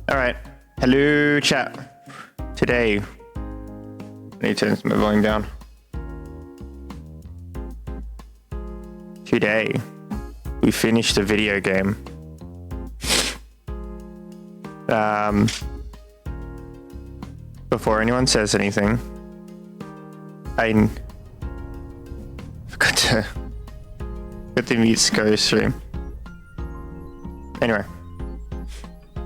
Alright. Hello, chat. Today, I need to turn my volume down. Today, we finished a video game. Before anyone says anything, I forgot to mute Sco stream. Anyway,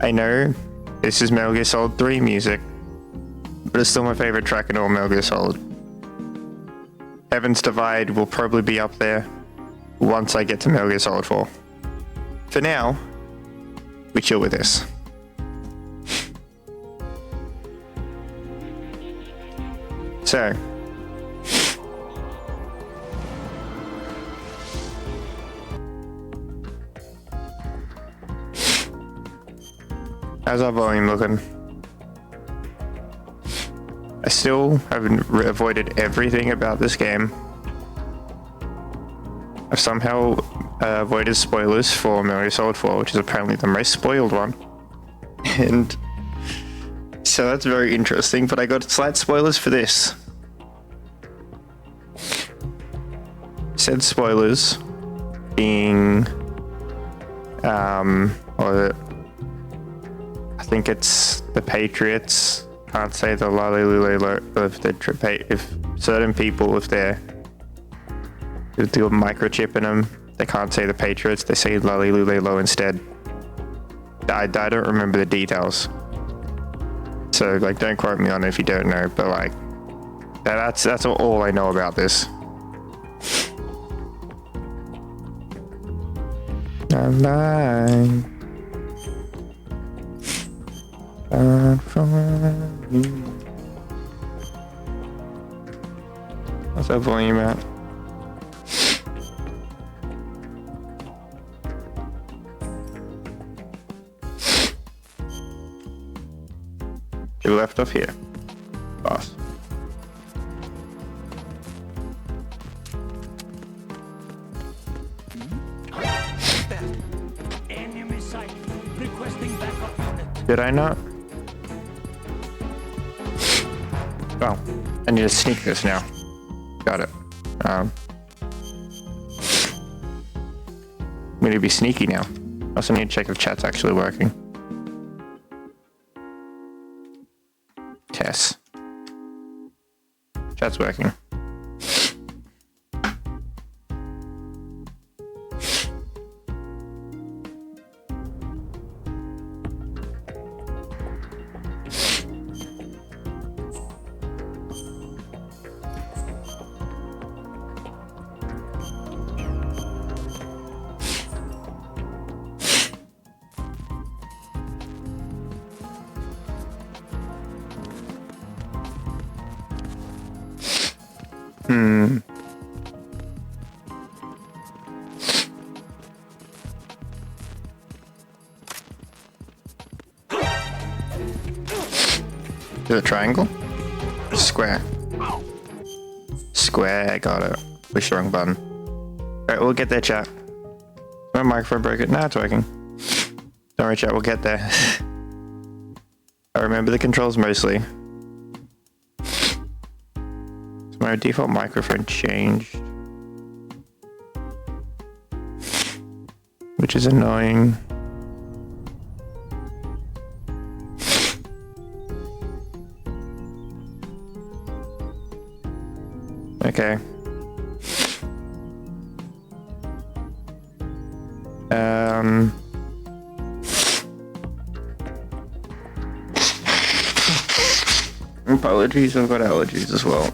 I know this is Metal Gear Solid 3 music, but it's still my favorite track in all Metal Gear Solid. Heaven's Divide will probably be up there once I get to Metal Gear Solid 4. For now, we chill with this. So, how's our volume looking? I still haven't avoided everything about this game. I've somehow avoided spoilers for Metal Gear Solid 4, which is apparently the most spoiled one. And so that's very interesting, but I got slight spoilers for this. Said spoilers being, I think it's the Patriots can't say the lalilule if certain people with the microchip in them, they can't say the Patriots, they say lalilule instead. I don't remember the details. So, like, don't quote me on it if you don't know, but, like, that's all I know about this. I'm lying. What's that volume at? We left off here. Boss. Did I not? Oh, I need to sneak this now. Got it. I'm gonna be sneaky now. I also need to check if chat's actually working. Test. Chat's working. Is it a triangle? Square. Square, got it. Push the wrong button. Alright, we'll get there, chat. My microphone broke it. Nah, it's working. Don't worry, chat, we'll get there. I remember the controls mostly. So my default microphone changed. Which is annoying. Okay. Apologies, I've got allergies as well.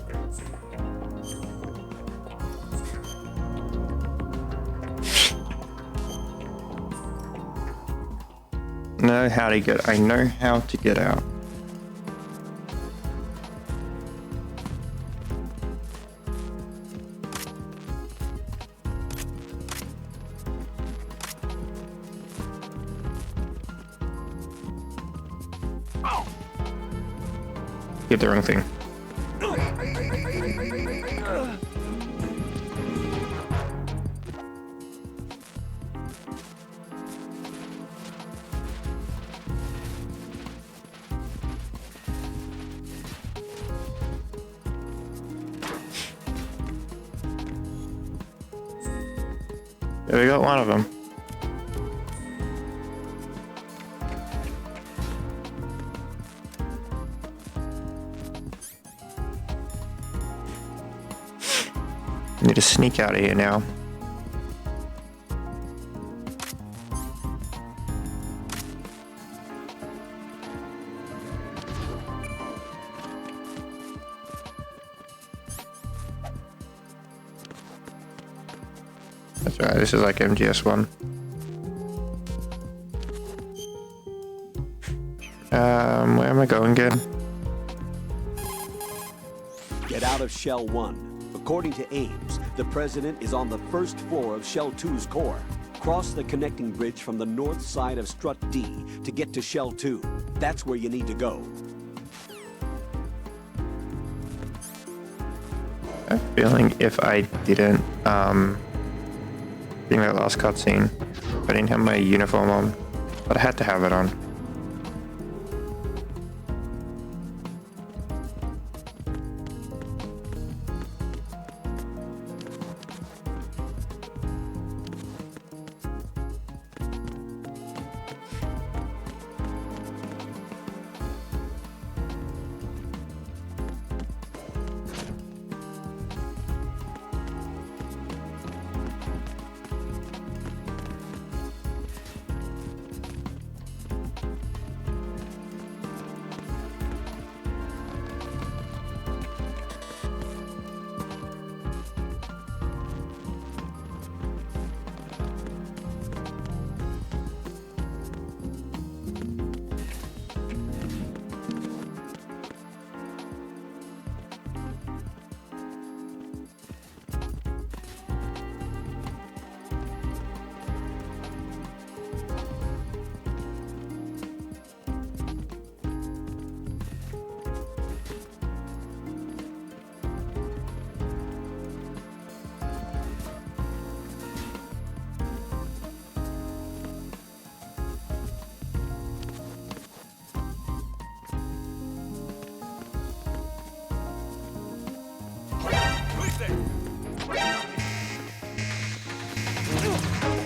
I know how to get out. Get the wrong thing. Yeah, we got one of them. Need to sneak out of here now. That's right, this is like MGS1. Where am I going again? Get out of Shell 1. According to Ames, the president is on the first floor of Shell 2's core. Cross the connecting bridge from the north side of Strut D to get to Shell 2. That's where you need to go. I have a feeling if I didn't, being that last cutscene, I didn't have my uniform on, but I had to have it on.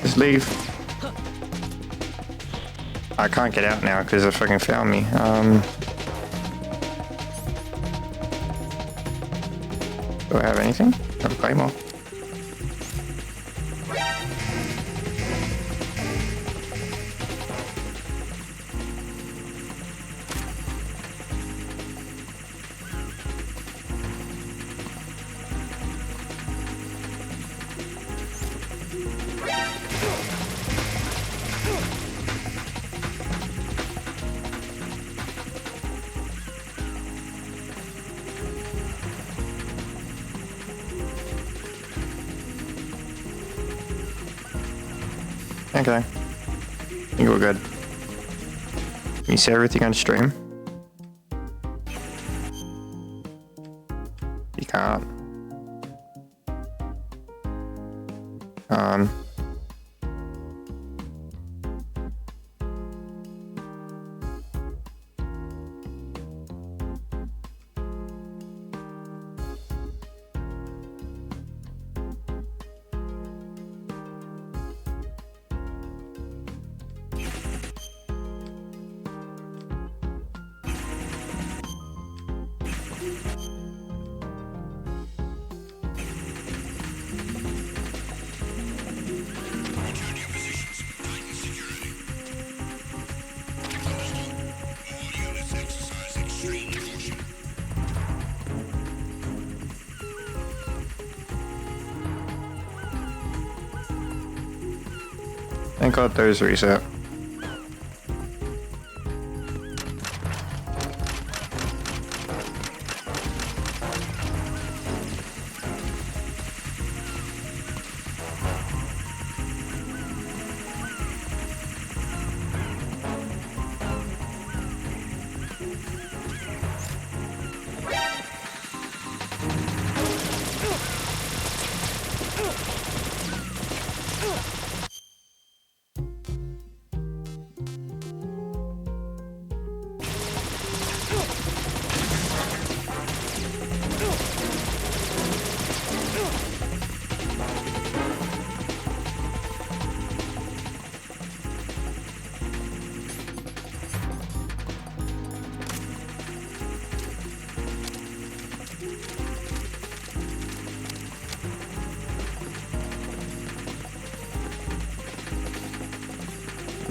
Just leave. I can't get out now because they fucking found me. Do I have anything? I have a claymore. Okay. I think we're good. Can you see everything on stream? You can't. Thank God those reset.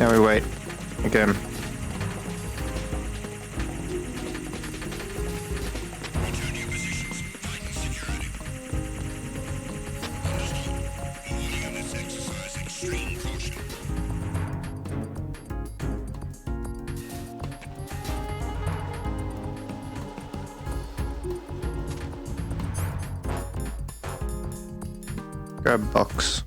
Now we wait. Again. Grab box.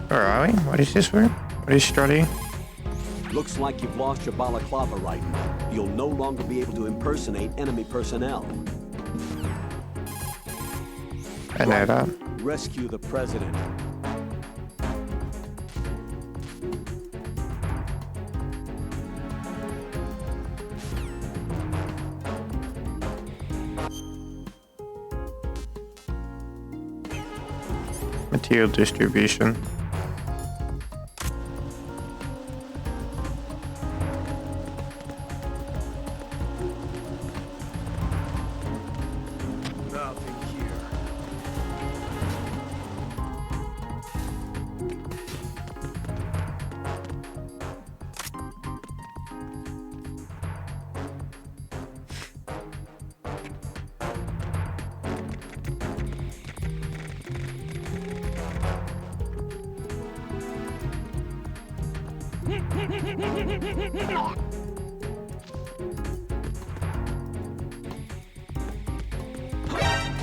Where are we? What is this room? What is Strutty? Looks like you've lost your balaclava right. You'll no longer be able to impersonate enemy personnel. I know that. Rescue the president. Material distribution. Nothing here.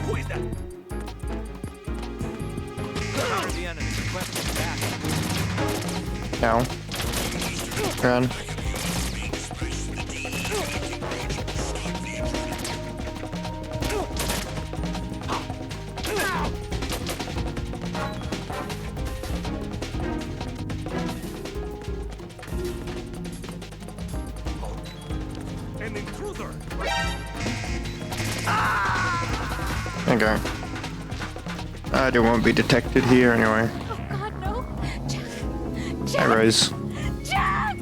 Who is that? The enemy requesting back. Now. Run. An intruder. Okay. I don't want to be detected here anyway. Oh God, no! Jack! Hey, Jack! Rose. Jack!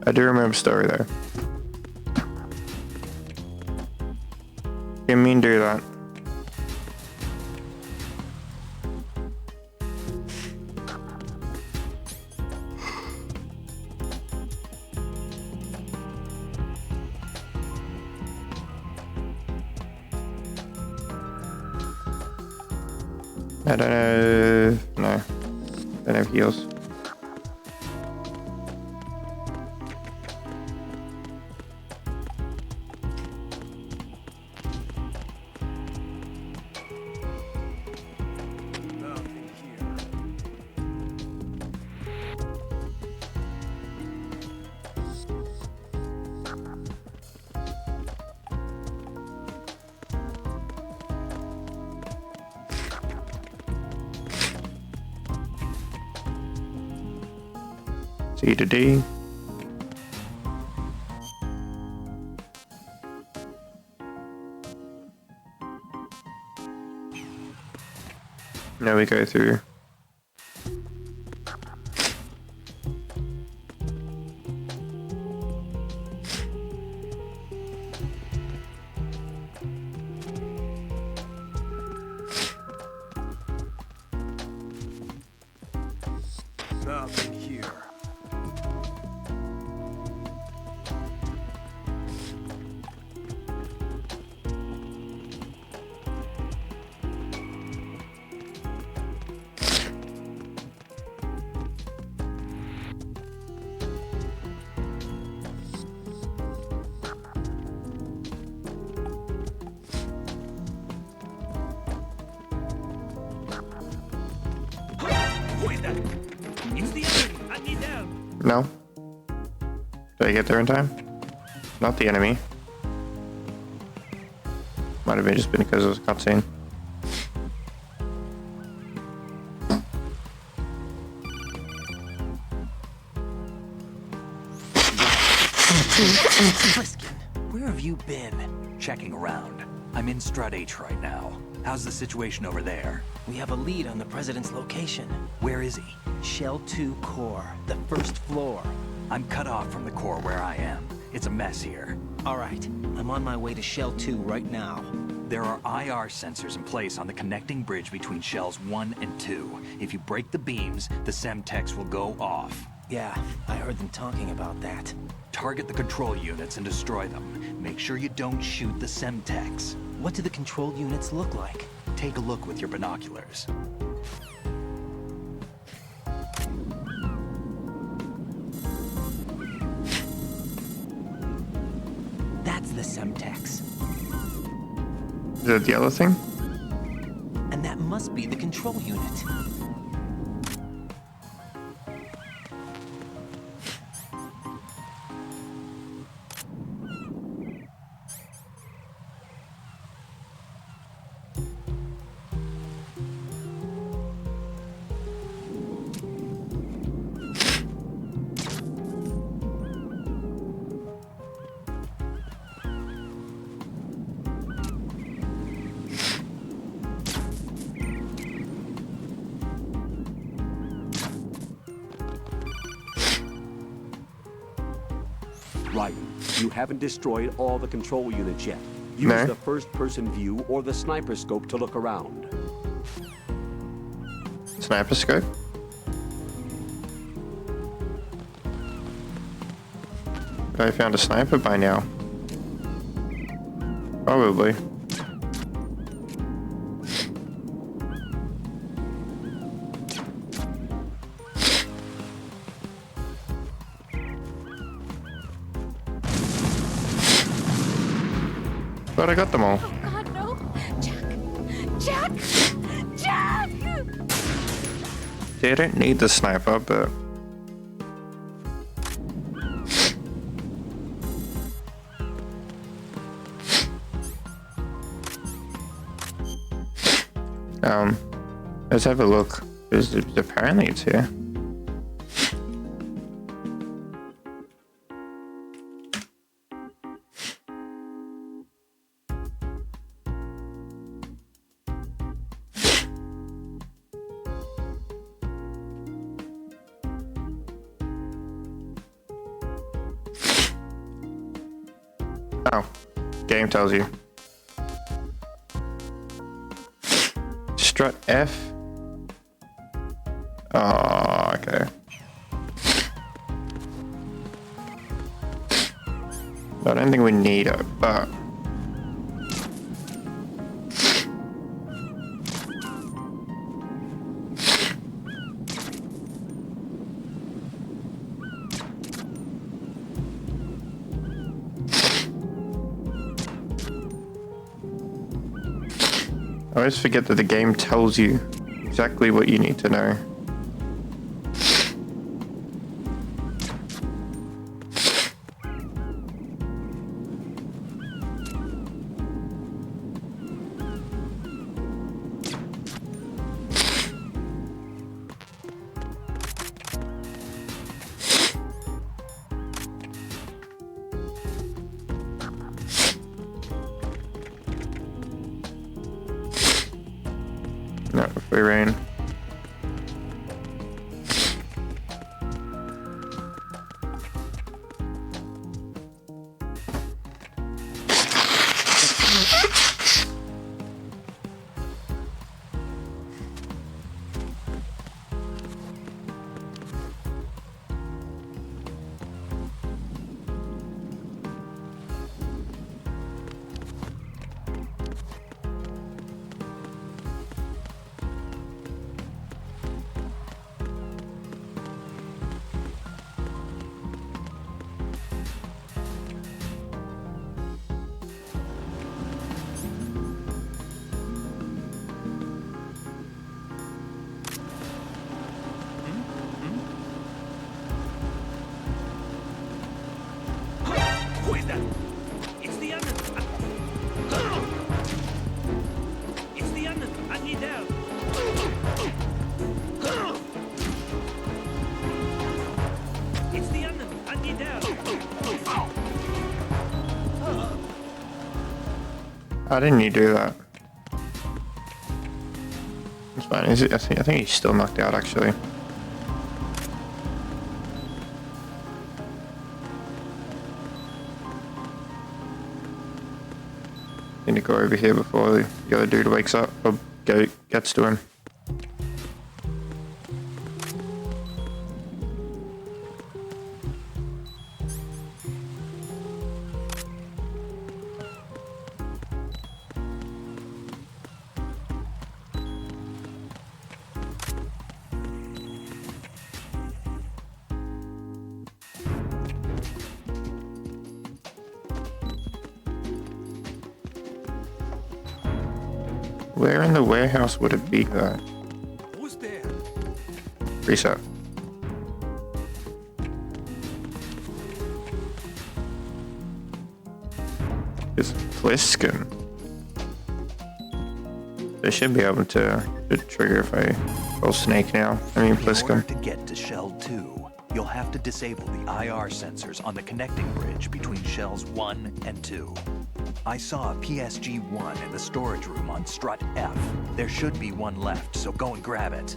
I do remember the story though. Didn't mean to do that. I don't know. No. Don't have heals. Nothing here. C to D. Now we go through. Nothing here. Who is that? It's the enemy. I need help. No. Did I get there in time? Not the enemy. Might have been just been because it was a cutscene. Pliskin, where have you been? Checking around. I'm in Strut H right now. How's the situation over there? We have a lead on the president's location. Where is he? Shell 2 core, the first floor. I'm cut off from the core where I am. It's a mess here. All right, I'm on my way to Shell 2 right now. There are IR sensors in place on the connecting bridge between Shells 1 and 2. If you break the beams, the Semtex will go off. Yeah, I heard them talking about that. Target the control units and destroy them. Make sure you don't shoot the Semtex. What do the control units look like? Take a look with your binoculars. That's the Semtex. Is that the other thing? And that must be the control unit. Right. You haven't destroyed all the control units yet. Use No. the first-person view or the sniper scope to look around. Sniper scope? Have I found a sniper by now? Probably. But I got them all. Oh God, no! Jack! Jack! Jack! They don't need the sniper, but... Let's have a look. Apparently it's here. Oh, game tells you. Strut F. Oh, okay. I don't think we need it, but... I always forget that the game tells you exactly what you need to know. No, free reign. How didn't you do that? It's fine. Is it? I think he's still knocked out actually. Need to go over here before the other dude wakes up or gets to him. Where in the warehouse would it be though? Who's there? Reset. It's Pliskin. They should be able to trigger if I roll Snake now. I mean In order Pliskin. to get to Shell 2, you'll have to disable the IR sensors on the connecting bridge between Shells 1 and 2. I saw a PSG-1 in the storage room on strut F. There should be one left, so go and grab it.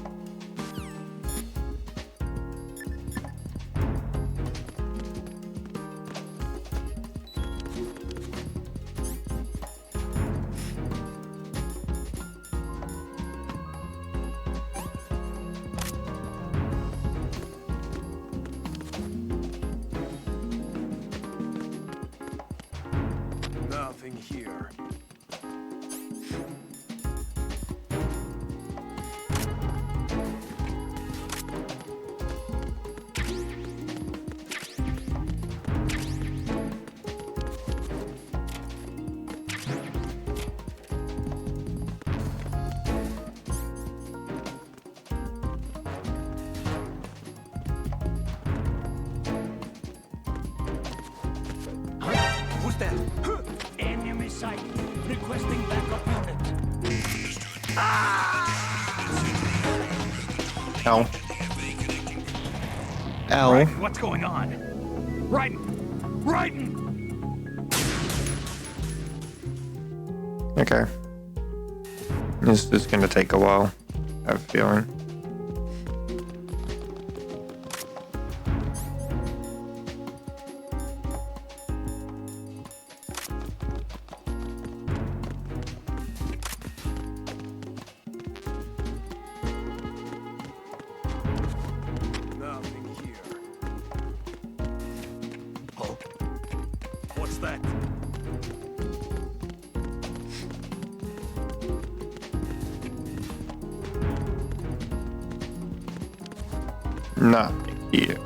Nothing here. Who's that? Enemy sight. Requesting backup unit. Ow. Ow. Right, what's going on? Raiden! Raiden! Okay. This is gonna take a while, I have a feeling. Nothing here. Oh, What's that? Nothing here.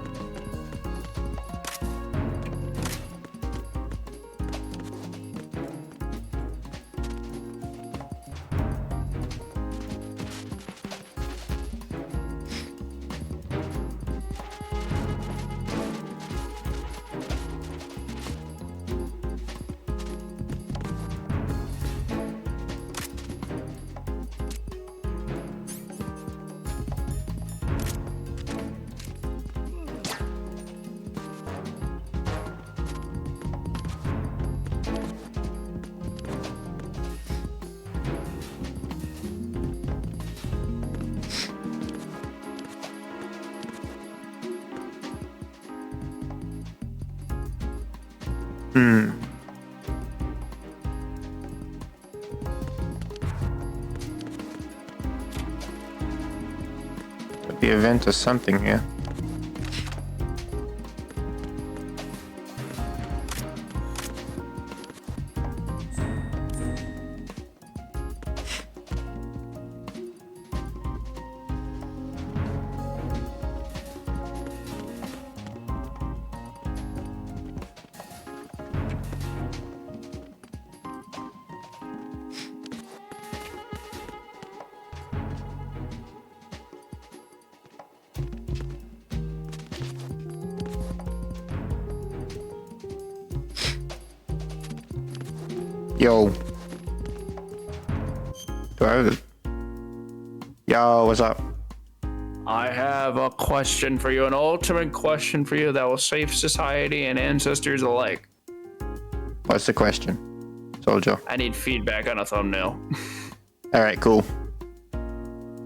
The event or something here. Yo. Do I have it? Yo, what's up? I have a question for you, an ultimate question for you that will save society and ancestors alike. What's the question? Told you. I need feedback on a thumbnail. All right, cool.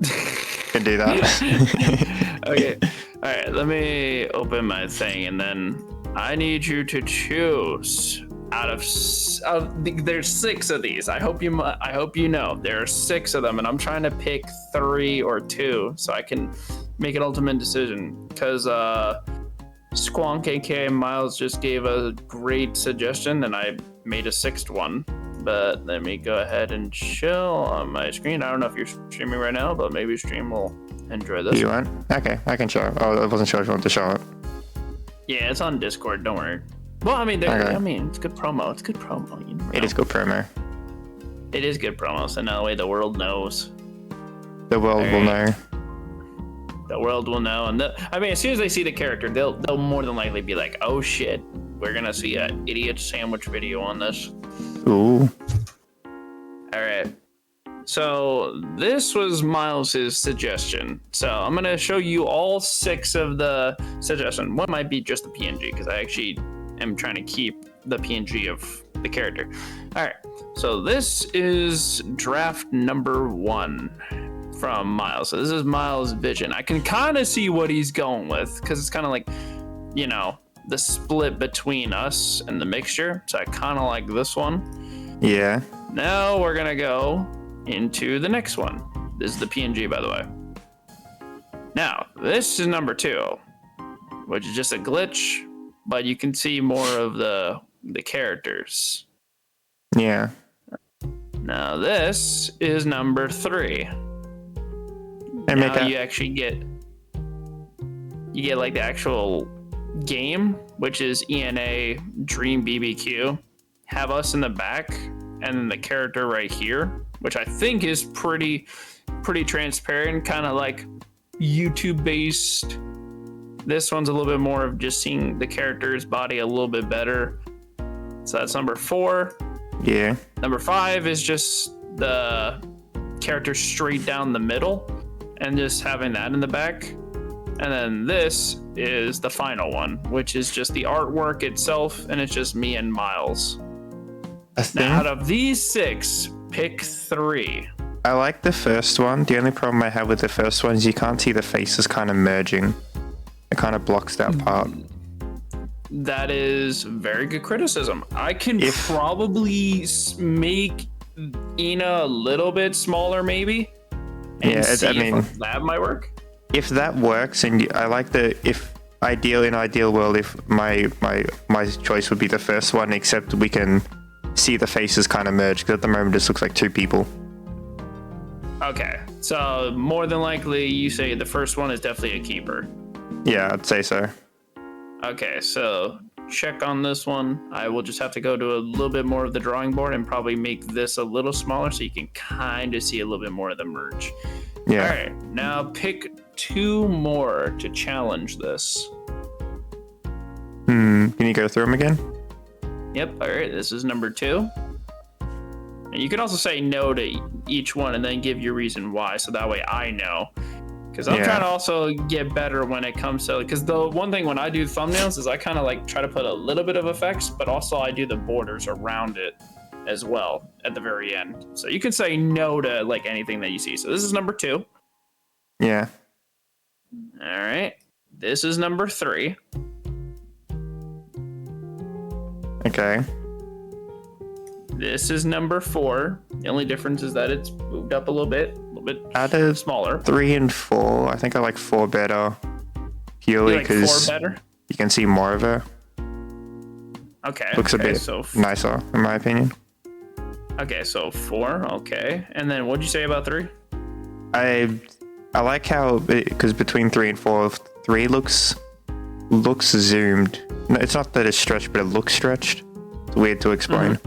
Can do that. Okay. All right. Let me open my thing, and then I need you to choose out of there's 6 of these. I hope you know there are 6 of them, and I'm trying to pick 3 or 2 so I can make an ultimate decision. Because Squonk, aka Miles, just gave a great suggestion, and I made a 6th one. But let me go ahead and show on my screen. I don't know if you're streaming right now, but maybe stream will enjoy this. You want? Okay, I can show it. Oh, I wasn't sure if you want to show it. Yeah, it's on Discord. Don't worry. Well, I mean, Okay. I mean, it's good promo. It's good promo. You never It know. is good promo. It is good promo. So now the way the world knows. The world will know. The world will know, and I mean, as soon as they see the character, they'll more than likely be like, "Oh shit, we're gonna see a idiot sandwich video on this." Ooh. All right. So this was Miles's suggestion. So I'm gonna show you all 6 of the suggestion. One might be just the PNG because I actually am trying to keep the PNG of the character. All right. So this is draft number 1 from Miles. So this is Miles' vision. I can kind of see what he's going with because it's kind of like, you know, the split between us and the mixture. So I kind of like this one. Yeah. Now we're gonna go into the next one. This is the PNG, by the way. Now, this is number 2, which is just a glitch, but you can see more of the characters. Yeah. Now, this is number 3. And make Now that. you actually get like the actual game, which is ENA Dream BBQ. Have us in the back, and then the character right here, which I think is pretty transparent, kind of like YouTube based. This one's a little bit more of just seeing the character's body a little bit better. So that's number 4. Yeah. Number 5 is just the character straight down the middle and just having that in the back. And then this is the final one, which is just the artwork itself, and it's just me and Miles. I think Now, out of these 6, pick 3. I like the first one. The only problem I have with the first one is you can't see the faces kind of merging. It kind of blocks that part. That is very good criticism. I can If- probably make Ina a little bit smaller, maybe. And Yeah, see I mean, if that might work. if that works, and I like the if in ideal world, if my choice would be the first one, except we can see the faces kind of merge because at the moment this looks like 2 people. Okay, so more than likely, you say the first one is definitely a keeper. Yeah, I'd say so. Okay, so check on this one. I will just have to go to a little bit more of the drawing board and probably make this a little smaller so you can kind of see a little bit more of the merge. Yeah. All right, now pick 2 more to challenge this. Can you go through them again? Yep, all right, this is number 2. And you can also say no to each one and then give your reason why, so that way I know. Because I'm trying to also get better when it comes to, because the one thing when I do thumbnails is I kind of like try to put a little bit of effects, but also I do the borders around it as well at the very end. So you can say no to like anything that you see. So this is number 2. Yeah. All right. This is number 3. Okay. This is number 4. The only difference is that it's moved up a little bit Out of smaller. 3 and 4, I think I like 4 better. Purely You like 4 because better? you can see more of her. Okay. Looks okay, a bit so nicer, in my opinion. Okay, so 4. Okay. And then what'd you say about 3? I like how, because between 3 and 4, 3 looks zoomed. No, it's not that it's stretched, but it looks stretched. It's weird to explain.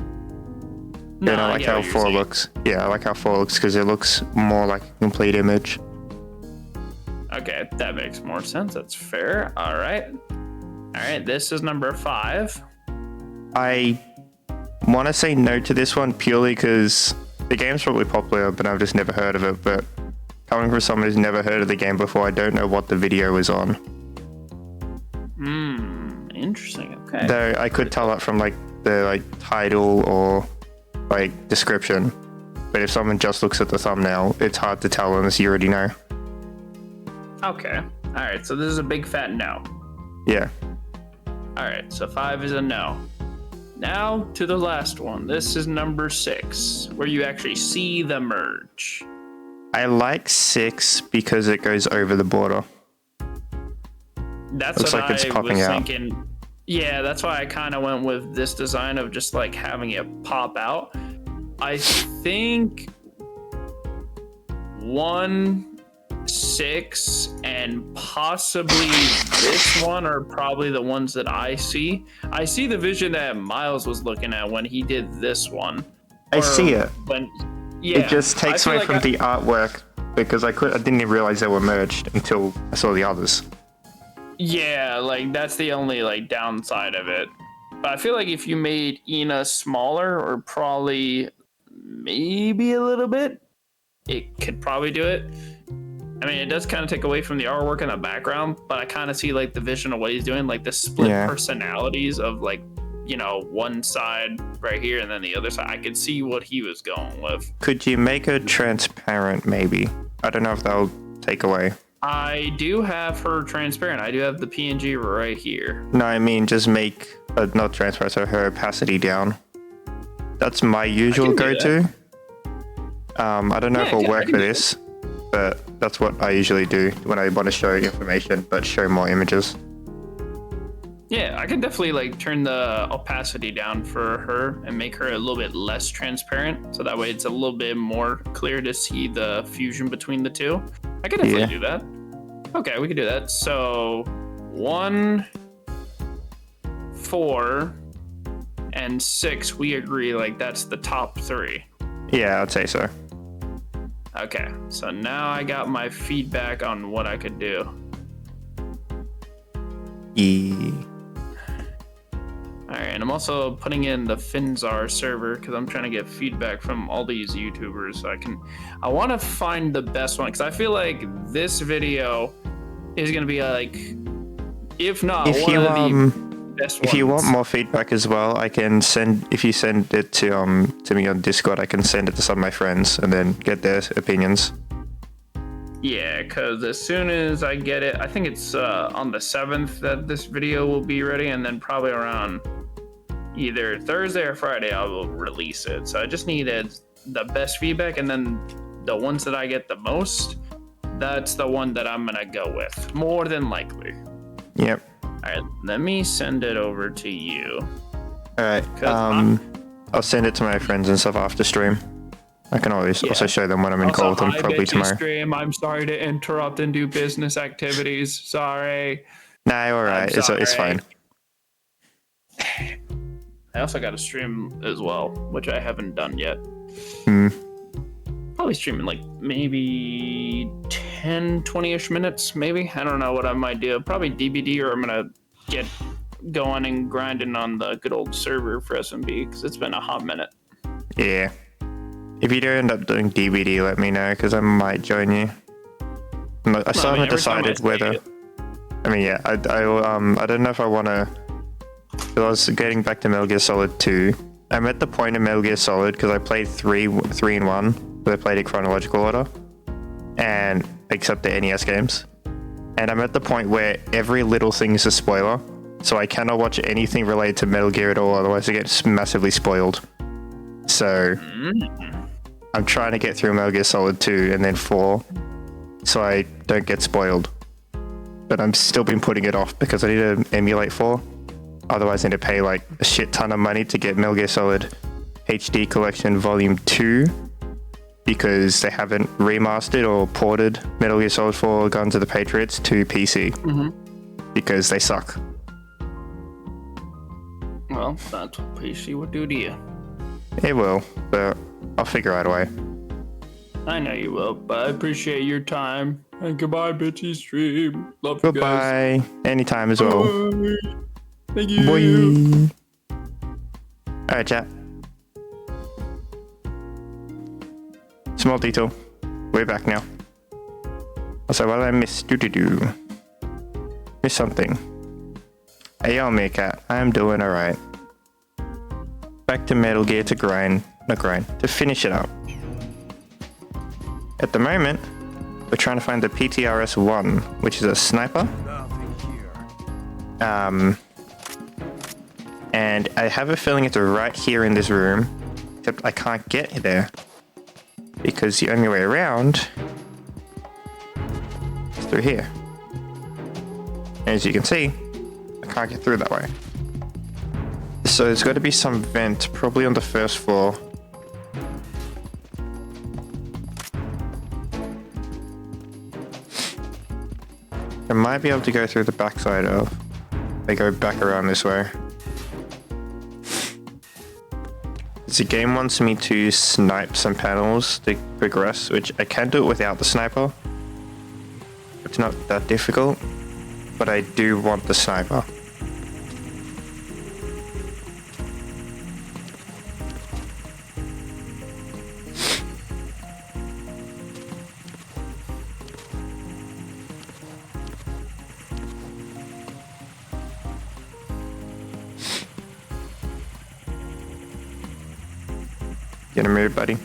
No, And I like get how what you're 4 saying. looks. Yeah, I like how 4 looks because it looks more like a complete image. Okay, that makes more sense. That's fair. All right. All right, this is number 5. I want to say no to this one purely because the game's probably popular, but I've just never heard of it. But coming from someone who's never heard of the game before, I don't know what the video is on. Interesting. Okay. Though I could tell that from like the title or like description. But if someone just looks at the thumbnail, it's hard to tell unless you already know. Okay. All right. So this is a big fat no. Yeah. All right. So 5 is a no. Now to the last one. This is number 6, where you actually see the merge. I like 6 because it goes over the border. That's Looks what like it's I popping was out. thinking. Yeah, that's why I kind of went with this design of just like having it pop out. I think 1, 6, and possibly this one are probably the ones that I see. I see the vision that Miles was looking at when he did this one. I see it. Yeah, It just takes I feel away like from the artwork because I didn't even realize they were merged until I saw the others. Yeah, like that's the only like downside of it. But I feel like if you made Ina smaller or probably maybe a little bit, it could probably do it. I mean, it does kind of take away from the artwork in the background, but I kind of see like the vision of what he's doing, like the split personalities of like, you know, one side right here and then the other side. I could see what he was going with. Could you make her transparent, maybe? I don't know if that'll take away. I do have her transparent. I do have the PNG right here. No, I mean, just make, not transparent, so her opacity down. That's my usual go-to. I don't know if it'll work for this, but that's what I usually do when I want to show information, but show more images. Yeah, I can definitely like turn the opacity down for her and make her a little bit less transparent. So that way it's a little bit more clear to see the fusion between the two. I can definitely do that. Okay, we can do that. So 1, 4, and 6, we agree like that's the top 3. Yeah, I'd say so. Okay, so now I got my feedback on what I could do. Alright, and I'm also putting in the Finzar server because I'm trying to get feedback from all these YouTubers so I want to find the best one because I feel like this video is going to be like, if not If one you, of the best ones. If you want more feedback as well, I can send, if you send it to me on Discord, I can send it to some of my friends and then get their opinions. Yeah, because as soon as I get it, I think it's on the 7th that this video will be ready, and then probably around either Thursday or Friday I will release it. So I just needed the best feedback, and then the ones that I get the most, that's the one that I'm gonna go with, more than likely. Yep. All right, let me send it over to you. All right. I'll send it to my friends and stuff after stream. I can always also show them when I'm in call with them, probably tomorrow. Stream. I'm sorry to interrupt and do business activities. Sorry. Nah, all right. It's fine. I also got a stream as well, which I haven't done yet. Probably streaming like maybe 10, 20-ish minutes, maybe. I don't know what I might do. Probably DBD, or I'm going to get going and grinding on the good old server for SMB because it's been a hot minute. Yeah. If you do end up doing DBD, let me know because I might join you. I still haven't decided whether. I mean, yeah, I don't know if I want to. I was getting back to Metal Gear Solid 2. I'm at the point in Metal Gear Solid because I played 3 in 1, but I played it chronological order, and except the NES games. And I'm at the point where every little thing is a spoiler, so I cannot watch anything related to Metal Gear at all, otherwise I get massively spoiled. So I'm trying to get through Metal Gear Solid 2 and then 4, so I don't get spoiled. But I'm still been putting it off because I need to emulate 4. Otherwise I need to pay like a shit ton of money to get Metal Gear Solid HD Collection Volume 2 because they haven't remastered or ported Metal Gear Solid 4 Guns of the Patriots to PC because they suck. Well, that's what PC would do to you. It will, but I'll figure out a way. I know you will, but I appreciate your time. And goodbye, bitchy stream. Love you guys. Goodbye. Anytime as well. Bye. Thank you. Bye. Alright, chat. Small detail. We're back now. Also, what did I miss? Do. Miss something. Hey, yo, Meerkat. I'm doing alright. Back to Metal Gear to grind. not grind, to finish it up. At the moment, we're trying to find the PTRS-1, which is a sniper. Nothing here. And I have a feeling it's right here in this room, except I can't get there because the only way around is through here. As you can see, I can't get through that way. So there's got to be some vent, probably on the first floor. I might be able to go through the backside of. They go back around this way. The game wants me to snipe some panels to progress, which I can do it without the sniper. It's not that difficult, but I do want the sniper. Get a move, buddy.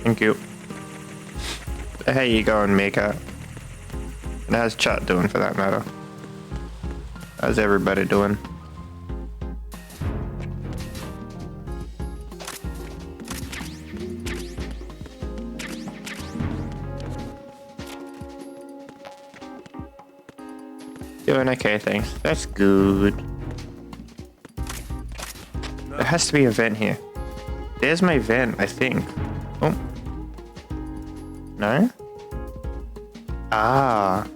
Thank you. How you going, Mika? And how's chat doing, for that matter? How's everybody doing? Doing okay, thanks. That's good. There has to be a vent here. There's my vent, I think. Oh. No? Ah.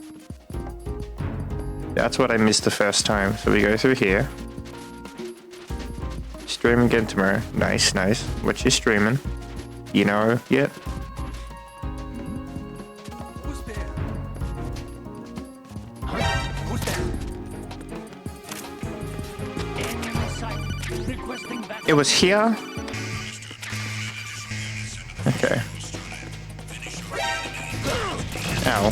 That's what I missed the first time. So we go through here. Stream again tomorrow. Nice, nice. What you streaming? You know yet? Who's there? Who's there? Enemy sight. Requesting backup. It was here? Okay. Ow.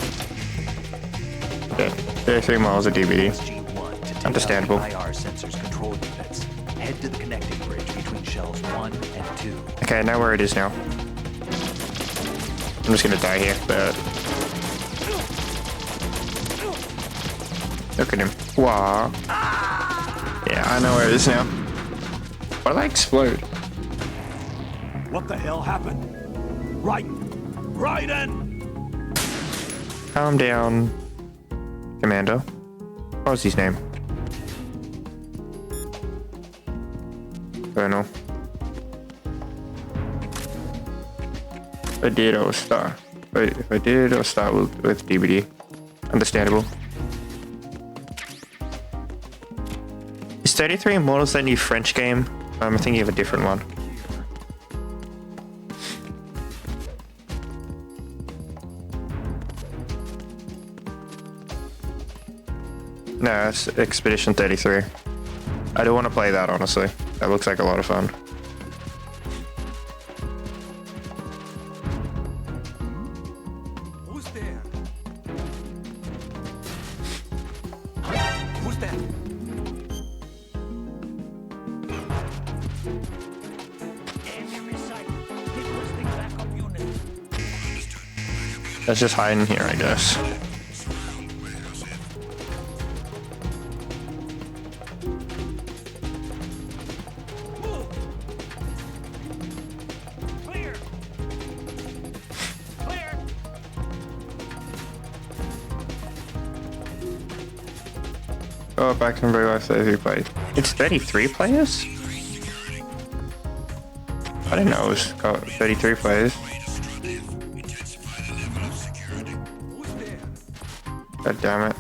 Okay. 33 miles of DVD. MGS2 to take Understandable. out the IR sensors control units. Head to the connecting bridge between shells 1 and 2. Okay, I know where it is now. I'm just gonna die here, but... Look at him. Wow. Yeah, I know where it is now. Why did I explode? What the hell happened? Raiden! Calm down, Commander. What was his name? Colonel. If I did, I would start. If I did, I'll start with DVD. Understandable. Is 33 Immortals that new French game? I'm thinking of a different one. No, it's Expedition 33. I do want to play that, honestly. That looks like a lot of fun. Who's there? Who's there? Enemy sight. Requesting backup unit. Let's just hide in here, I guess. Clear. Clear. Oh, back in real life, 33 players. It's 33 players? I didn't know it was got 33 players. Who's there? God damn it.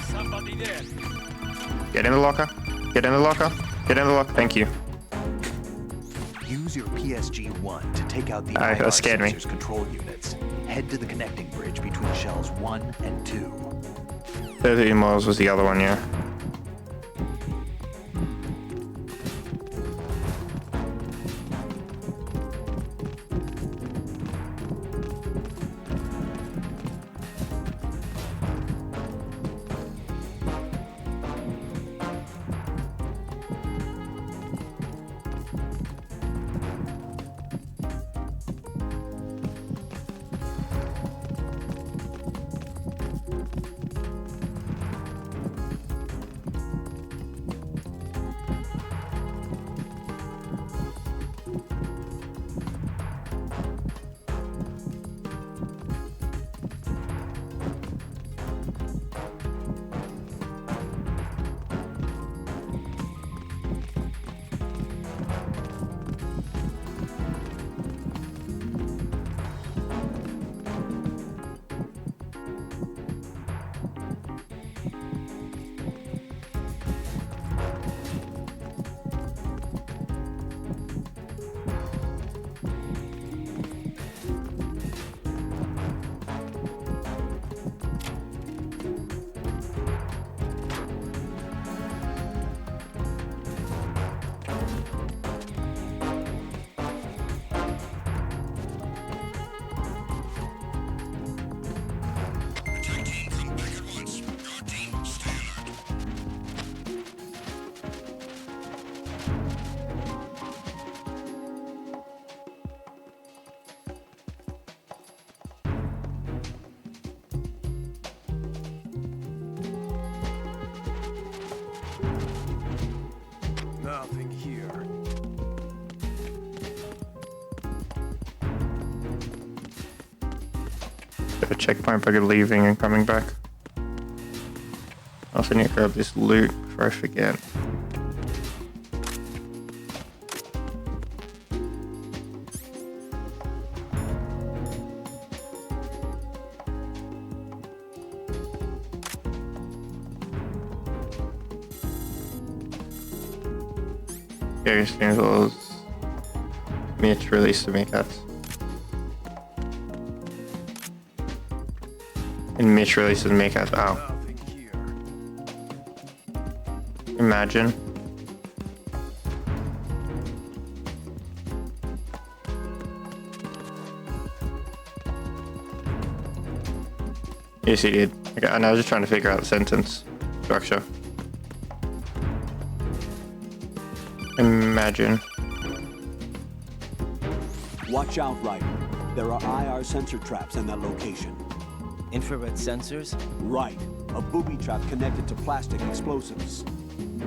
Somebody there. Get in the locker. Get in the locker. Get in the locker. Thank you. Use your PSG-1 to take out the Alright, IR that scared me. sensors control units. head to the connecting bridge between shells 1 and 2. 13 miles was the other one, yeah. Nothing here. A checkpoint bugger leaving and coming back. I also need to grab this loot before I forget. Various funerals. Mitch released the makeups. And Mitch releases makeups. Wow. Nothing here. Imagine. Yes, he did. Okay, and I was just trying to figure out the sentence structure. Imagine. Watch out, Ryder. There are IR sensor traps in that location. Infrared sensors? Right. A booby trap connected to plastic explosives.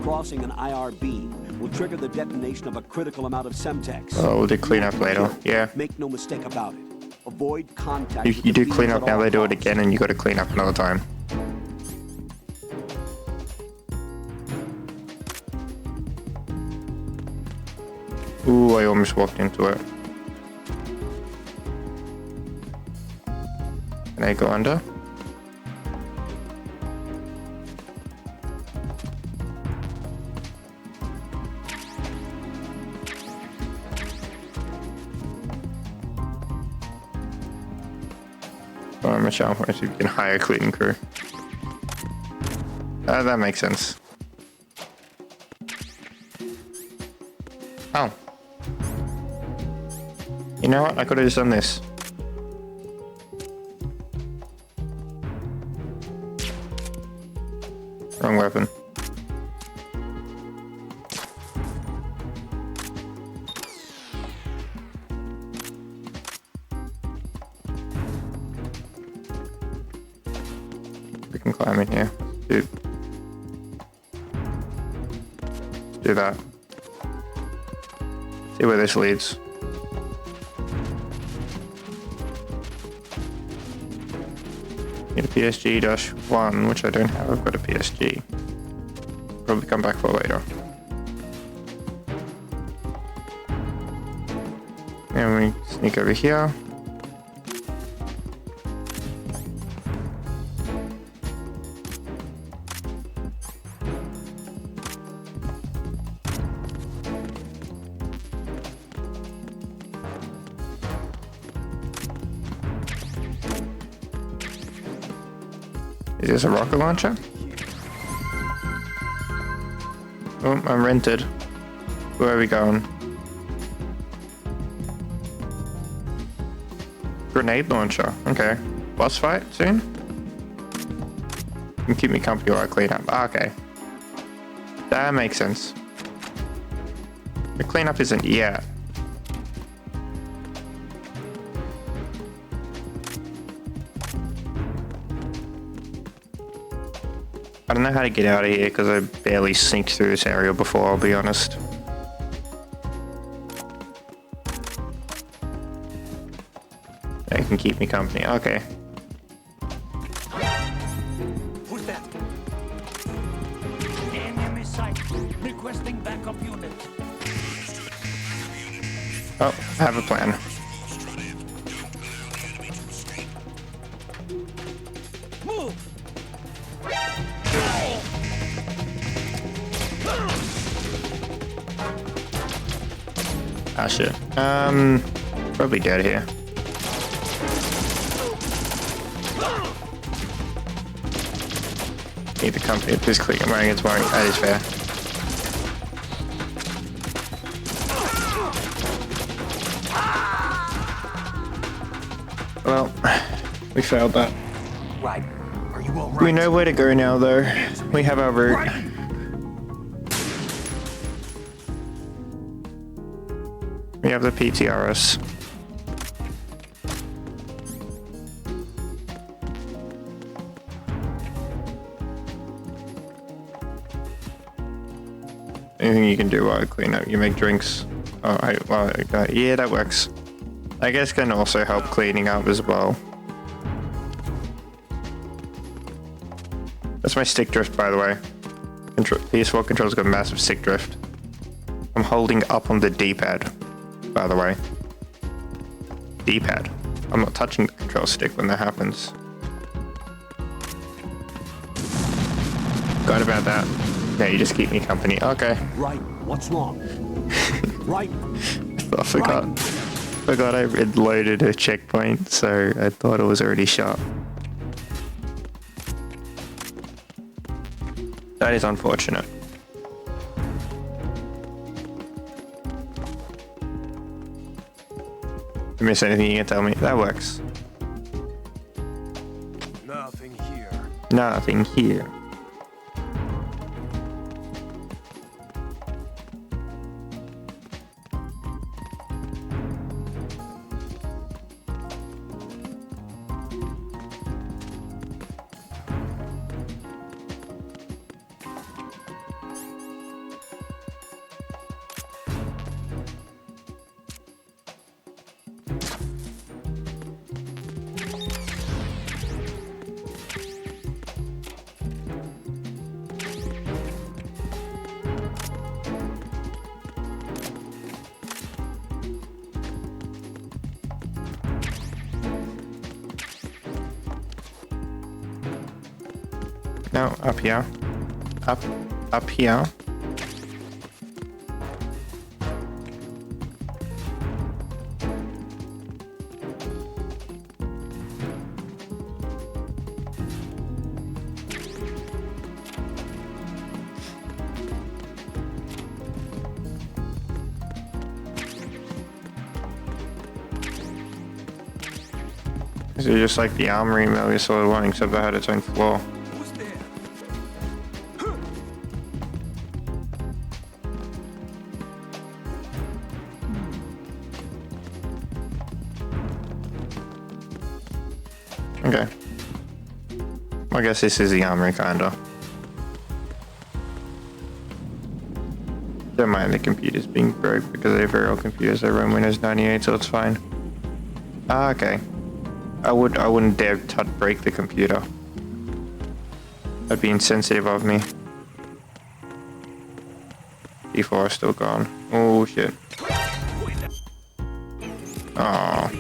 Crossing an IR beam will trigger the detonation of a critical amount of Semtex. Oh, we'll do cleanup later. Yeah. Make no mistake about it. Avoid contact You with the do beams clean up at now, all they do it costs. again, and you got to clean up another time. Ooh, I almost walked into it. Can I go under? Oh, I'm a challenge point so you can hire a cleaning crew. That makes sense. Oh. You know what? I could have just done this. Wrong weapon. We can climb in here. Let's do that. See where this leads. Need a PSG-1, which I don't have. I've got a PSG. Probably come back for later. And we sneak over here. Is this a rocket launcher? Oh, I'm rented. Where are we going? Grenade launcher. Okay. Boss fight soon? You can keep me company while I clean up. Ah, okay. That makes sense. The cleanup isn't yet. I don't know how to get out of here because I barely sneaked through this area before, I'll be honest. They can keep me company. Okay. Who's that? Enemy sight. Requesting backup unit. Oh, I have a plan. Move! Ah, shit. Probably dead here. Need the company of this click. I'm wearing its wearing. That is fair. Well, we failed that. Right. Are you all right? We know where to go now, though. We have our route. We have the PTRS. Anything you can do while I clean up? You make drinks. Oh, yeah, that works. I guess can also help cleaning up as well. That's my stick drift, by the way. PS4 control's got massive stick drift. I'm holding up on the D-pad, by the way. D-pad. I'm not touching the control stick when that happens. Forgot about that. Yeah, you just keep me company. Okay. Right. What's wrong? Right. I forgot. Forgot I had loaded a checkpoint, so I thought it was already shot. That is unfortunate. If you miss anything, you can tell me. That works. Nothing here. Nothing here. No, up here. Up here. Is it just like the armory Metal Gear Solid 1 except it had its own floor? Who's there? Okay. I guess this is the armory, kinda. Don't mind the computers being broke because they're very old computers. They run Windows 98, so it's fine. Ah, okay. I wouldn't dare break the computer. That'd be insensitive of me. D4 is still gone. Oh shit. Oh.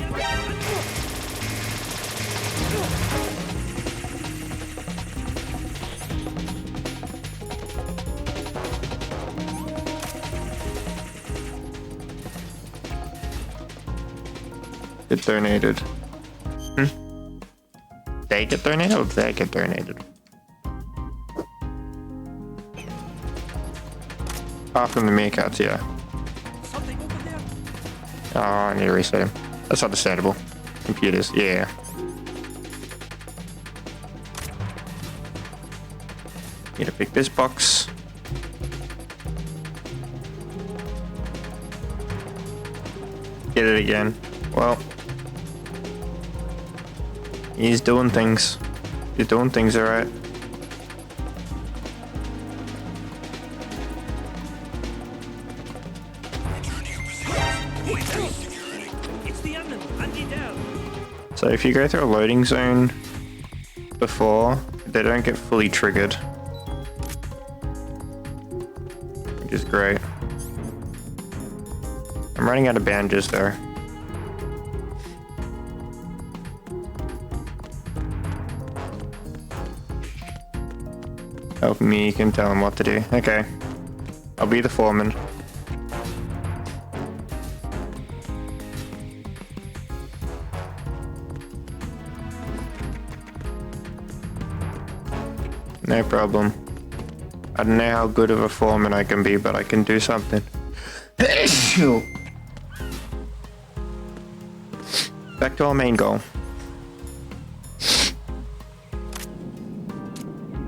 It donated. they get donated or they get donated? Apart from the meerkats, yeah. Something over there? Oh, I need to reset him. That's understandable. Computers, yeah. Need to pick this box. Get it again. Well, he's doing things. He's doing things alright. It's the enemy. Andy down. So if you go through a loading zone before, they don't get fully triggered. Which is great. I'm running out of bandages though. Help me, you can tell him what to do. Okay. I'll be the foreman. No problem. I don't know how good of a foreman I can be, but I can do something. Back to our main goal.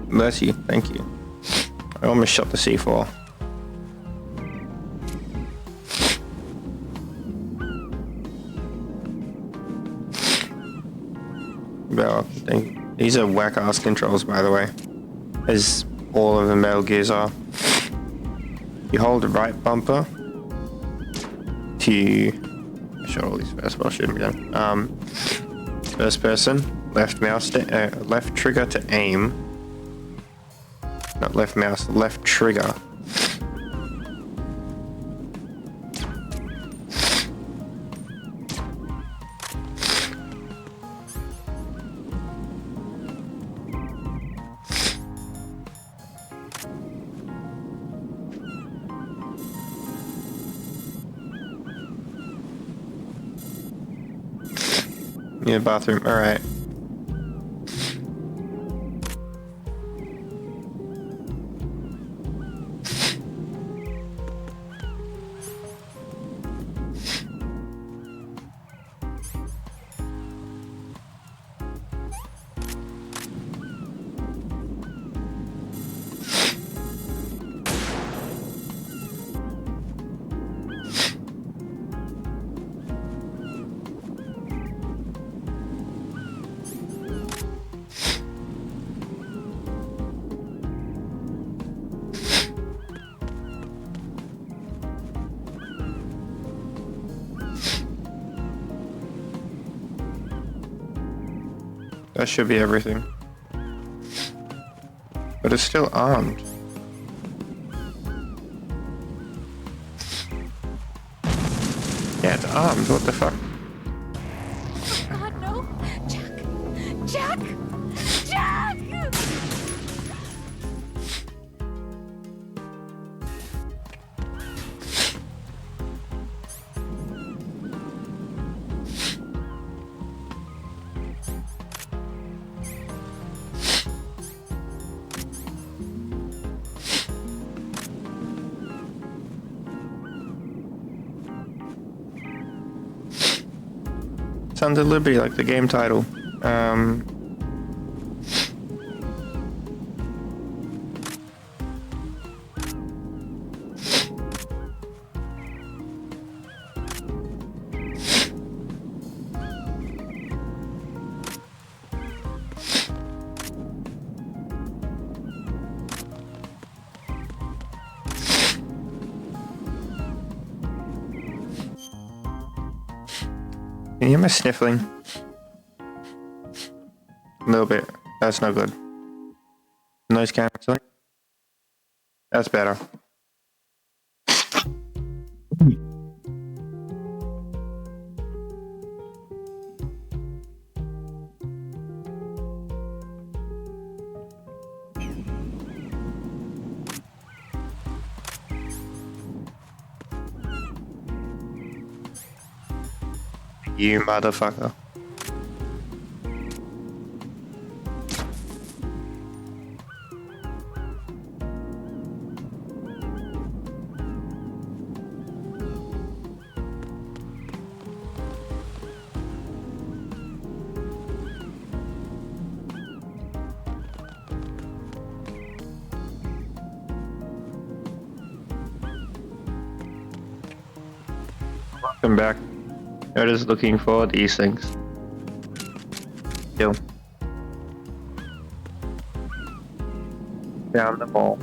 Bless you, thank you. I almost shot the C4. Well, these are whack-ass controls, by the way. As all of the Metal Gears are. You hold the right bumper to... Sure, all these first well shouldn't be done. First person, left mouse to, left trigger to aim. Not left mouse, left trigger. Yeah, bathroom. All right. That should be everything. But it's still armed. Yeah, it's armed. What the fuck? Oh God, no! Jack! Jack! Jack! Sons of Liberty, like the game title. Can you hear me sniffling? A little bit. That's no good. Noise cancelling. That's better. You motherfucker. Come back. I'm just looking for these things. Yo. Down the ball.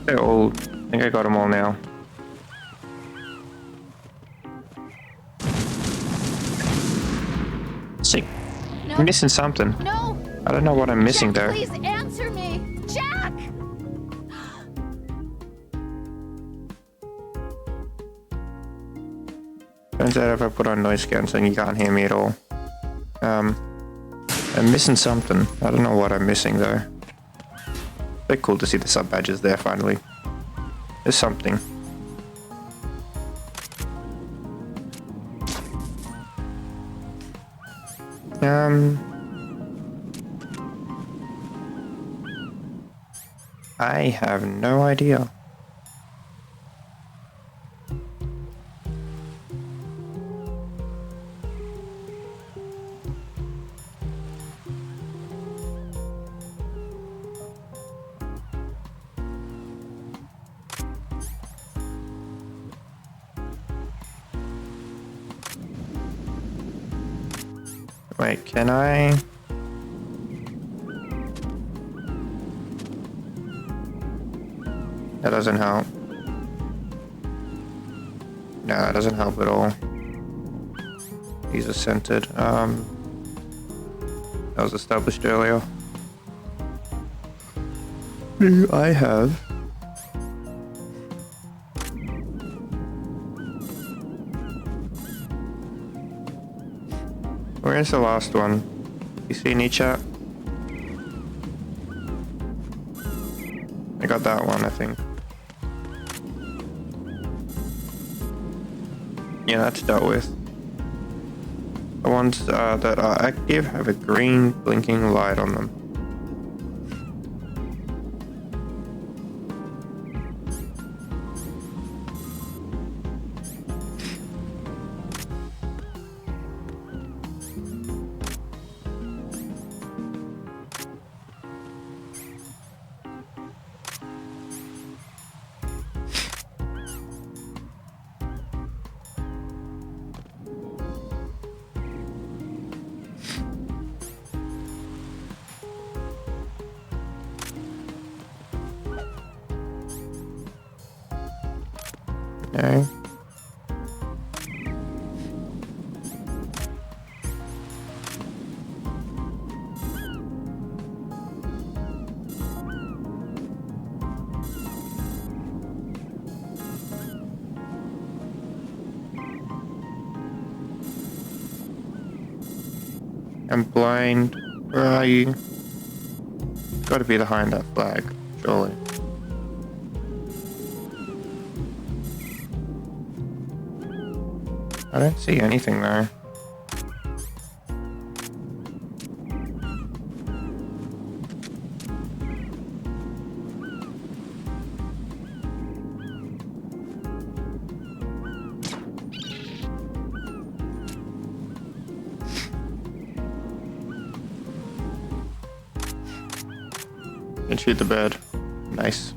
They're all. I think I got them all now. See, No. I'm missing something. No. I don't know what I'm missing Jack, though. please answer me. Jack! Turns out if I put on noise cancelling, you can't hear me at all. I'm missing something. I don't know what I'm missing though. Bit cool to see the sub badges there finally. There's something. I have no idea. Wait, can I? That doesn't help. No, that doesn't help at all. These are centered. That was established earlier. Do I have? Where's the last one? You see any chat? I got that one, I think. Yeah, that's dealt with. The ones that are active have a green blinking light on them. No. I'm blind. Where are you? Got to be behind that flag, surely. I don't see anything there. Can shoot the bed. Nice.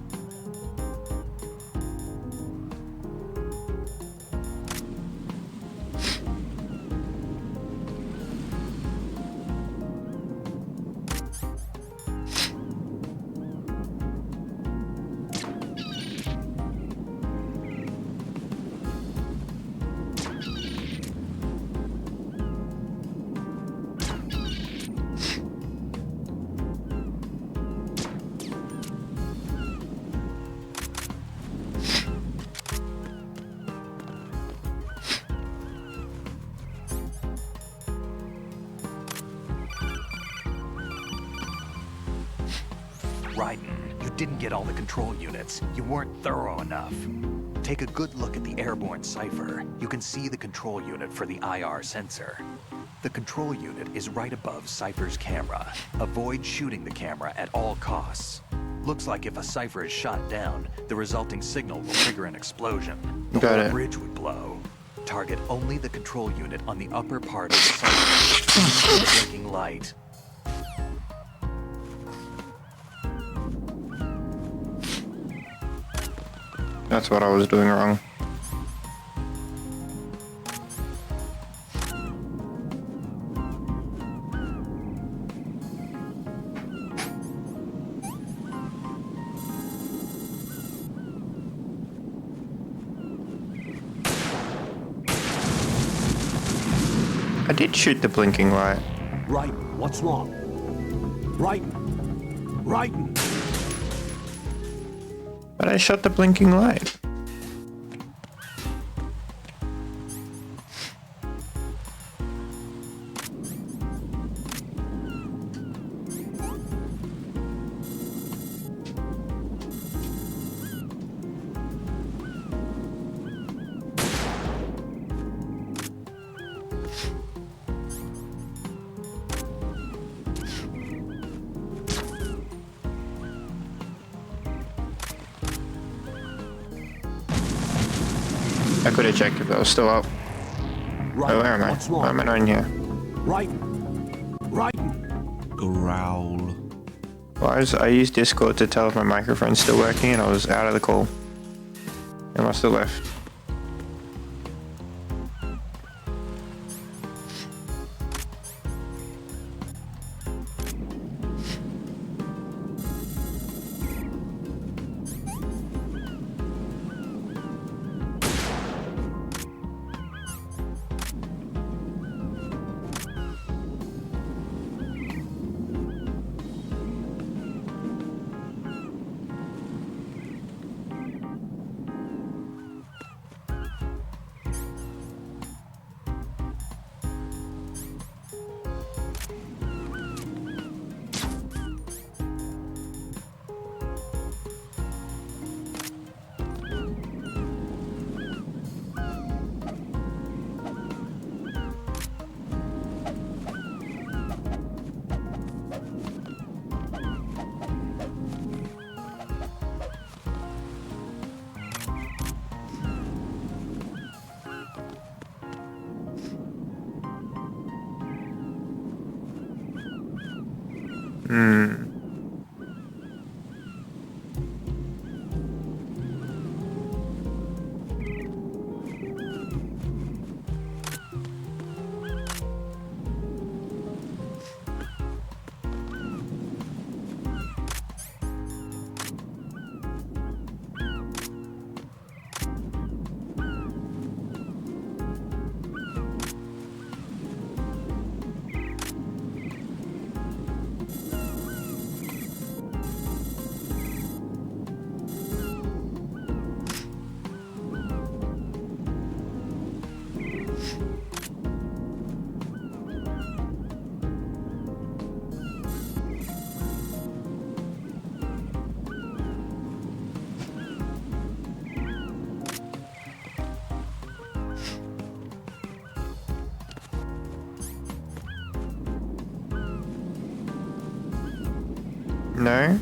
Raiden, you didn't get all the control units. You weren't thorough enough. Take a good look at the airborne cipher. You can see the control unit for the IR sensor. The control unit is right above Cypher's camera. Avoid shooting the camera at all costs. Looks like if a Cypher is shot down, the resulting signal will trigger an explosion. The Got whole it. bridge would blow. Target only the control unit on the upper part of the Cypher. The blinking light. That's what I was doing wrong. I did shoot the blinking light. Right, what's wrong? Right, right. But I shot the blinking light. I could have checked if that was still up. Right, Oh, where am I? what's Why am I wrong? not in here? Right, right. Growl. Why is I used Discord to tell if my microphone's still working and I was out of the call. It must have left. No?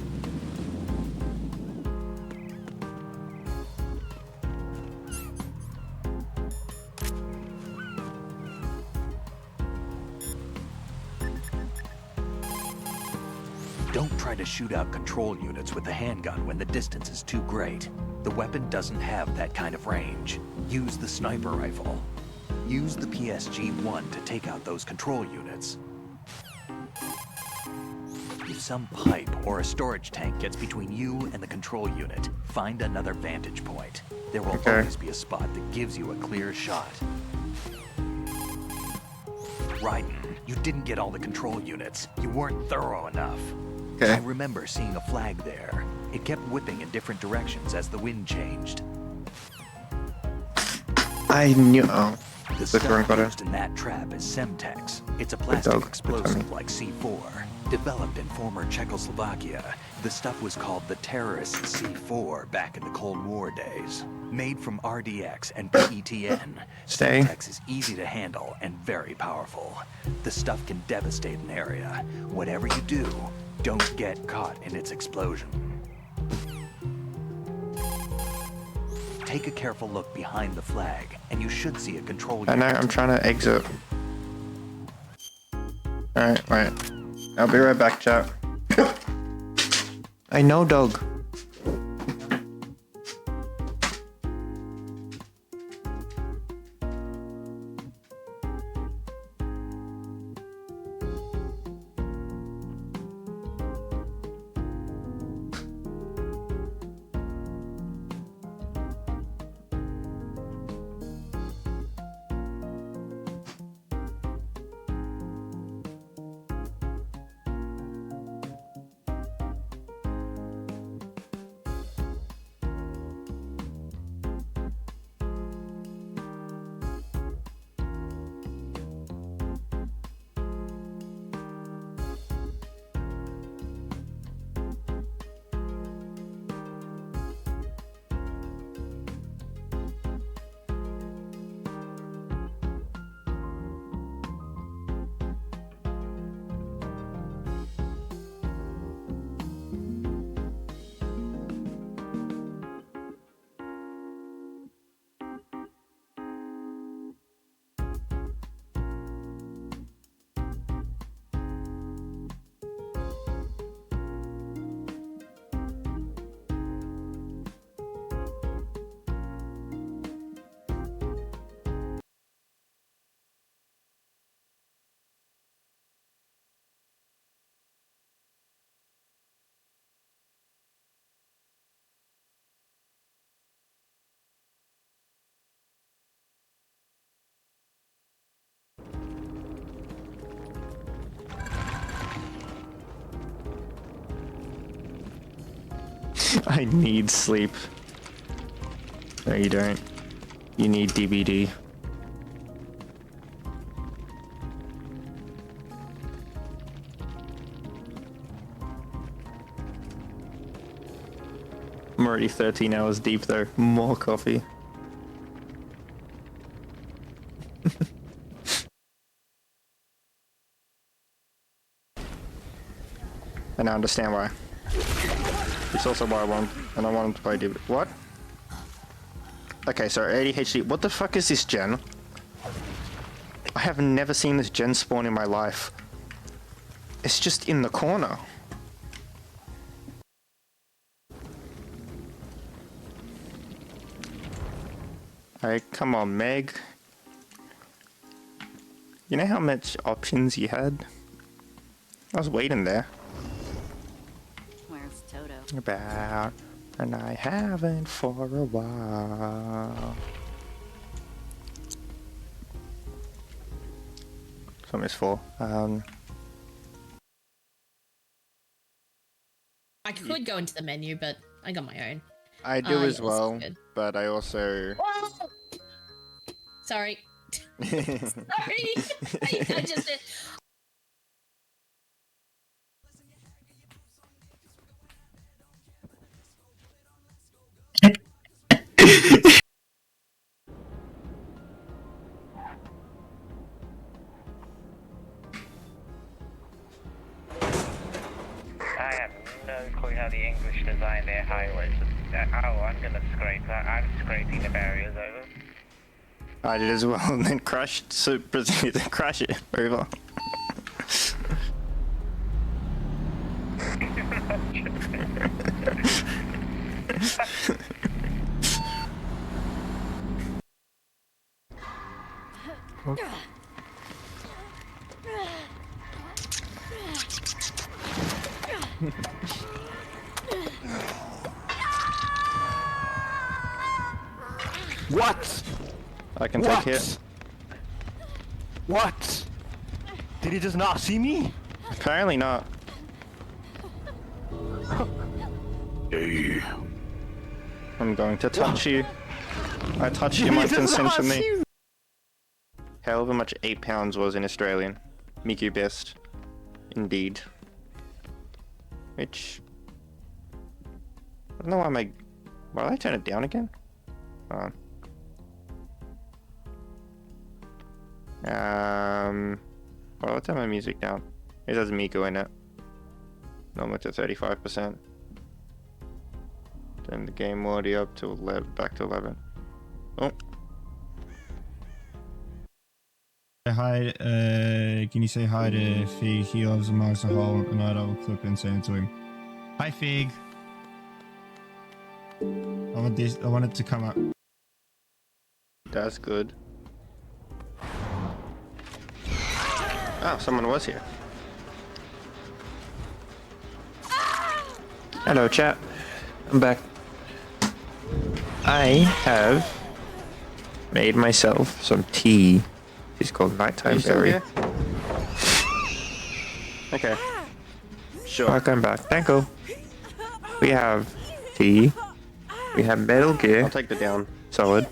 Don't try to shoot out control units with the handgun when the distance is too great. The weapon doesn't have that kind of range. Use the sniper rifle. Use the PSG-1 to take out those control units. If some pipe or a storage tank gets between you and the control unit, find another vantage point. There will Okay. always be a spot that gives you a clear shot. Raiden, you didn't get all the control units. You weren't thorough enough. Okay. I remember seeing a flag there. It kept whipping in different directions as the wind changed. I knew. Oh. The Click wrong stuff button. used in that trap is Semtex. It's a dog. plastic Good explosive timing. like C4. Developed in former Czechoslovakia, the stuff was called the terrorist C4 back in the Cold War days. Made from RDX and PETN, Stay. Semtex is easy to handle and very powerful. The stuff can devastate an area. Whatever you do, don't get caught in its explosion. Take a careful look behind the flag, and you should see a control I know, unit. I'm trying to exit. Alright, wait. I'll be right back, chat. I know, dog. I need sleep. No, you don't. You need DBD. I'm already 13 hours deep though. More coffee. And I understand why. It's also why I want, and I want him to play DBD. What? Okay, so ADHD. What the fuck is this gen? I have never seen this gen spawn in my life. It's just in the corner. Alright, come on, Meg. You know how much options you had? I was waiting there. Where's Toto? About, and I haven't for a while. Something's for. I could go into the menu, but I got my own. I do as yes, well, good. but I also. Sorry. Sorry. I just did. I have no clue how the English design their highways. Oh, I'm gonna scrape that. I'm scraping the barriers over. I did as well, and then crushed, so proceeded to crash it over. What? I can What? take it. What? Did he just not see me? Apparently not. Hey. I'm going to touch you. I touch you, He my does consent not for see me. me. However much 8 pounds was in Australian. Miku best. Indeed. Which... I don't know why my... Why did I turn it down again? Hold on. Well, let's have my music down. It has Miku in it. Normal to 35%. Turn the game audio up to 11, back to 11. Oh. Hi, can you say hi to Fig? He loves Monster Hall, and I will clip and send it to him. Hi, Fig. I want it to come up. That's good. Oh, someone was here. Hello, chat. I'm back. I have made myself some tea. It's called Nighttime Berry. Okay. Sure. Welcome back. Thank you. We have tea. We have Metal Gear. I'll take the down. Solid.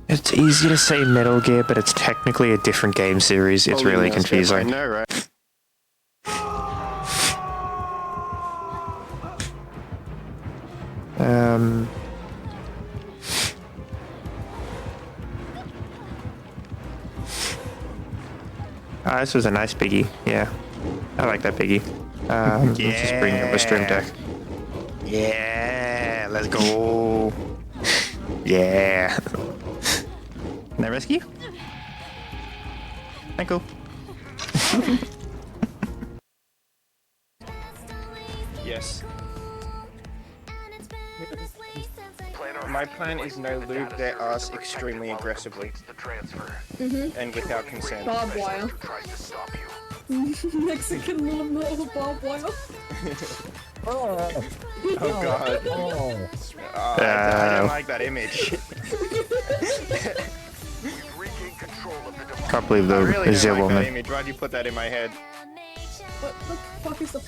It's easy to say Metal Gear, but it's technically a different game series. It's really confusing. I know, right? This was a nice piggy. Yeah, I like that piggy. Let's just bring up a stream deck. Yeah, let's go. Yeah. Can I rescue? Thank you. Yes. My plan is no lube their ass extremely aggressively. And without consent. Barbed wire. Mexican little barbed wire. Oh god. I don't like that image. Can't believe the really Zil like woman. image. Why'd you put that in my head? What the fuck is the...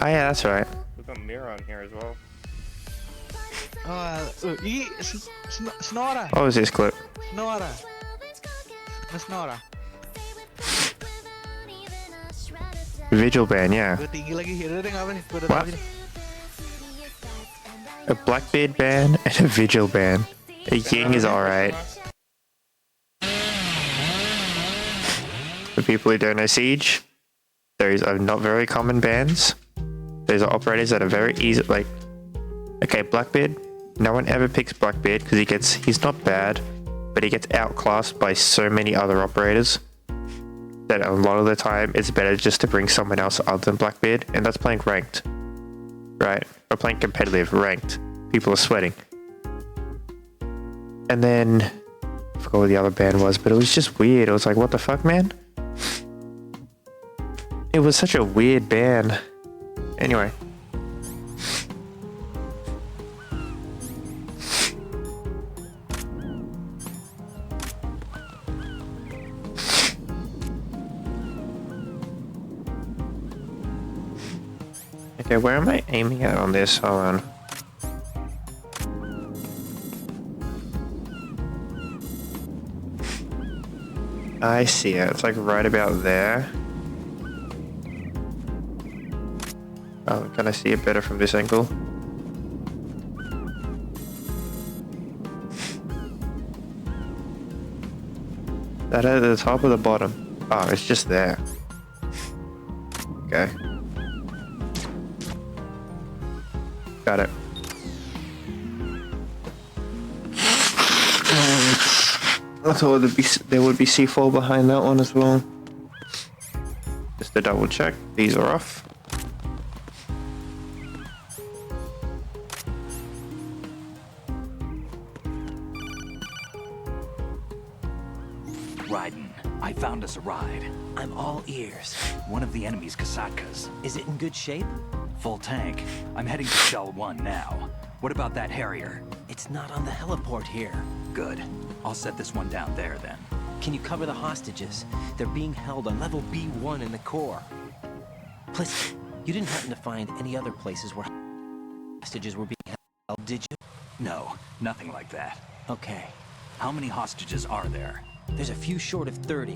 Oh yeah, that's right. There's a mirror on here as well. Snora. What was this clip? Snora. Snora. Vigil ban, yeah. Gue tinggi lagi hero deh ngapain? Gue udah What? tahu ini. A Blackbeard ban and a Vigil ban. A Ying is alright. For people who don't know Siege, those are not very common bans. Those are operators that are very easy, like, okay, Blackbeard, no one ever picks Blackbeard because he's not bad, but he gets outclassed by so many other operators that a lot of the time it's better just to bring someone else other than Blackbeard, and that's playing ranked, right? Or playing competitive, ranked. People are sweating. And then, I forgot what the other ban was, but it was just weird. It was like, what the fuck, man? It was such a weird ban. Anyway. Okay, where am I aiming at on this? Hold on. I see it. It's like right about there. Oh, can I see it better from this angle? That at the top or the bottom? Oh, it's just there. Okay. Got it. I thought there would be C4 behind that one as well. Just to double check, these are off. Raiden, I found us a ride. I'm all ears. One of the enemy's Kasatkas. Is it in good shape? Full tank. I'm heading to Shell 1 now. What about that Harrier? It's not on the heliport here. Good. I'll set this one down there then. Can you cover the hostages? They're being held on level B1 in the core. Plus, you didn't happen to find any other places where hostages were being held, did you? No, nothing like that. Okay. How many hostages are there? There's a few short of 30.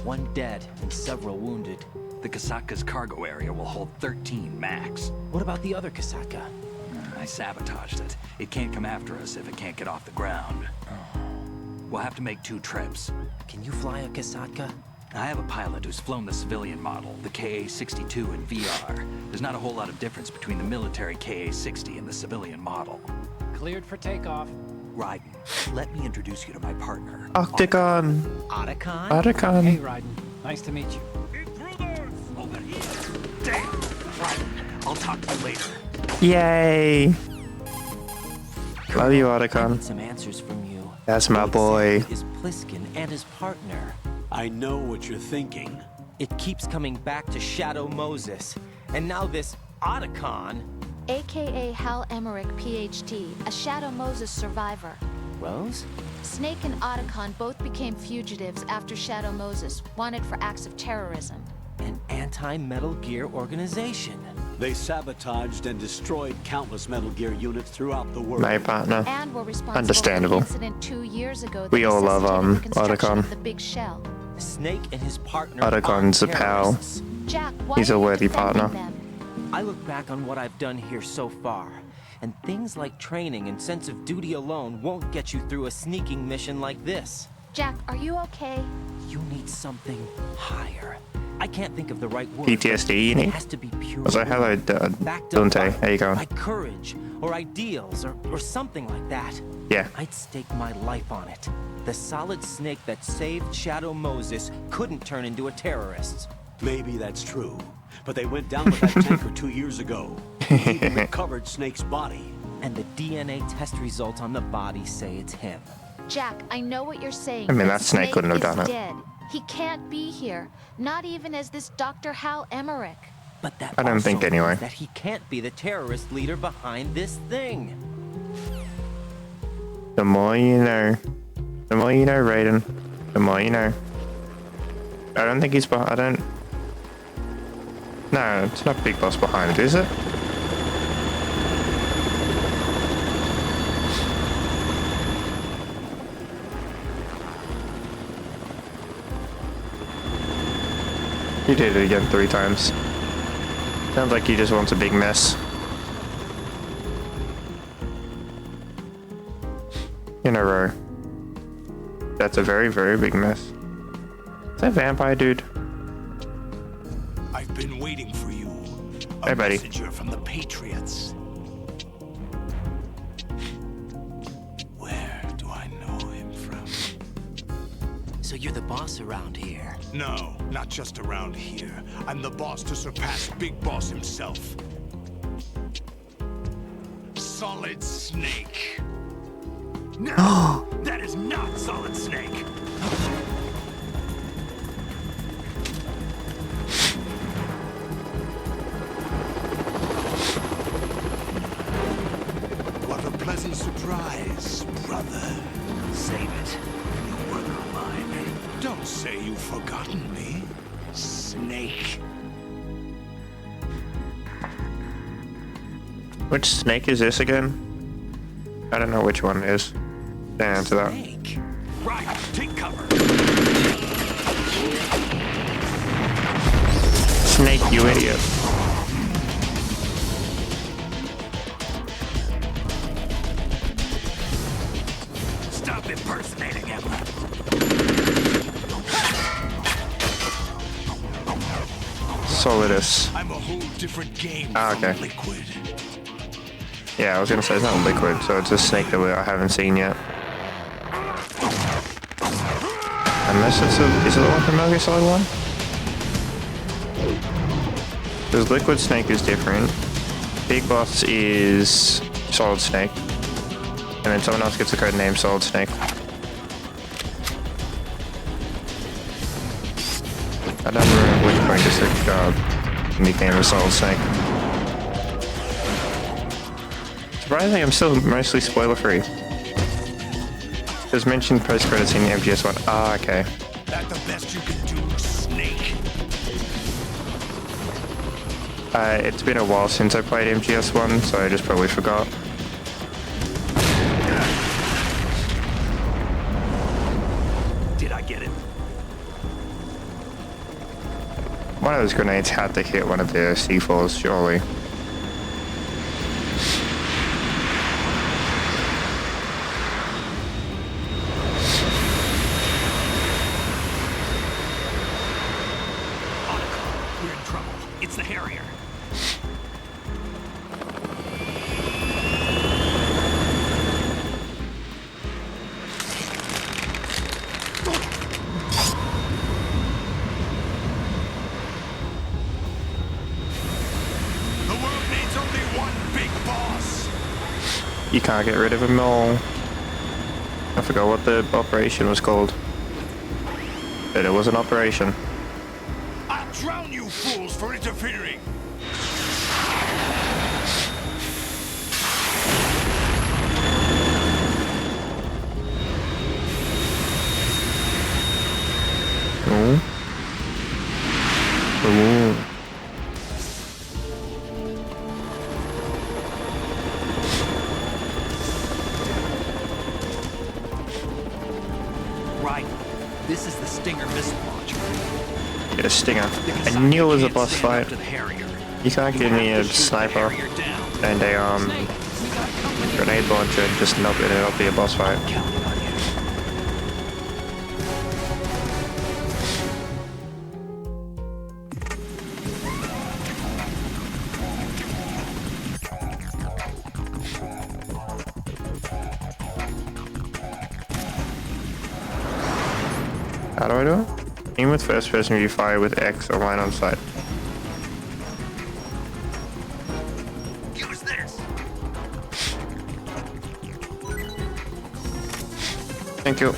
One dead and several wounded. The Kasatka's cargo area will hold 13 max. What about the other Kasaka? I sabotaged it. It can't come after us if it can't get off the ground. We'll have to make 2 trips. Can you fly a Kasatka? I have a pilot who's flown the civilian model, the KA-62 in VR. There's not a whole lot of difference between the military KA-60 and the civilian model. Cleared for takeoff. Raiden, let me introduce you to my partner. Octagon. Otacon? Otacon. Hey, Raiden. Nice to meet you. Over here. Damn! Raiden, I'll talk to you later. Yay. Love you, I Otacon. need some answers from you. That's my What boy. exactly is Pliskin and his partner? I know what you're thinking. It keeps coming back to Shadow Moses. And now this Otacon. AKA Hal Emmerich, PhD, a Shadow Moses survivor. Rose? Snake and Otacon both became fugitives after Shadow Moses, wanted for acts of terrorism. An anti-Metal Gear organization. They sabotaged and destroyed countless Metal Gear units throughout the world. My partner. And were responsible Understandable. for the incident 2 years ago that We all love, necessitated the construction Otacon. of the big shell. Snake and his partner. Otacon's are a pal. terrorists. Jack, why He's a are you worthy defending partner. them? I look back on what I've done here so far, and things like training and sense of duty alone won't get you through a sneaking mission like this. Jack, are you okay? You need something higher. I can't think of the right word. PTSD, you It need? has to be pure. I was like, hello, backed up Dante. How you going? by courage or ideals or something like that. Yeah. I'd stake my life on it. The solid snake that saved Shadow Moses couldn't turn into a terrorist. Maybe that's true, but they went down with that tanker 2 years ago. They even recovered Snake's body. And the DNA test results on the body say it's him. Jack, I know what you're saying. I mean, but that snake couldn't have is done it. Dead. He can't be here, not even as this Dr. Hal Emmerich. But that I don't also think anyway. means that he can't be the terrorist leader behind this thing. The more you know. The more you know, Raiden. The more you know. I don't think he's behind. I don't. No, it's not Big Boss behind it, is it? He did it again 3 times. Sounds like he just wants a big mess. In a row. That's a very, very big mess. Is that vampire dude? I've been waiting for you. Hey, buddy. Messenger from the Patriots. Where do I know him from? So you're the boss around here. No, not just around here. I'm the boss to surpass Big Boss himself. Solid Snake. No, that is not Solid Snake. What a pleasant surprise, brother. Save it. You brother of mine. Don't say you've forgotten me, Snake. Which snake is this again? I don't know which one it is. Don't answer that. Snake. Right, take cover. Snake, you idiot. Stop impersonating him. Solidus. I'm a whole different game Ah, from okay. Liquid. Yeah, I was gonna say it's not liquid, so it's a snake that I haven't seen yet. Unless it's is it the one from Metal Gear Solid 1? Because Liquid Snake is different. Big Boss is Solid Snake. And then someone else gets the code name Solid Snake. I don't remember which point this became a Solid Snake. Surprisingly, I'm still mostly spoiler free. It was mentioned post credits in MGS1. Ah, okay. That the best you can do, Snake? It's been a while since I played MGS1, so I just probably forgot. Did I get it? One of those grenades had to hit one of the C4s, surely. You can't get rid of them all. I forgot what the operation was called. But it was an operation. I'll drown you fools for interfering! Oh. Oh. Right. This is the Stinger missile launcher. Get a stinger. The I Kasaki knew it was a can't boss stand fight. up to the Harrier. You can't give me a sniper and a grenade launcher and just nope, it'll be a boss fight. How do I do it? Aim with first person view, fire with X or line on sight. Use this. Thank you.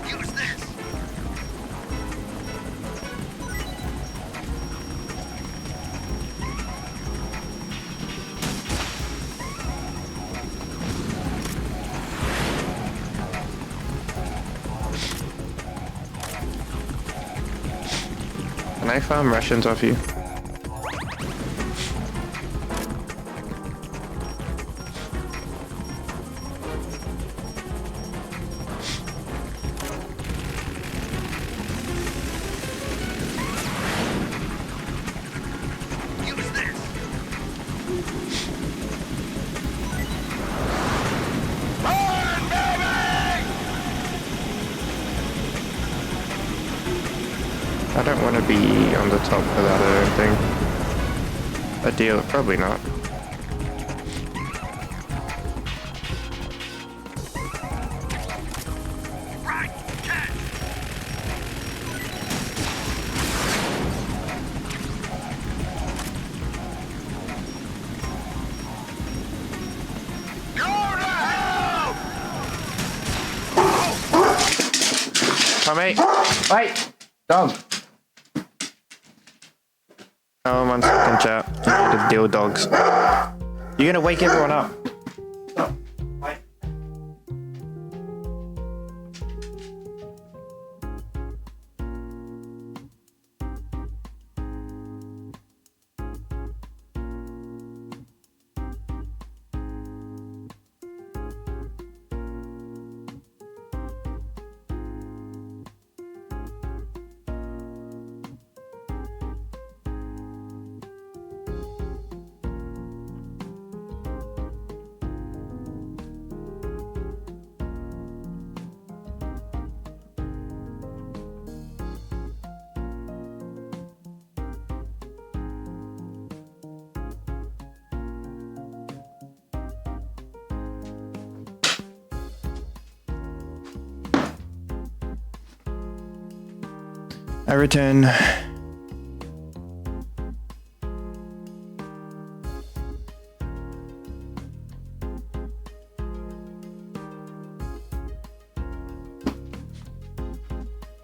Use this. Can I farm Russians off you? Use this. I don't want to be on the top for that, I don't think. A deal? Probably not. Right. Catch. Go to hell! Come mate! Wait! Dog! Oh, 1 second, chat. I need to deal with dogs. You're gonna wake everyone up. Stop. Wait. I return.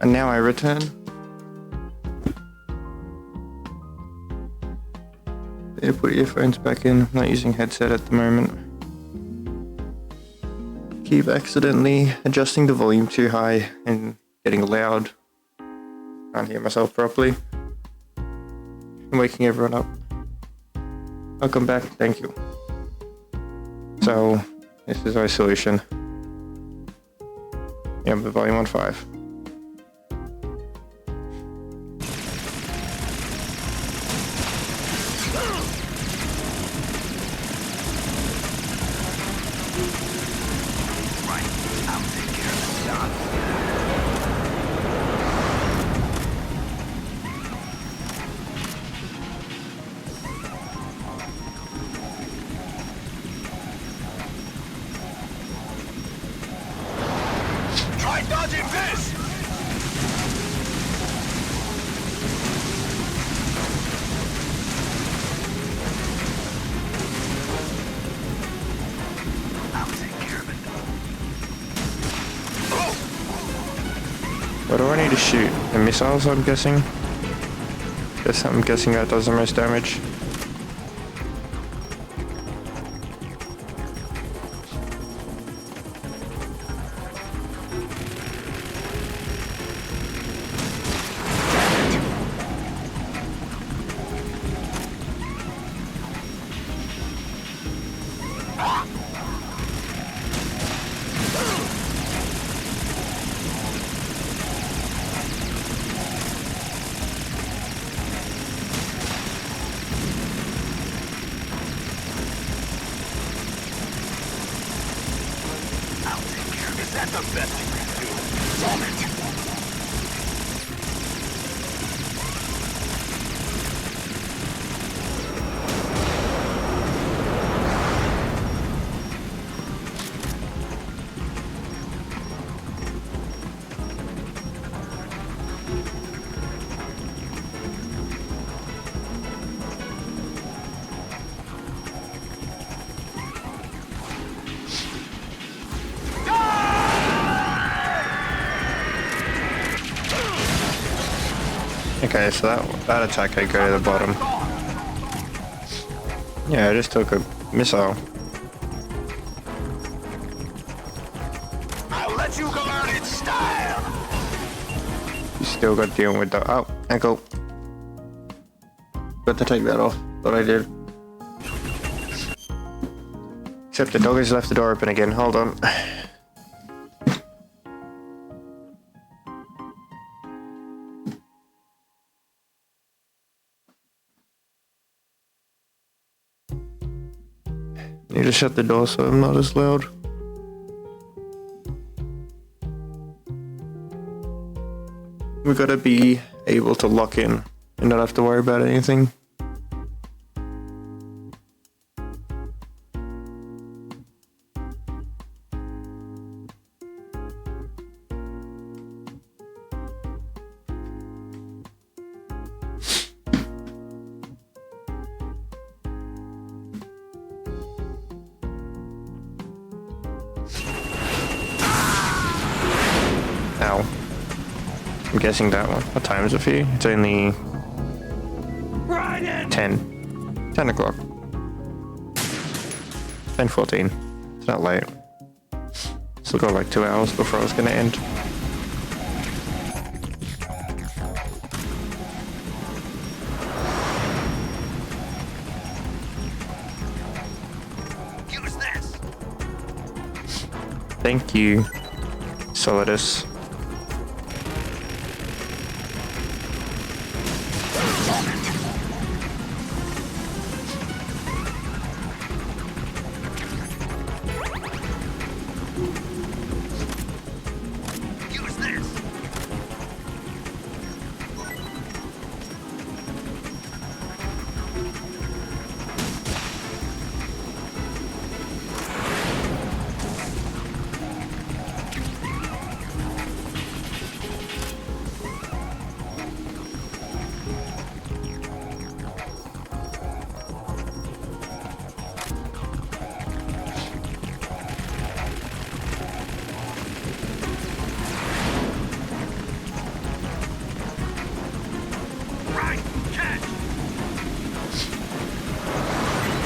And now I return. Better put earphones back in. I'm not using headset at the moment. Keep accidentally adjusting the volume too high and getting loud. Can't hear myself properly. I'm waking everyone up. I'll come back, thank you. So, this is our solution. Yeah, the volume on 5. dodging this! What do I need to shoot? The missiles, I'm guessing? I'm guessing that does the most damage. Okay, so that attack could go to the bottom. Yeah, I just took a missile. I'll let you learn its style! You still got dealing with the ankle. Got to take that off. Thought I did. Except the dog has left the door open again. Hold on. Need to shut the door so I'm not as loud. We gotta be able to lock in and not have to worry about anything. Ow. I'm guessing that one. What time is it for you? It's only 10 o'clock. 10:14. It's not late. Still got like 2 hours before I was gonna end. Use this! Thank you, Solidus. Use this!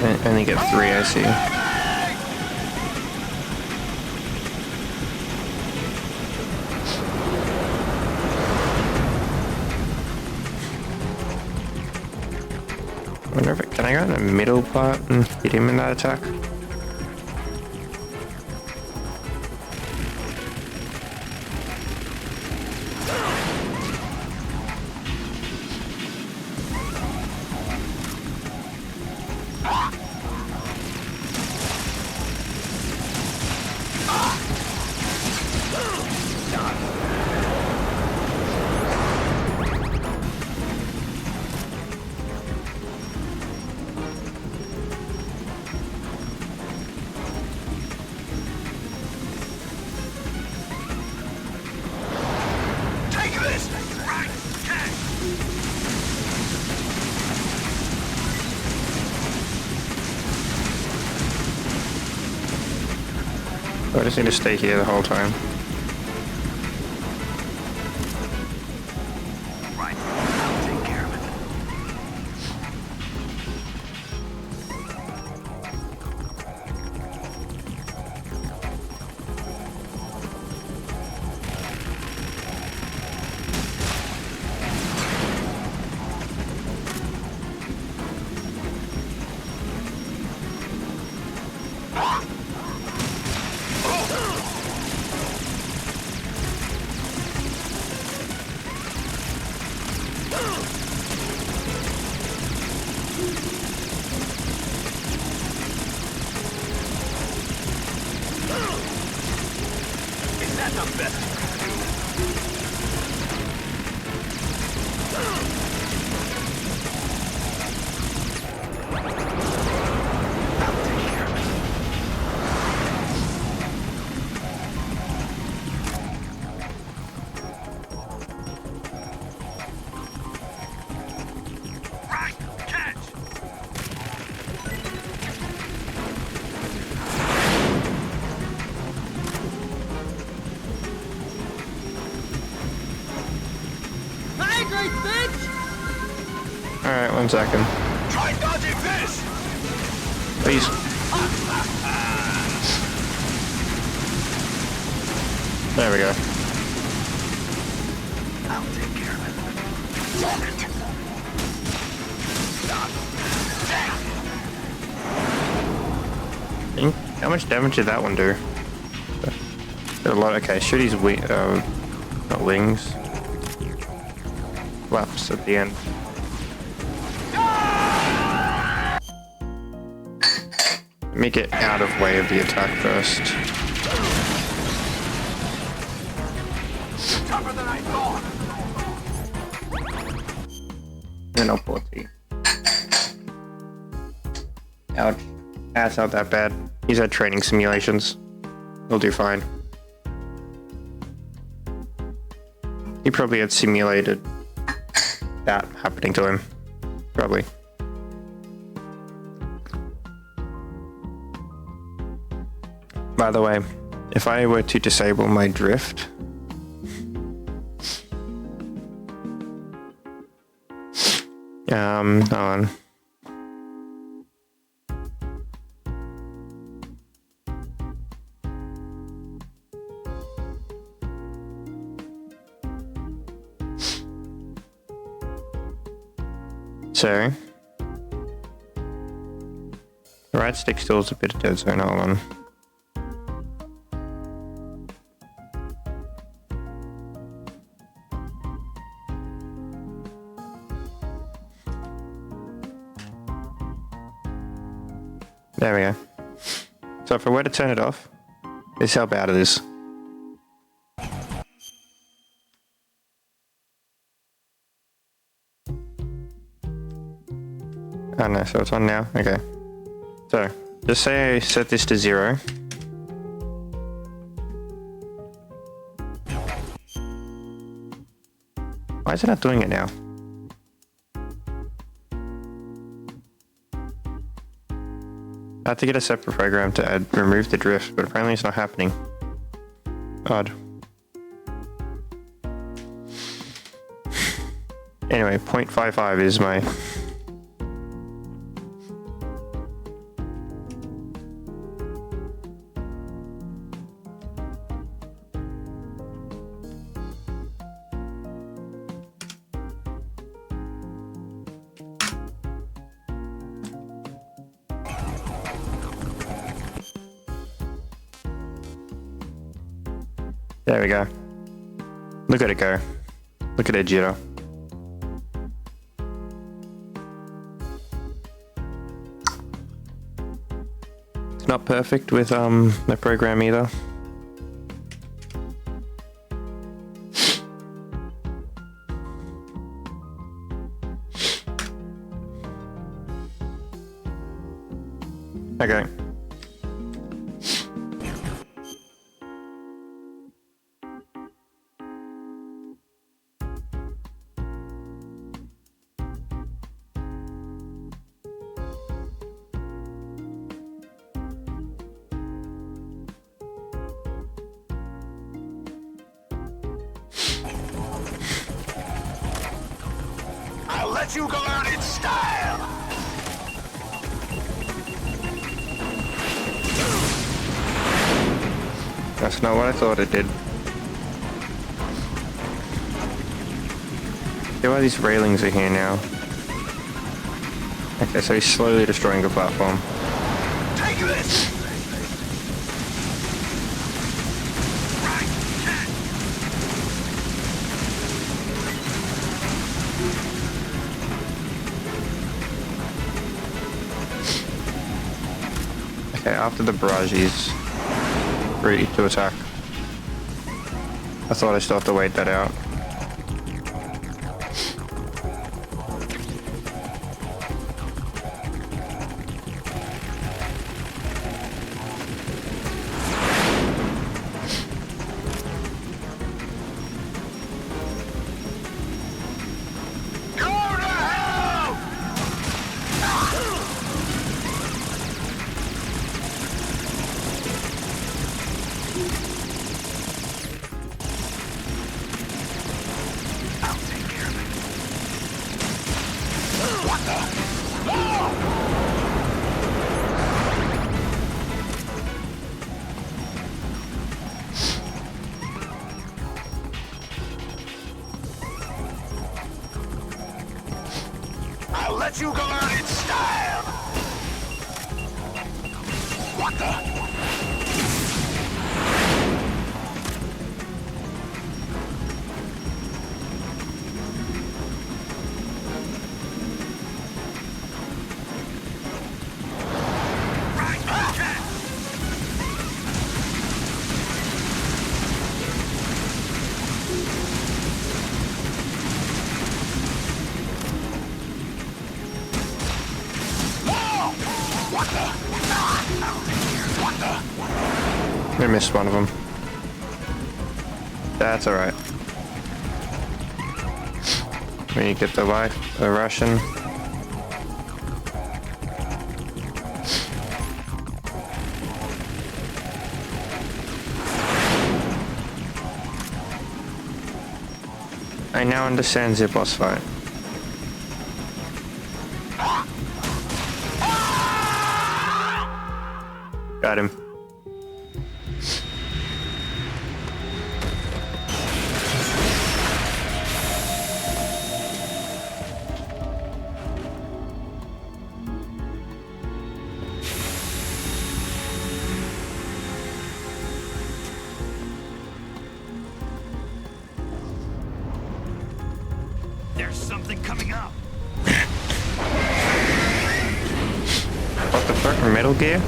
I only get 3, I see. Wonder if can I go in the middle part and hit him in that attack? I just need to stay here the whole time. Right. I'll take care of it. Is that the best you can do? I'll take care of it. Right, catch! Hydrate, bitch! Alright, 1 second. Try dodging this! Please. There we go. I'll take care of it. How much damage did that one do? Did a lot. Okay, shoot his not wings. Flaps at the end. Let me get out of way of the attack first. Tougher than I thought. Then I'll pull T. Ouch. That's not that bad. He's had training simulations. He'll do fine. He probably had simulated that happening to him. Probably. By the way, if I were to disable my drift, hold on. So, the right stick still is a bit of dead zone, hold on. There we go. So if I were to turn it off, this is how bad it is. Oh no, so it's on now? Okay. So, just say I set this to 0. Why is it not doing it now? I had to get a separate program to remove the drift, but apparently it's not happening. Odd. Anyway, 0.55 is my... There we go. Look at it go. Look at it jitter. It's not perfect with the program either. Okay. let you go out in style! That's not what I thought it did. See why these railings are here now. Okay, so he's slowly destroying the platform. Take this! Okay, after the barrage, he's ready to attack. I thought I still have to wait that out. I'll let you go out in style! What the? I missed one of them. That's alright. When you get the Russian. I now understand the boss fight. Got him. There's something coming up. What the fuck? Metal Gear? I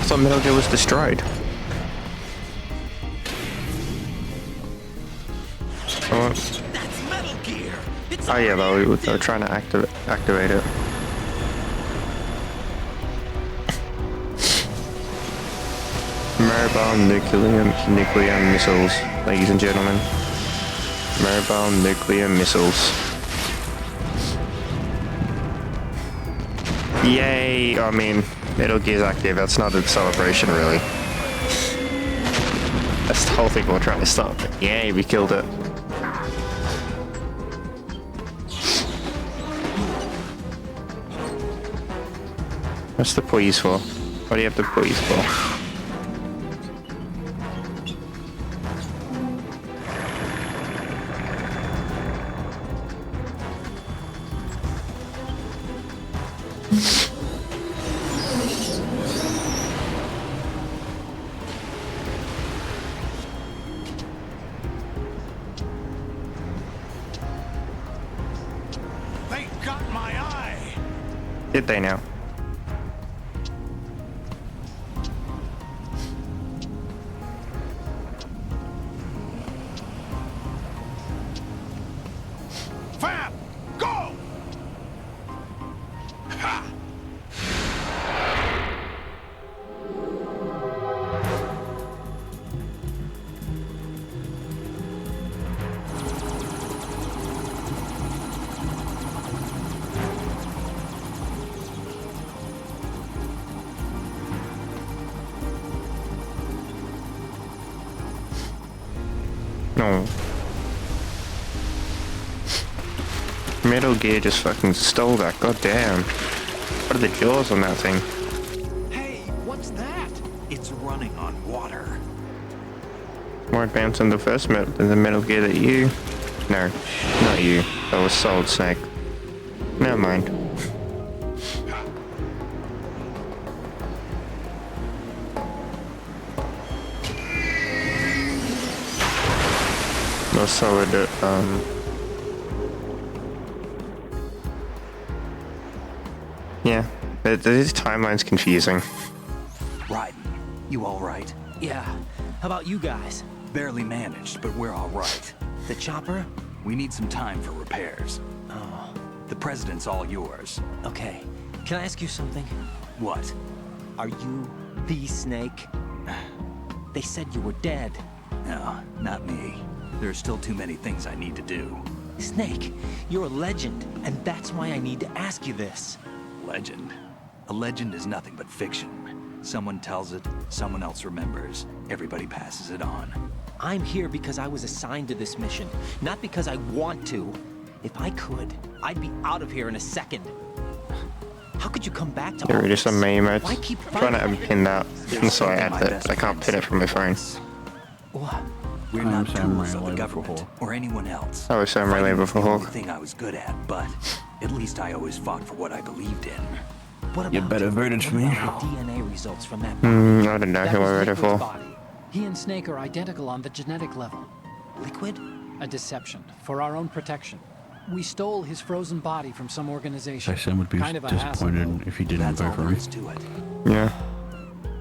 thought Metal Gear was destroyed. Oh, That's Metal Gear. It's oh yeah, they were trying to activate it. Mobile nuclear missiles, ladies and gentlemen. Mobile nuclear missiles. Yay! I mean, Metal Gear's active. That's not a celebration, really. That's the whole thing we're trying to stop. Yay, we killed it. What's the please for? What do you have to please for? They got my eye! Did they now? Fab! Go! Ha! No. Metal Gear just fucking stole that. God damn. What are the jaws on that thing? Hey, what's that? It's running on water. More advanced than the first than the Metal Gear that you... No, not you. That was Solid Snake. Never mind. No Solid, yeah, this timeline's confusing. Ryden, you all right? Yeah. How about you guys? Barely managed, but we're all right. The chopper? We need some time for repairs. Oh. The president's all yours. Okay. Can I ask you something? What? Are you the Snake? They said you were dead. No, not me. There are still too many things I need to do. Snake, you're a legend, and that's why I need to ask you this. Legend? A legend is nothing but fiction. Someone tells it, someone else remembers. Everybody passes it on. I'm here because I was assigned to this mission, not because I want to. If I could, I'd be out of here in a second. How could you come back to There it is, some meme. I'm Why keep trying to unpin that, and so I add that. I can't pin it from my phone. What? We're not tools of the government or anyone else. I was Samurai Labor for The Hawk. only thing I was good at, but at least I always fought for what I believed in. What about You better voted for me. the DNA results from that I don't know That who was I read it Liquid's for. body. He and Snake are identical on the genetic level. Liquid? A deception, for our own protection. We stole his frozen body from some organization. Sam would be kind of a hassle, disappointed if he didn't That's vote all for there him. is to it. Yeah.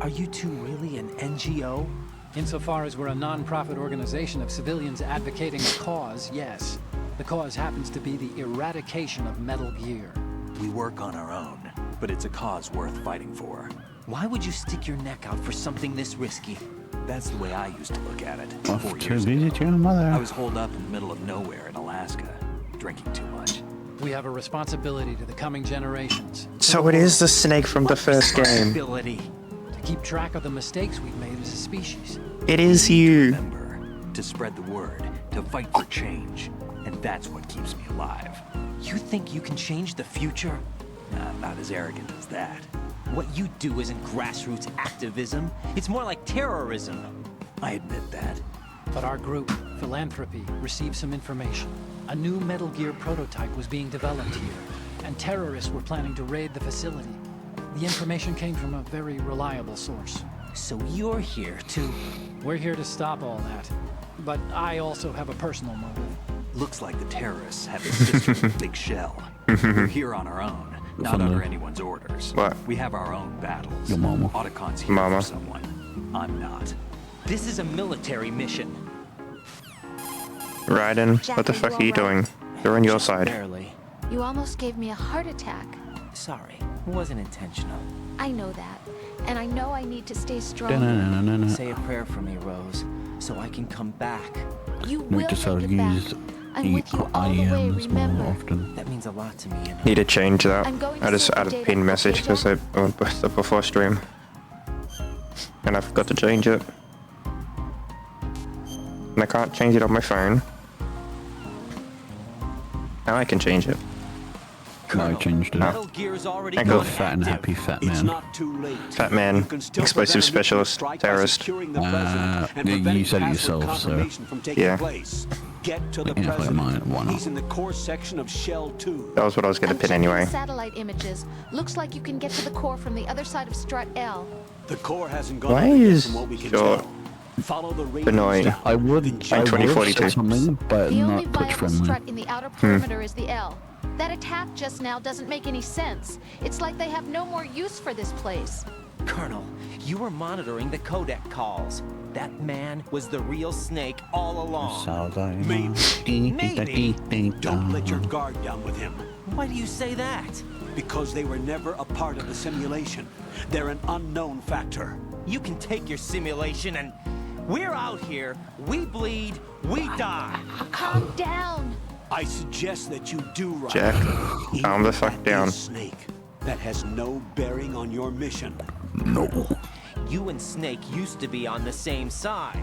Are you two really an NGO? Insofar as we're a non-profit organization of civilians advocating a cause, yes. The cause happens to be the eradication of Metal Gear. We work on our own, but it's a cause worth fighting for. Why would you stick your neck out for something this risky? That's the way I used to look at it. Off 4 to years ago. visit your mother. I was holed up in the middle of nowhere in Alaska, drinking too much. We have a responsibility to the coming generations. So it is the Snake from the first game. Responsibility. To keep track of the mistakes we've made as a species. It is you. Remember, to spread the word, to fight for change, and that's what keeps me alive. You think you can change the future? I'm not as arrogant as that. What you do isn't grassroots activism. It's more like terrorism. I admit that. But our group, Philanthropy, received some information. A new Metal Gear prototype was being developed here, and terrorists were planning to raid the facility. The information came from a very reliable source. So you're here to... We're here to stop all that. But I also have a personal motive. Looks like the terrorists have a sister with a big shell. We're here on our own, not under anyone's orders. What? We have our own battles. Your mama. Otacon's here Mama. for someone. I'm not. This is a military mission. Raiden, what the fuck are you doing? They're on your side. Barely. You almost gave me a heart attack. Sorry. It wasn't intentional. I know that. And I know I need to stay strong. Da-na-na-na-na. Say a prayer for me, Rose, so I can come back. You Need will to make start it back. use I'm with you all the way, IMs more remember? often. That means a lot to me, you know. Need to change that. I'm going to I just save the added a data, pinned message okay, because I put it before stream. And I forgot to change it. And I can't change it on my phone. Now I can change it. No, I changed it. Metal Gear's already I go gone Fat and active. happy fat It's man. not too late. Fat man, You can still explosive prevent a nuclear specialist, strike by terrorist. securing the president and you preventing said it password yourself, so- confirmation from taking Yeah. place. Get to the Yeah, president. mine, why not? He's in the core section of Shell 2. That was what I was going to I'm pin checking anyway. satellite images. Looks like you can get to the core from the other side of Strut L. The core hasn't gone Why up yet is from what we can your tell. Follow the radio Benoit down. I would in I would 2042? say something, but The only not Twitch viable friendly. strut in the outer perimeter is the L. That attack just now doesn't make any sense. It's like they have no more use for this place. Colonel, you were monitoring the codec calls. That man was the real Snake all along. Maybe. Don't let your guard down with him. Why do you say that? Because they were never a part of the simulation. They're an unknown factor. You can take your simulation and... We're out here, we bleed, we die. Calm down. I suggest that you do right. Jack, Even calm the if fuck that down. is Snake. That has no bearing on your mission. No. You and Snake used to be on the same side.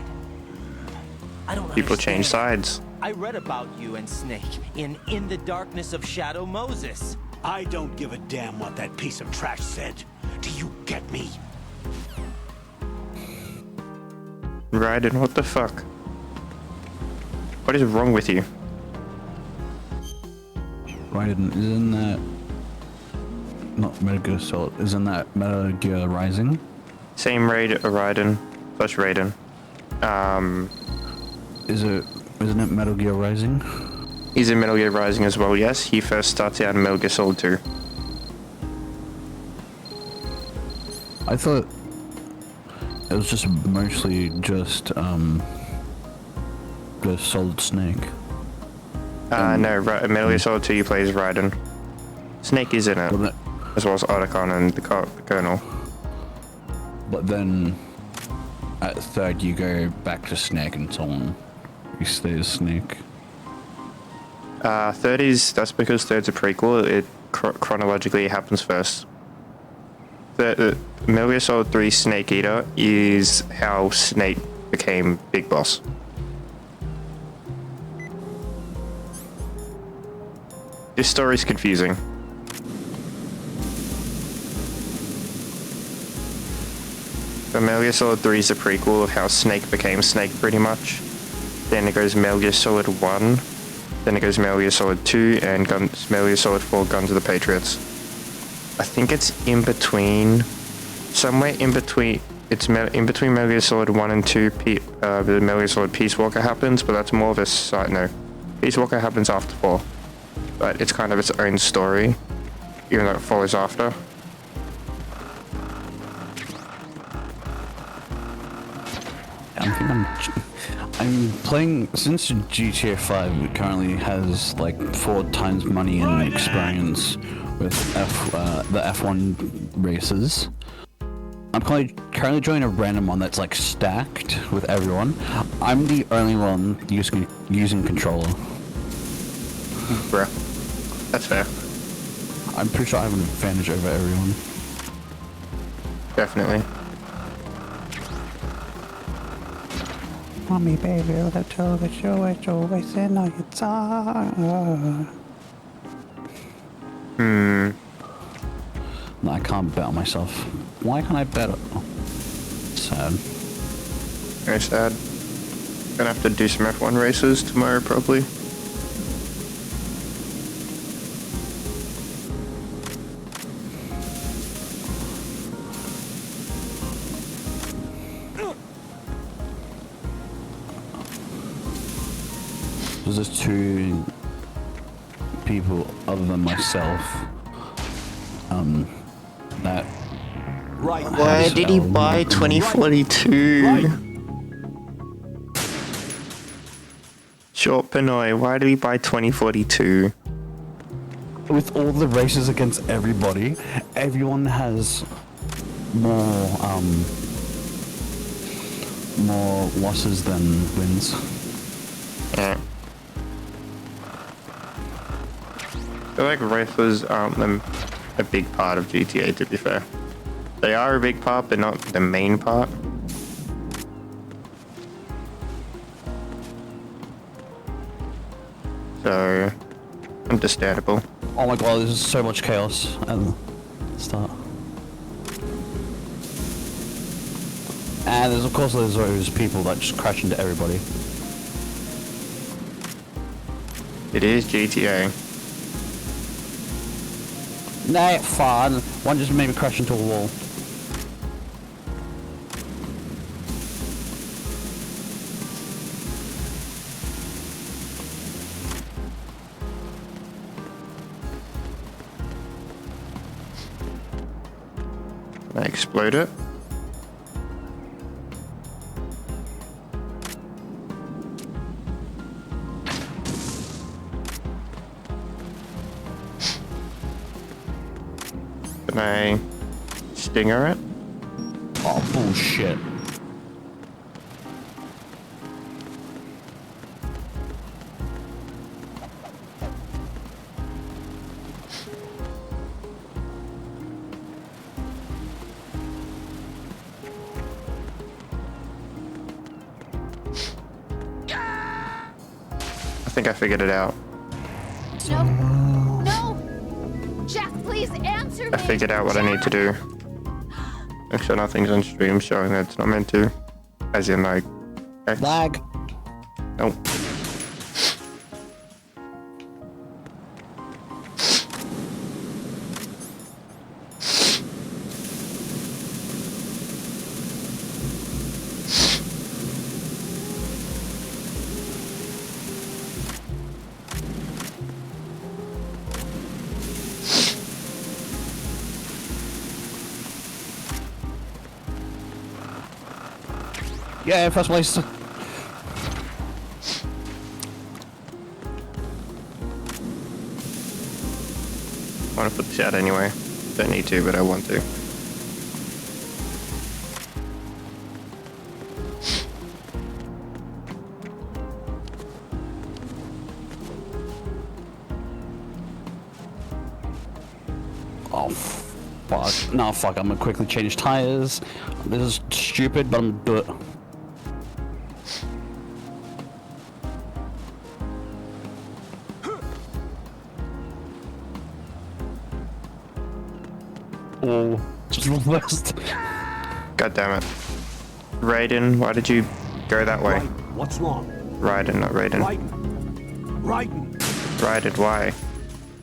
I don't People change understand. sides. I read about you and Snake in the Darkness of Shadow Moses. I don't give a damn what that piece of trash said. Do you get me? Raiden, what the fuck? What is wrong with you? Raiden, isn't that not Metal Gear Solid? Isn't that Metal Gear Rising? Same Raiden, plus Raiden. Isn't it Metal Gear Rising? He's in Metal Gear Rising as well, yes. He first starts out in Metal Gear Solid 2. I thought it was just mostly just the Solid Snake. No, Metal Gear Solid 2 you play as Raiden. Snake is in it, as well as Otacon and the Colonel. But then at third you go back to Snake and so on. You stay as Snake. That's because third's a prequel. It chronologically happens first. The Metal Gear Solid 3 Snake Eater is how Snake became Big Boss. This story's confusing. So Metal Gear Solid 3 is a prequel of how Snake became Snake pretty much. Then it goes Metal Gear Solid 1. Then it goes Metal Gear Solid 2 and Metal Gear Solid 4 Guns of the Patriots. I think it's in between, somewhere in between. It's in between Metal Gear Solid 1 and 2. The Metal Gear Solid Peace Walker happens, but that's more of a side note. Peace Walker happens after 4, but it's kind of its own story, even though it follows after. I'm playing since GTA 5 currently has like 4 times money and experience with the F1 races. I'm currently joining a random one that's like stacked with everyone. I'm the only one using controller. Bruh. That's fair. I'm pretty sure I have an advantage over everyone. Definitely. Mommy, baby, let's show the show, it's always in our guitar. No, I can't bet on myself. Why can't I bet? Sad. Very sad. Gonna have to do some F1 races tomorrow, probably. There's just 2 people other than myself that Why did he buy 2042? Short Pinoy, why did he buy 2042? with all the races against everybody, everyone has more losses than wins. Yeah. I feel like races aren't a big part of GTA, to be fair. They are a big part, but not the main part. So, understandable. Oh my god, there's so much chaos at the start. And there's of course those people that just crash into everybody. It is GTA. Nah, fun. One just made me crash into a wall. Can I explode it? Can I stinger it? Oh, bullshit. think I figured it out. No. No! Jack, please answer I me! figured out what I need to do. Make sure nothing's on stream showing that it's not meant to. As in, like... X. Lag. Nope. Yeah, first place. I want to put this out anyway. Don't need to, but I want to. Oh, fuck. No, fuck, I'm gonna quickly change tires. This is stupid, but I'm gonna do it. Oh, just reversed. God damn it. Raiden, why did you go that way? What's wrong? Raiden, not Raiden. Raiden! Raiden, why?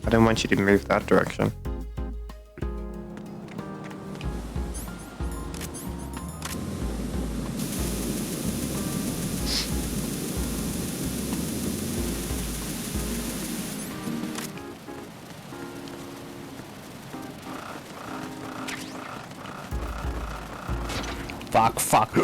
I didn't want you to move that direction. Fuck, fuck.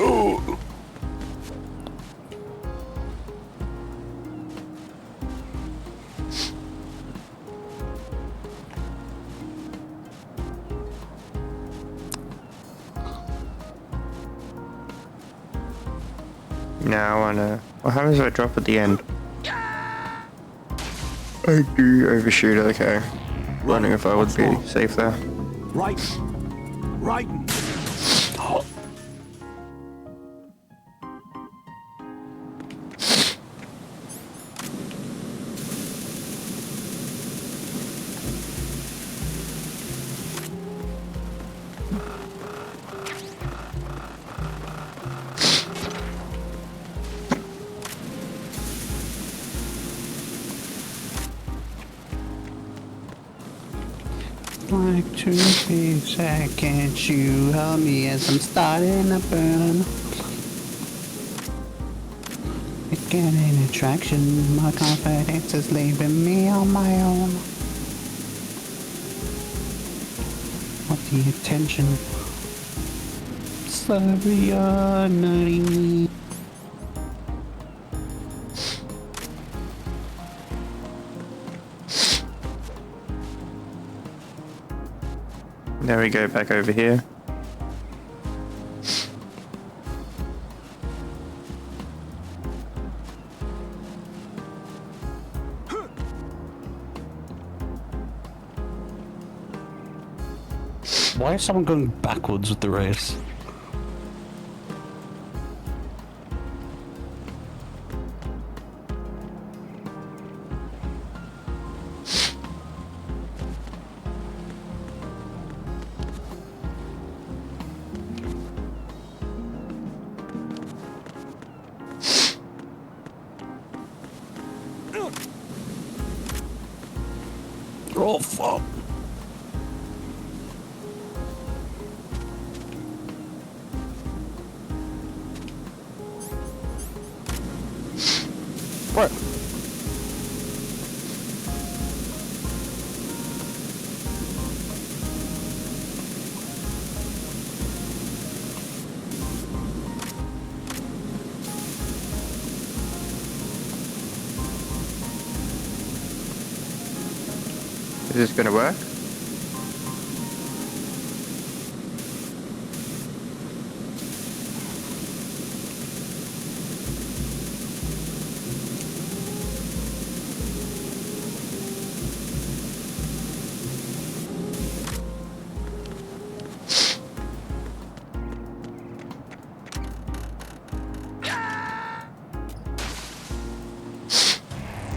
Now I wanna... What happens if I drop at the end? I do overshoot, okay. Wondering if I would be safe there. Raiden! Like 2 seconds, you help me as I'm starting to burn. Getting attraction, my confidence is leaving me on my own. What the attention? Sorry, you're nutting me. There we go, back over here. Why is someone going backwards with the race? Oh, fuck. What? Is this gonna work?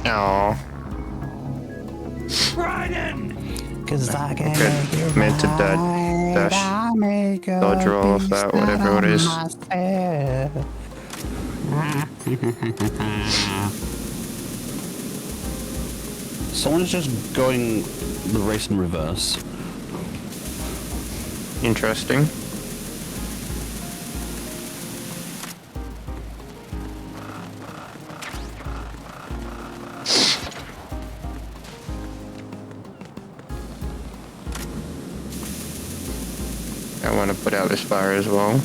Oh. Cause I can Okay, make it meant to right. dash. I'll make a Dodge roll off beast that, whatever out it of is. myself. Someone's just going the race in reverse. Interesting. I want to put out this fire as well.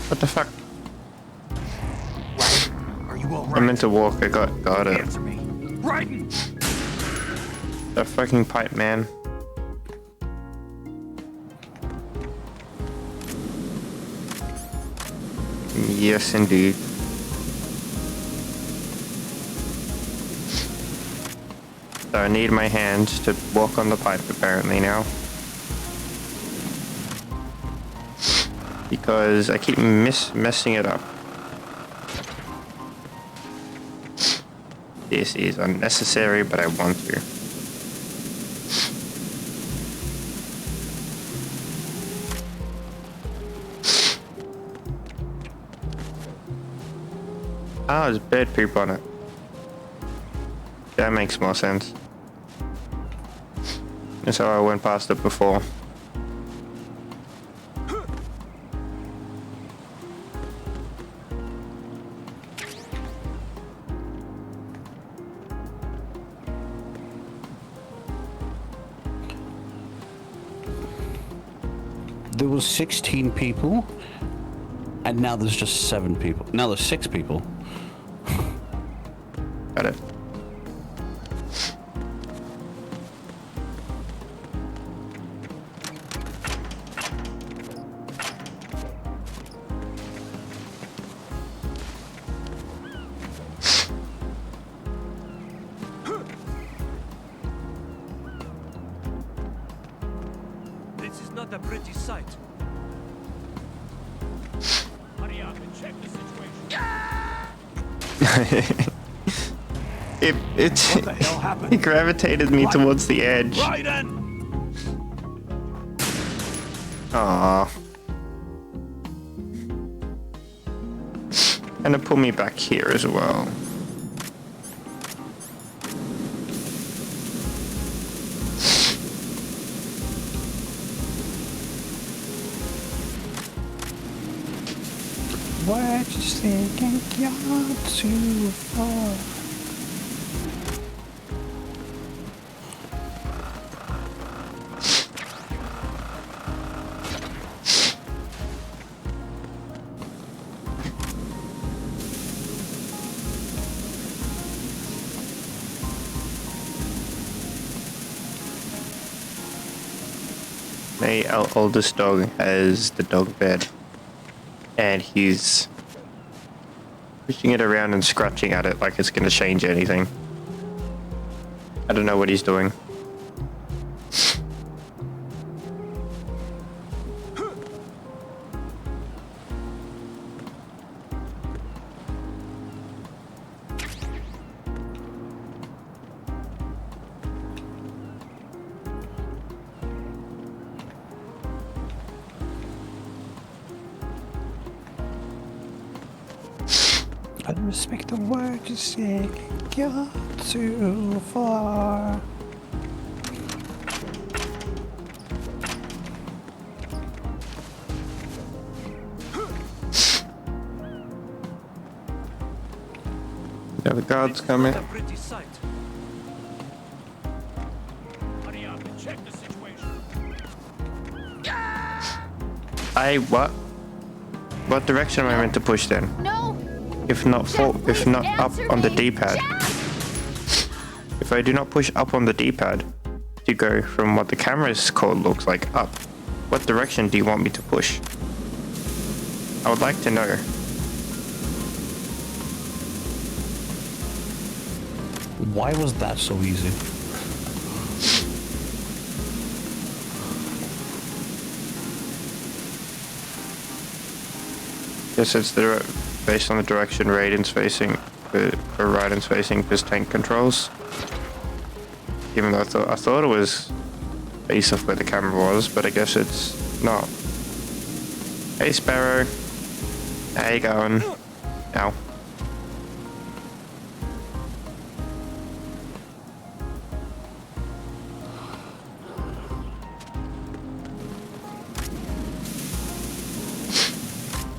What the fuck? Are you all I right? meant to walk, I got it. Answer me. Raiden! The fucking pipe, man. Yes, indeed. So I need my hands to walk on the pipe apparently now. Because I keep messing it up. This is unnecessary, but I want to. Ah, there's bird poop on it. That makes more sense. That's how I went past it before. There was 16 people, and now there's just 7 people. Now there's 6 people. Got it. This is not a pretty sight. Hurry up and check the situation. It gravitated me towards the edge. Aww. And it pulled me back here as well. What you thinking you're too far? My oldest dog has the dog bed, and he's pushing it around and scratching at it like it's going to change anything. I don't know what he's doing. I don't respect the word you say. You're too far. Yeah, the guards coming. Not a pretty sight. Hurry up and check the situation. What? What direction am I meant to push then? No! if not up on the D-pad. If I do not push up on the D-pad to go from what the camera's code looks like up, what direction do you want me to push? I would like to know. Why was that so easy? Guess it's based on the direction Raiden's facing, or Raiden's facing his tank controls. Even though I thought it was based off where the camera was, but I guess it's not. Hey Sparrow, how you going? Ow.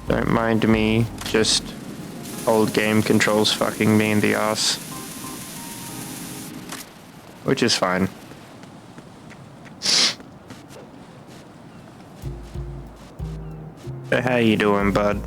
Don't mind me, just old game controls fucking me in the ass. Which is fine. So how you doing, bud?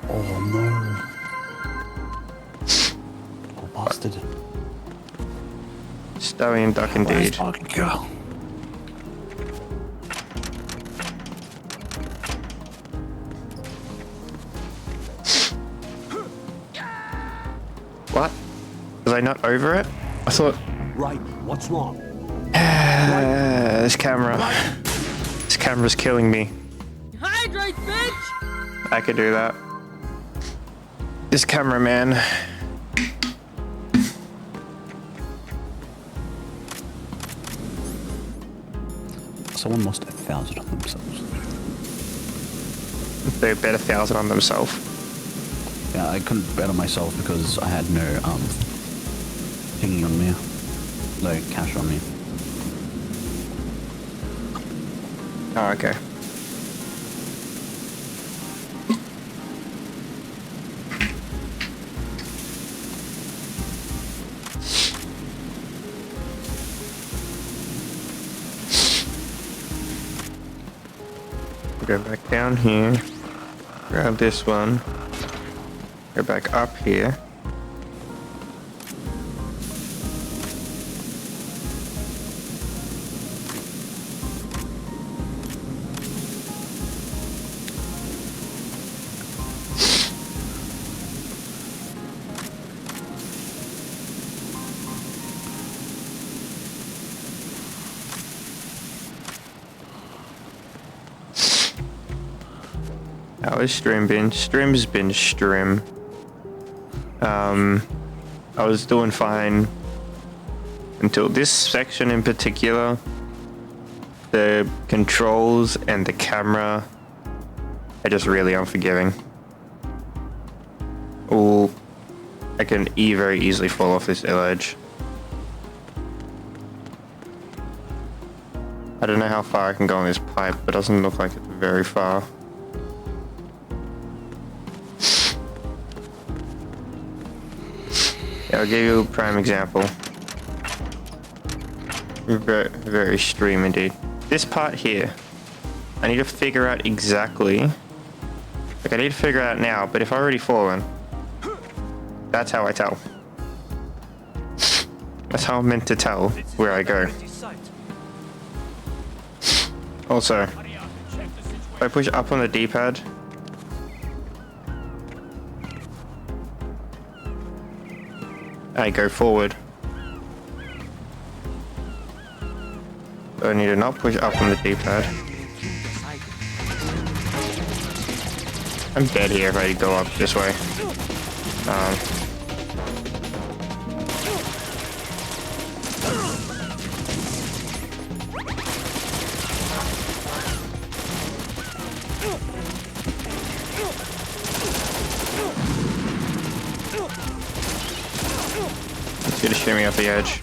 Oh no. Oh bastard. Stallion duck indeed. Go. What? Was I not over it? I thought... Right, what's wrong? This camera. This camera's killing me. Hydrate, bitch! I could do that. This cameraman. Someone must have found it on themselves. They bet 1,000 on themselves. Yeah, I couldn't bet on myself because I had no thingy on me. No cash on me. Oh, okay. Go back down here, grab this one, go back up here. How has stream been? Stream's been stream. I was doing fine until this section in particular. The controls and the camera are just really unforgiving. Ooh, I can very easily fall off this ledge. I don't know how far I can go on this pipe, but it doesn't look like it's very far. I'll give you a prime example. Very, very extreme indeed. This part here, I need to figure out exactly. Like I need to figure out now, but if I've already fallen, that's how I tell. That's how I'm meant to tell where I go. Also, if I push up on the D-pad, I go forward. So I need to not push up on the D-pad. I'm dead here if I go up this way. Let's get a shimmy off the edge.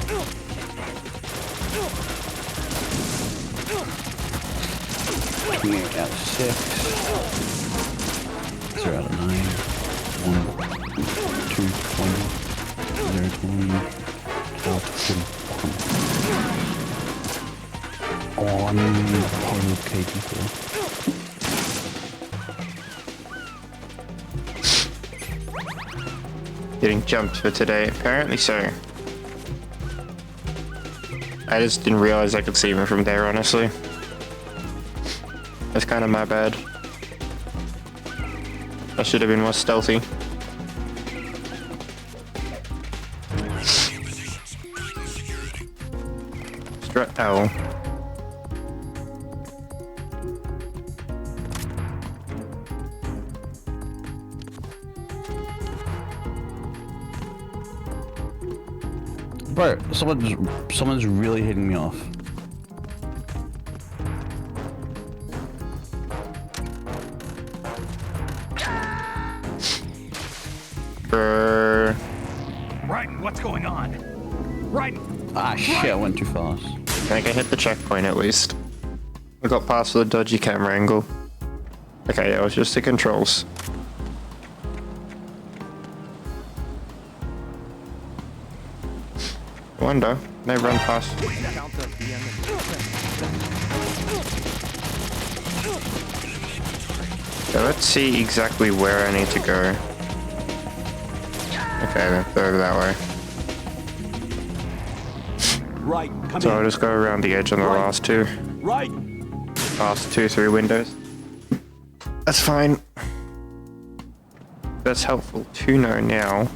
28 out of 6. 0 out of 9. 1, 2, 20. 0, 20. 4, 41. Oh, I'm probably KP4. Getting jumped for today? Apparently so. I just didn't realize I could see him from there, honestly. That's kind of my bad. I should have been more stealthy. Strut L. Bro, someone's really hitting me off. Right, what's going on? Right. Ah shit, I went too fast. I think I hit the checkpoint at least. I got past the dodgy camera angle. Okay, it was just the controls. I wonder, they run past. So let's see exactly where I need to go. Okay, then go that way. Right, come So in. I'll just go around the edge on the last two. Right. Last 2, 3 windows. That's fine. That's helpful to know now.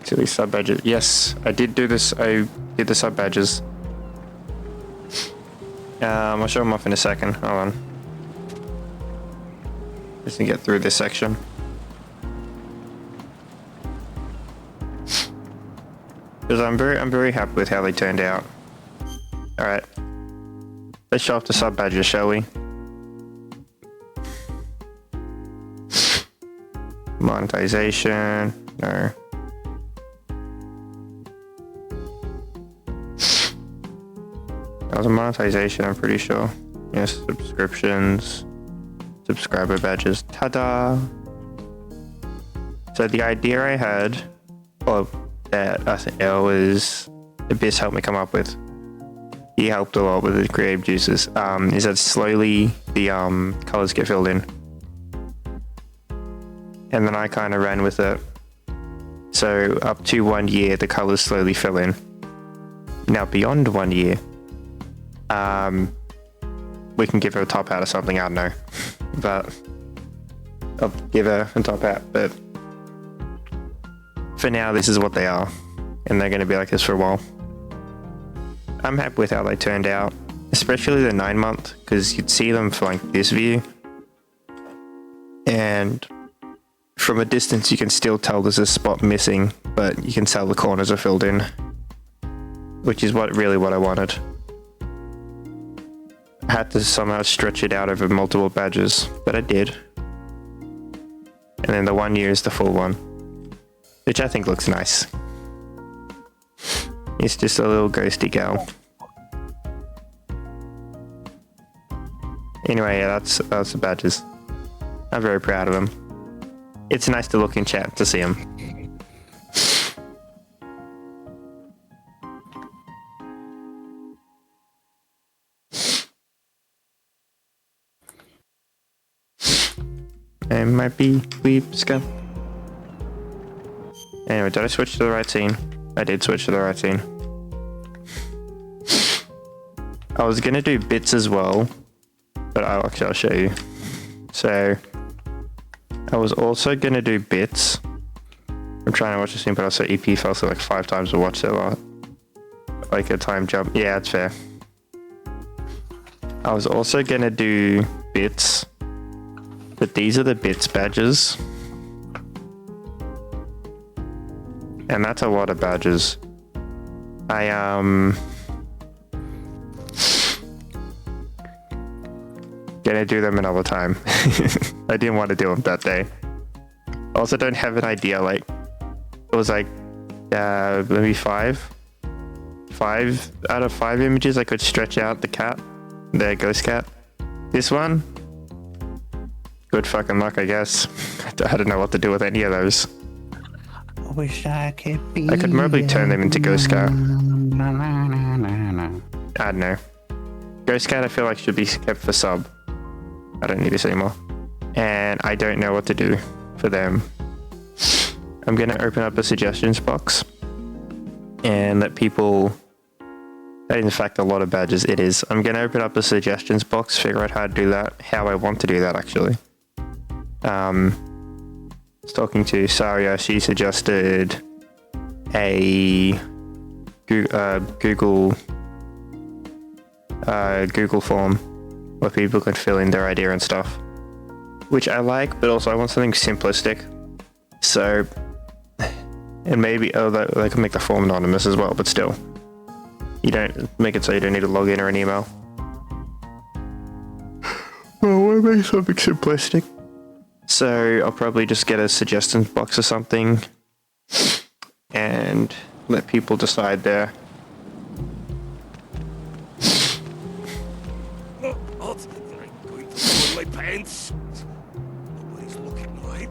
Silly sub badges. Yes, I did do this. I did the sub badges. I'll show them off in a second. Hold on. Just to get through this section. Because I'm very happy with how they turned out. All right, let's show off the sub badges, shall we? Monetization. No. That was a monetization, I'm pretty sure. Yes, subscriptions, subscriber badges. Ta-da! So the idea I had, or that I think it was Abyss helped me come up with. He helped a lot with the creative juices. Is that slowly the colors get filled in, and then I kind of ran with it. So up to 1 year, the colors slowly fill in. Now beyond 1 year, we can give her a top hat or something, I don't know. But I'll give her a top hat, but for now this is what they are. And they're gonna be like this for a while. I'm happy with how they turned out, especially the 9 month, because you'd see them from like this view. And from a distance you can still tell there's a spot missing, but you can tell the corners are filled in. Which is really what I wanted. I had to somehow stretch it out over multiple badges, but I did. And then the 1 year is the full one, which I think looks nice. It's just a little ghosty gal. Anyway, yeah, that's the badges. I'm very proud of them. It's nice to look in chat to see them. It might be weep scum. Anyway, did I switch to the right scene? I did switch to the right scene. I was gonna do bits as well, but I'll show you. So I was also gonna do bits, trying to watch the stream, but also EP fell so like 5 times to watch it a lot. Like a time jump. Yeah, it's fair. I was also gonna do bits, but these are the bits badges. And that's a lot of badges. Gonna do them another time. I didn't want to do them that day. I also don't have an idea, like, it was like, maybe 5 out of 5 images I could stretch out the cat, the ghost cat. This one, good fucking luck, I guess. I don't know what to do with any of those. I wish I could be. I could probably turn them into ghost cat. Na, na, na, na, na. I don't know. Ghost cat I feel like should be kept for sub. I don't need this anymore. And I don't know what to do for them. I'm gonna open up a suggestions box and let people, that is in fact a lot of badges, it is. I'm gonna open up a suggestions box, figure out how to do that, how I want to do that actually. I was talking to Saria, she suggested a Google form where people can fill in their idea and stuff, which I like, but also I want something simplistic. So, and maybe they can make the form anonymous as well, but still, you don't make it so you don't need to log in or an email. Well, we'll make something simplistic. So I'll probably just get a suggestions box or something and let people decide there. I'm going to pull my pants. Nobody's looking, right?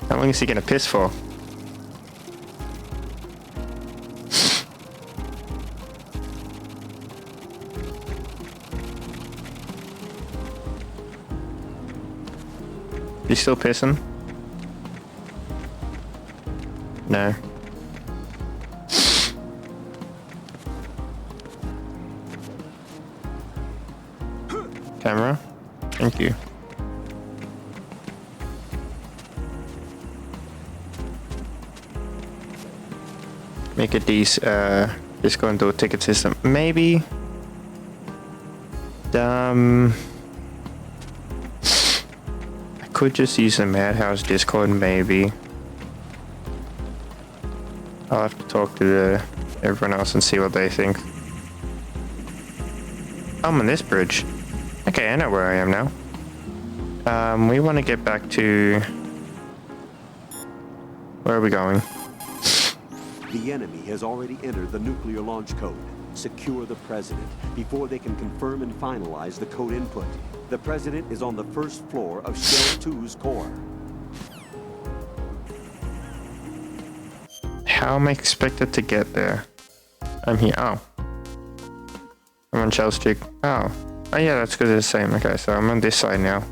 How long is he gonna piss for? You still pissing? No. Camera? Thank you. Make it these, just go into a ticket system. Maybe. I could just use the Madhouse Discord, maybe. I'll have to talk to everyone else and see what they think. I'm on this bridge. Okay, I know where I am now. We want to get back to... Where are we going? The enemy has already entered the nuclear launch code. Secure the president before they can confirm and finalize the code input. The president is on the first floor of Shell 2's core. How am I expected to get there? I'm here. Oh. I'm on Shell Street. Oh. Oh yeah, that's because it's the same. Okay, so I'm on this side now.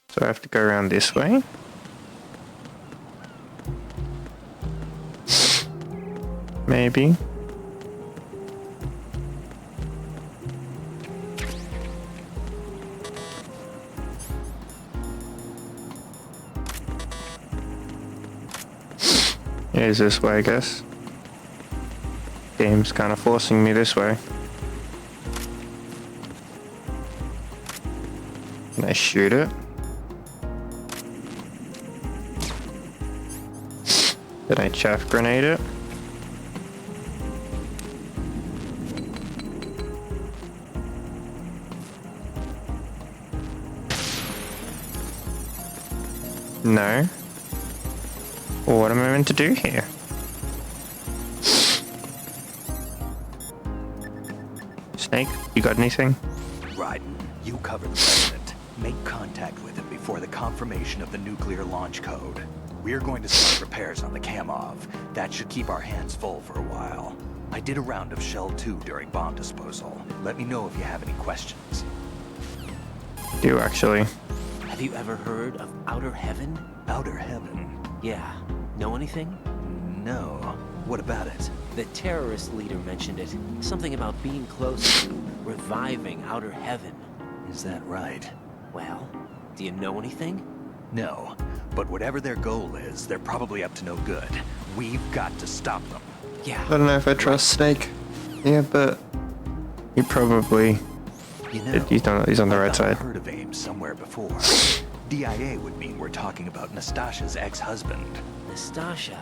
So I have to go around this way. Maybe. Here's this way, I guess. Game's kind of forcing me this way. Can I shoot it? Did I chaff grenade it? No. What am I meant to do here? Snake, you got anything? Raiden, you cover the president. Make contact with him before the confirmation of the nuclear launch code. We're going to start repairs on the Kamov. That should keep our hands full for a while. I did a round of Shell 2 during bomb disposal. Let me know if you have any questions. Do actually. Have you ever heard of Outer Heaven? Outer Heaven? Yeah. Know anything? No. What about it? The terrorist leader mentioned it. Something about being close to reviving Outer Heaven. Is that right? Well, do you know anything? No. But whatever their goal is, they're probably up to no good. We've got to stop them. Yeah. I don't know if I trust Snake. Yeah, but he probably. You know, He's on the right side. I've heard of Ames somewhere before. DIA would mean we're talking about Nastasha's ex-husband. Nastasha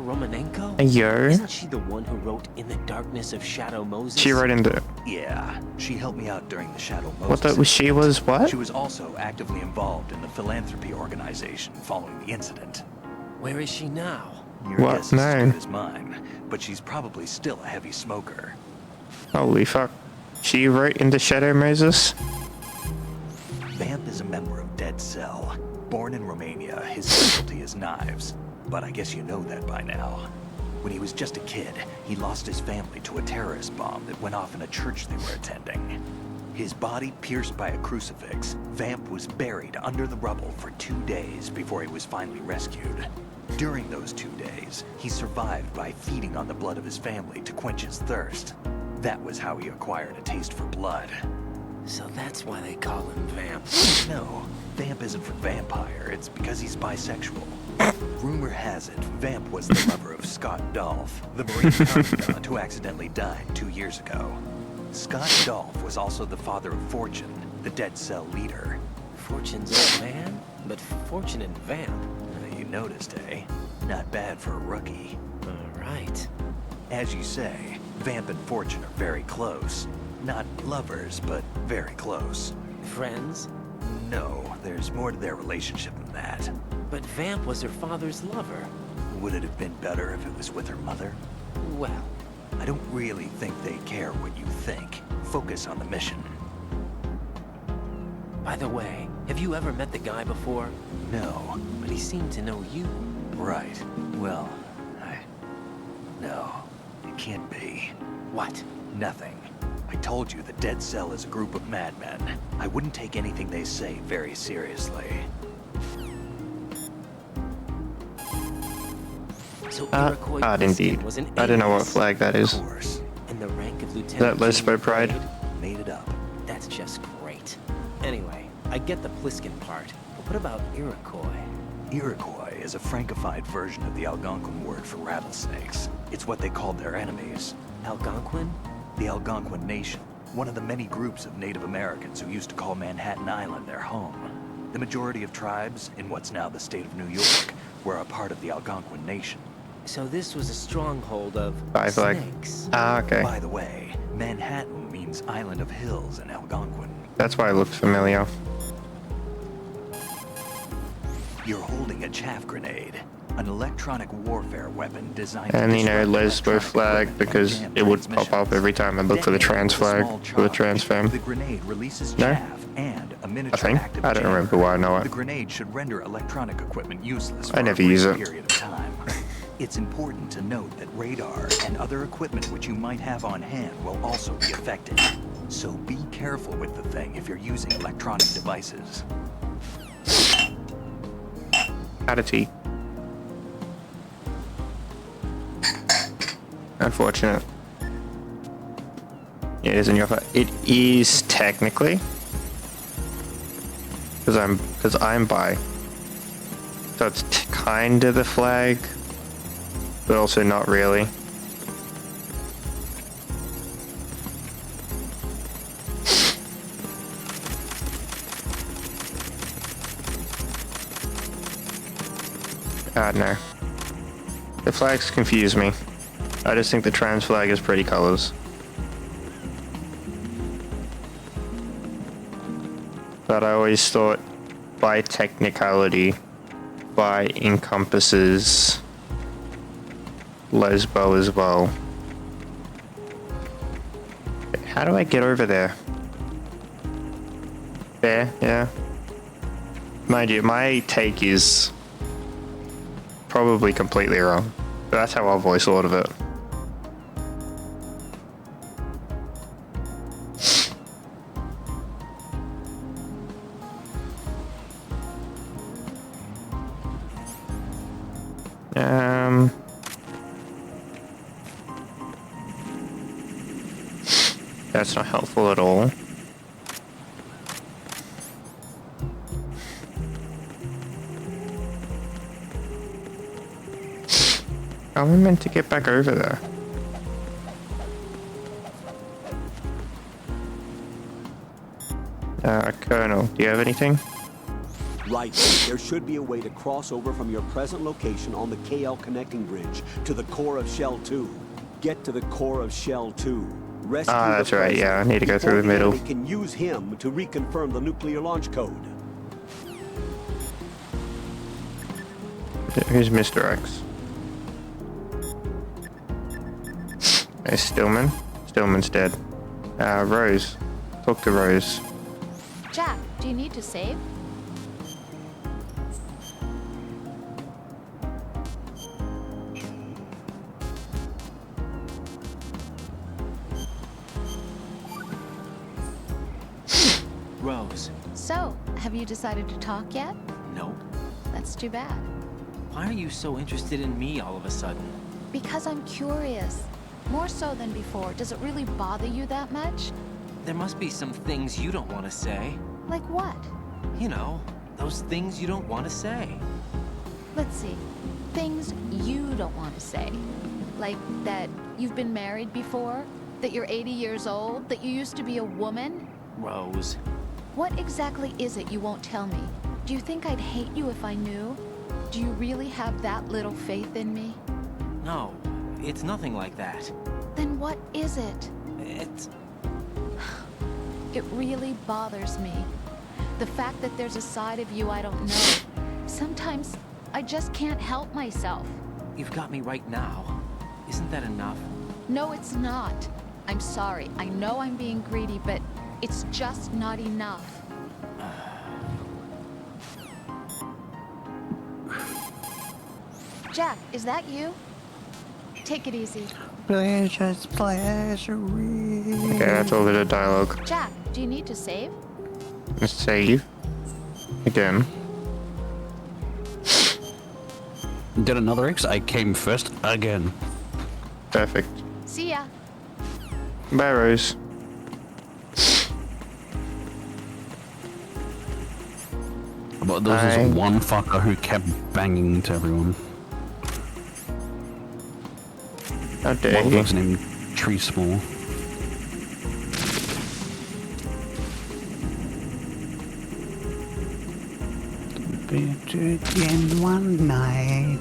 Romanenko? Yo. Isn't she the one who wrote In the Darkness of Shadow Moses? She wrote in the. Yeah, she helped me out during the Shadow Moses. What the? She was what? She was also actively involved in the philanthropy organization following the incident. Where is she now? Your What? guess is as No. good as mine, but she's probably still a heavy smoker. Holy fuck. She wrote in the Shadow Moses? Vamp is a member of Dead Cell. Born in Romania, his specialty is knives. But I guess you know that by now. When he was just a kid, he lost his family to a terrorist bomb that went off in a church they were attending. His body pierced by a crucifix, Vamp was buried under the rubble for 2 days before he was finally rescued. During those 2 days, he survived by feeding on the blood of his family to quench his thirst. That was how he acquired a taste for blood. So that's why they call him Vamp. No, Vamp isn't for vampire, it's because he's bisexual. Rumor has it, Vamp was the lover of Scott Dolph, the Marine commandant who accidentally died 2 years ago. Scott Dolph was also the father of Fortune, the Dead Cell leader. Fortune's old man, but Fortune and Vamp. You noticed, eh? Not bad for a rookie. All right. As you say, Vamp and Fortune are very close. Not lovers, but very close. Friends? No, there's more to their relationship than that. But Vamp was her father's lover. Would it have been better if it was with her mother? Well, I don't really think they care what you think. Focus on the mission. by the way, have you ever met the guy before? No. But he seemed to know you. Right. Well, no, it can't be. What? Nothing. I told you the Dead Cell is a group of madmen. I wouldn't take anything they say very seriously. So indeed. was an I don't know what ace. flag that is. Of course. And the rank of lieutenant. Is that Lesbo Pride? Made it up. That's just great. Anyway, I get the Pliskin part. But what about Iroquois? Iroquois is a Frankified version of the Algonquin word for rattlesnakes. It's what they called their enemies. Algonquin? The Algonquin Nation, one of the many groups of Native Americans who used to call Manhattan Island their home. The majority of tribes in what's now the state of New York were a part of the Algonquin Nation. So this was a stronghold of snakes. Ah, okay. By the way, Manhattan means Island of Hills in Algonquin. That's why it looked familiar. You're holding a chaff grenade, an electronic warfare weapon designed And to you know, disrupt Lesbo flag, because it would pop up every time I look for the trans flag, for the trans fam. The grenade releases No? chaff and a I miniature think. active I don't chamber. remember why I know The it. grenade should render electronic equipment useless I for never a use brief it. period of time. It's important to note that radar and other equipment which you might have on hand will also be affected. So be careful with the thing if you're using electronic devices. Oddity. Unfortunate. It is in your flag. It is technically. Because I'm bi. So it's kind of the flag, but also not really. God, no. The flags confuse me. I just think the trans flag is pretty colors. But I always thought by technicality, bi encompasses Lesbo as well. How do I get over there? There, yeah. Mind you, my take is probably completely wrong. But that's how I've always thought of it. That's not helpful at all. How am I meant to get back over there? Colonel, do you have anything? Right, there should be a way to cross over from your present location on the KL connecting bridge to the core of Shell 2. Get to the core of Shell 2. Rescue That's the right, yeah, I need to go through the middle. We can use him to reconfirm the nuclear launch code. Who's Mr. X? Hey, Stillman? Stillman's dead. Rose. Talk to Rose. Jack, do you need to save? Rose. So, have you decided to talk yet? No. That's too bad. Why are you so interested in me all of a sudden? Because I'm curious. More so than before. Does it really bother you that much? There must be some things you don't want to say. Like what? You know, those things you don't want to say. Let's see. Things you don't want to say. Like that you've been married before? That you're 80 years old? That you used to be a woman? Rose. What exactly is it you won't tell me? Do you think I'd hate you if I knew? Do you really have that little faith in me? No, it's nothing like that. Then what is it? It really bothers me. The fact that there's a side of you I don't know. Sometimes I just can't help myself. You've got me right now. Isn't that enough? No, it's not. I'm sorry. I know I'm being greedy, but it's just not enough. Jack, is that you? Take it easy. Pleasure's pleasure. Okay, that's all the dialogue. Jack, do you need to save? Let's save. Again. Did another X? I came first again. Perfect. See ya. Bye, Rose. But there was this one fucker who kept banging into everyone. How dare One he? person named Tree Small. In one night.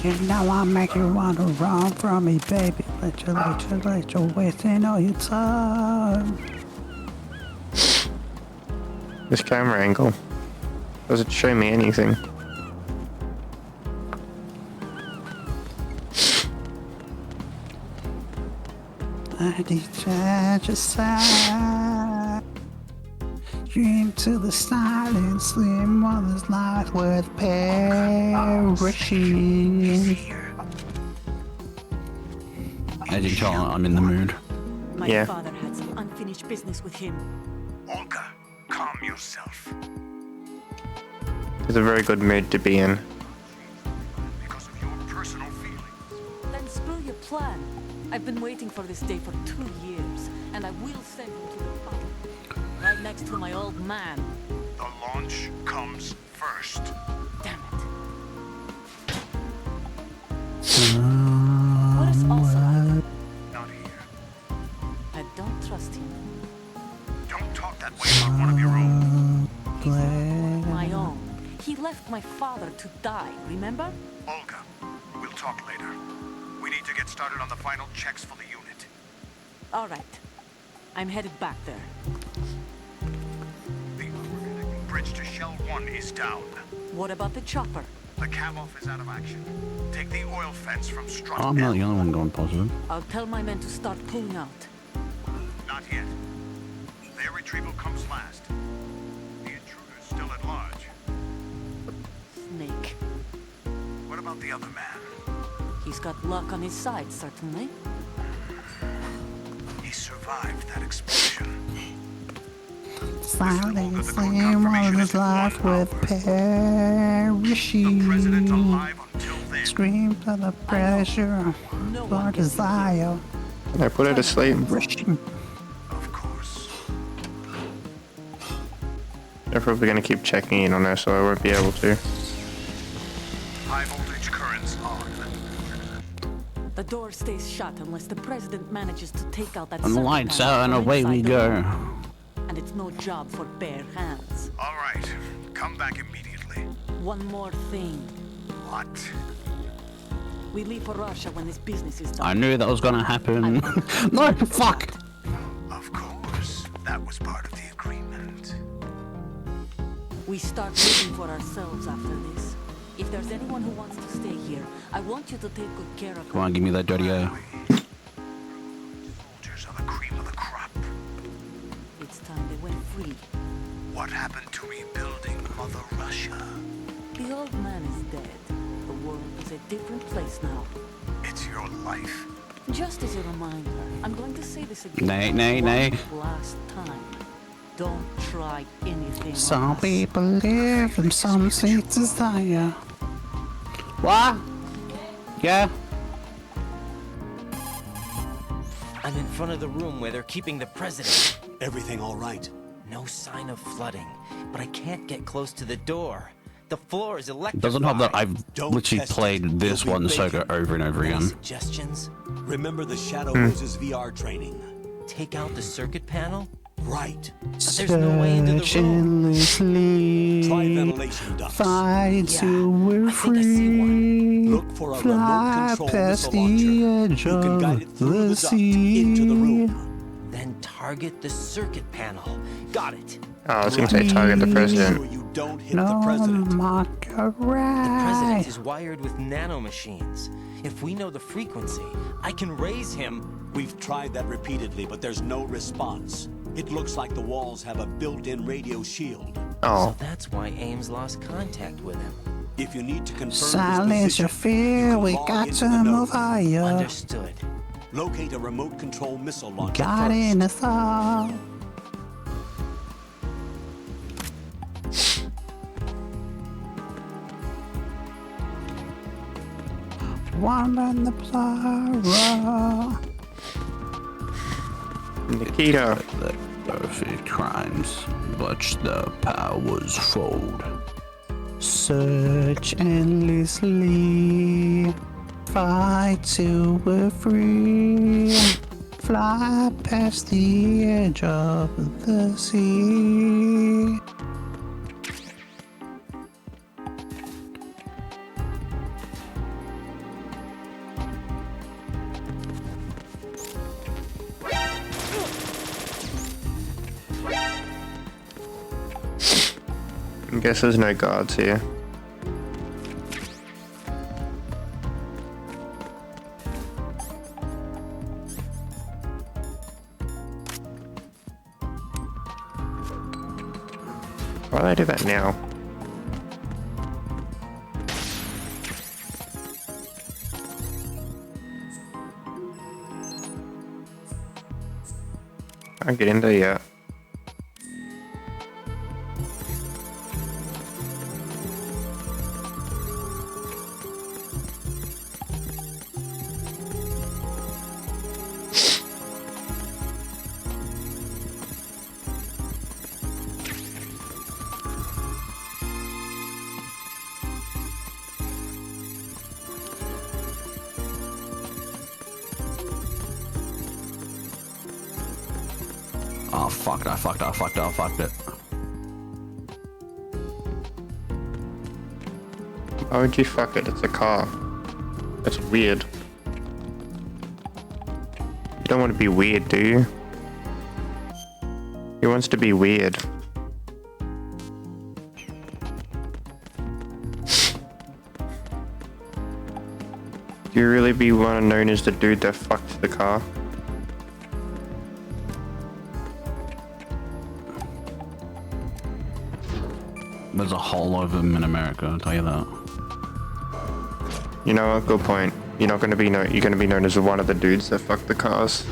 You know I make you wanna run from me, baby. Let you wasting all your time. This camera angle doesn't show me anything. I detach aside. Dream to the silent slim mother's life worth perishing. As you can tell, I'm in the mood. My father had some unfinished business with him. Olga, calm yourself. It's a very good mood to be in. Because of your personal feelings. Then screw your plan. I've been waiting for this day for 2 years, and I will send him to the bottom. Right next to my old man. The launch comes first. Damn it. What is also Not here. I don't trust him. Don't talk that way about one of your own. My own. He left my father to die, remember? Olga, we'll talk later. We need to get started on the final checks for the unit. All right. I'm headed back there. The overconnecting bridge to Shell 1 is down. What about the chopper? The cam-off is out of action. Take the oil fence from Strut I'm not the only one going positive. I'll tell my men to start pulling out. Not yet. Their retrieval comes last. at large? Snake. What about the other man? He's got luck on his side, certainly. He survived that explosion. Silencing all his life with parachute. Screams of the pressure for desire. I put her to sleep. They're probably going to keep checking in on her, so I won't be able to. High voltage currents on. The door stays shut unless the president manages to take out that And the circuit lights panel out and from away inside we the go. room. And it's no job for bare hands. All right, come back immediately. One more thing. What? We leave for Russia when this business is done. I knew that was gonna happen. No, fuck! Of course, that was part of the agreement. We start looking for ourselves after this. If there's anyone who wants to stay here, I want you to take good care of Come on, give me that dirty air. Soldiers are the cream of the crop. It's time they went free. What happened to rebuilding Mother Russia? The old man is dead. The world is a different place now. It's your life. Just as a reminder, I'm going to say this again. Nay. Last time. Don't try anything. Some people live and some seek desire. What? Yeah? I'm in front of the room where they're keeping the president. Everything all right? No sign of flooding, but I can't get close to the door. The floor is It electrified. doesn't help that I've literally test it. played this You'll be one circuit over and over Any again. suggestions? Remember the Shadow Roses VR training? Take out the circuit panel? Right. But there's no way into the room. Endlessly. Try ventilation ducts. Fight Yeah, till we're I think I see free. Look for a Fly remote control past missile launcher. the edge You can guide it of through the the duct into the sea. room. Then target the circuit panel. Got it. Oh, I was going to say target the president. So you don't hit No, the president. The Mockery. president is wired with nanomachines. If we know the frequency, I can raise him. We've tried that repeatedly, but there's no response. It looks like the walls have a built-in radio shield. Oh. So that's why Ames lost contact with him. If you need to confirm Silence your his position, fear, we log got into to the move node. higher. Understood. Locate a remote control missile launcher Got first. in us all. One on the Plara. Nikita. The perfect crimes, but the powers fold. Search endlessly. Fight till we're free. Fly past the edge of the sea. I guess there's no guards here. Why do I do that now? I can't get in there yet. Oh, fuck, I fucked it. Why would you fuck it? It's a car. That's weird. You don't want to be weird, do you? He wants to be weird. Do you really be one known as the dude that fucked the car? there's a whole lot of them in America, I'll tell you that. You know what? Good point. You're not gonna be known. You're gonna be known as one of the dudes that fucked the cars.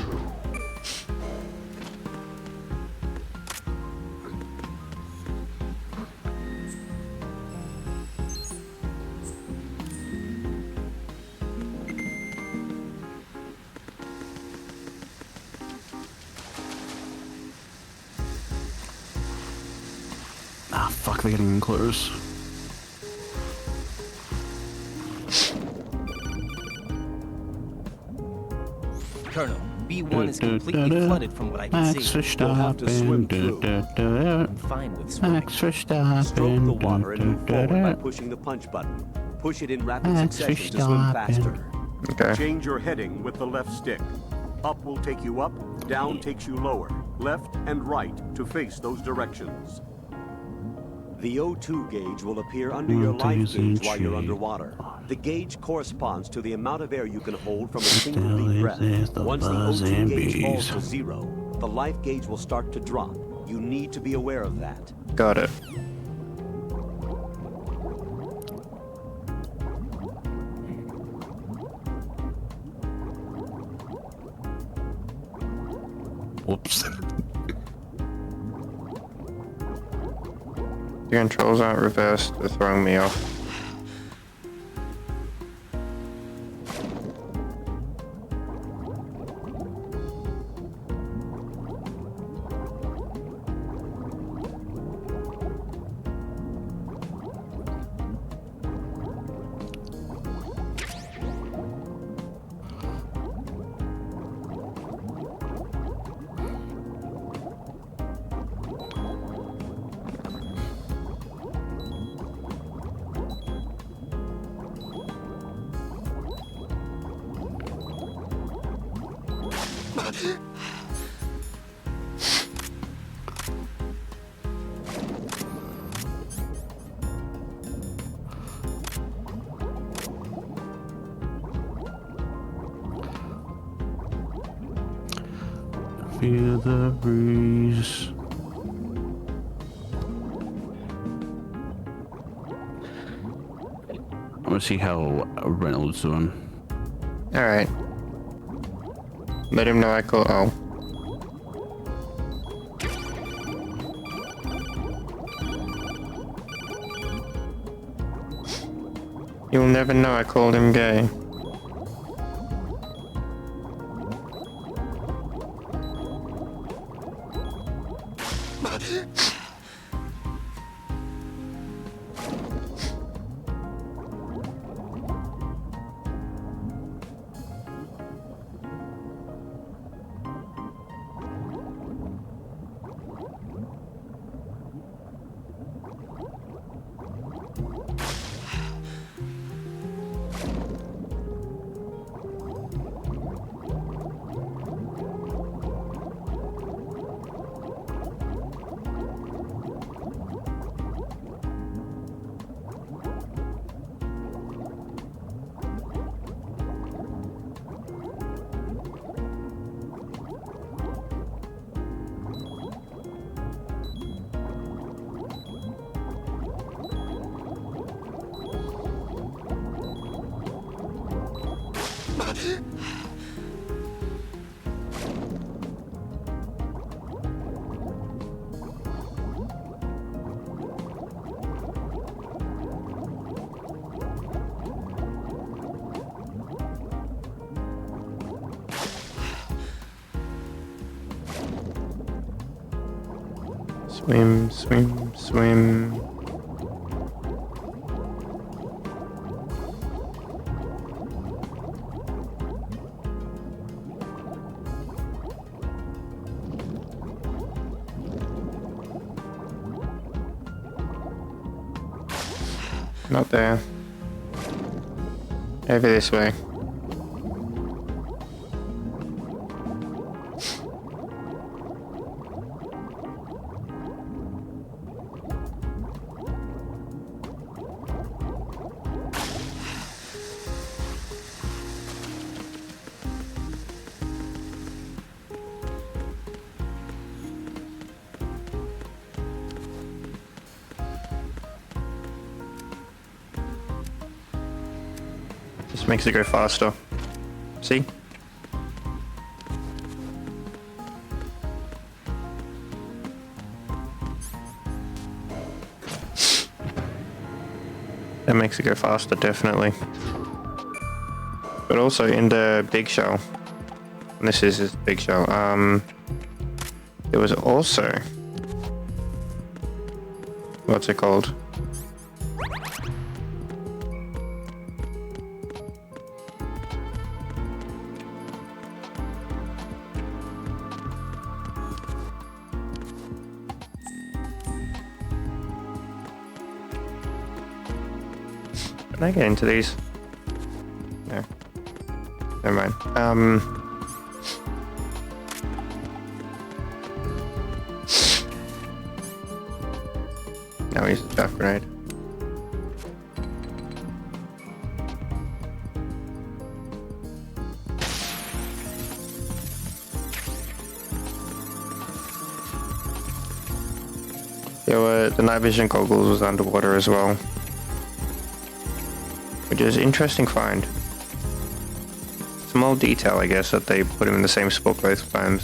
Ah, fuck, they're getting close. Colonel, B1 is completely flooded from what I can Max see. Verstappen, have to swim through. I'm fine with swimming. Max Verstappen, Stroke the water and move forward by pushing the punch button. Push it in rapid Max succession to swim faster. Okay. Change your heading with the left stick. Up will take you up, down takes you lower. Left and right to face those directions. The O2 gauge will appear under your life gauge while you're underwater. The gauge corresponds to the amount of air you can hold from a single deep breath. Once the O2 gauge falls to 0, the life gauge will start to drop. You need to be aware of that. Got it. Whoops. The controls aren't reversed. They're throwing me off. Feel the breeze. I'm gonna see how Reynolds doing. Alright. Let him know I call. Oh. You'll never know I called him gay. Swim, swim, swim. Not there. Over this way. This makes it go faster. See? That makes it go faster, definitely. But also in the big shell, and this is his big shell, there was also, what's it called? Can I get into these? No. Never mind. Now he's a stuff grenade. Yeah, the night vision goggles was underwater as well. Which is an interesting find. Small detail, I guess, that they put him in the same spot both times.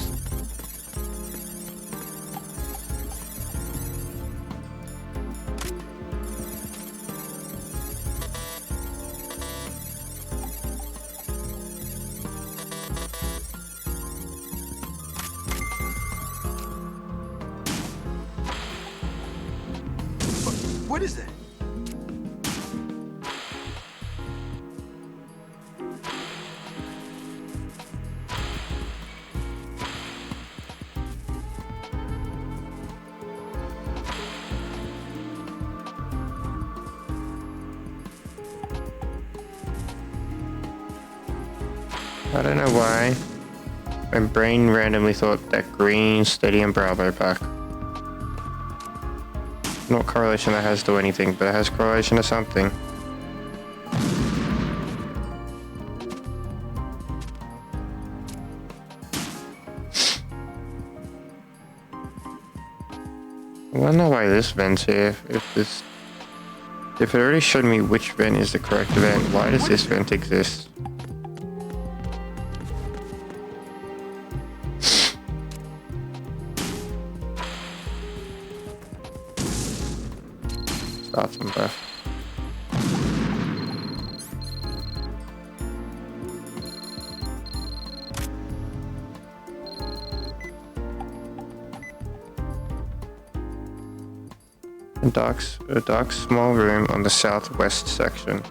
What is that? I don't know why. My brain randomly thought that green Stadium Bravo pack. Not correlation that has to anything, but it has correlation to something. I wonder why this vent's here. If it already showed me which vent is the correct vent, why does this vent exist? Start some breath. A dark small room on the southwest section.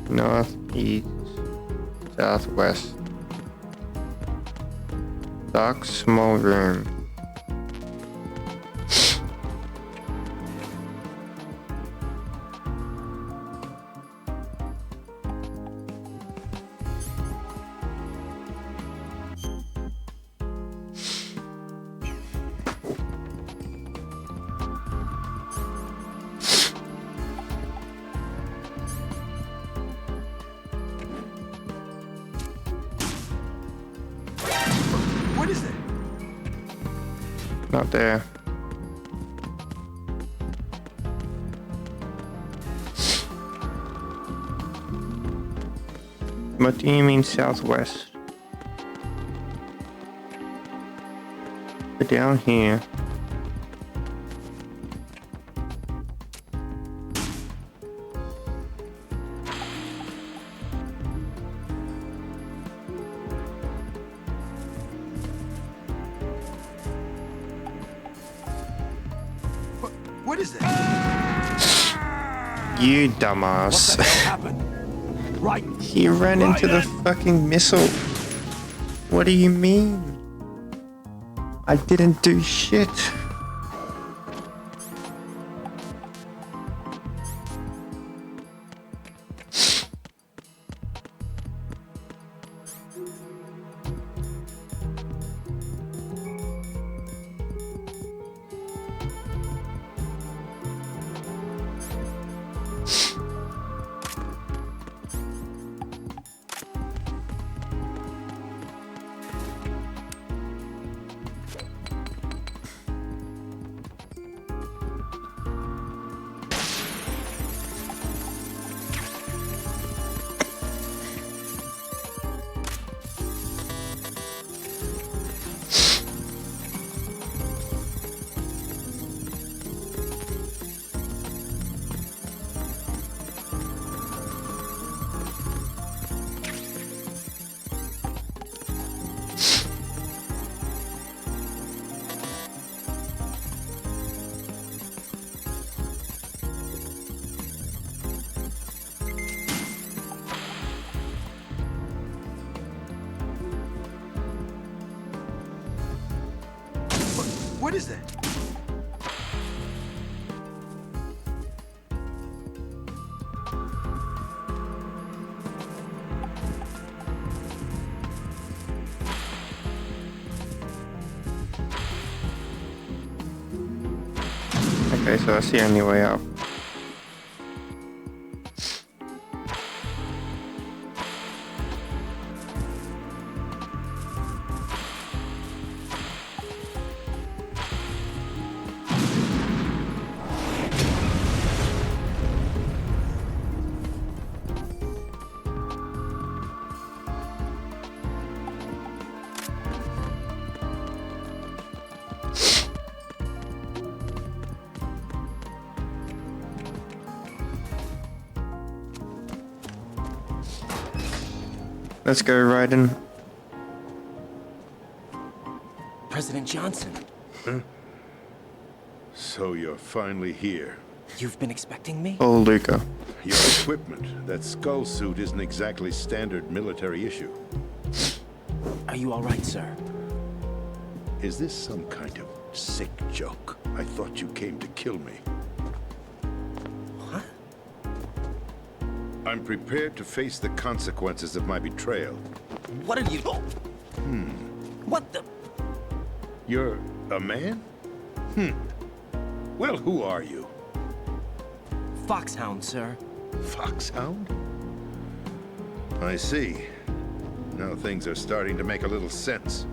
North, east, southwest. Dark small room. What is that? Not there. What do you mean southwest? We're down here. What is that? You dumbass. What the hell happened? Right. He ran into the fucking missile. What do you mean? I didn't do shit. What is that? Okay, so that's the only way up. Let's go, Raiden. President Johnson, Huh? So you're finally here. you've been expecting me? Oh, Luca. Your equipment, that skull suit, isn't exactly standard military issue. Are you all right, sir? Is this some kind of sick joke? I thought you came to kill me. What? I'm prepared to face the consequences of my betrayal. What are you... What the... You're a man? Well, who are you? Foxhound, sir. Foxhound? I see. Now things are starting to make a little sense.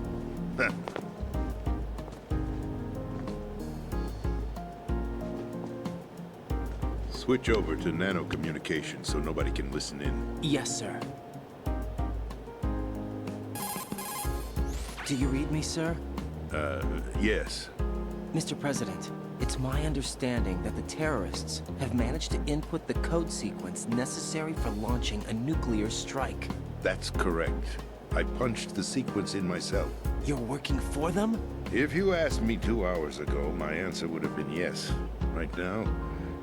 Switch over to nano communication so nobody can listen in. Yes, sir. Do you read me, sir? Yes. Mr. President, it's my understanding that the terrorists have managed to input the code sequence necessary for launching a nuclear strike. That's correct. I punched the sequence in myself. You're working for them? If you asked me 2 hours ago, my answer would have been yes. Right now,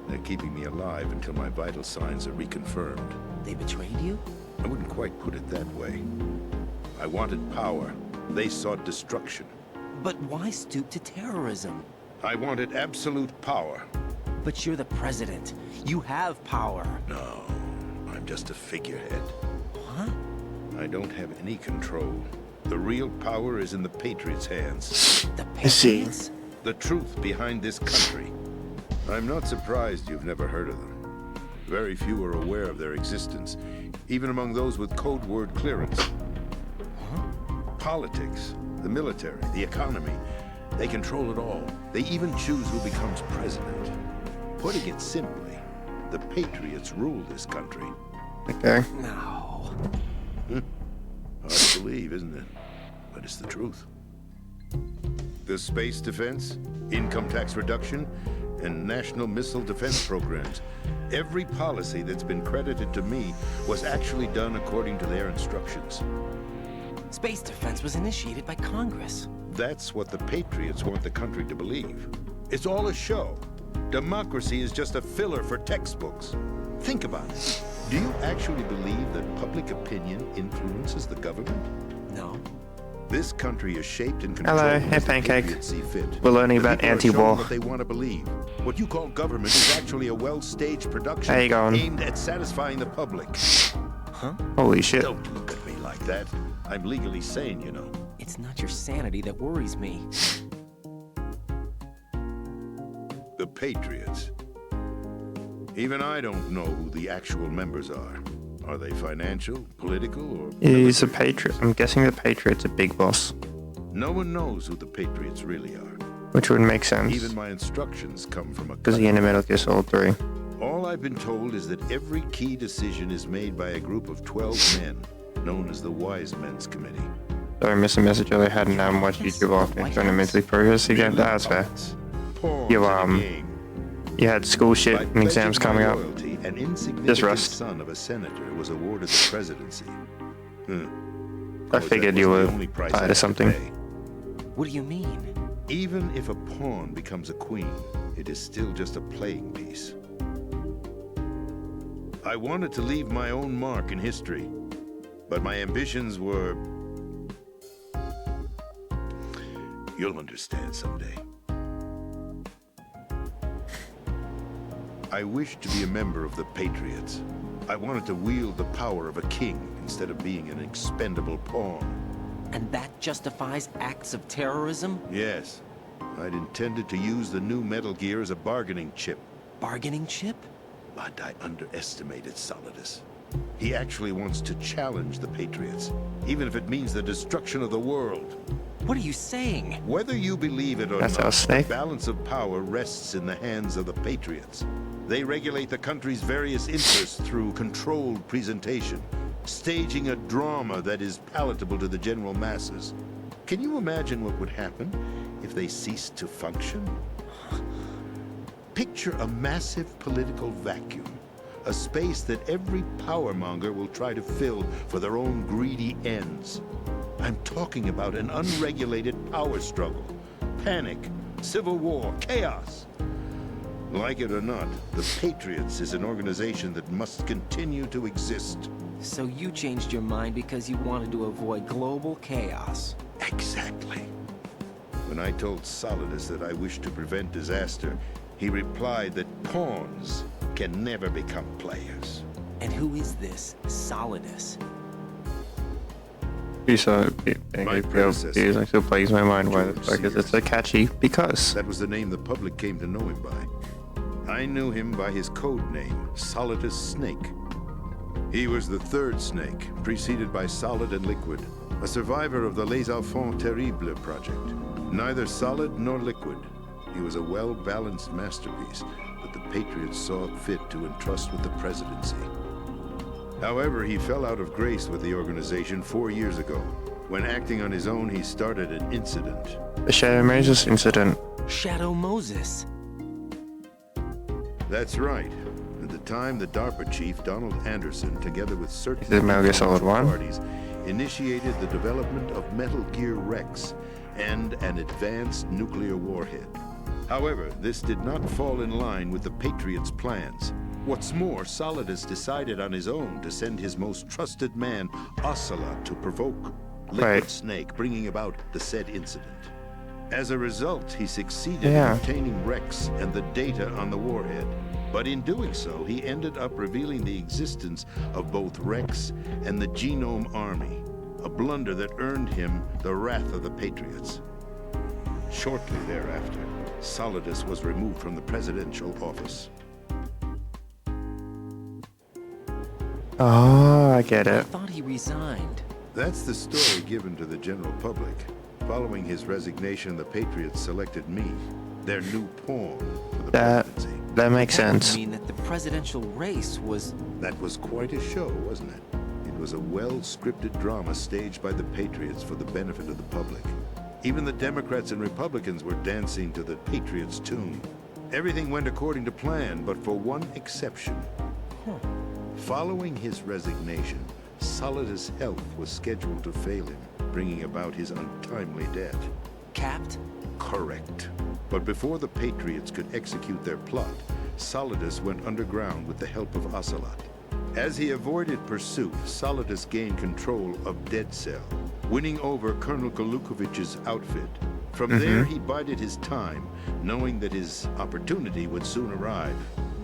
they're keeping me alive until my vital signs are reconfirmed. They betrayed you? I wouldn't quite put it that way. I wanted power. They sought destruction. But why stoop to terrorism? I wanted absolute power. But you're the president. You have power. No, I'm just a figurehead. What? I don't have any control. The real power is in the Patriots' hands. The Patriots? The truth behind this country. I'm not surprised you've never heard of them. Very few are aware of their existence, even among those with code word clearance. Huh? Politics, the military, the economy, they control it all. They even choose who becomes president. Putting it simply, the Patriots rule this country. Okay. No. Hard to believe, isn't it? But it's the truth. The space defense, income tax reduction, and national missile defense programs. Every policy that's been credited to me was actually done according to their instructions. Space defense was initiated by Congress. That's what the Patriots want the country to believe. It's all a show. Democracy is just a filler for textbooks. Think about it. Do you actually believe that public opinion influences the government? No. This country is shaped and controlled Hello, as hey the Pancake. Patriots see fit. We're learning The about people are shown anti-war. what they want to believe. What you call government is actually a well-staged production How you going? aimed at satisfying the public. Huh? Holy shit. Don't look at me like that. I'm legally sane, you know. It's not your sanity that worries me. The Patriots. Even I don't know who the actual members are. Are they financial, political, or He's a patriot. I'm guessing the Patriot's a big boss, no one knows who the Patriots really are. which would make sense Even my instructions come from a because he in Metal Gear Solid 3. All I've been told is that every key decision is made by a group of 12 men, known as the Wise Men's Committee. Sorry, I missed a message earlier. I hadn't watched YouTube often. Trying to mentally progress again. That's fair. Pawns You in a game. you had school shit By and exams pledging coming my up. loyalty, an insignificant Just rust. son of a senator was awarded the presidency. I Of course, figured that you wasn't were the only price I tied had to to something. pay. What do you mean? Even if a pawn becomes a queen, it is still just a playing piece. I wanted to leave my own mark in history, but my ambitions were... You'll understand someday. I wished to be a member of the Patriots. I wanted to wield the power of a king instead of being an expendable pawn. And that justifies acts of terrorism? Yes. I'd intended to use the new Metal Gear as a bargaining chip. Bargaining chip? But I underestimated Solidus. He actually wants to challenge the Patriots, even if it means the destruction of the world. What are you saying? Whether you believe it or That's not, our snake. the balance of power rests in the hands of the Patriots. They regulate the country's various interests through controlled presentation, staging a drama that is palatable to the general masses. Can you imagine what would happen if they ceased to function? Picture a massive political vacuum, a space that every powermonger will try to fill for their own greedy ends. I'm talking about an unregulated power struggle, panic, civil war, chaos. Like it or not, the Patriots is an organization that must continue to exist. So you changed your mind because you wanted to avoid global chaos. Exactly. When I told Solidus that I wished to prevent disaster, he replied that pawns can never become players. And who is this Solidus? He's still plays my mind. Why the fuck is it so catchy? Because that was the name the public came to know him by. I knew him by his code name, Solidus Snake. He was the third snake, preceded by Solid and Liquid, a survivor of the Les Enfants Terribles project. Neither solid nor liquid. He was a well-balanced masterpiece that the Patriots saw fit to entrust with the presidency. However, he fell out of grace with the organization 4 years ago. When acting on his own, he started an incident. The Shadow Moses incident. Shadow Moses? That's right. At the time, the DARPA chief, Donald Anderson, together with certain the Metal Gear Solid 1 parties, initiated the development of Metal Gear Rex and an advanced nuclear warhead. However, this did not fall in line with the Patriots' plans. What's more, Solidus decided on his own to send his most trusted man, Ocelot, to provoke Liquid Snake, bringing about the said incident. As a result, he succeeded in obtaining Rex and the data on the warhead. But in doing so, he ended up revealing the existence of both Rex and the Genome Army, a blunder that earned him the wrath of the Patriots. Shortly thereafter, Solidus was removed from the presidential office. Oh, I get I it. thought he resigned. That's the story given to the general public. Following his resignation, the Patriots selected me, their new pawn for the presidency. That makes sense. I mean that the presidential race was... That was quite a show, wasn't it? It was a well-scripted drama staged by the Patriots for the benefit of the public. Even the Democrats and Republicans were dancing to the Patriots' tune. Everything went according to plan, but for one exception. Following his resignation, Solidus' health was scheduled to fail him, bringing about his untimely death. Capped? Correct. But before the Patriots could execute their plot, Solidus went underground with the help of Ocelot. As he avoided pursuit, Solidus gained control of Dead Cell, winning over Colonel Golukovich's outfit. From there, he bided his time, knowing that his opportunity would soon arrive.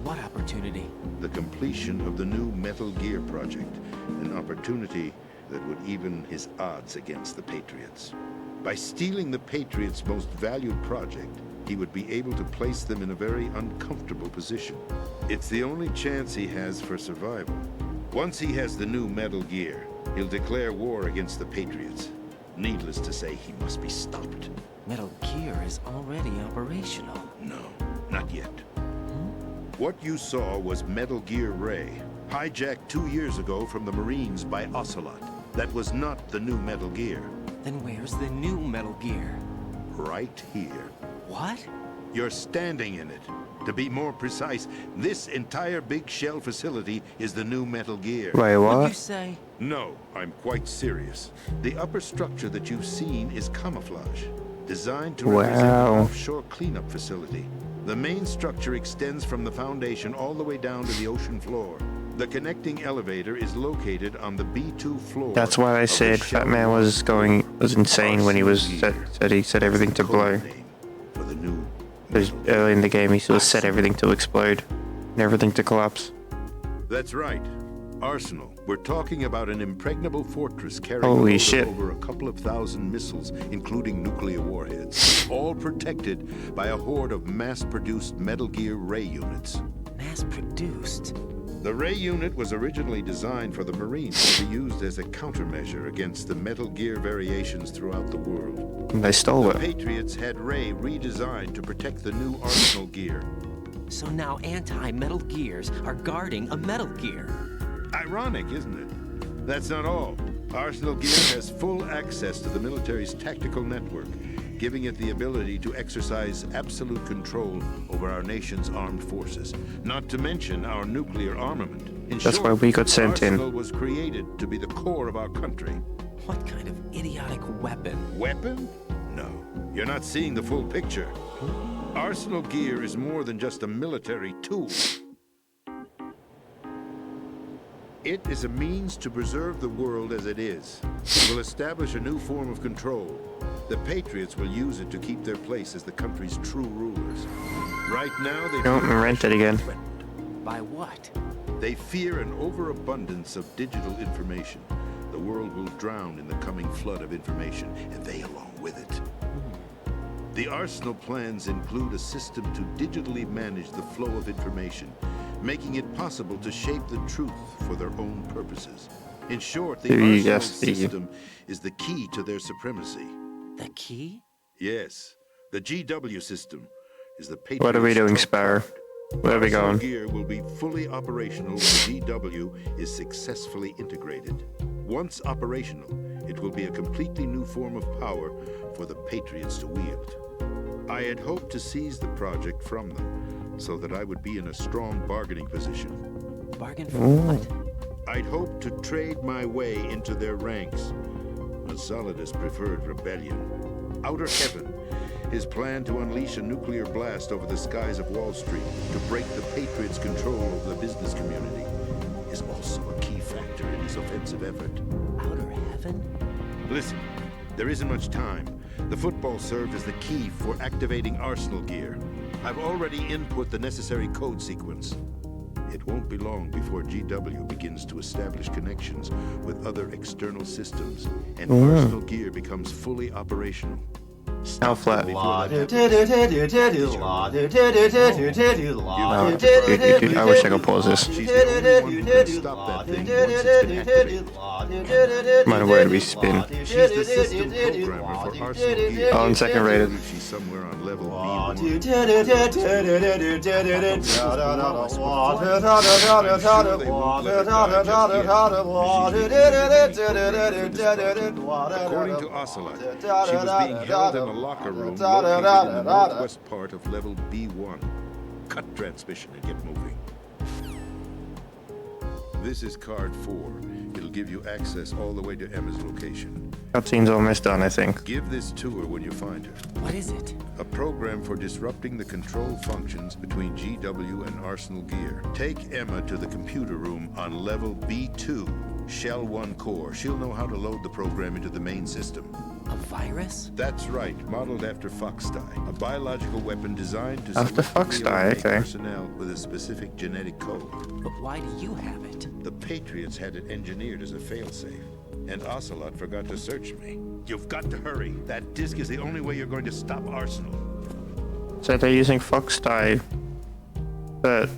What opportunity? The completion of the new Metal Gear project, an opportunity that would even his odds against the Patriots. By stealing the Patriots' most valued project, he would be able to place them in a very uncomfortable position. It's the only chance he has for survival. Once he has the new Metal Gear, he'll declare war against the Patriots. Needless to say, he must be stopped. Metal Gear is already operational. No, not yet. What you saw was Metal Gear Ray, hijacked 2 years ago from the Marines by Ocelot. That was not the new Metal Gear. Then where's the new Metal Gear? Right here. What? You're standing in it. To be more precise, this entire big shell facility is the new Metal Gear. Wait, what? What'd you say? No, I'm quite serious. The upper structure that you've seen is camouflage, designed to represent an offshore cleanup facility. The main structure extends from the foundation all the way down to the ocean floor. The connecting elevator is located on the B2 floor. That's why I said Fat Man was insane when he said he set everything to blow. For the new Because early in the game he sort of set everything to explode. and everything to collapse. That's right. Arsenal. We're talking about an impregnable fortress carrying Holy a load shit. of over a couple of thousand missiles, including nuclear warheads, all protected by a horde of mass-produced Metal Gear Ray units. Mass-produced? The Ray unit was originally designed for the Marines to be used as a countermeasure against the Metal Gear variations throughout the world. And they stole The it. Patriots had Ray redesigned to protect the new Arsenal gear. So now anti-Metal Gears are guarding a Metal Gear. Ironic, isn't it? That's not all. Arsenal Gear has full access to the military's tactical network, giving it the ability to exercise absolute control over our nation's armed forces, not to mention our nuclear armament. In That's short, why we got sent in. Arsenal was created to be the core of our country. What kind of idiotic weapon? Weapon? No. You're not seeing the full picture. Arsenal Gear is more than just a military tool. It is a means to preserve the world as it is. It will establish a new form of control. The Patriots will use it to keep their place as the country's true rulers. Right now, they Don't rent it again. By what? They fear an overabundance of digital information. The world will drown in the coming flood of information, and they along with it. The Arsenal plans include a system to digitally manage the flow of information, making it possible to shape the truth for their own purposes. In short, the Arsenal system is the key to their supremacy. The key? Yes. The GW system is the Patriots' What are we doing, trump Sparrow? card. Where are we Arsenal going? Gear will be fully operational when GW is successfully integrated. Once operational, it will be a completely new form of power for the Patriots to wield. I had hoped to seize the project from them, so that I would be in a strong bargaining position. Bargain for what? I'd hoped to trade my way into their ranks. But Solidus preferred rebellion. Outer Heaven, his plan to unleash a nuclear blast over the skies of Wall Street to break the Patriots' control over the business community, is also a key factor in his offensive effort. Outer Heaven? Listen, there isn't much time. The football served as the key for activating Arsenal Gear. I've already input the necessary code sequence. It won't be long before GW begins to establish connections with other external systems, and Arsenal Gear becomes fully operational. How flat? I wish I could pause this. Man, where do we spin? She's the system programmer for Arsenal Gear. On second rated. She's somewhere on level B1. According to Ocelot, she was being held in a locker room located in the northwest part of level B1. Cut transmission and get moving. This is card 4. It'll give you access all the way to Emma's location. Cutscene's almost done, I think. Give this to her when you find her. What is it? A program for disrupting the control functions between GW and Arsenal Gear. Take Emma to the computer room on level B2, Shell 1 core. She'll know how to load the program into the main system. A virus? That's right, modeled after Foxdie, a biological weapon designed to After selectively Foxdie, eliminate okay. personnel with a specific genetic code. But why do you have it? The Patriots had it engineered as a failsafe, and Ocelot forgot to search me. You've got to hurry. That disk is the only way you're going to stop Arsenal. So they're using Foxdie, but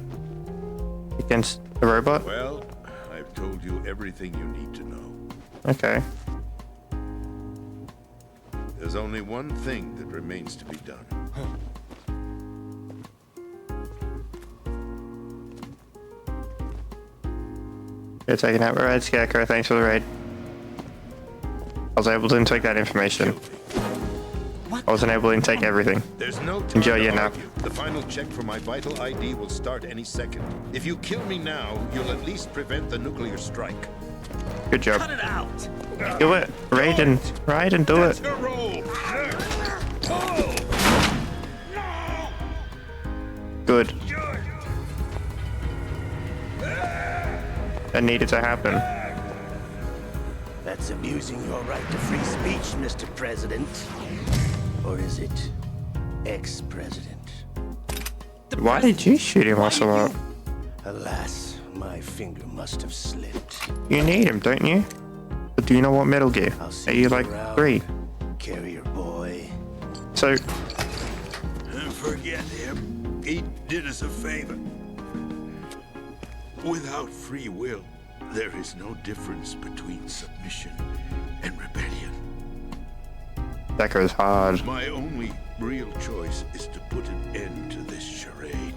against the robot? Well, I've told you everything you need to know. Okay. There's only one thing that remains to be done. You're taking out the raid, Scarecrow. Thanks for the raid. I was able to take that information. I wasn't able to take everything. There's no time Enjoy to your nap. argue. The final check for my vital ID will start any second. If you kill me now, you'll at least prevent the nuclear strike. Good job. Cut it out! Do it. Raiden. Raiden, do it. Her role. Good. That needed to happen. That's abusing your right to free speech, Mr. President. Or is it ex-president? Why did you shoot him, Ocelot? Alas, my finger must have slipped. You need him, don't you? But do you know what Metal Gear? Are you like 3? Carrier boy. So... Forget him. He did us a favor. Without free will, there is no difference between submission and rebellion. That goes hard. My only real choice is to put an end to this charade.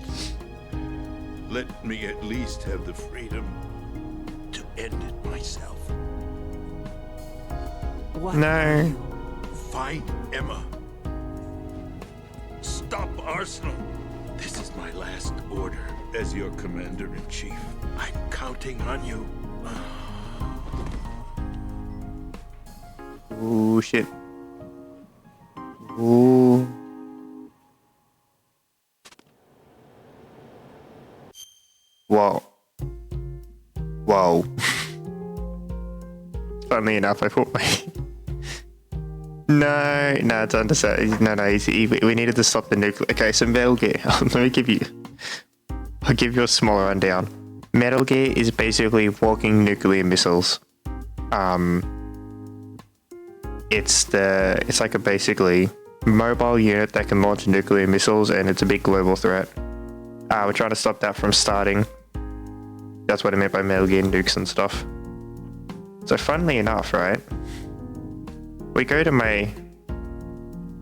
Let me at least have the freedom to end it myself. What? No. Find Emma. Stop Arsenal. This is my last order as your commander-in-chief. I'm counting on you. Ooh, shit. Ooh. Whoa. Whoa. Funnily enough, I put my... No, it's understood. No, we needed to stop the nuclear... Okay, so Metal Gear, let me give you... I'll give you a smaller rundown. Metal Gear is basically walking nuclear missiles. It's like a basically mobile unit that can launch nuclear missiles, and it's a big global threat. We're trying to stop that from starting. That's what I meant by Metal Gear nukes and stuff. So funnily enough, right? We go to my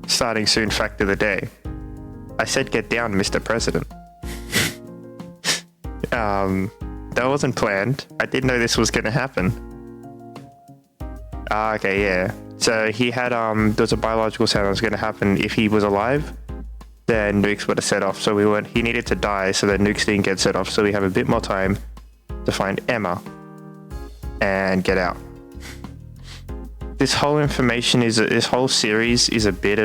starting soon fact of the day. I said, "Get down, Mr. President." That wasn't planned. I didn't know this was gonna happen. Okay, yeah. So he had, there was a biological sound that was gonna happen if he was alive. Then nukes would have set off. So he needed to die so that nukes didn't get set off. So we have a bit more time to find Emma and get out. This whole this whole series is a bit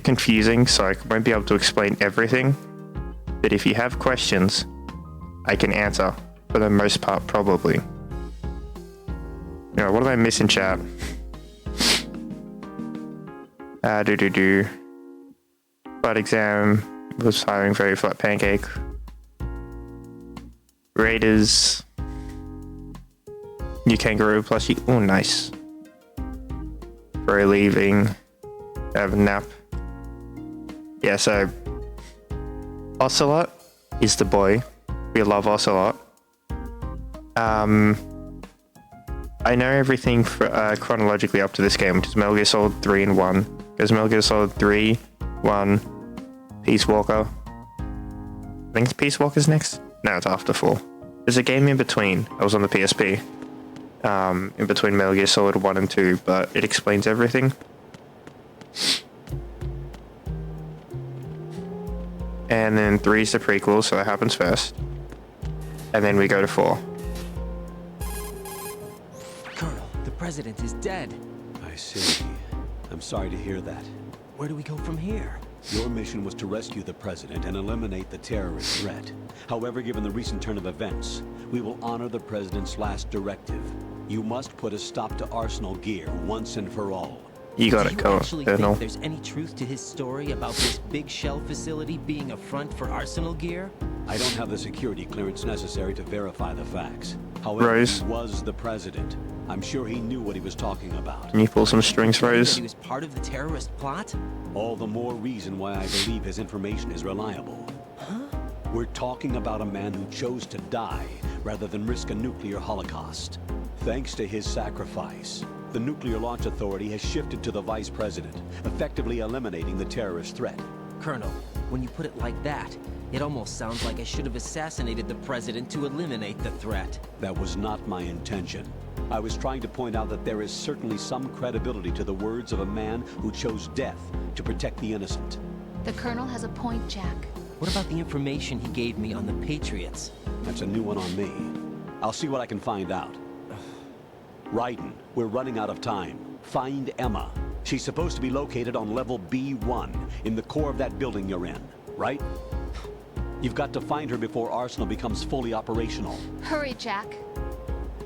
confusing, so I won't be able to explain everything. But if you have questions, I can answer for the most part, probably. You know, what am I missing, chat? Flight exam was firing very flat pancake. Raiders. New kangaroo plushie. Oh, nice. For leaving. Have a nap. Yeah, so Ocelot is the boy. We love Ocelot. I know everything chronologically up to this game, which is Metal Gear Solid 3 and 1. There's Metal Gear Solid 3, 1, Peace Walker. I think Peace Walker's next? No, it's after 4. There's a game in between. I was on the PSP. In between Metal Gear Solid 1 and 2, but it explains everything. And then 3 is the prequel, so that happens first. And then we go to 4. Colonel, the president is dead. I see. I'm sorry to hear that. Where do we go from here? Your mission was to rescue the president and eliminate the terrorist threat. However, given the recent turn of events, we will honor the president's last directive. You must put a stop to Arsenal Gear once and for all. You gotta go, actually think there's any truth to his story about this big shell facility being a front for Arsenal Gear? I don't have the security clearance necessary to verify the facts. However, he was the president. I'm sure he knew what he was talking about. Can you pull some strings, Rose? He was part of the terrorist plot? All the more reason why I believe his information is reliable. Huh? We're talking about a man who chose to die rather than risk a nuclear holocaust. Thanks to his sacrifice, the Nuclear Launch Authority has shifted to the vice president, effectively eliminating the terrorist threat. Colonel, when you put it like that, it almost sounds like I should have assassinated the president to eliminate the threat. That was not my intention. I was trying to point out that there is certainly some credibility to the words of a man who chose death to protect the innocent. The Colonel has a point, Jack. What about the information he gave me on the Patriots? That's a new one on me. I'll see what I can find out. Raiden, we're running out of time. Find Emma. She's supposed to be located on level B1, in the core of that building you're in, right? You've got to find her before Arsenal becomes fully operational. Hurry, Jack.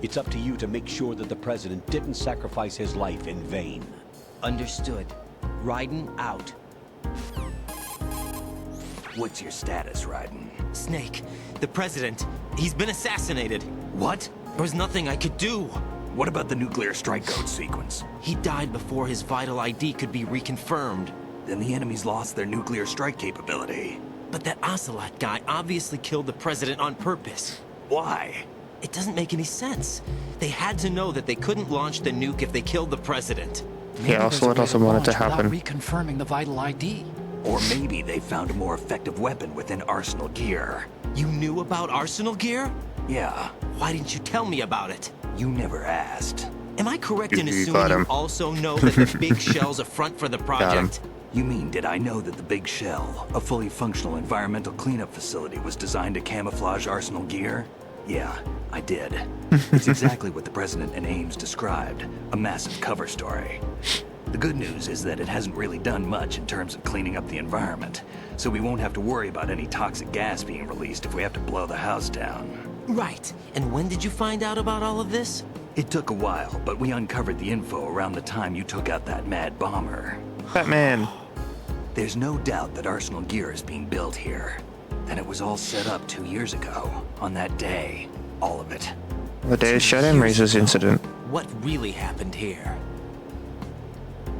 It's up to you to make sure that the president didn't sacrifice his life in vain. Understood. Raiden out. What's your status, Raiden? Snake, the president, he's been assassinated. What? There was nothing I could do. What about the nuclear strike code sequence? He died before his vital ID could be reconfirmed. Then the enemy's lost their nuclear strike capability. But that Ocelot guy obviously killed the president on purpose. Why? It doesn't make any sense. They had to know that they couldn't launch the nuke if they killed the president. Yeah, Ocelot also wanted to happen. Reconfirming the vital ID. Or maybe they found a more effective weapon within Arsenal Gear. You knew about Arsenal Gear? Yeah. Why didn't you tell me about it? You never asked. Am I correct in You assuming got him. you also know that the big shell's a front for the project? You mean, did I know that the Big Shell, a fully functional environmental cleanup facility, was designed to camouflage Arsenal Gear? Yeah, I did. It's exactly what the President and Ames described, a massive cover story. The good news is that it hasn't really done much in terms of cleaning up the environment, so we won't have to worry about any toxic gas being released if we have to blow the house down. Right. And when did you find out about all of this? It took a while, but we uncovered the info around the time you took out that mad bomber. Batman. There's no doubt that Arsenal Gear is being built here. And it was all set up 2 years ago, on that day. All of it. The day of Shadow Razor's incident. What really happened here?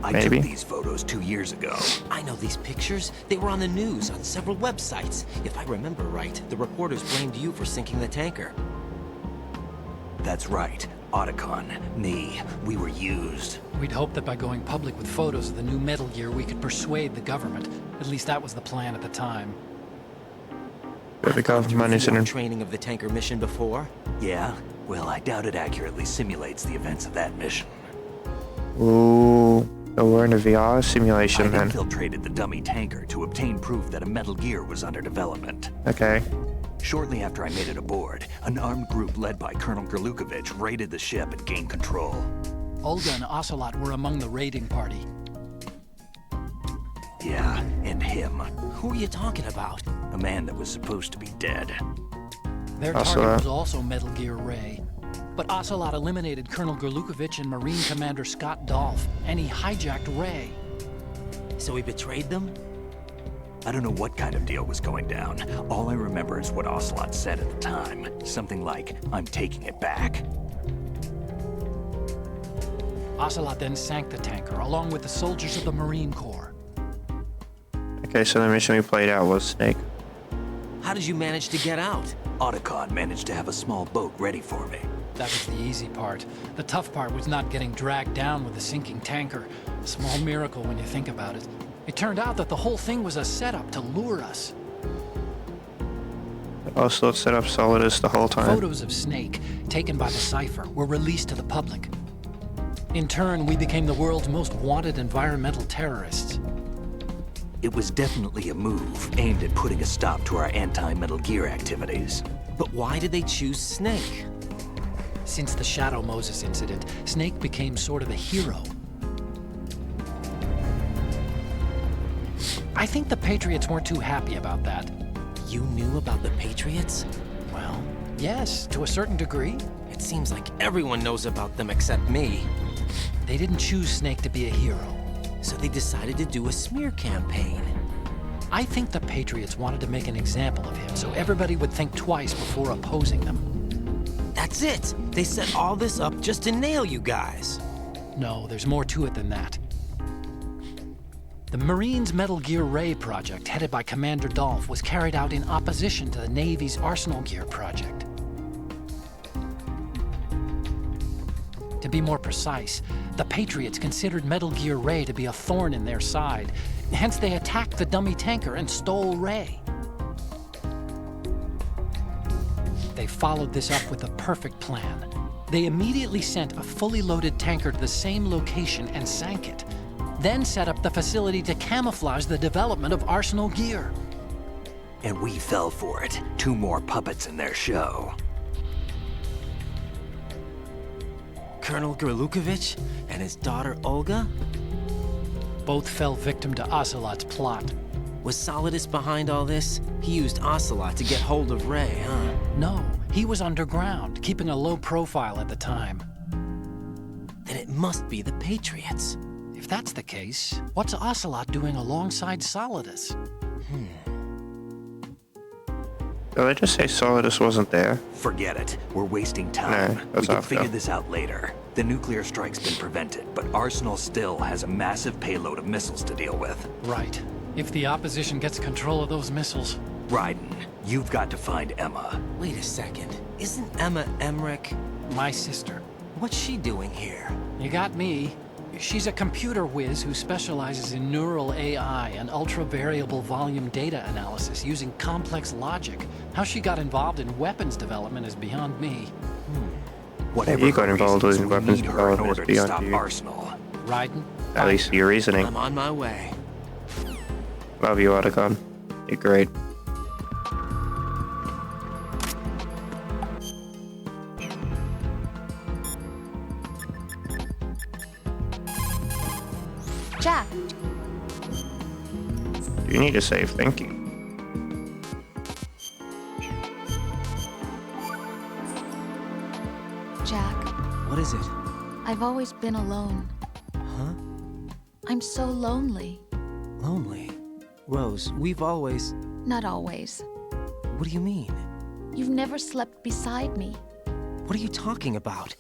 I Maybe. took these photos 2 years ago. I know these pictures. They were on the news, on several websites. If I remember right, the reporters blamed you for sinking the tanker. That's right. Otacon, me, we were used. We'd hoped that by going public with photos of the new Metal Gear, we could persuade the government. At least that was the plan at the time. The government is in training of the tanker mission before? Yeah? Well, I doubt it accurately simulates the events of that mission. Ooh. So we're in a VR simulation I then. infiltrated the dummy tanker to obtain proof that a Metal Gear was under development. Okay. Shortly after I made it aboard, an armed group led by Colonel Gerlukovich raided the ship and gained control. Olga and Ocelot were among the raiding party. Yeah, and him. Who are you talking about? A man that was supposed to be dead. Their target was also Metal Gear Ray. But Ocelot eliminated Colonel Gerlukovich and Marine Commander Scott Dolph, and he hijacked Ray. So he betrayed them? I don't know what kind of deal was going down. All I remember is what Ocelot said at the time. Something like, "I'm taking it back." Ocelot then sank the tanker, along with the soldiers of the Marine Corps. Okay, so the mission we played out was Snake. How did you manage to get out? Otacon managed to have a small boat ready for me. That was the easy part. The tough part was not getting dragged down with the sinking tanker. A small miracle when you think about it. It turned out that the whole thing was a setup to lure us. Ocelot set up Solidus the whole time. Photos of Snake, taken by the Cypher, were released to the public. In turn, we became the world's most wanted environmental terrorists. It was definitely a move aimed at putting a stop to our anti-Metal Gear activities. But why did they choose Snake? Since the Shadow Moses incident, Snake became sort of a hero. I think the Patriots weren't too happy about that. You knew about the Patriots? Well, yes, to a certain degree. It seems like everyone knows about them except me. They didn't choose Snake to be a hero. So they decided to do a smear campaign. I think the Patriots wanted to make an example of him so everybody would think twice before opposing them. That's it! They set all this up just to nail you guys. No, there's more to it than that. The Marines' Metal Gear Ray project, headed by Commander Dolph, was carried out in opposition to the Navy's Arsenal Gear project. To be more precise, the Patriots considered Metal Gear Ray to be a thorn in their side. Hence, they attacked the dummy tanker and stole Ray. They followed this up with a perfect plan. They immediately sent a fully loaded tanker to the same location and sank it. Then set up the facility to camouflage the development of Arsenal Gear. And we fell for it. 2 more puppets in their show. Colonel Gerlukovich and his daughter Olga? Both fell victim to Ocelot's plot. Was Solidus behind all this? He used Ocelot to get hold of Ray, huh? No, he was underground, keeping a low profile at the time. Then it must be the Patriots. If that's the case, what's Ocelot doing alongside Solidus? Did I just say Solidus wasn't there? Forget it. We're wasting time. No, We that's can off, figure though. this out later. The nuclear strike's been prevented, but Arsenal still has a massive payload of missiles to deal with. Right. If the opposition gets control of those missiles. Raiden, you've got to find Emma. Wait a second. Isn't Emma Emmerich My sister. What's she doing here? You got me. She's a computer whiz who specializes in neural AI and ultra-variable volume data analysis using complex logic. How she got involved in weapons development is beyond me. Whatever you got involved with reasons, we weapons need her in development order is to beyond stop you. Arsenal. Raiden? At least your reasoning. I'm on my way. Love you, Otacon. You're great. Jack, You need to save, thank you. Jack, What is it? I've always been alone. Huh? I'm so lonely. Lonely? Rose, we've always... Not always. What do you mean? You've never slept beside me. What are you talking about?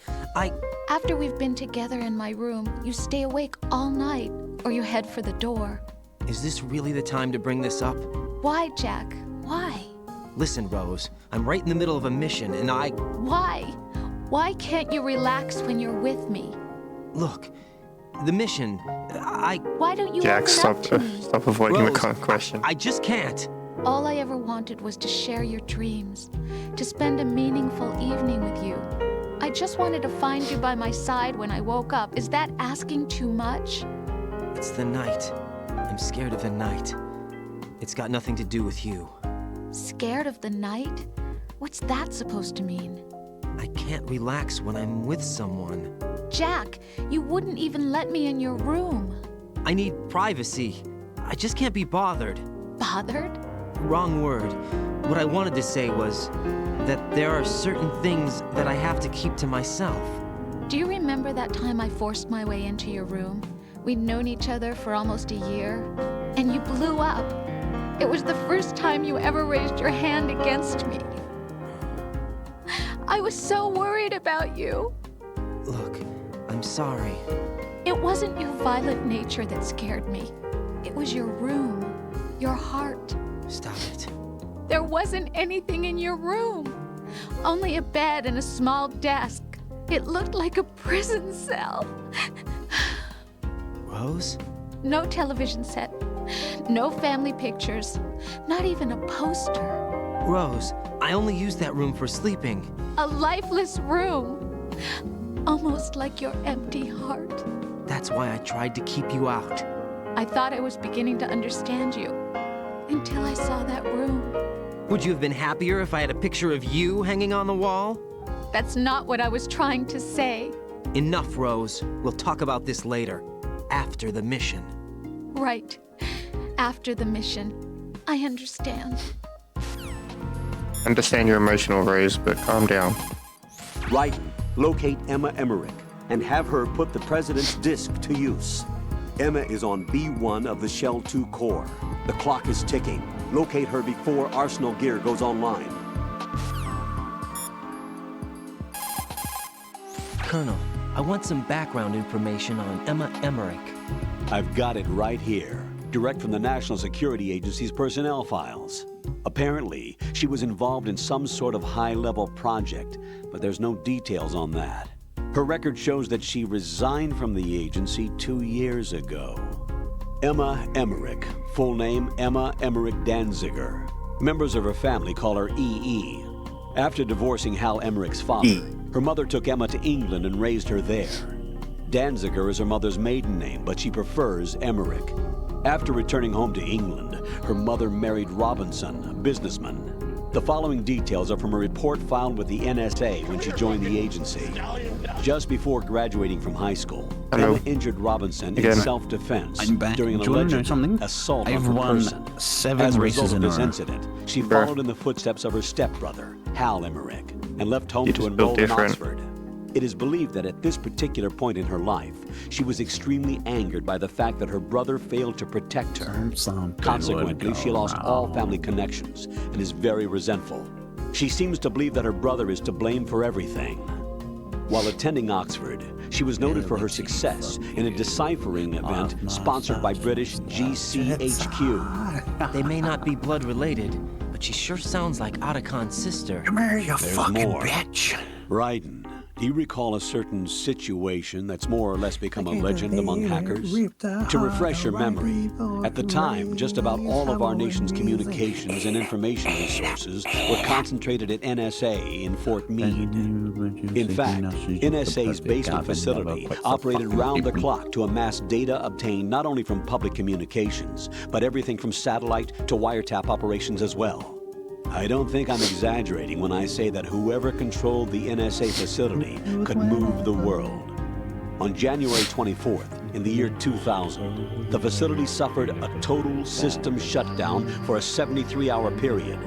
After we've been together in my room, you stay awake all night, or you head for the door. Is this really the time to bring this up? Why, Jack? Why? Listen, Rose, I'm right in the middle of a mission, and Why? Why can't you relax when you're with me? Look, the mission, Why don't you Jack, open stop, up to me? stop avoiding Rose, the question. I just can't. All I ever wanted was to share your dreams, to spend a meaningful evening with you. I just wanted to find you by my side when I woke up. Is that asking too much? It's the night. I'm scared of the night. It's got nothing to do with you. Scared of the night? What's that supposed to mean? I can't relax when I'm with someone. Jack, you wouldn't even let me in your room. I need privacy. I just can't be bothered. Bothered? Wrong word. What I wanted to say was that there are certain things that I have to keep to myself. Do you remember that time I forced my way into your room? We'd known each other for almost a year, and you blew up. It was the first time you ever raised your hand against me. I was so worried about you. Look, I'm sorry. It wasn't your violent nature that scared me. It was your room, your heart. Stop it. There wasn't anything in your room. Only a bed and a small desk. It looked like a prison cell. Rose? No television set. No family pictures. Not even a poster. Rose, I only use that room for sleeping. A lifeless room. Almost like your empty heart. That's why I tried to keep you out. I thought I was beginning to understand you. Until I saw that room. Would you have been happier if I had a picture of you hanging on the wall? That's not what I was trying to say. Enough, Rose. We'll talk about this later. After the mission. Right. After the mission. I understand. Understand your emotional, Rose, but calm down. Raiden, locate Emma Emmerich and have her put the President's disc to use. Emma is on B1 of the Shell 2 core. The clock is ticking. Locate her before Arsenal gear goes online. Colonel, I want some background information on Emma Emmerich. I've got it right here. Direct from the National Security Agency's personnel files. Apparently, she was involved in some sort of high-level project, but there's no details on that. Her record shows that she resigned from the agency 2 years ago. Emma Emmerich, full name Emma Emmerich Danziger. Members of her family call her EE. After divorcing Hal Emmerich's father, her mother took Emma to England and raised her there. Danziger is her mother's maiden name, but she prefers Emmerich. After returning home to England, her mother married Robinson, a businessman. The following details are from a report filed with the NSA when she joined the agency. Just before graduating from high school, Emma injured Robinson in self-defense during an alleged assault on her person. As a result of this incident, she followed in the footsteps of her stepbrother, Hal Emmerich, and left home to enroll in Oxford. It is believed that at this particular point in her life, she was extremely angered by the fact that her brother failed to protect her. Consequently, she lost all family connections and is very resentful. She seems to believe that her brother is to blame for everything. While attending Oxford, she was noted for her success in a deciphering event sponsored by British GCHQ. They may not be blood related, but she sure sounds like Otacon's sister. Come here, you There's fucking more. bitch. Raiden, do you recall a certain situation that's more or less become a legend among hackers? To refresh your memory, at the time, just about all of our nation's communications and information resources were concentrated at NSA in Fort Meade. In fact, NSA's basement facility operated round the clock to amass data obtained not only from public communications, but everything from satellite to wiretap operations as well. I don't think I'm exaggerating when I say that whoever controlled the NSA facility could move the world. On January 24th, in the year 2000, the facility suffered a total system shutdown for a 73-hour period.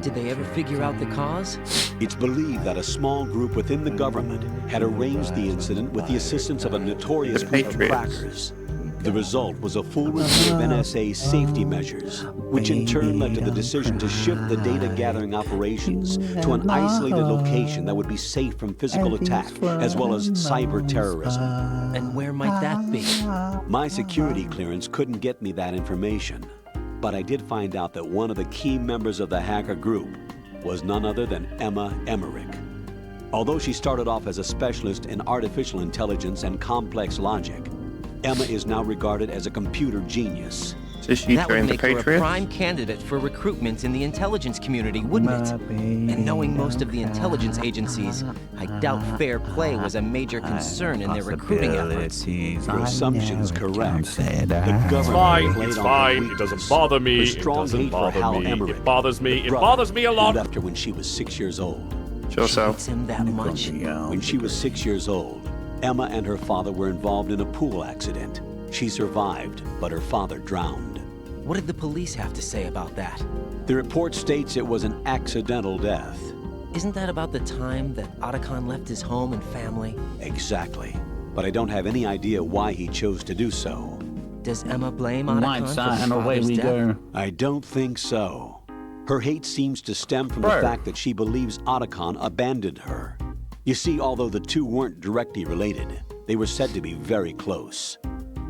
Did they ever figure out the cause? It's believed that a small group within the government had arranged the incident with the assistance of a notorious group of crackers. The result was a full review of NSA's safety measures, which in turn led to the decision to shift the data-gathering operations to an isolated location that would be safe from physical attack, as well as cyber terrorism. And where might that be? My security clearance couldn't get me that information, but I did find out that one of the key members of the hacker group was none other than Emma Emmerich. Although she started off as a specialist in artificial intelligence and complex logic, Emma is now regarded as a computer genius. So she That would joined the make her a Patriots? prime candidate for recruitment in the intelligence community, wouldn't it? And knowing most of the intelligence agencies, I doubt fair play was a major concern in their recruiting efforts. Your assumption's correct. The It's government fine, played it's on her fine. It weakness. doesn't bother me. Her It strong doesn't hate for bother Hal me. Emmerich, It bothers me. her It brother, bothers me a who lot. left her when she was 6 years old. Sure so. Hates him that much? When she was 6 years old, Emma and her father were involved in a pool accident. She survived, but her father drowned. What did the police have to say about that? The report states it was an accidental death. Isn't that about the time that Otacon left his home and family? Exactly. But I don't have any idea why he chose to do so. Does Emma blame Otacon Light for side her and away father's we death? go. I don't think so. Her hate seems to stem from the Bro. fact that she believes Otacon abandoned her. You see, although the two weren't directly related, they were said to be very close.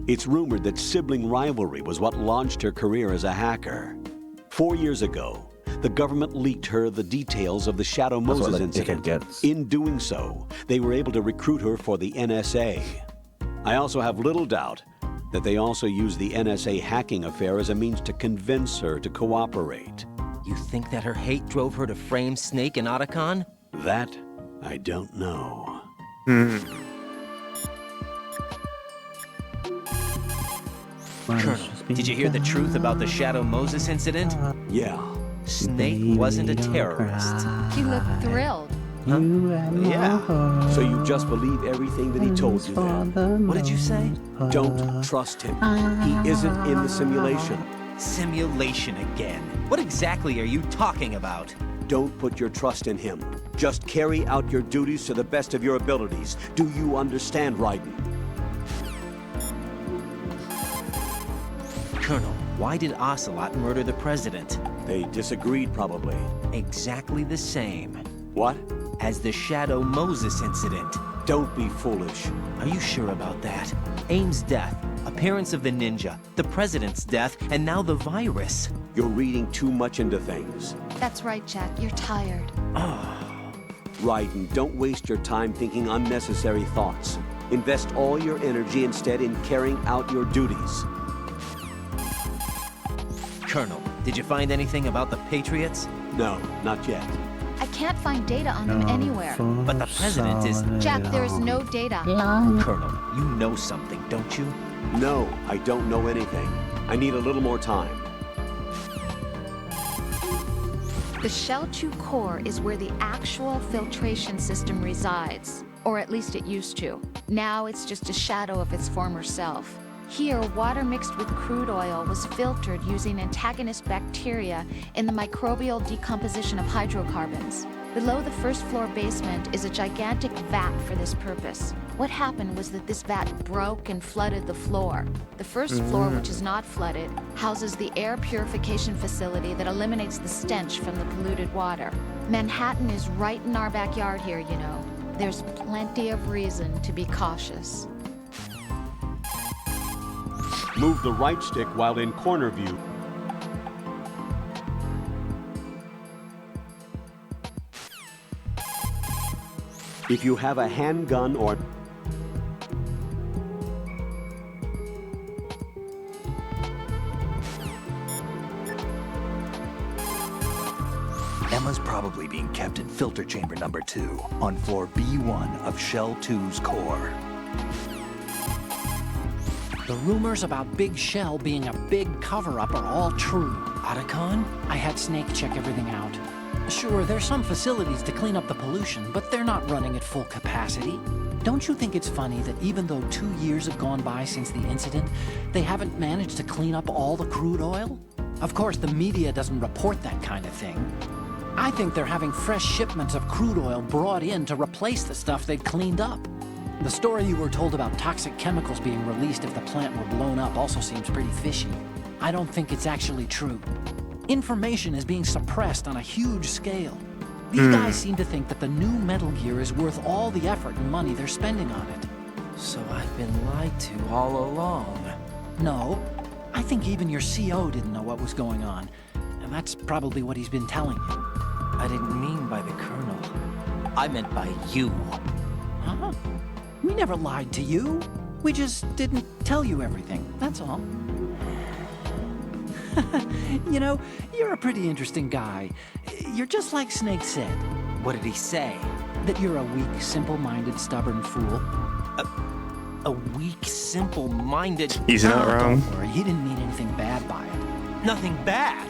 It's rumored that sibling rivalry was what launched her career as a hacker. 4 years ago, the government leaked her the details of the Shadow That's what Moses the incident. dickhead gets. In doing so, they were able to recruit her for the NSA. I also have little doubt that they also used the NSA hacking affair as a means to convince her to cooperate. You think that her hate drove her to frame Snake and Otacon? That, I don't know. Colonel, did you hear the truth about the Shadow Moses incident? Yeah. Snake wasn't a terrorist. He looked thrilled. Yeah. So you just believe everything that he told you then? What did you say? Don't trust him. He isn't in the simulation. Simulation again. What exactly are you talking about? Don't put your trust in him. Just carry out your duties to the best of your abilities. Do you understand, Raiden? Colonel, why did Ocelot murder the president? They disagreed, probably. Exactly the same What? as the Shadow Moses incident. Don't be foolish. Are you sure about that? Aim's death, appearance of the ninja, the president's death, and now the virus. You're reading too much into things. That's right, Jack. You're tired. Raiden, don't waste your time thinking unnecessary thoughts. Invest all your energy instead in carrying out your duties. Colonel, did you find anything about the Patriots? No, not yet. I can't find data on them anywhere. But the president is... Jack, there is no data. Colonel, you know something, don't you? No, I don't know anything. I need a little more time. The Shell 2 core is where the actual filtration system resides, or at least it used to. Now it's just a shadow of its former self. Here, water mixed with crude oil was filtered using antagonist bacteria in the microbial decomposition of hydrocarbons. Below the first floor basement is a gigantic vat for this purpose. What happened was that this vat broke and flooded the floor. The first floor, which is not flooded, houses the air purification facility that eliminates the stench from the polluted water. Manhattan is right in our backyard here, you know. There's plenty of reason to be cautious. Move the right stick while in corner view. If you have a handgun or... Emma's probably being kept in filter chamber number 2 on floor B1 of Shell 2's core. The rumors about Big Shell being a big cover-up are all true. Otacon? I had Snake check everything out. Sure, there's some facilities to clean up the pollution, but they're not running at full capacity. Don't you think it's funny that even though 2 years have gone by since the incident, they haven't managed to clean up all the crude oil? Of course, the media doesn't report that kind of thing. I think they're having fresh shipments of crude oil brought in to replace the stuff they'd cleaned up. The story you were told about toxic chemicals being released if the plant were blown up also seems pretty fishy. I don't think it's actually true. Information is being suppressed on a huge scale. These guys seem to think that the new Metal Gear is worth all the effort and money they're spending on it. So I've been lied to all along. No, I think even your CO didn't know what was going on. And that's probably what he's been telling you. I didn't mean by the Colonel. I meant by you. Huh? We never lied to you. We just didn't tell you everything, that's all. You know, you're a pretty interesting guy. You're just like Snake said. What did he say? That you're a weak, simple-minded, stubborn fool. A weak, simple-minded... He's not wrong. Don't worry, he didn't mean anything bad by it. Nothing bad?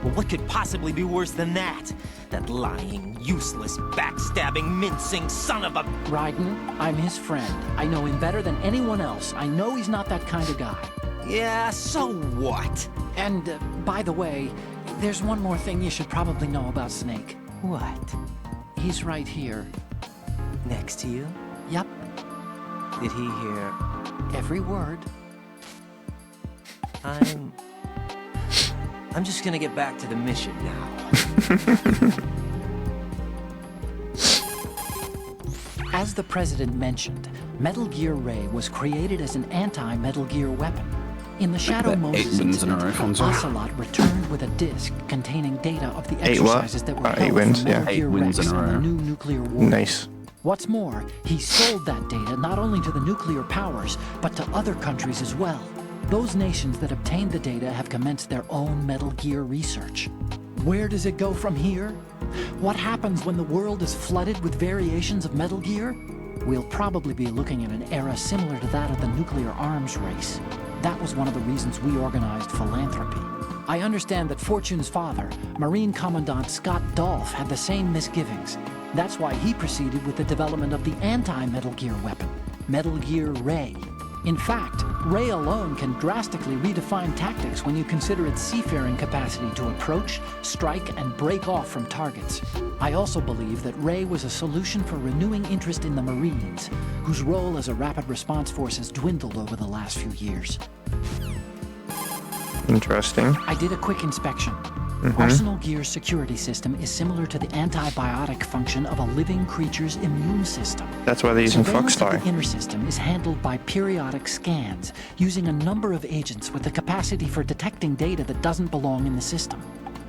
Well, what could possibly be worse than that? That lying, useless, backstabbing, mincing son of a... Raiden, I'm his friend. I know him better than anyone else. I know he's not that kind of guy. Yeah, so what? And, by the way, there's one more thing you should probably know about Snake. What? He's right here. Next to you? Yep. Did he hear... every word? I'm just gonna get back to the mission now. As the President mentioned, Metal Gear Ray was created as an anti-Metal Gear weapon. In the Shadow Moses incident, Ocelot returned with a disc containing data of the exercises that were held from Metal Gear Rex on the new nuclear war. Nice. What's more, he sold that data not only to the nuclear powers, but to other countries as well. Those nations that obtained the data have commenced their own Metal Gear research. Where does it go from here? What happens when the world is flooded with variations of Metal Gear? We'll probably be looking at an era similar to that of the nuclear arms race. That was one of the reasons we organized philanthropy. I understand that Fortune's father, Marine Commandant Scott Dolph, had the same misgivings. That's why he proceeded with the development of the anti-Metal Gear weapon, Metal Gear Ray. In fact, Ray alone can drastically redefine tactics when you consider its seafaring capacity to approach, strike, and break off from targets. I also believe that Ray was a solution for renewing interest in the Marines, whose role as a rapid response force has dwindled over the last few years. Interesting. I did a quick inspection. Arsenal Gear's security system is similar to the antibiotic function of a living creature's immune system. That's why they're using Surveillance Foxstar. of the inner system is handled by periodic scans, using a number of agents with the capacity for detecting data that doesn't belong in the system.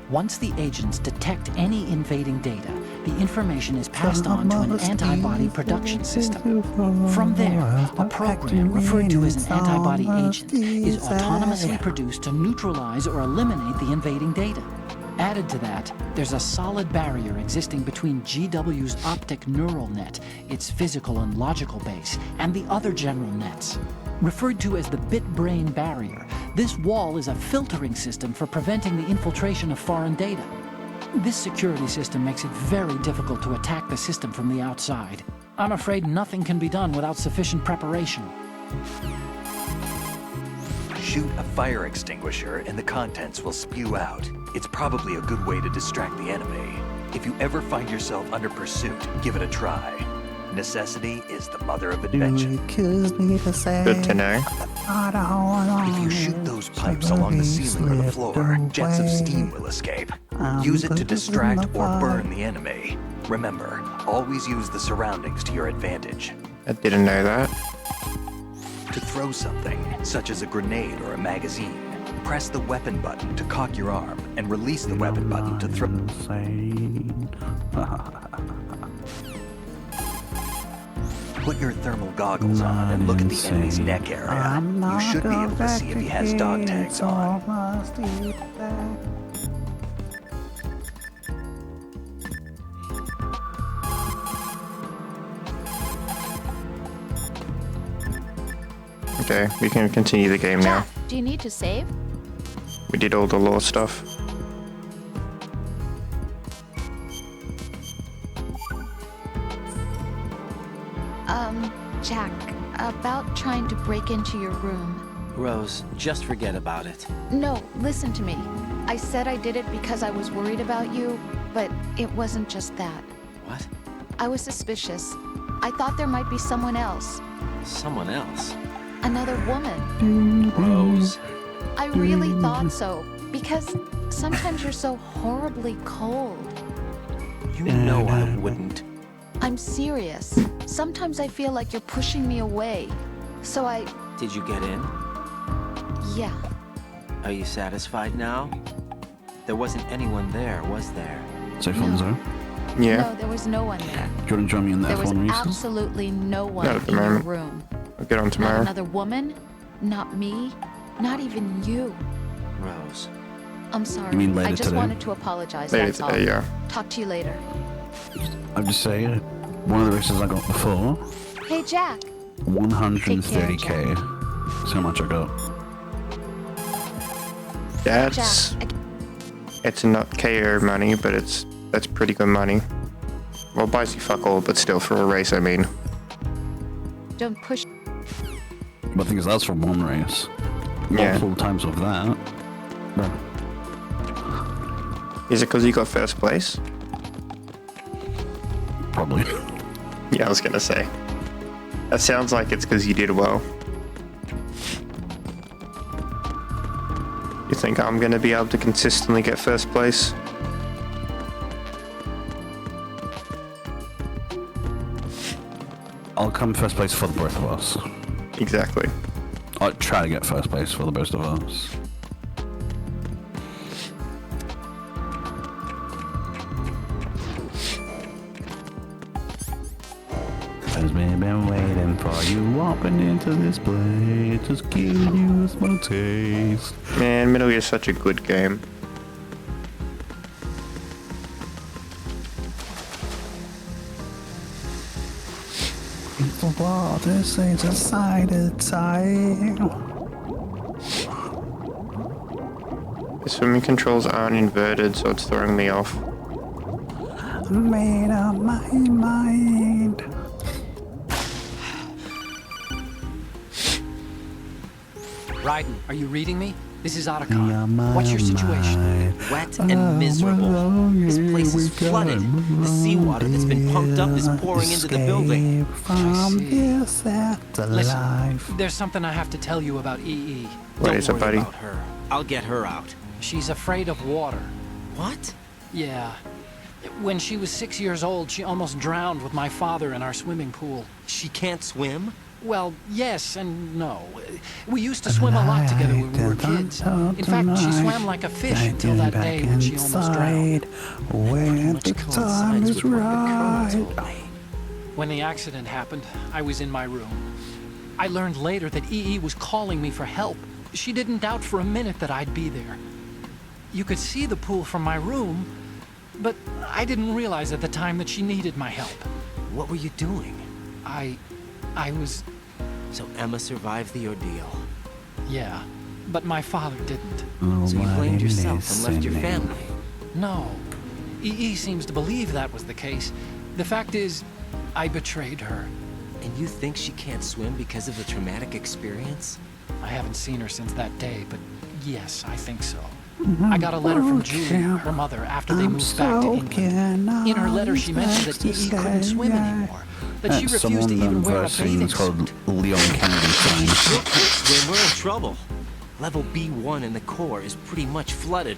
Once the agents detect any invading data, the information is passed on to an antibody production system. From there, a program referred to as an antibody agent is autonomously produced to neutralize or eliminate the invading data. Added to that, there's a solid barrier existing between GW's optic neural net, its physical and logical base, and the other general nets. Referred to as the bit-brain barrier, this wall is a filtering system for preventing the infiltration of foreign data. This security system makes it very difficult to attack the system from the outside. I'm afraid nothing can be done without sufficient preparation. Shoot a fire extinguisher and the contents will spew out. It's probably a good way to distract the enemy. If you ever find yourself under pursuit, give it a try. Necessity is the mother of invention. Good to know. If you shoot those pipes along the ceiling or the floor, jets of steam will escape. Use it to distract or burn the enemy. Remember, always use the surroundings to your advantage. I didn't know that. To throw something, such as a grenade or a magazine, press the weapon button to cock your arm and release the weapon button to throw. Put your thermal goggles on and look at the enemy's neck area. You should be able to see if he has dog tags on. Okay, we can continue the game now. Do you need to save? We did all the law stuff. Jack, about trying to break into your room. Rose, just forget about it. No, listen to me. I said I did it because I was worried about you, but it wasn't just that. What? I was suspicious. I thought there might be someone else. Someone else? Another woman. Rose. I really thought so, because sometimes you're so horribly cold. You know I wouldn't. I'm serious. Sometimes I feel like you're pushing me away. So I... Did you get in? Yeah. Are you satisfied now? There wasn't anyone there, was there? So Fonzo? Yeah. No, there was no one there. Do you want to join me in the There was F1 races? absolutely no one Not at the in your moment. room. I'll get on Not tomorrow. another woman, not me, not even you. Rose. I'm sorry. You mean later I just today? wanted to apologize, Later that's all. today, yeah. Talk to you later. I'm just saying, one of the races I got before, Hey, Jack. 130k. That's how much I got. That's... It's not KO money, but that's pretty good money. Well, buys you fuck all, but still for a race, I mean. Don't push. But the thing is, that's from one race. Yeah. Multiple times of that. But Is it because you got first place? probably. Yeah, I was gonna say. That sounds like it's because you did well. You think I'm gonna be able to consistently get first place? I'll come first place for the both of us. Exactly. I'll try to get first place for the both of us. Cause we've been waiting for you walking into this place, just giving you a small taste. Man, Metal Gear is such a good game. The water says a side to side. The swimming controls aren't inverted, so it's throwing me off. Made up my mind. Raiden, are you reading me? This is Otacon. What's your situation? Wet and miserable. This place is flooded. The seawater that's been pumped up is pouring into the building. From this afterlife. Listen, there's something I have to tell you about EE. What is it, Don't worry buddy? about her. I'll get her out. She's afraid of water. What? Yeah. When she was 6 years old, she almost drowned with my father in our swimming pool. She can't swim? Well, yes and no. We used to swim a lot together when we were kids. In fact, she swam like a fish until that day when she almost drowned. When the time is right. When the accident happened, I was in my room. I learned later that EE was calling me for help. She didn't doubt for a minute that I'd be there. You could see the pool from my room, but I didn't realize at the time that she needed my help. What were you doing? I was... So Emma survived the ordeal. Yeah, but my father didn't. So you blamed yourself and left your family? No. EE seems to believe that was the case. The fact is, I betrayed her. And you think she can't swim because of the traumatic experience? I haven't seen her since that day, but yes, I think so. I got a letter from Julie, her mother, after they moved back to England. In her letter, she mentioned that E.E. couldn't swim anymore, but she refused to even wear a bathing suit. Leon Kennedy sign. Then we're in trouble. Level B1 in the core is pretty much flooded.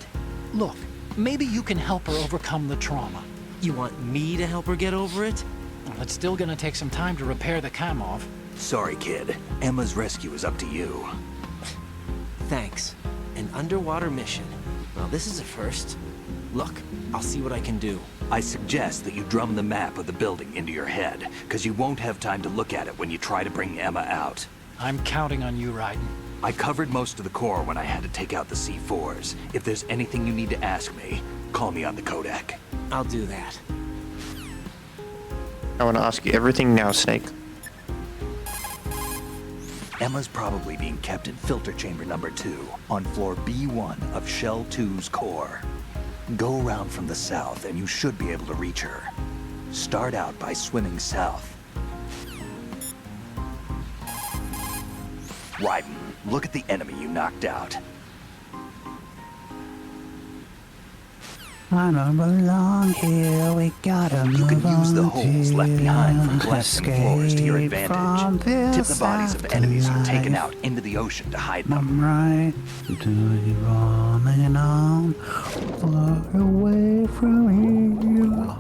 Look, maybe you can help her overcome the trauma. You want me to help her get over it? Well, it's still gonna take some time to repair the Kamov. Sorry, kid. Emma's rescue is up to you. Thanks. An underwater mission. Well, this is a first. Look, I'll see what I can do. I suggest that you drum the map of the building into your head, because you won't have time to look at it when you try to bring Emma out. I'm counting on you, Raiden. I covered most of the core when I had to take out the C4s. If there's anything you need to ask me, call me on the Kodak. I'll do that. I want to ask you everything now, Snake. Emma's probably being kept in filter chamber number 2 on floor B1 of Shell 2's core. Go around from the south and you should be able to reach her. Start out by swimming south. Raiden, look at the enemy you knocked out. I don't belong here, we gotta move on. You can use the holes left behind from collapsing floors to your advantage. Tip the bodies of enemies who are taken out into the ocean to hide them. I'm right to you rolling on, far away from here.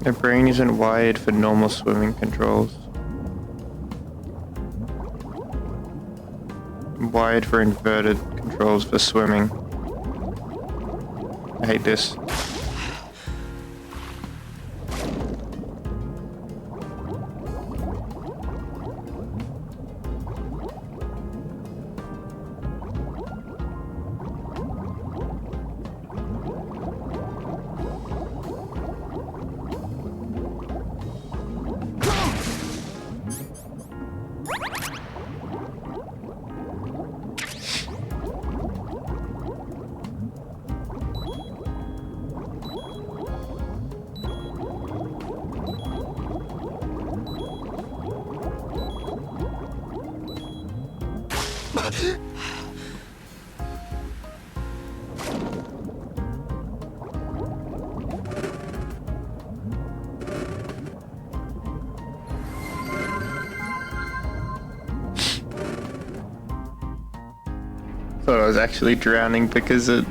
The brain isn't wired for normal swimming controls. I'm wired for inverted controls for swimming. I hate this. Thought I was actually drowning because it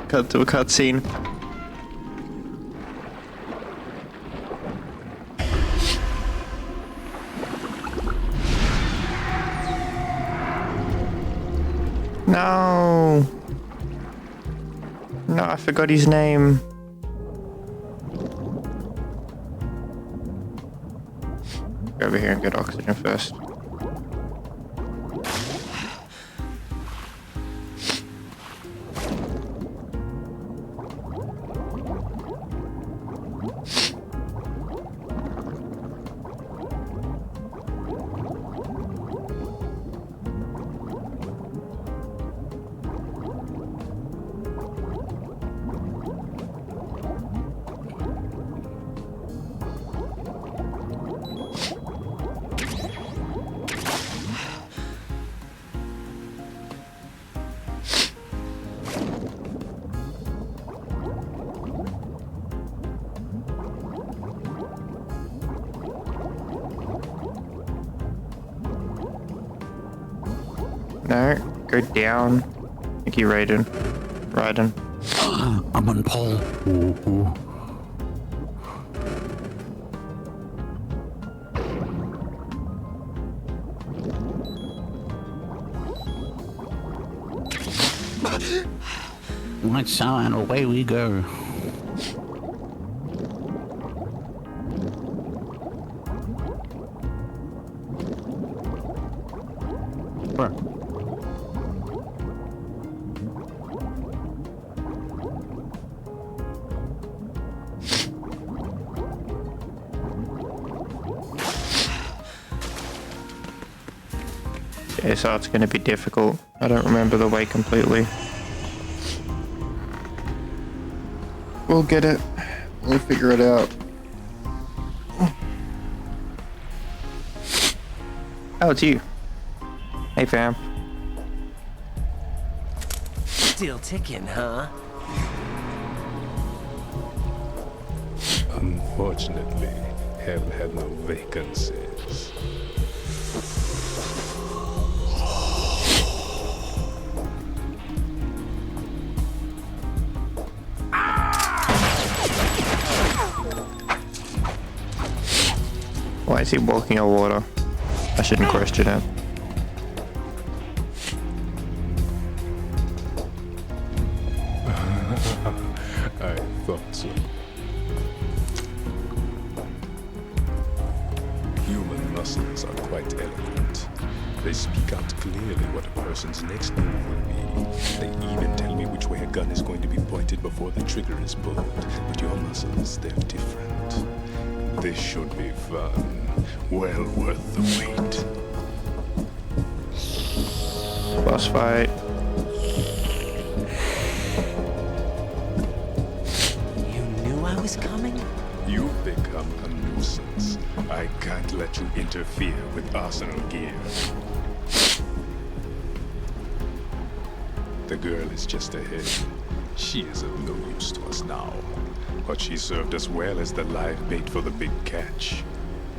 cut to a cutscene. No! No, I forgot his name. Go over here and get oxygen first. No, go down. Thank you, Raiden. I'm on pole. Ooh. Lights out and away we go. Where? Yeah, so it's going to be difficult. I don't remember the way completely. We'll get it. We'll figure it out. Oh, it's you. Hey, fam. Still ticking, huh? Unfortunately, hell had no vacancies. Why is he walking on water? I shouldn't question it. I thought so. Human muscles are quite eloquent. They speak out clearly what a person's next move will be. They even tell me which way a gun is going to be pointed before the trigger is pulled. But your muscles, they're different. This should be fun. Well worth the wait. Boss fight. You knew I was coming? You've become a nuisance. I can't let you interfere with arsenal gear. The girl is just ahead. She is of no use to us now. But she served us well as the live bait for the big catch.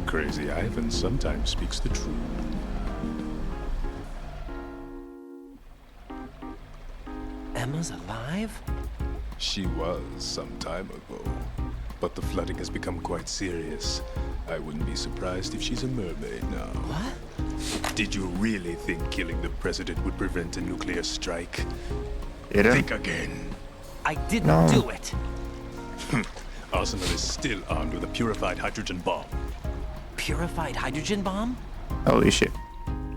Crazy Ivan sometimes speaks the truth. Emma's alive? She was some time ago. But the flooding has become quite serious. I wouldn't be surprised if she's a mermaid now. What? Did you really think killing the president would prevent a nuclear strike? Did it? Think again. I didn't do it. Arsenal is still armed with a purified hydrogen bomb. Purified hydrogen bomb? Holy shit.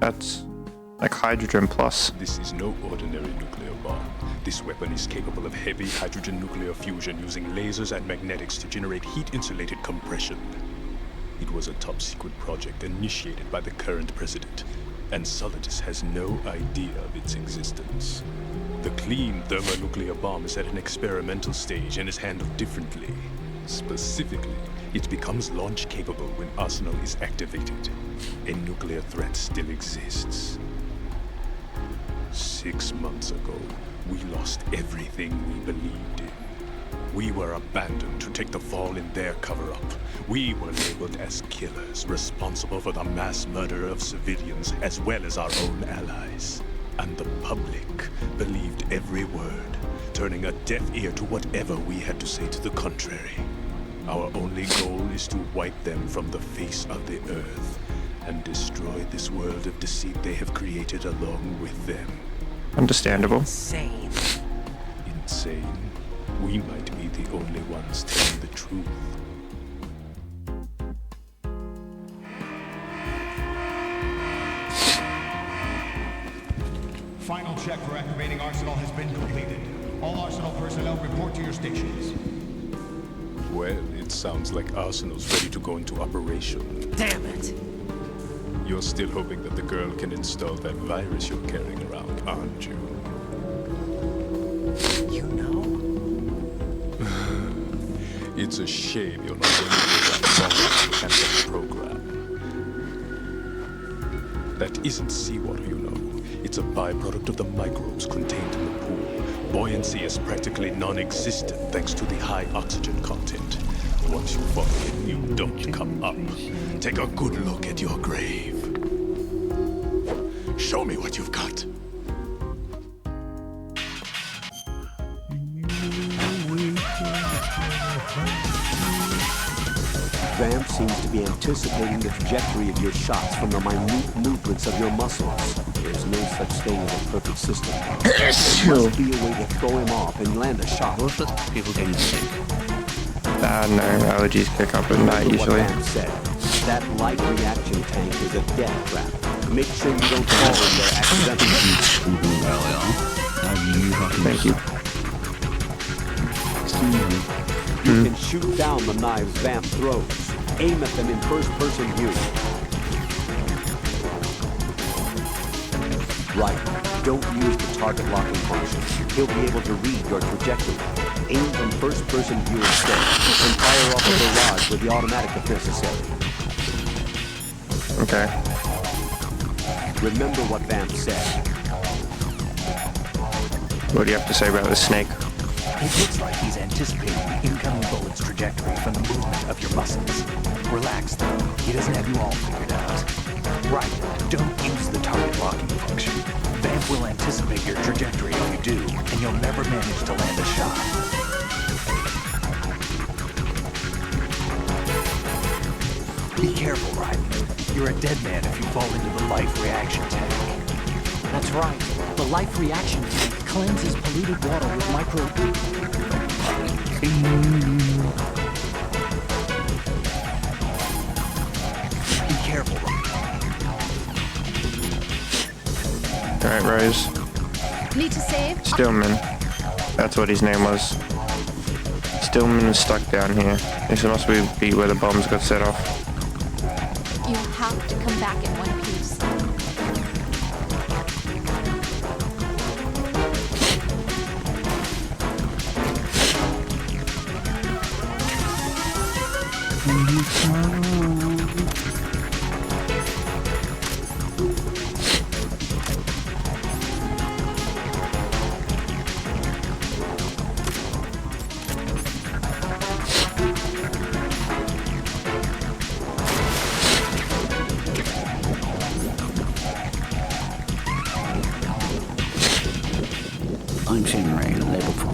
That's like hydrogen plus. This is no ordinary nuclear bomb. This weapon is capable of heavy hydrogen nuclear fusion using lasers and magnetics to generate heat-insulated compression. It was a top-secret project initiated by the current president, and Solidus has no idea of its existence. The clean thermonuclear bomb is at an experimental stage and is handled differently. Specifically, it becomes launch-capable when Arsenal is activated. A nuclear threat still exists. 6 months ago, we lost everything we believed in. We were abandoned to take the fall in their cover-up. We were labeled as killers, responsible for the mass murder of civilians as well as our own allies. And the public believed every word, turning a deaf ear to whatever we had to say to the contrary. Our only goal is to wipe them from the face of the earth and destroy this world of deceit they have created along with them. Understandable. Insane. Insane? We might be the only ones telling the truth. Final check for activating Arsenal has been completed. All Arsenal personnel report to your stations. Well, it sounds like Arsenal's ready to go into operation. Damn it! You're still hoping that the girl can install that virus you're carrying around, aren't you? You know? It's a shame you're not going to be around long enough to handle the program. That isn't seawater, you know. It's a byproduct of the microbes contained in the pool. Buoyancy is practically non-existent thanks to the high oxygen content. Once you fall in, you don't come up. Take a good look at your grave. Show me what you've got. Vamp seems to be anticipating the trajectory of your shots from the minute movements of your muscles. There's no such thing as a perfect system. There must be a way to throw him off and land a shot. Most of the people can think. No, allergies kick up at night usually. What Vamp said. That light reaction tank is a death trap. Make sure you don't fall in there accidentally. Thank you. You can shoot down the knives Vamp throws. Aim at them in first-person view. Right. Don't use the target locking function. He'll be able to read your trajectory. Aim from first-person view instead, and fire off a barrage with the automatic if necessary. Okay. Remember what Vamp said. What do you have to say about this snake? It looks like he's anticipating the incoming bullet's trajectory from the movement of your muscles. Relax, though. He doesn't have you all figured out. Right. Don't use the target locking function. Vamp will anticipate your trajectory if you do, and you'll never manage to land a shot. Be careful, Ryden. You're a dead man if you fall into the life reaction tank. That's right. The life reaction tank cleanses polluted water with micro... Be careful, Alright, Rose. Need to save? Stillman. That's what his name was. Stillman is stuck down here. This must be where the bombs got set off. You have to come back in one piece. I'm seeing rain level 4.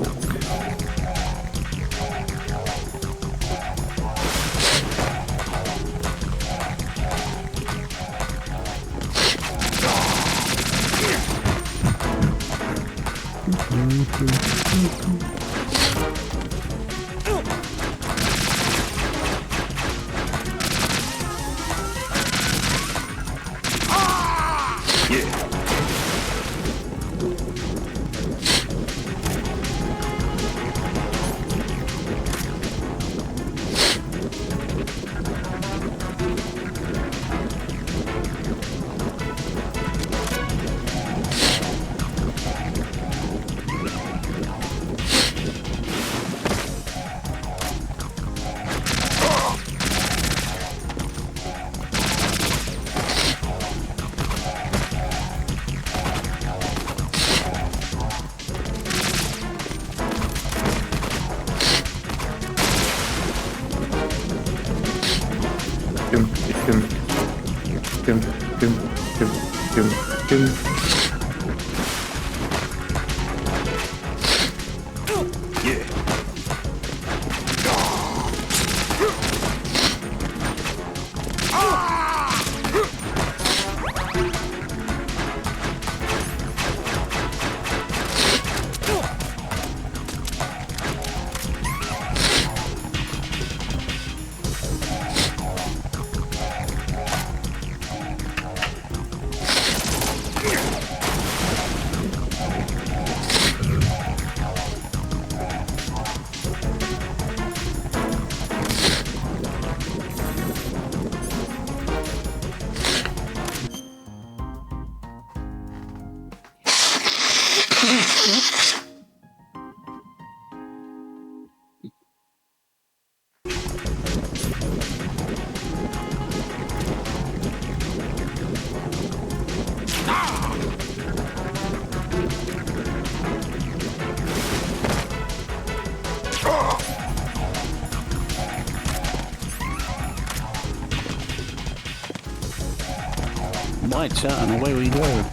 Lights out and away we go.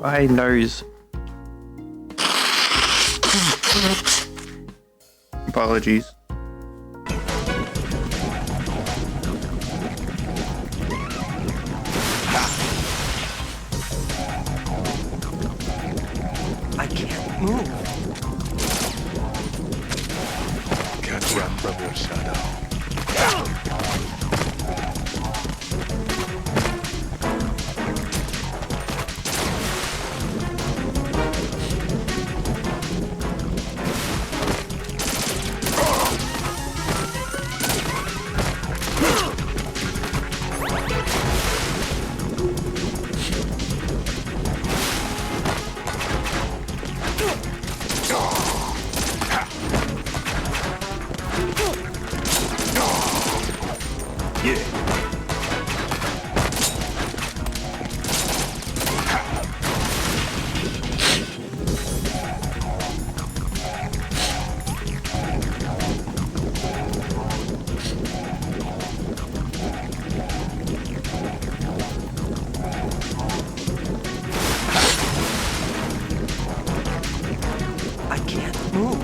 My nose. Apologies. I can't move. Can't run from your shadow. I can't move.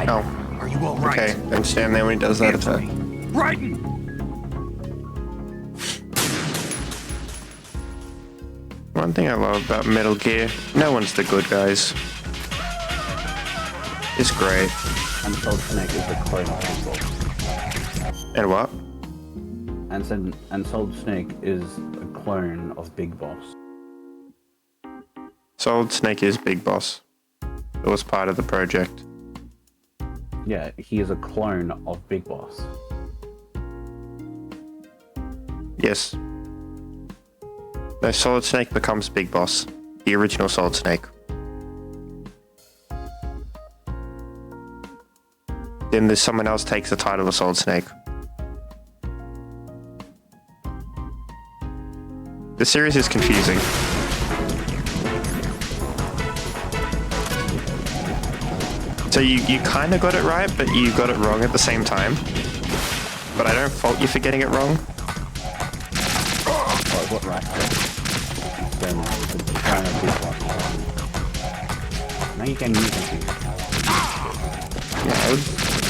Oh. Are you all right? Okay, don't stand there when he does that attack. Raiden! One thing I love about Metal Gear, no one's the good guys. It's great. And Solid Snake is the clone of Big Boss. And what? And Solid Snake is a clone of Big Boss. Solid Snake is Big Boss. It was part of the project. Yeah, he is a clone of Big Boss. Yes. No, Solid Snake becomes Big Boss. The original Solid Snake. Then there's someone else takes the title of Solid Snake. The series is confusing. So you kind of got it right, but you got it wrong at the same time. But I don't fault you for getting it wrong. Oh, I got right. Then the clone of Big Boss. Now you can use it. Yeah,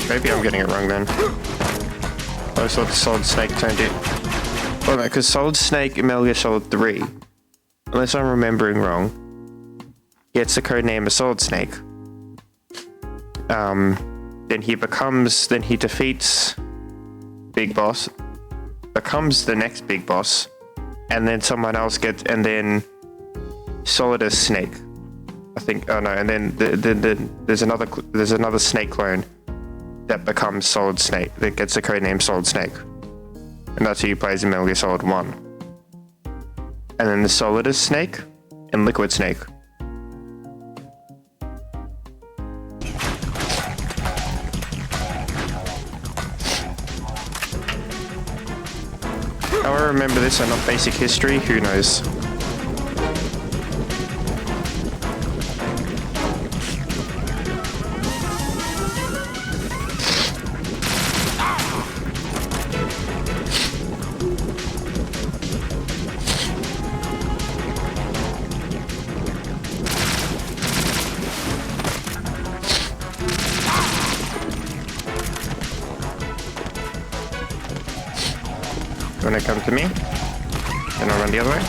maybe I'm getting it wrong then. I thought Solid Snake turned it. Well, no, because Solid Snake in Metal Gear Solid 3, unless I'm remembering wrong, gets the codename of Solid Snake. Then he defeats Big Boss, becomes the next Big Boss, and then someone else gets, and then Solidus Snake, I think. Oh no, and then there's another Snake clone that becomes Solid Snake, that gets the codename Solid Snake, and that's who plays in Metal Gear Solid 1. And then the Solidus Snake and Liquid Snake. How I remember this and not basic history, who knows? You wanna come to me? And I'll run the other way.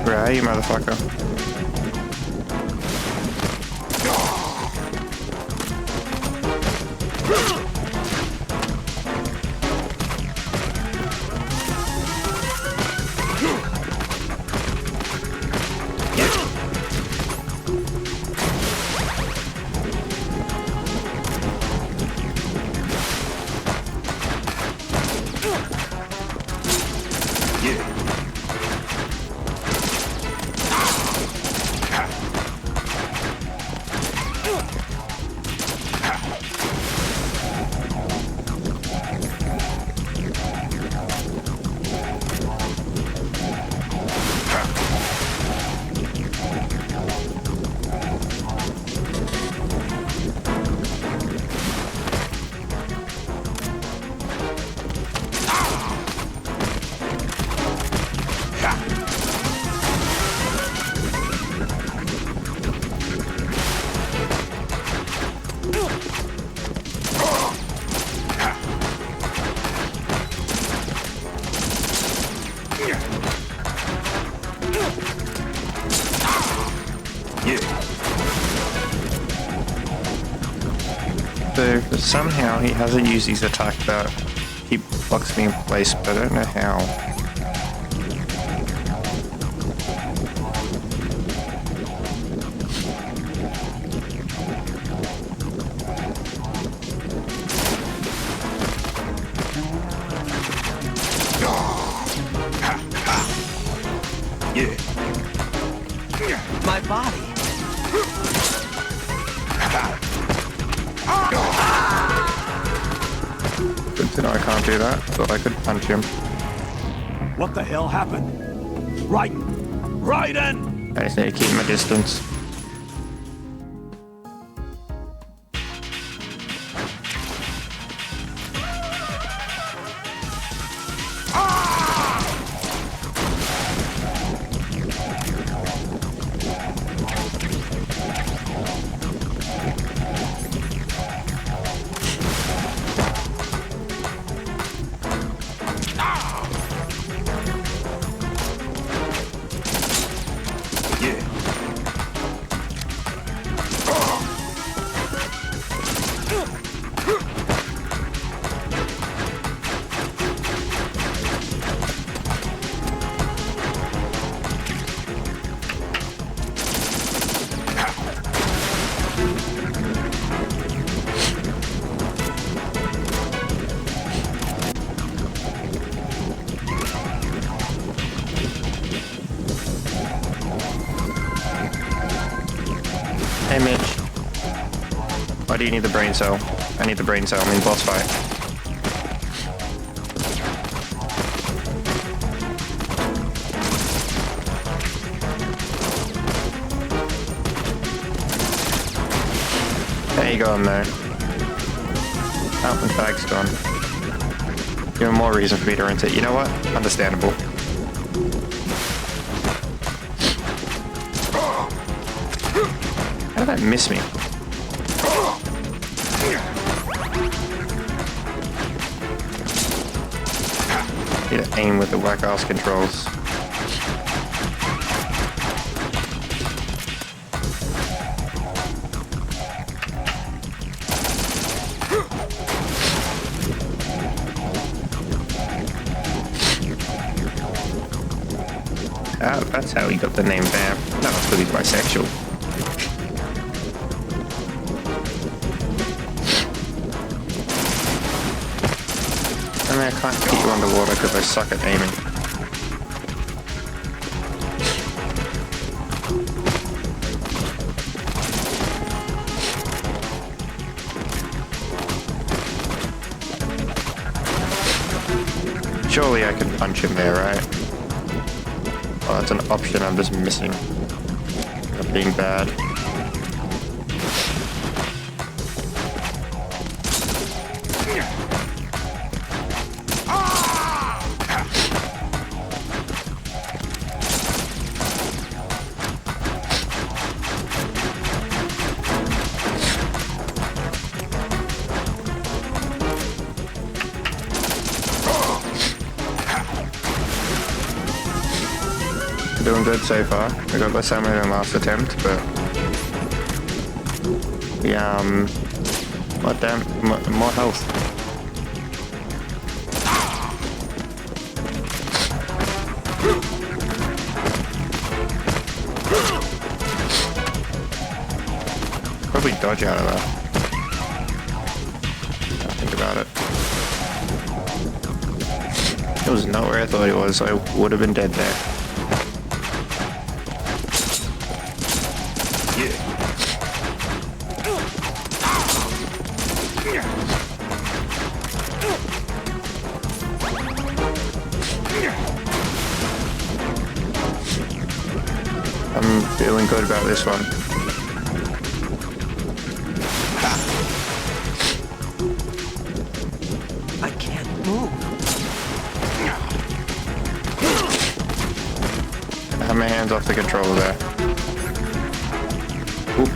Where are you, motherfucker? So somehow he hasn't used his attack that he blocks me in place, but I don't know how. My body. Good to know I can't do that. Thought I could punch him. What the hell happened? Raiden! I just need to keep my distance. Hey Mitch. Why do you need the brain cell? I need the brain cell, I mean boss fight. There you go, I'm there. Oh, and bag's gone. Even more reason for me to rinse it. You know what? Understandable. How did that miss me? Need to aim with the whack-ass controls. Oh, that's how he got the name Vamp. That was because he's bisexual. I mean, I can't get you underwater because I suck at aiming. Surely I can punch him there, right? Oh, that's an option I'm just missing. Of being bad. doing good so far. I got less ammo than last attempt, but yeah, what damn, more health. Probably dodge out of that. Think about it. It was not where I thought it was. I would have been dead there. I'm feeling good about this one. I can't move. I have my hands off the controller there. Oop.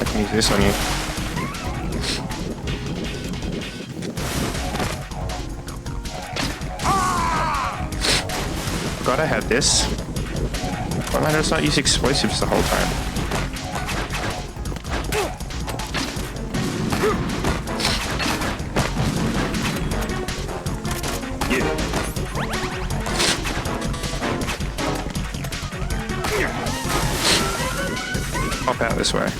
I can use this on you. God, I had this. Why am I just not use explosives the whole time? Pop out this way.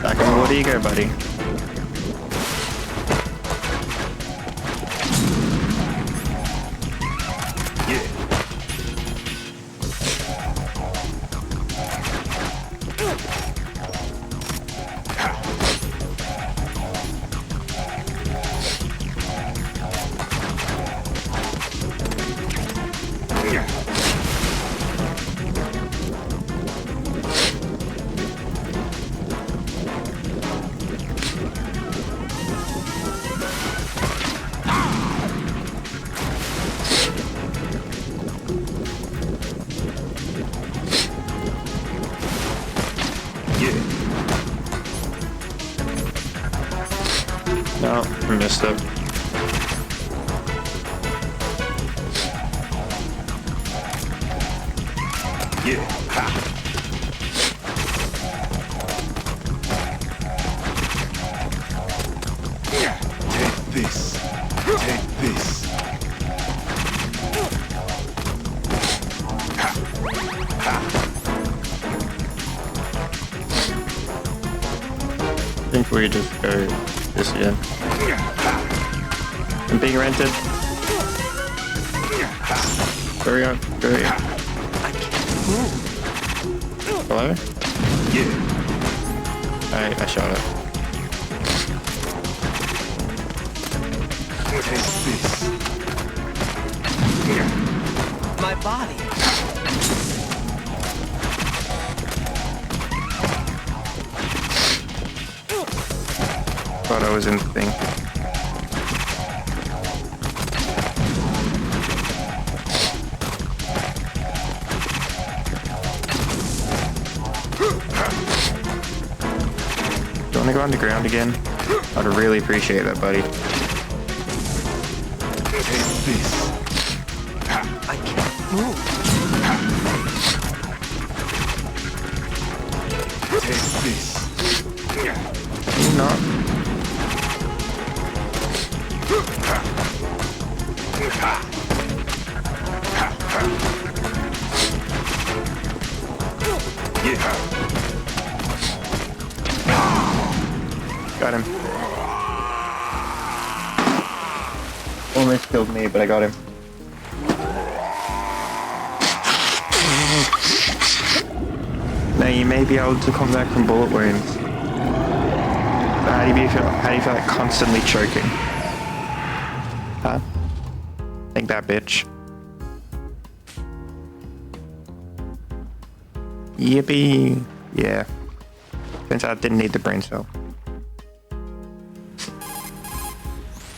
Back on the water you go, buddy. No, I missed it. Yeah. Ha. Take this. Take this. Ha. Ha. I think we just go this again. I'm being rented. Hurry up, hurry up. Hello? Yeah. I shot it. My body. Thought I was in the thing. Do you want to go underground again? I'd really appreciate that, buddy. Take this. I can't move. Take this. Can you not? Got him. Almost killed me, but I got him. Now you may be able to come back from bullet wounds. But how do you feel like constantly choking? Huh? Think that, bitch. Yippee! Yeah. Turns out I didn't need the brain cell.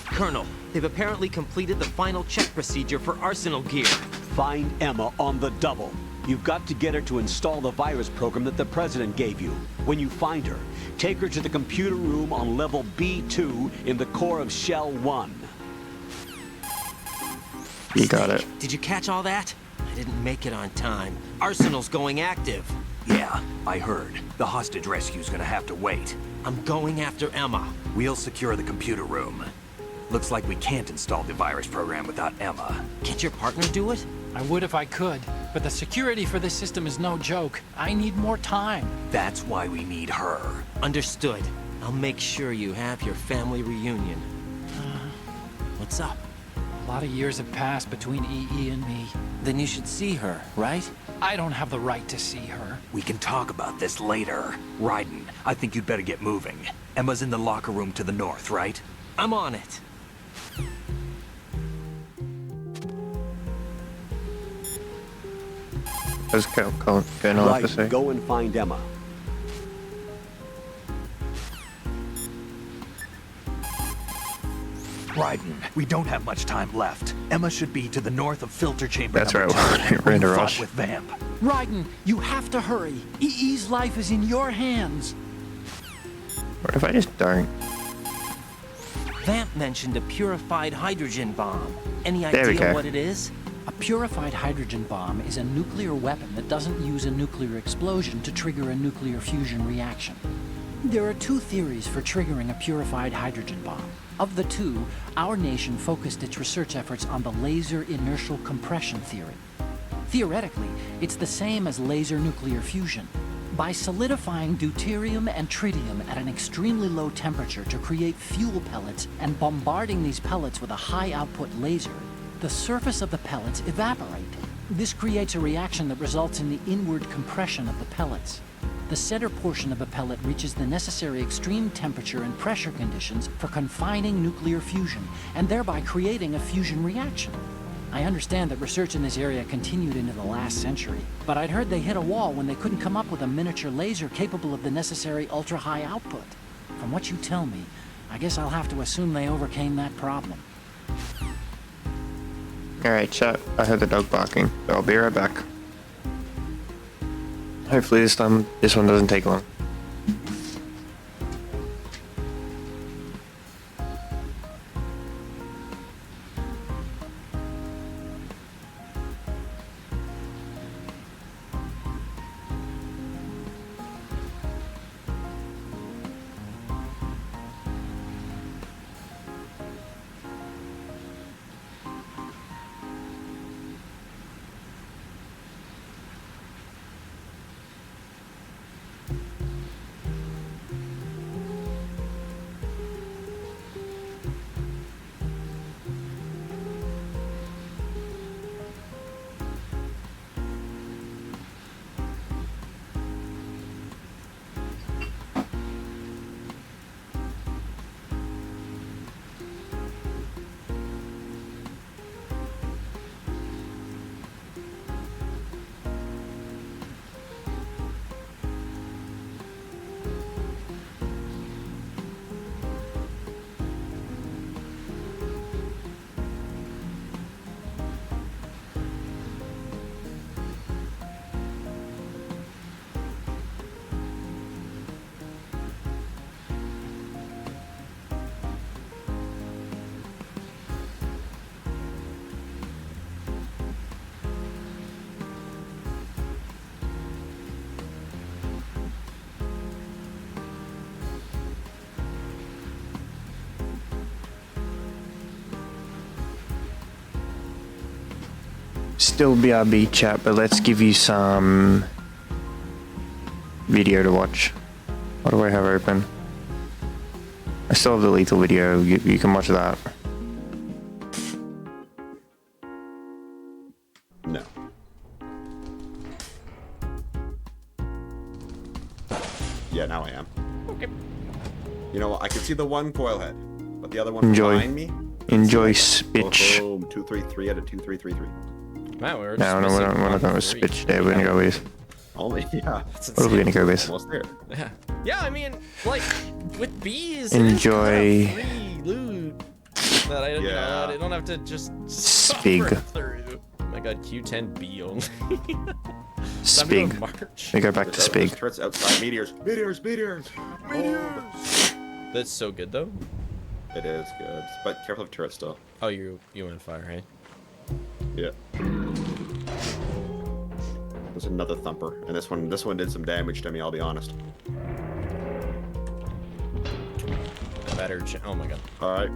Colonel, they've apparently completed the final check procedure for arsenal gear. Find Emma on the double. You've got to get her to install the virus program that the President gave you. When you find her, take her to the computer room on level B2 in the core of Shell 1. You got it. Did you catch all that? I didn't make it on time. Arsenal's going active. Yeah, I heard. The hostage rescue's gonna have to wait. I'm going after Emma. We'll secure the computer room. Looks like we can't install the virus program without Emma. Can't your partner do it? I would if I could, but the security for this system is no joke. I need more time. That's why we need her. Understood. I'll make sure you have your family reunion. What's up? A lot of years have passed between EE and me. Then you should see her, right? I don't have the right to see her. We can talk about this later. Raiden, I think you'd better get moving. Emma's in the locker room to the north, right? I'm on it. Let's go on, Right, go and find Emma. Raiden, we don't have much time left. Emma should be to the north of filter chamber That's number right. 2. We're in a Fought rush. with Vamp. Raiden, you have to hurry. EE's life is in your hands. What if I just don't? Vamp mentioned a purified hydrogen bomb. Any There we idea go. what it is? A purified hydrogen bomb is a nuclear weapon that doesn't use a nuclear explosion to trigger a nuclear fusion reaction. There are two theories for triggering a purified hydrogen bomb. Of the two, our nation focused its research efforts on the laser inertial compression theory. Theoretically, it's the same as laser nuclear fusion. By solidifying deuterium and tritium at an extremely low temperature to create fuel pellets and bombarding these pellets with a high output laser, the surface of the pellets evaporate. This creates a reaction that results in the inward compression of the pellets. The center portion of a pellet reaches the necessary extreme temperature and pressure conditions for confining nuclear fusion, and thereby creating a fusion reaction. I understand that research in this area continued into the last century, but I'd heard they hit a wall when they couldn't come up with a miniature laser capable of the necessary ultra-high output. From what you tell me, I guess I'll have to assume they overcame that problem. Alright, chat. I heard the dog barking, so I'll be right back. Hopefully this time, this one doesn't take long. Still BRB chat, but let's give you some video to watch. What do I have open? I still have the lethal video, you can watch that. No. Yeah, now I am. Okay. You know what? I can see the one coil head, but the other one Enjoy. behind me. Enjoy, Spitch. Boom, 233 out of 2333. Man, we're No, we're not going with Spitch there, we're gonna go with... Only, yeah. What are we gonna go with? Almost there. Yeah. Yeah, I mean, like, with bees, Enjoy. it's kind of free loot that I, you know, I don't have to just Spig. suffer through. Oh my god, Q10B only. Spig. March. We go back to There's Spig. turrets outside. Meteors. Meteors. Meteors. Meteors. That's so good though. It is good, but careful of turrets still. Oh, you went fire, right? Yeah. There's another thumper, and this one did some damage to me. I'll be honest. Better. Oh my god. All right.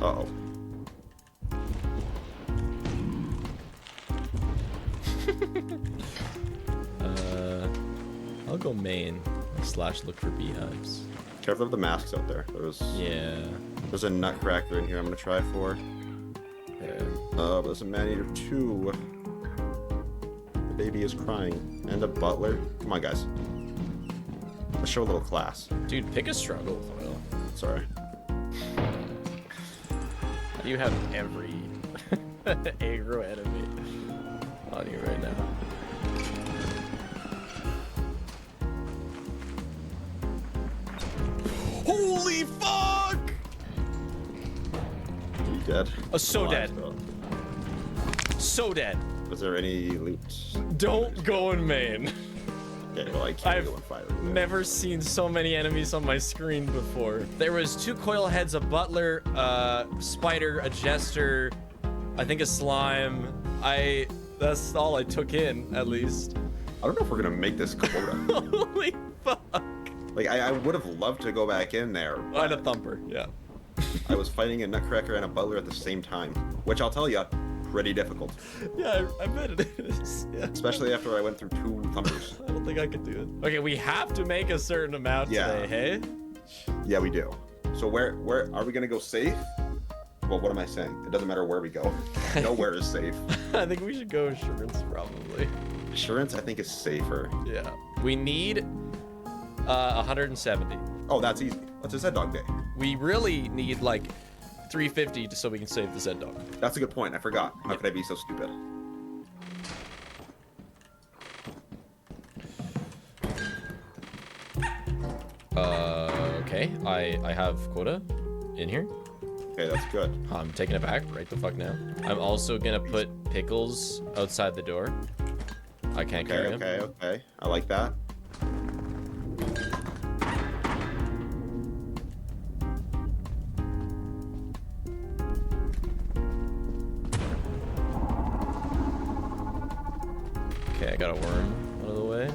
Uh oh. I'll go main / look for beehives. Careful of the masks out there. There's a nutcracker in here. I'm gonna try for. But there's a man-eater too. The baby is crying, and a butler. Come on, guys. Let's show a little class. Dude, pick a struggle with oil. Sorry. You have every aggro enemy on you right now. Holy fuck! You dead? Oh, so dead. Though. So dead. Was there any loot? Don't go in main. Okay, well, I can't go in fire. Never seen so many enemies on my screen before. There was 2 coil heads, a butler, a spider, a jester, I think a slime. That's all I took in, at least. I don't know if we're gonna make this quota. Holy fuck. Like, I would have loved to go back in there. And a thumper, yeah. I was fighting a nutcracker and a butler at the same time, which I'll tell you, pretty difficult. Yeah, I bet it is. Yeah. Especially after I went through 2 thumpers. I don't think I could do it. Okay, we have to make a certain amount today, hey? Yeah, we do. So where are we gonna go safe? Well, what am I saying? It doesn't matter where we go. Nowhere is safe. I think we should go assurance, probably. Assurance, I think, is safer. Yeah. We need 170. Oh, that's easy. What's a Z-Dog day? We really need, like, 350 so we can save the Z-Dog. That's a good point. I forgot. How could I be so stupid? Okay. I have quota in here. Okay, that's good. I'm taking it back right the fuck now. I'm also gonna put pickles outside the door. I can't carry them. Okay. I like that. Okay, I got a worm out of the way.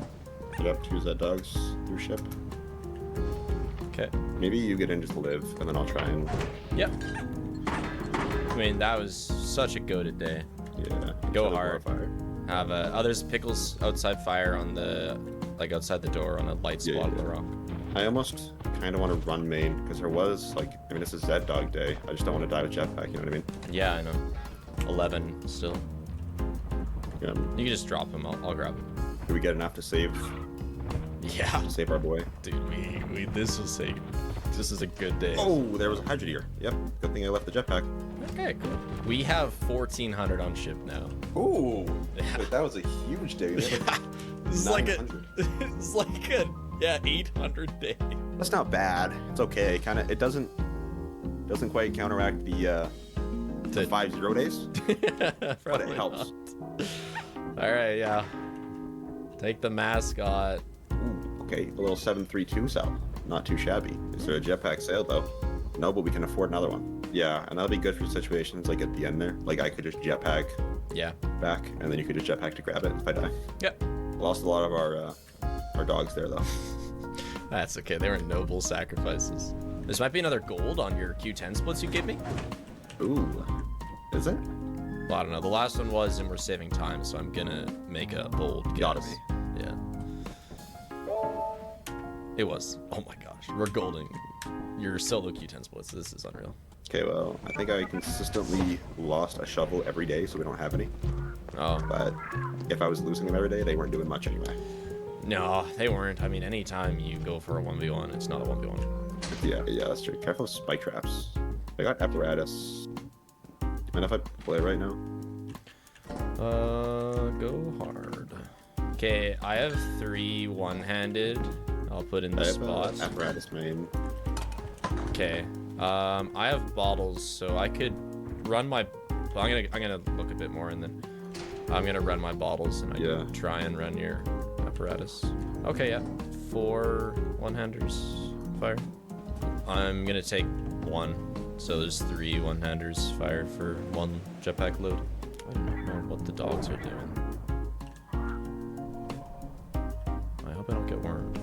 Put up 2 Z-Dogs through ship. Okay. Maybe you get in just live, and then I'll try and... Yep. I mean, that was such a goated day. Yeah. Go hard. Have there's pickles outside fire on the, like, outside the door on a light spot of the rock. I almost kind of want to run main, because there was, like, I mean, this is Z-Dog day. I just don't want to die with jetpack, you know what I mean? Yeah, I know. 11 still. Yeah. You can just drop him. I'll grab him. Do we get enough to save? Yeah. To save our boy. Dude, we this was a, this is a good day. Oh, there was a Hydrodeer. Yep. Good thing I left the jetpack. Okay, cool. We have 1,400 on ship now. Ooh. Yeah. Wait, that was a huge day. Yeah. This is like a, it's like a, 800 day. That's not bad. It's okay. It doesn't quite counteract the 5-0 days. But it helps. All right, yeah. Take the mascot. Ooh, okay, a little 732 cell. Not too shabby. Is there a jetpack sale though? No, but we can afford another one. Yeah, and that'll be good for situations like at the end there. Like I could just jetpack back, and then you could just jetpack to grab it if I die. Yep. Lost a lot of our dogs there though. That's okay. They were noble sacrifices. This might be another gold on your Q10 splits you gave me. Ooh. Is it? Well, I don't know. The last one was, and we're saving time, so I'm gonna make a bold guess. Gotta be. Yeah. It was. Oh my gosh. We're golding your solo Q10 splits. This is unreal. Okay, well, I think I consistently lost a shovel every day, so we don't have any. Oh. But if I was losing them every day, they weren't doing much anyway. No, they weren't. I mean, anytime you go for a 1v1, it's not a 1v1. Yeah, that's true. Careful of spike traps. I got apparatus. Do you mind if I play right now? Go hard. Okay, I have 3 one-handed. I'll put in the spots. Apparatus main. Okay. I have bottles, so I could run my. I'm gonna look a bit more and then I'm gonna run my bottles and I can try and run your apparatus. Okay, yeah. 4 one-handers fire. I'm gonna take 1. So there's 3 one-handers fire for 1 jetpack load. I don't know what the dogs are doing. I hope I don't get wormed.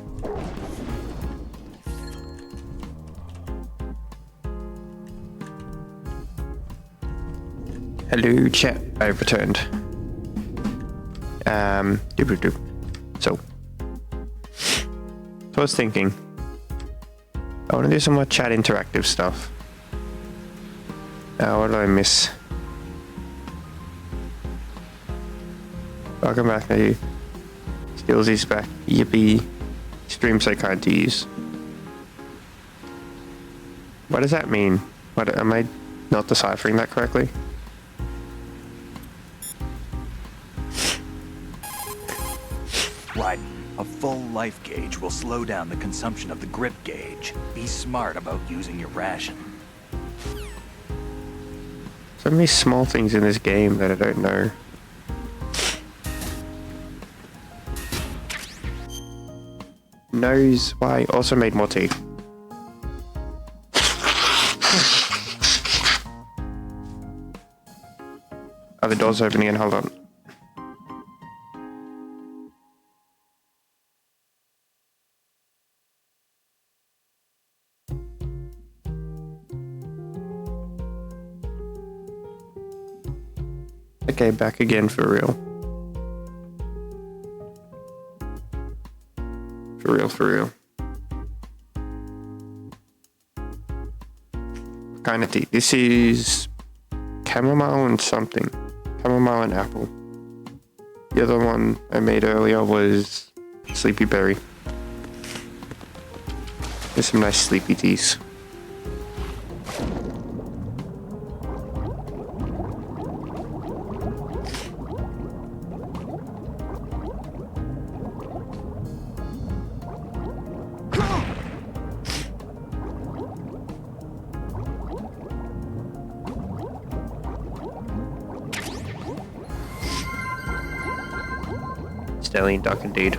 Hello, chat. I've returned. So I was thinking, I want to do some more chat interactive stuff. What did I miss? Welcome back, now. Skillsy's back. Yippee. Stream so kind to use. What does that mean? What, am I not deciphering that correctly? Right. A full life gauge will slow down the consumption of the grip gauge. Be smart about using your ration. So many small things in this game that I don't know. Knows why. Also made more tea. Oh, the door's opening again. Hold on. Okay, back again for real. For real. What kind of tea? This is chamomile and something. Chamomile and apple. The other one I made earlier was sleepy berry. There's some nice sleepy teas. Stallion duck indeed.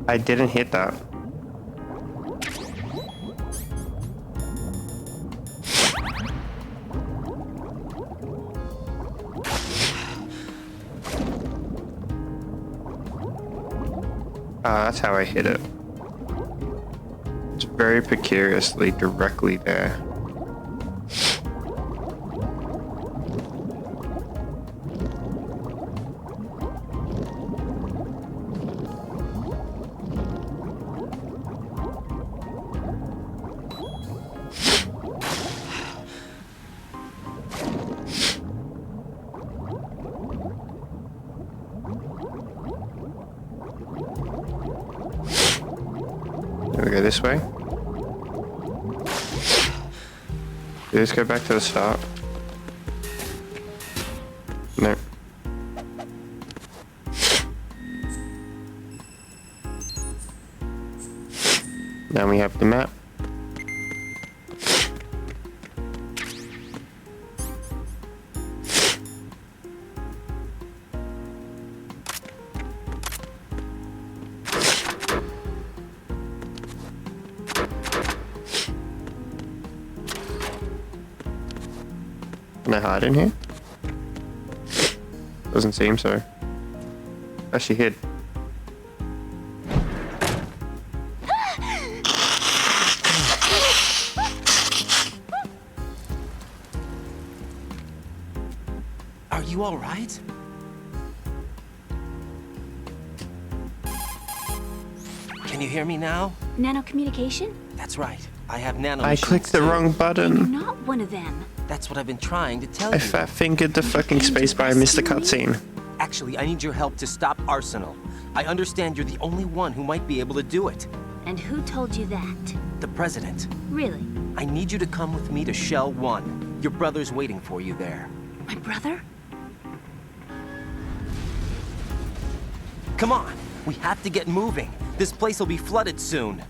I didn't hit that. That's how I hit it. It's very precariously directly there. This way. Let's go back to the start. No. Now we have the map. Can I hide in here? Doesn't seem so. Actually hid. Are you all right? Can you hear me now? Nano communication? That's right. I have nano. I clicked the wrong button. You're not one of them. That's what I've been trying to tell I you. fat fingered the fucking spacebar and missed the cutscene. Actually, I need your help to stop Arsenal. I understand you're the only one who might be able to do it. And who told you that? The President. Really? I need you to come with me to Shell 1. Your brother's waiting for you there. My brother? Come on! We have to get moving. This place will be flooded soon.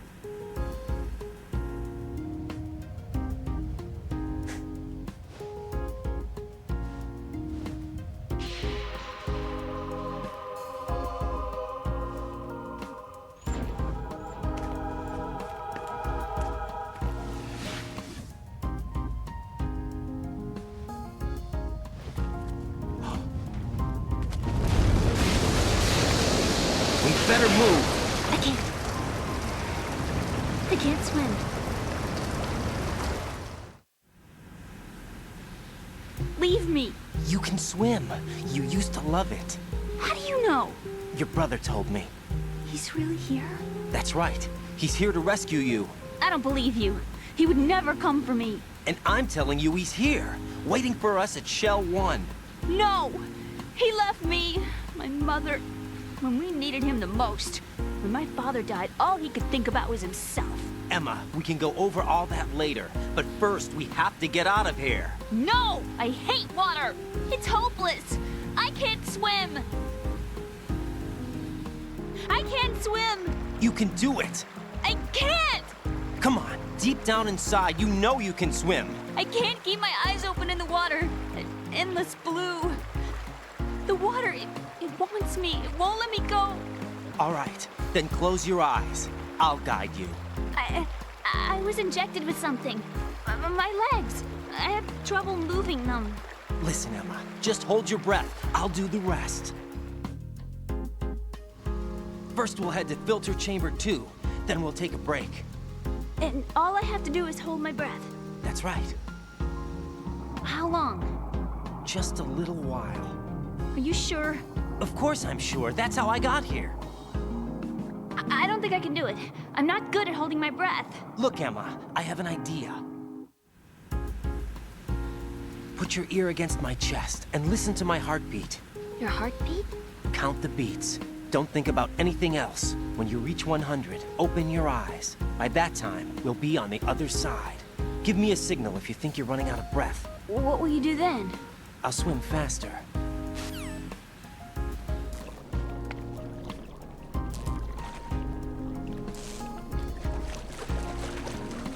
Better move. I can't swim. Leave me. You can swim. You used to love it. How do you know? Your brother told me. He's really here? That's right. He's here to rescue you. I don't believe you. He would never come for me. And I'm telling you he's here, waiting for us at Shell 1. No! He left me, my mother, when we needed him the most. When my father died, all he could think about was himself. Emma, we can go over all that later, but first we have to get out of here. No! I hate water! It's hopeless! I can't swim! I can't swim! You can do it! I can't! Come on, deep down inside, you know you can swim. I can't keep my eyes open in the water. Endless blue. The water, it wants me. It won't let me go. All right, then close your eyes. I'll guide you. I was injected with something. My legs. I have trouble moving them. Listen, Emma, just hold your breath. I'll do the rest. First, we'll head to filter chamber 2. Then we'll take a break. And all I have to do is hold my breath. That's right. How long? Just a little while. Are you sure? Of course I'm sure. That's how I got here. I don't think I can do it. I'm not good at holding my breath. Look, Emma, I have an idea. Put your ear against my chest and listen to my heartbeat. Your heartbeat? Count the beats. Don't think about anything else. When you reach 100, open your eyes. By that time, we'll be on the other side. Give me a signal if you think you're running out of breath. What will you do then? I'll swim faster.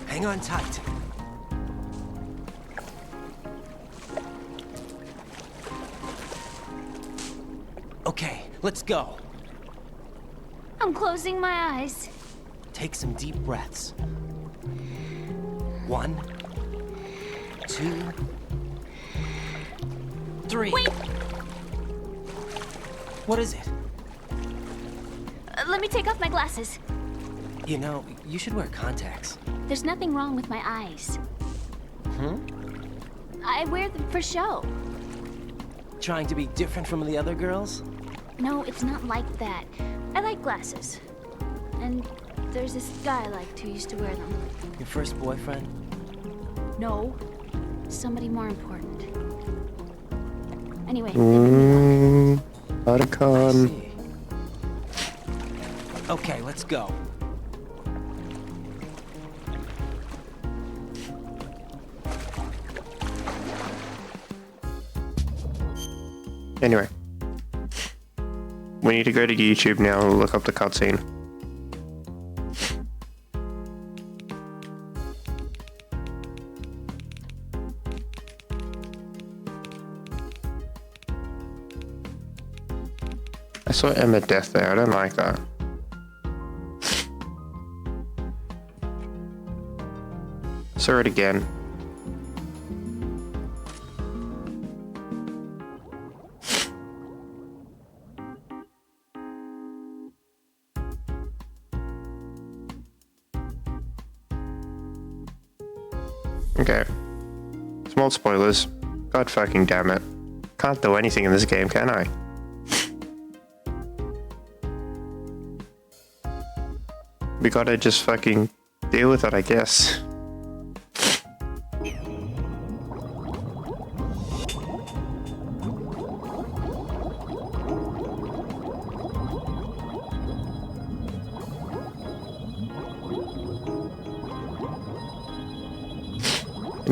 Hang on tight. Okay, let's go. I'm closing my eyes. Take some deep breaths. 1, 2, 3. Wait! What is it? Let me take off my glasses. You know, you should wear contacts. There's nothing wrong with my eyes. Hmm? I wear them for show. Trying to be different from the other girls? No, it's not like that. I like glasses. And there's this guy I liked who used to wear them. Your first boyfriend? No. Somebody more important. Anyway. Otacon. Okay, let's go. Anyway. We need to go to YouTube now and look up the cutscene. I saw Emma Death there, I don't like that. Saw it again. Okay. Small spoilers. God fucking damn it. Can't do anything in this game, can I? We gotta just fucking deal with it, I guess.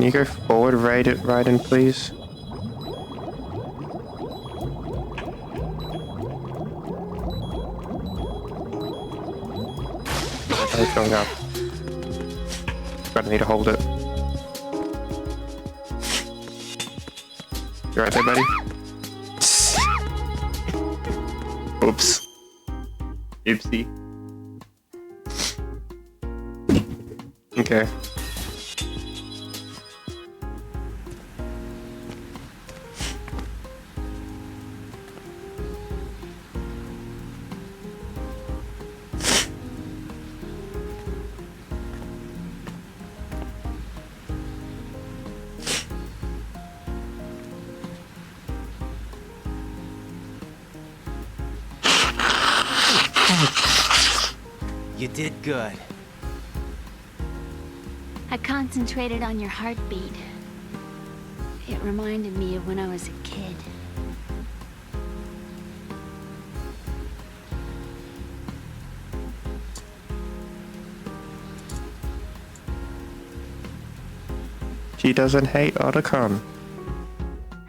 Can you go forward, Raiden, please? It's going up. Gonna need to hold it. You right there, buddy? Oops. Oopsie. Okay. You did good. I concentrated on your heartbeat. It reminded me of when I was a kid. She doesn't hate Otacon.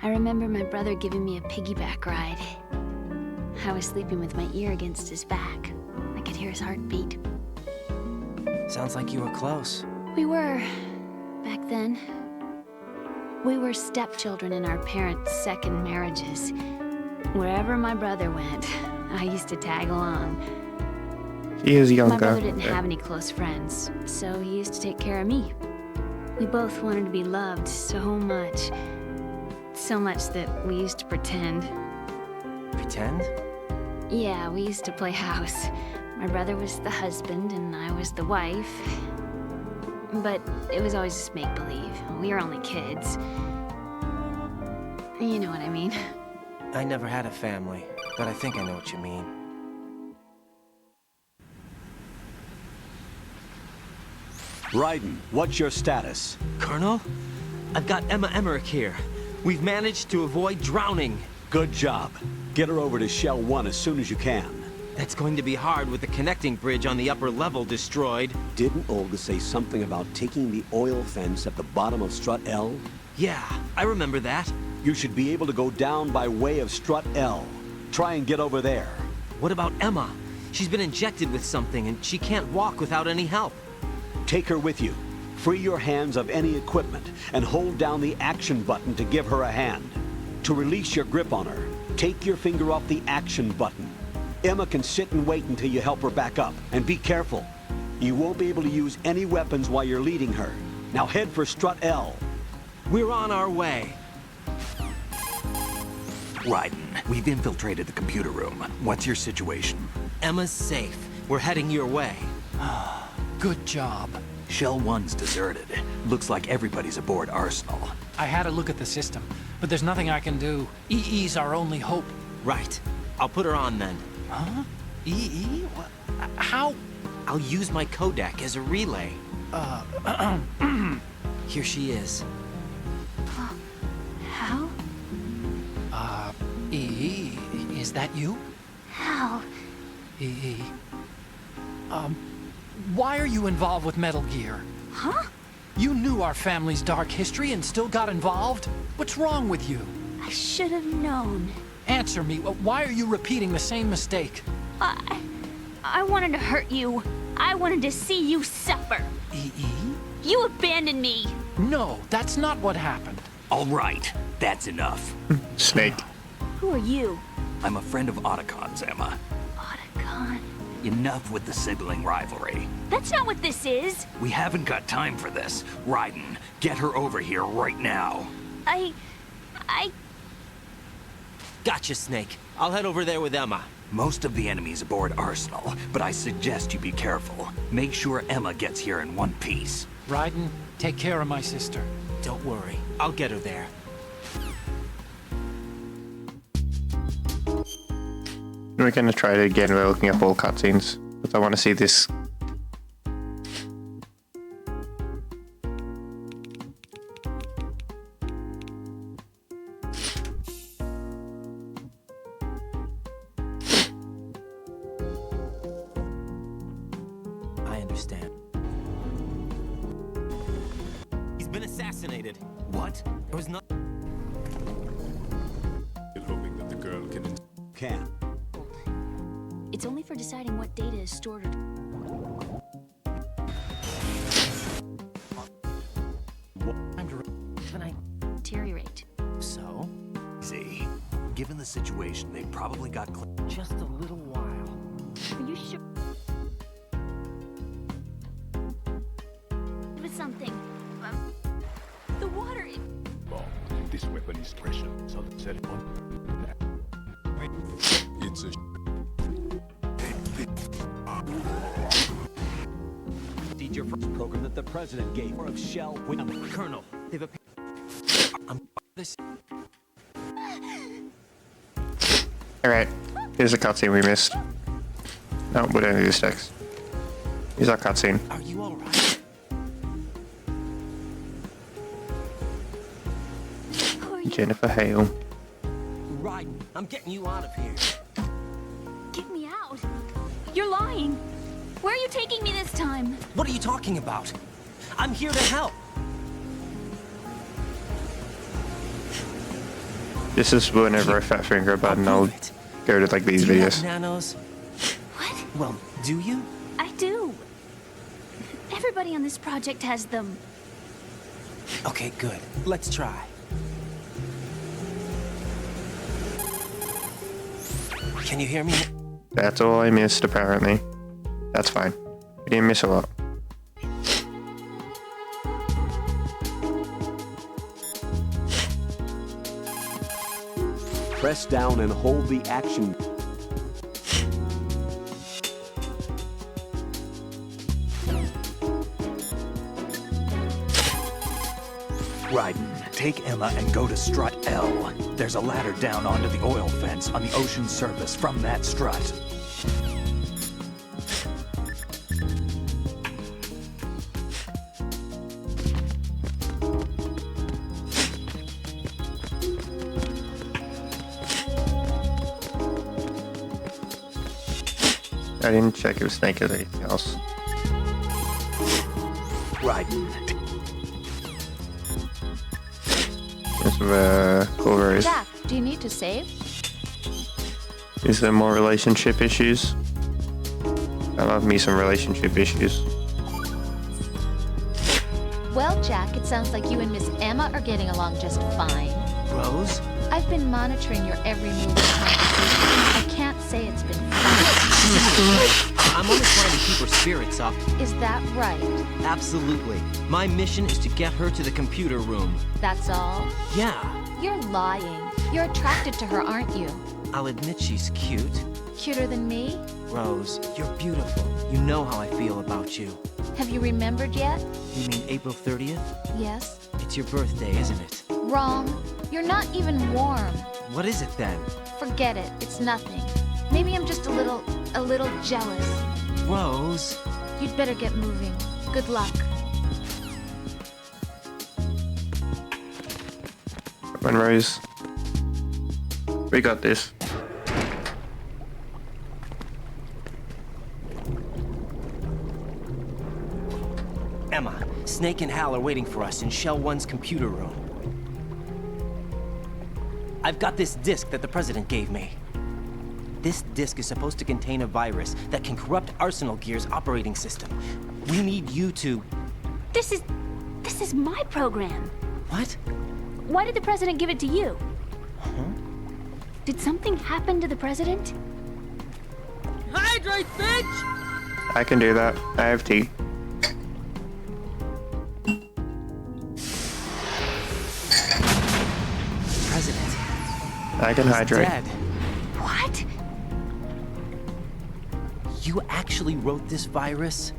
I remember my brother giving me a piggyback ride. I was sleeping with my ear against his back. I could hear his heartbeat. Sounds like you were close. We were, back then. We were stepchildren in our parents' second marriages. Wherever my brother went, I used to tag along. He is younger. My brother didn't have any close friends, so he used to take care of me. We both wanted to be loved so much. So much that we used to pretend. Pretend? Yeah, we used to play house. My brother was the husband and I was the wife. But it was always just make-believe. We were only kids. You know what I mean. I never had a family, but I think I know what you mean. Raiden, what's your status? Colonel? I've got Emma Emmerich here. We've managed to avoid drowning. Good job. Get her over to Shell 1 as soon as you can. That's going to be hard with the connecting bridge on the upper level destroyed. Didn't Olga say something about taking the oil fence at the bottom of Strut L? Yeah, I remember that. You should be able to go down by way of Strut L. Try and get over there. What about Emma? She's been injected with something and she can't walk without any help. Take her with you. Free your hands of any equipment and hold down the action button to give her a hand. To release your grip on her, take your finger off the action button. Emma can sit and wait until you help her back up. And be careful. You won't be able to use any weapons while you're leading her. Now head for Strut L. We're on our way. Raiden, we've infiltrated the computer room. What's your situation? Emma's safe. We're heading your way. Good job. Shell 1's deserted. Looks like everybody's aboard Arsenal. I had a look at the system, but there's nothing I can do. EE's our only hope. Right. I'll put her on then. Huh? EE? What? How? I'll use my Kodak as a relay. Here she is. How? EE, is that you? How? EE. Why are you involved with Metal Gear? Huh? You knew our family's dark history and still got involved? What's wrong with you? I should have known. Answer me. Why are you repeating the same mistake? I wanted to hurt you. I wanted to see you suffer. EE? You abandoned me. No, that's not what happened. All right, that's enough. Snake. Who are you? I'm a friend of Otacon's, Emma. Otacon? Enough with the sibling rivalry. That's not what this is. We haven't got time for this. Raiden, get her over here right now. I... Gotcha, Snake. I'll head over there with Emma. Most of the enemy's aboard Arsenal, but I suggest you be careful. Make sure Emma gets here in one piece. Raiden, take care of my sister. Don't worry. I'll get her there. We're gonna try it again. We're looking up all cutscenes, because I want to see this. I understand. He's been assassinated. vaccinated. What? There was not. Hoping that the girl can. It's only for deciding what data is stored or... deteriorate. So? See, given the situation, they probably got just a little while. Are you sure? It was something. The water... Well, this weapon is precious, so let's set it on. It's a... Procedure for program that the president gave of Shell... Colonel, they've... This... Alright, here's a cutscene we missed. No, we don't need this text. Here's our cutscene. Are you alright? Jennifer Hale. Raiden, I'm getting you out of here. Get me out. You're lying. Where are you taking me this time? What are you talking about? I'm here to help. This is whenever I fat finger a button, I'll go to like these videos. Do you have nanos? What? Well, do you? I do. Everybody on this project has them. Okay, good. Let's try. Can you hear me? That's all I missed, apparently. That's fine. We didn't miss a lot. Press down and hold the action. Raiden, take Emma and go to strut L. There's a ladder down onto the oil fence on the ocean surface from that strut. I didn't check if Snake has anything else. Raiden. There's cool rose. Jack, do you need to save? Is there more relationship issues? I love me some relationship issues. Well, Jack, it sounds like you and Miss Emma are getting along just fine. Rose? I've been monitoring your every move and conversation. I can't say it's been fun. I'm only trying to keep her spirits up. Is that right? Absolutely. My mission is to get her to the computer room. That's all? Yeah. You're lying. You're attracted to her, aren't you? I'll admit she's cute. Cuter than me? Rose, you're beautiful. You know how I feel about you. Have you remembered yet? You mean April 30th? Yes. It's your birthday, isn't it? Wrong. You're not even warm. What is it then? Forget it. It's nothing. Maybe I'm just a little jealous. Rose. You'd better get moving. Good luck. Come on, Rose. We got this. Emma, Snake and Hal are waiting for us in Shell 1's computer room. I've got this disk that the President gave me. This disk is supposed to contain a virus that can corrupt Arsenal Gear's operating system. We need you to... This is my program. What? Why did the President give it to you? Huh? Did something happen to the President? Hydrate, bitch! I can do that. I have tea. President. I can hydrate. Dead. What? You actually wrote this virus?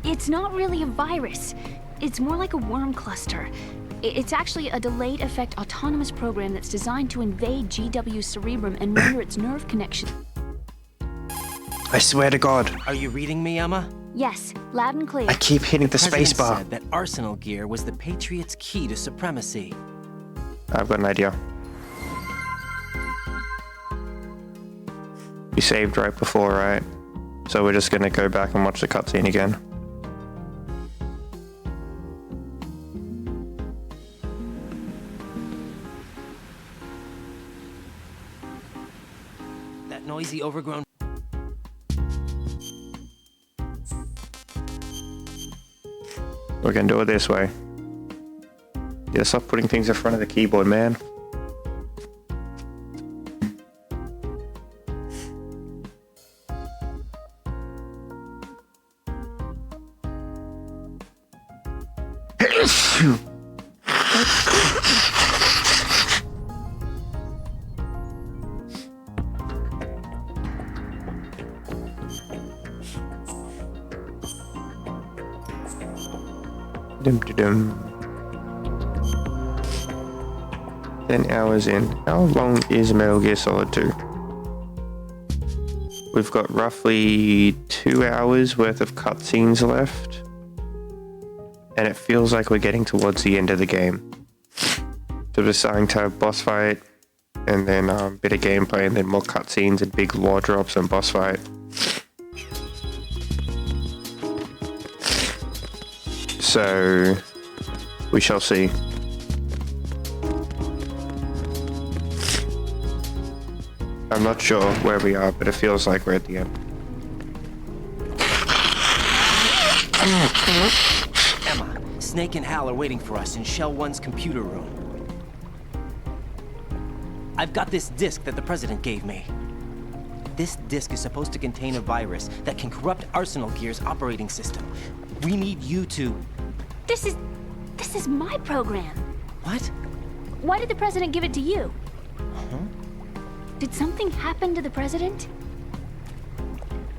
It's not really a virus. It's more like a worm cluster. It's actually a delayed effect autonomous program that's designed to invade GW's cerebrum and render its nerve connection. I swear to God. Are you reading me, Emma? Yes, loud and clear. I keep hitting the President spacebar. said that Arsenal Gear was the Patriots' key to supremacy. I've got an idea. We saved right before, right? So we're just gonna go back and watch the cutscene again. that noisy, overgrown... We can do it this way. Yeah, stop putting things in front of the keyboard, man. Dum-de-dum. 10 hours in. How long is Metal Gear Solid 2? We've got roughly 2 hours worth of cutscenes left. And it feels like we're getting towards the end of the game. So we're starting to have boss fight, and then a bit of gameplay, and then more cutscenes and big lore drops and boss fight. So we shall see. I'm not sure where we are, but it feels like we're at the end. Emma, Snake and Hal are waiting for us in Shell 1's computer room. I've got this disk that the President gave me. This disk is supposed to contain a virus that can corrupt Arsenal Gear's operating system. We need you to... This is my program. What? Why did the President give it to you? Huh? Did something happen to the President?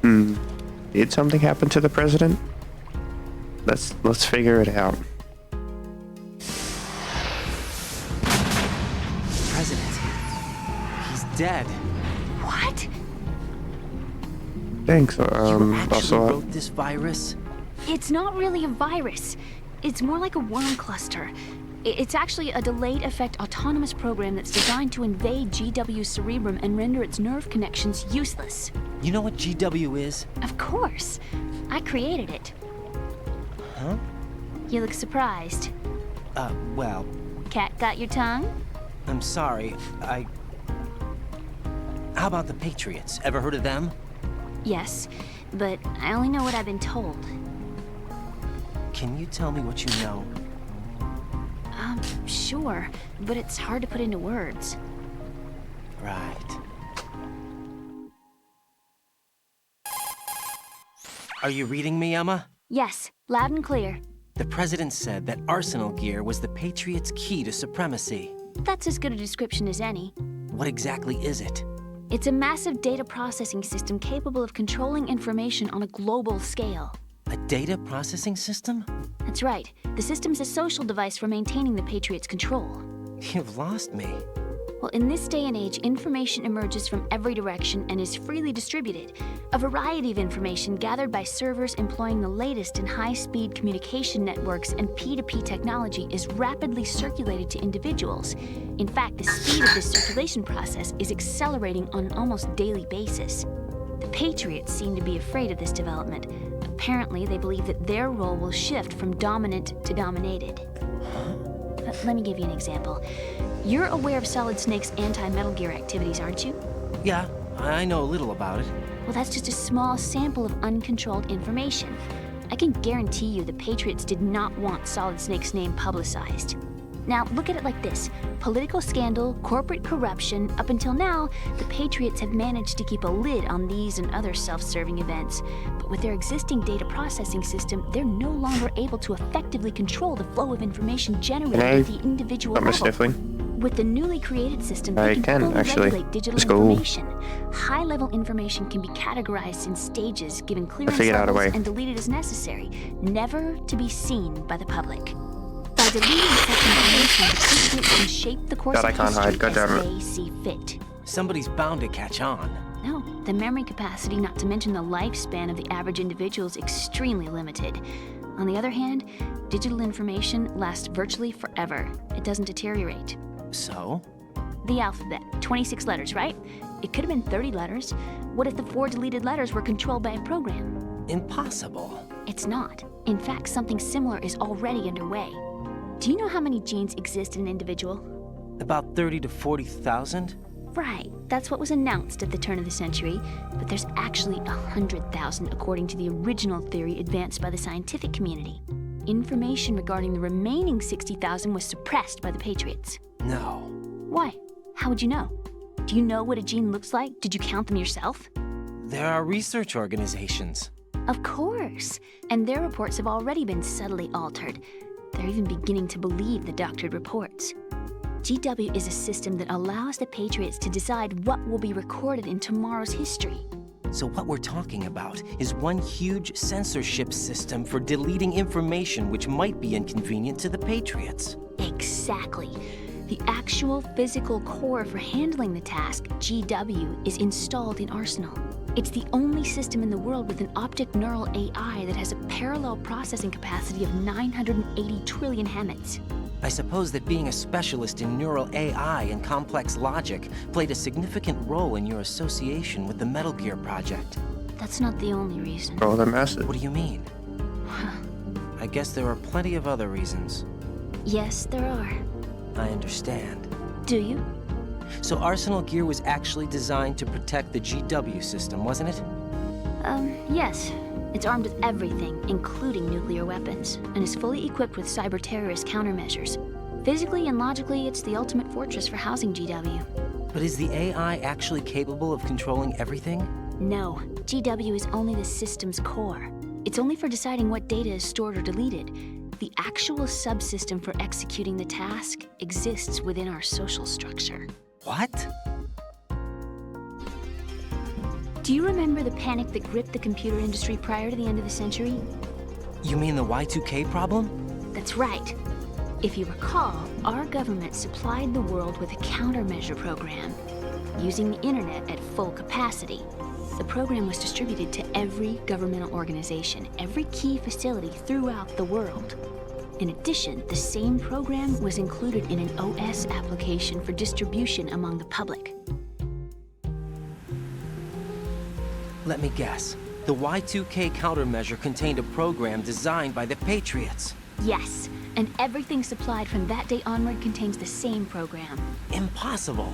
Did something happen to the President? Let's figure it out. President. He's dead. What? Thanks. You actually Also, wrote this virus? It's not really a virus. It's more like a worm cluster. It's actually a delayed effect autonomous program that's designed to invade GW's cerebrum and render its nerve connections useless. You know what GW is? Of course. I created it. Huh? You look surprised. Well... Cat got your tongue? I'm sorry, How about the Patriots? Ever heard of them? Yes, but I only know what I've been told. Can you tell me what you know? Sure, but it's hard to put into words. Right. Are you reading me, Emma? Yes, loud and clear. The President said that Arsenal Gear was the Patriots' key to supremacy. That's as good a description as any. What exactly is it? It's a massive data processing system capable of controlling information on a global scale. A data processing system? That's right. The system's a social device for maintaining the Patriots' control. You've lost me. Well, in this day and age, information emerges from every direction and is freely distributed. A variety of information gathered by servers employing the latest in high-speed communication networks and P2P technology is rapidly circulated to individuals. In fact, the speed of this circulation process is accelerating on an almost daily basis. The Patriots seem to be afraid of this development. Apparently, they believe that their role will shift from dominant to dominated. Let me give you an example. You're aware of Solid Snake's anti-Metal Gear activities, aren't you? Yeah, I know a little about it. Well, that's just a small sample of uncontrolled information. I can guarantee you the Patriots did not want Solid Snake's name publicized. Now, look at it like this. Political scandal, corporate corruption, up until now, the Patriots have managed to keep a lid on these and other self-serving events. But with their existing data processing system, they're no longer able to effectively control the flow of information generated at the individual level. Sniffling? With the newly created system, I they can fully actually. regulate digital Let's go. information. High-level information can be categorized in stages, given clearance figured out a levels way. and deleted as necessary, never to be seen by the public. By deleting such information, the Patriots can shape the course God, I of can't hide. history God damn as it. they see fit. Somebody's bound to catch on. No, the memory capacity, not to mention the lifespan of the average individual, is extremely limited. On the other hand, digital information lasts virtually forever. It doesn't deteriorate. So? The alphabet, 26 letters, right? It could have been 30 letters. What if the 4 deleted letters were controlled by a program? Impossible. It's not. In fact, something similar is already underway. Do you know how many genes exist in an individual? About 30 to 40,000? Right, that's what was announced at the turn of the century, but there's actually 100,000 according to the original theory advanced by the scientific community. Information regarding the remaining 60,000 was suppressed by the Patriots. No. Why? How would you know? Do you know what a gene looks like? Did you count them yourself? There are research organizations. Of course. And their reports have already been subtly altered. They're even beginning to believe the doctored reports. GW is a system that allows the Patriots to decide what will be recorded in tomorrow's history. So what we're talking about is one huge censorship system for deleting information which might be inconvenient to the Patriots. Exactly. The actual physical core for handling the task, GW, is installed in Arsenal. It's the only system in the world with an optic neural AI that has a parallel processing capacity of 980 trillion Hammets. I suppose that being a specialist in neural AI and complex logic played a significant role in your association with the Metal Gear project. That's not the only reason. Oh, the message. What do you mean? I guess there are plenty of other reasons. Yes, there are. I understand. Do you? So Arsenal Gear was actually designed to protect the GW system, wasn't it? Yes. It's armed with everything, including nuclear weapons, and is fully equipped with cyber-terrorist countermeasures. Physically and logically, it's the ultimate fortress for housing GW. But is the AI actually capable of controlling everything? No. GW is only the system's core. It's only for deciding what data is stored or deleted. The actual subsystem for executing the task exists within our social structure. What? Do you remember the panic that gripped the computer industry prior to the end of the century? You mean the Y2K problem? That's right. If you recall, our government supplied the world with a countermeasure program. Using the internet at full capacity, the program was distributed to every governmental organization, every key facility throughout the world. In addition, the same program was included in an OS application for distribution among the public. Let me guess. The Y2K countermeasure contained a program designed by the Patriots. Yes, and everything supplied from that day onward contains the same program. Impossible.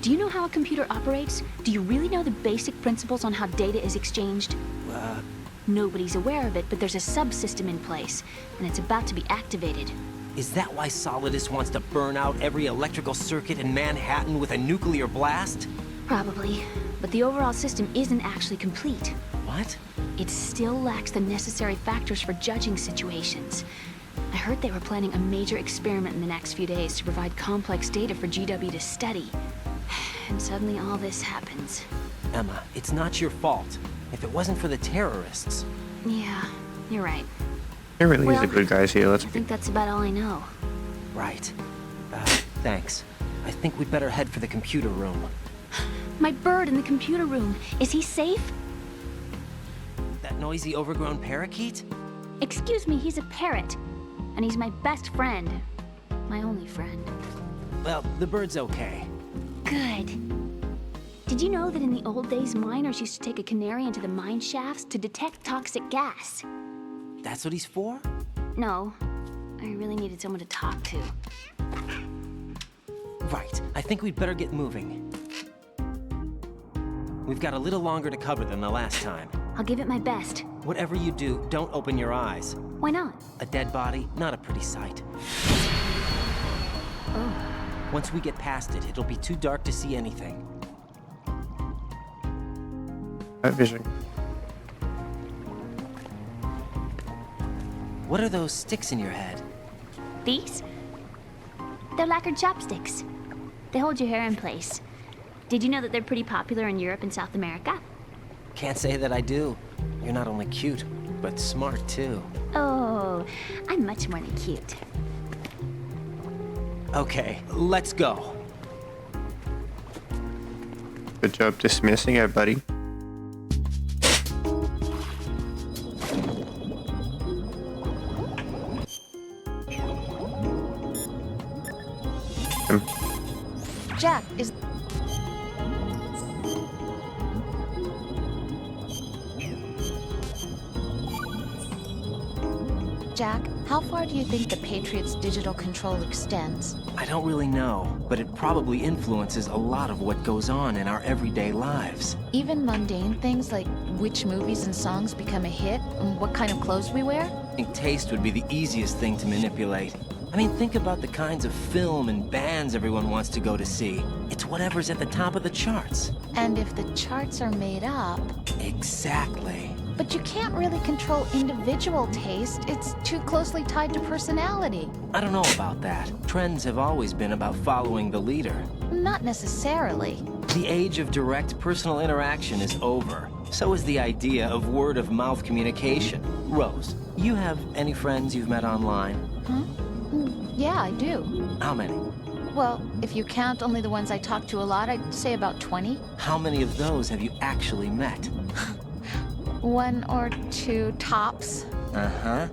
Do you know how a computer operates? Do you really know the basic principles on how data is exchanged? Nobody's aware of it, but there's a subsystem in place, and it's about to be activated. Is that why Solidus wants to burn out every electrical circuit in Manhattan with a nuclear blast? Probably, but the overall system isn't actually complete. What? It still lacks the necessary factors for judging situations. I heard they were planning a major experiment in the next few days to provide complex data for GW to study. And suddenly all this happens. Emma, it's not your fault. If it wasn't for the terrorists... Yeah, you're right. There really is Well, a good guys here, let's I be. think that's about all I know. Right. Thanks. I think we'd better head for the computer room. My bird in the computer room. Is he safe? That noisy overgrown parakeet? Excuse me, he's a parrot. And he's my best friend. My only friend. Well, the bird's okay. Good. Did you know that in the old days, miners used to take a canary into the mine shafts to detect toxic gas? That's what he's for? No. I really needed someone to talk to. Right. I think we'd better get moving. We've got a little longer to cover than the last time. I'll give it my best. Whatever you do, don't open your eyes. Why not? A dead body, not a pretty sight. Oh. Once we get past it, it'll be too dark to see anything. Night vision. What are those sticks in your head? These? They're lacquered chopsticks. They hold your hair in place. Did you know that they're pretty popular in Europe and South America? Can't say that I do. You're not only cute, but smart too. Oh, I'm much more than cute. Okay, let's go. Good job dismissing her, buddy. Jack, is... Jack, how far do you think the Patriots' digital control extends? I don't really know, but it probably influences a lot of what goes on in our everyday lives. Even mundane things like which movies and songs become a hit and what kind of clothes we wear? I think taste would be the easiest thing to manipulate. I mean, think about the kinds of film and bands everyone wants to go to see. It's whatever's at the top of the charts. And if the charts are made up... Exactly. But you can't really control individual taste. It's too closely tied to personality. I don't know about that. Trends have always been about following the leader. Not necessarily. The age of direct personal interaction is over. So is the idea of word-of-mouth communication. Rose, you have any friends you've met online? Huh? Yeah, I do. How many? Well, if you count only the ones I talk to a lot, I'd say about 20. How many of those have you actually met? 1 or 2 tops. Uh-huh.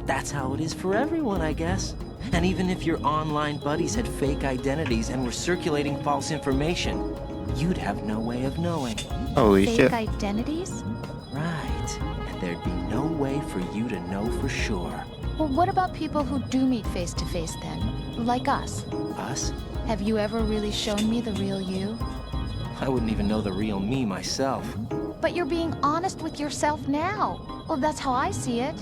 That's how it is for everyone, I guess. And even if your online buddies had fake identities and were circulating false information, you'd have no way of knowing. Holy shit. Fake identities? Right. And there'd be no way for you to know for sure. Well, what about people who do meet face-to-face then? Like us? Us? Have you ever really shown me the real you? I wouldn't even know the real me myself. But you're being honest with yourself now. Well, that's how I see it.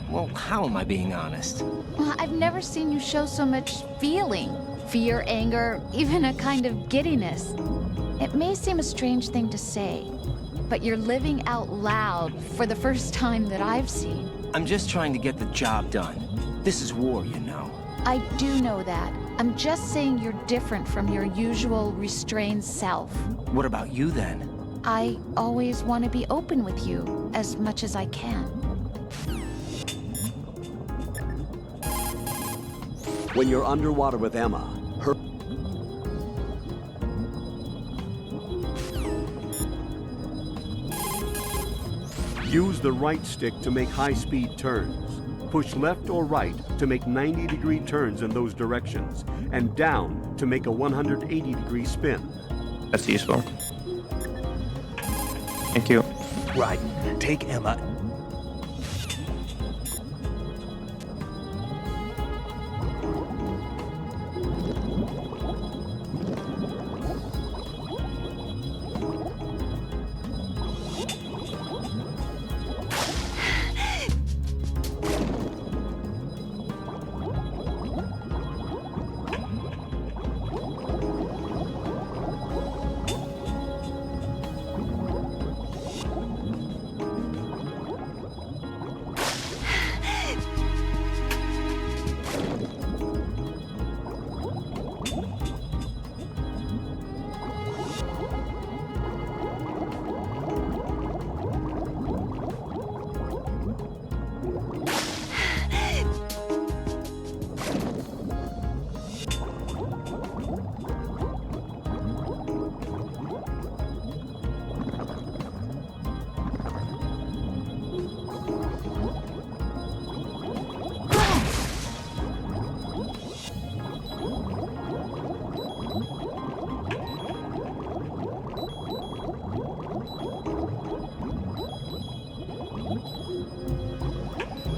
Well, how am I being honest? Well, I've never seen you show so much feeling. Fear, anger, even a kind of giddiness. It may seem a strange thing to say, but you're living out loud for the first time that I've seen. I'm just trying to get the job done. This is war, you know. I do know that. I'm just saying you're different from your usual restrained self. What about you then? I always want to be open with you as much as I can. When you're underwater with Emma, her... Use the right stick to make high-speed turns. Push left or right to make 90-degree turns in those directions, and down to make a 180-degree spin. That's useful. Thank you. Right. Take Emma.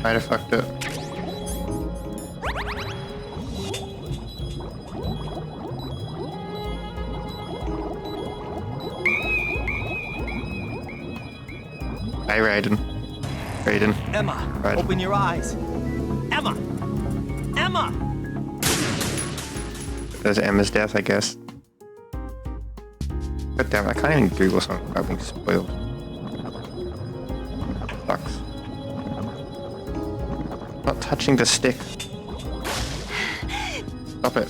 Might have fucked up. Hi, Raiden. Raiden. Emma, Raiden. open your eyes. Emma! Emma! There's Emma's death, I guess. God damn, I can't even Google something without being spoiled. Sucks. Not touching the stick. Stop it.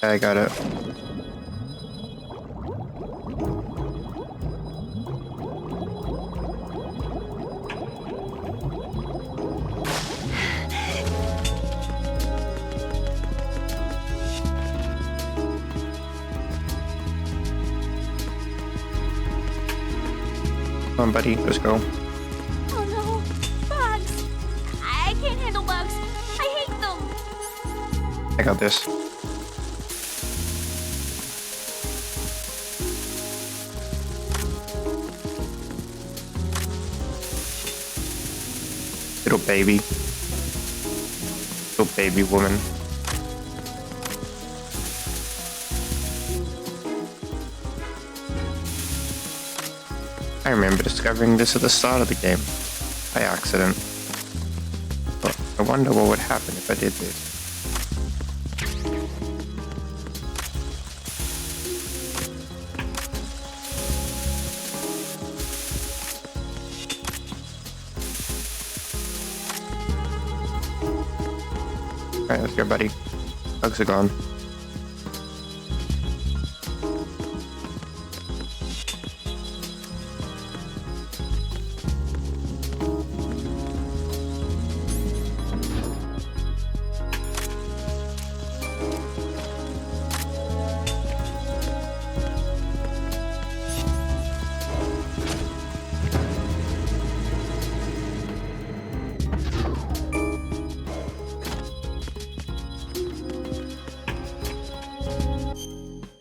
I got it. Come on, buddy, let's go. Oh no, bugs! I can't handle bugs. I hate them. I got this. Little baby. Little baby woman. I remember discovering this at the start of the game, by accident. But I wonder what would happen if I did this. Alright, let's go, buddy. Bugs are gone.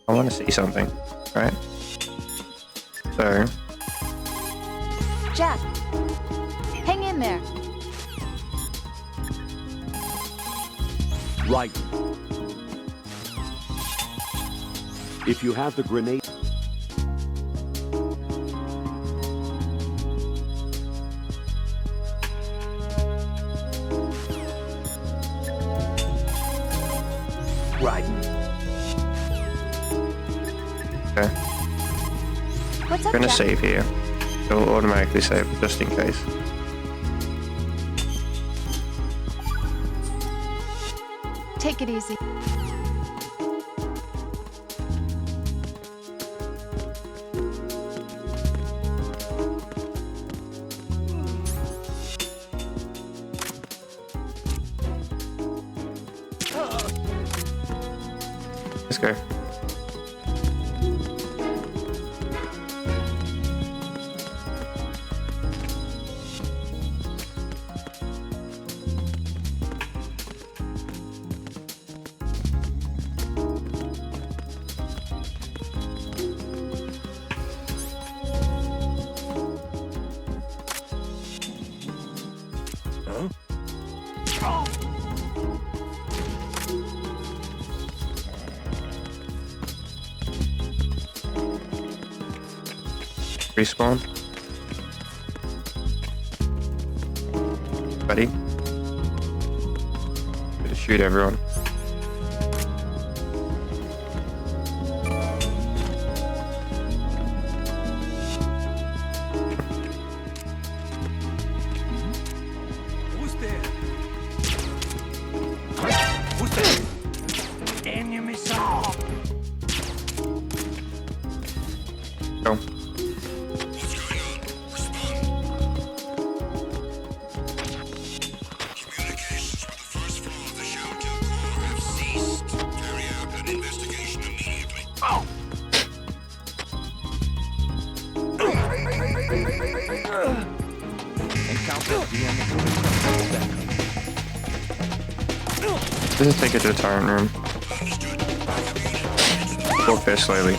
I want to see something, right? So, Jack, hang in there. Right. If you have the grenade... Right. okay. What's I'm up, gonna Jack? save here. It'll automatically save just in case. Take it easy. Let's go. Respawn. Buddy. Gonna shoot everyone. Who's there? Who's there? Enemy saw. Go. Just take it to the turret room. Go fish slowly.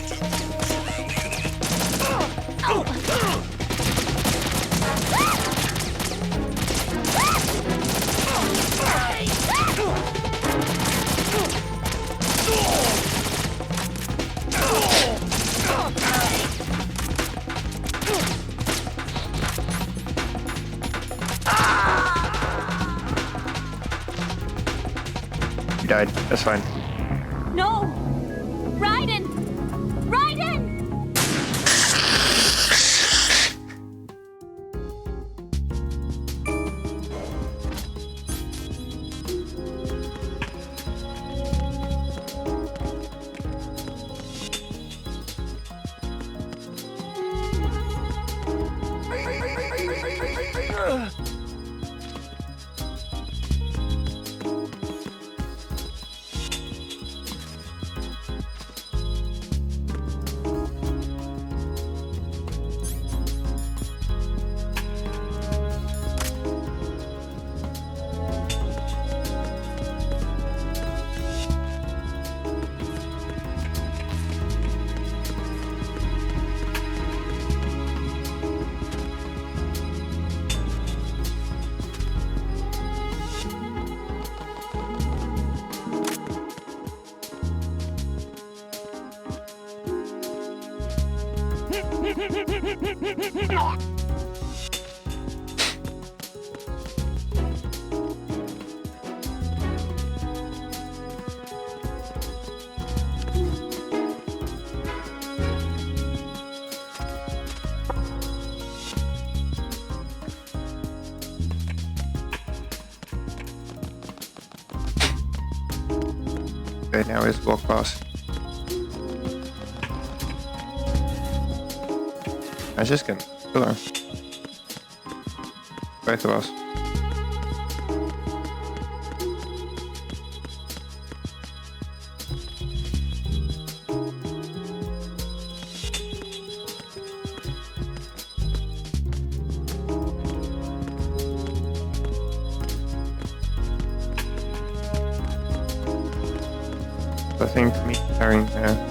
You died. That's fine. No! Raiden! Raiden! Okay, now is walk past. I was just gonna kill her. Both of us. I think me carrying her.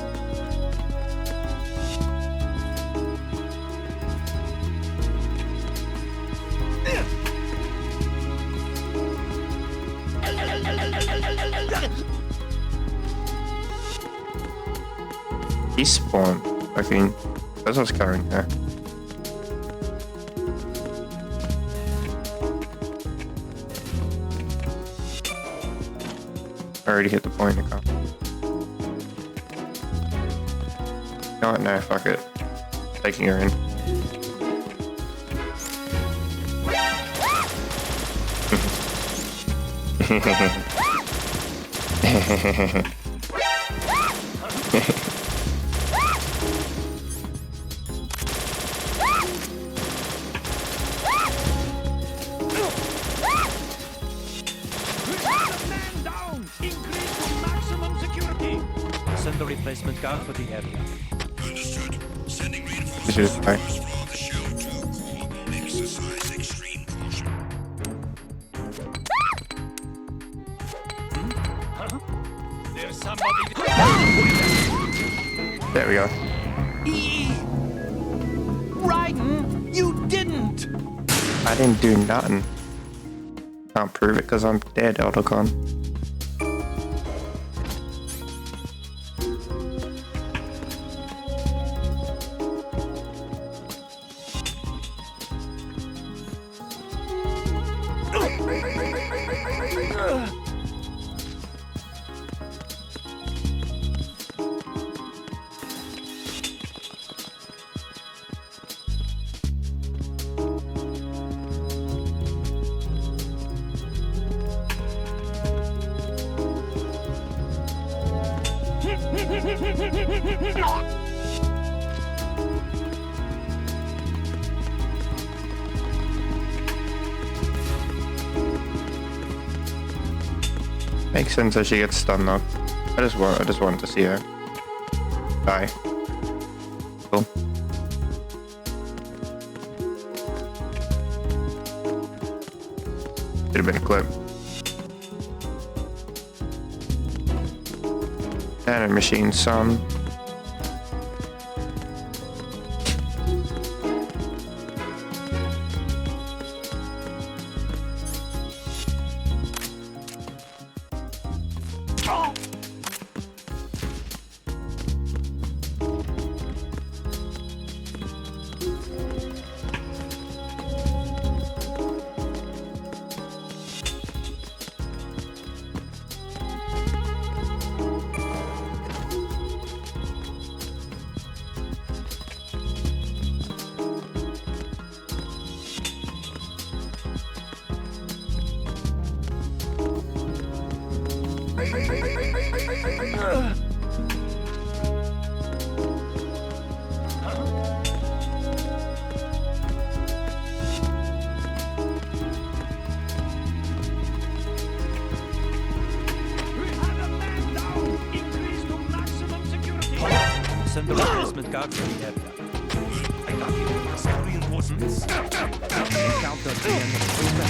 He spawned. Fucking. That's what's carrying her. I already hit the point, I can't. No, no, fuck it. Taking her in. Send the replacement guard for the area. Understood. Sending reinforcements. Exercise extreme caution. There's somebody. There we go. Raiden, you didn't. I didn't do nothing. Can't prove it because I'm dead, Autocon. Makes sense that she gets stunned though. I just wanted to see her die. Cool. Should have been a clip. And a machine son. Replacement guard for the aircraft. I got you. Reinforcements. Encounter at the end of the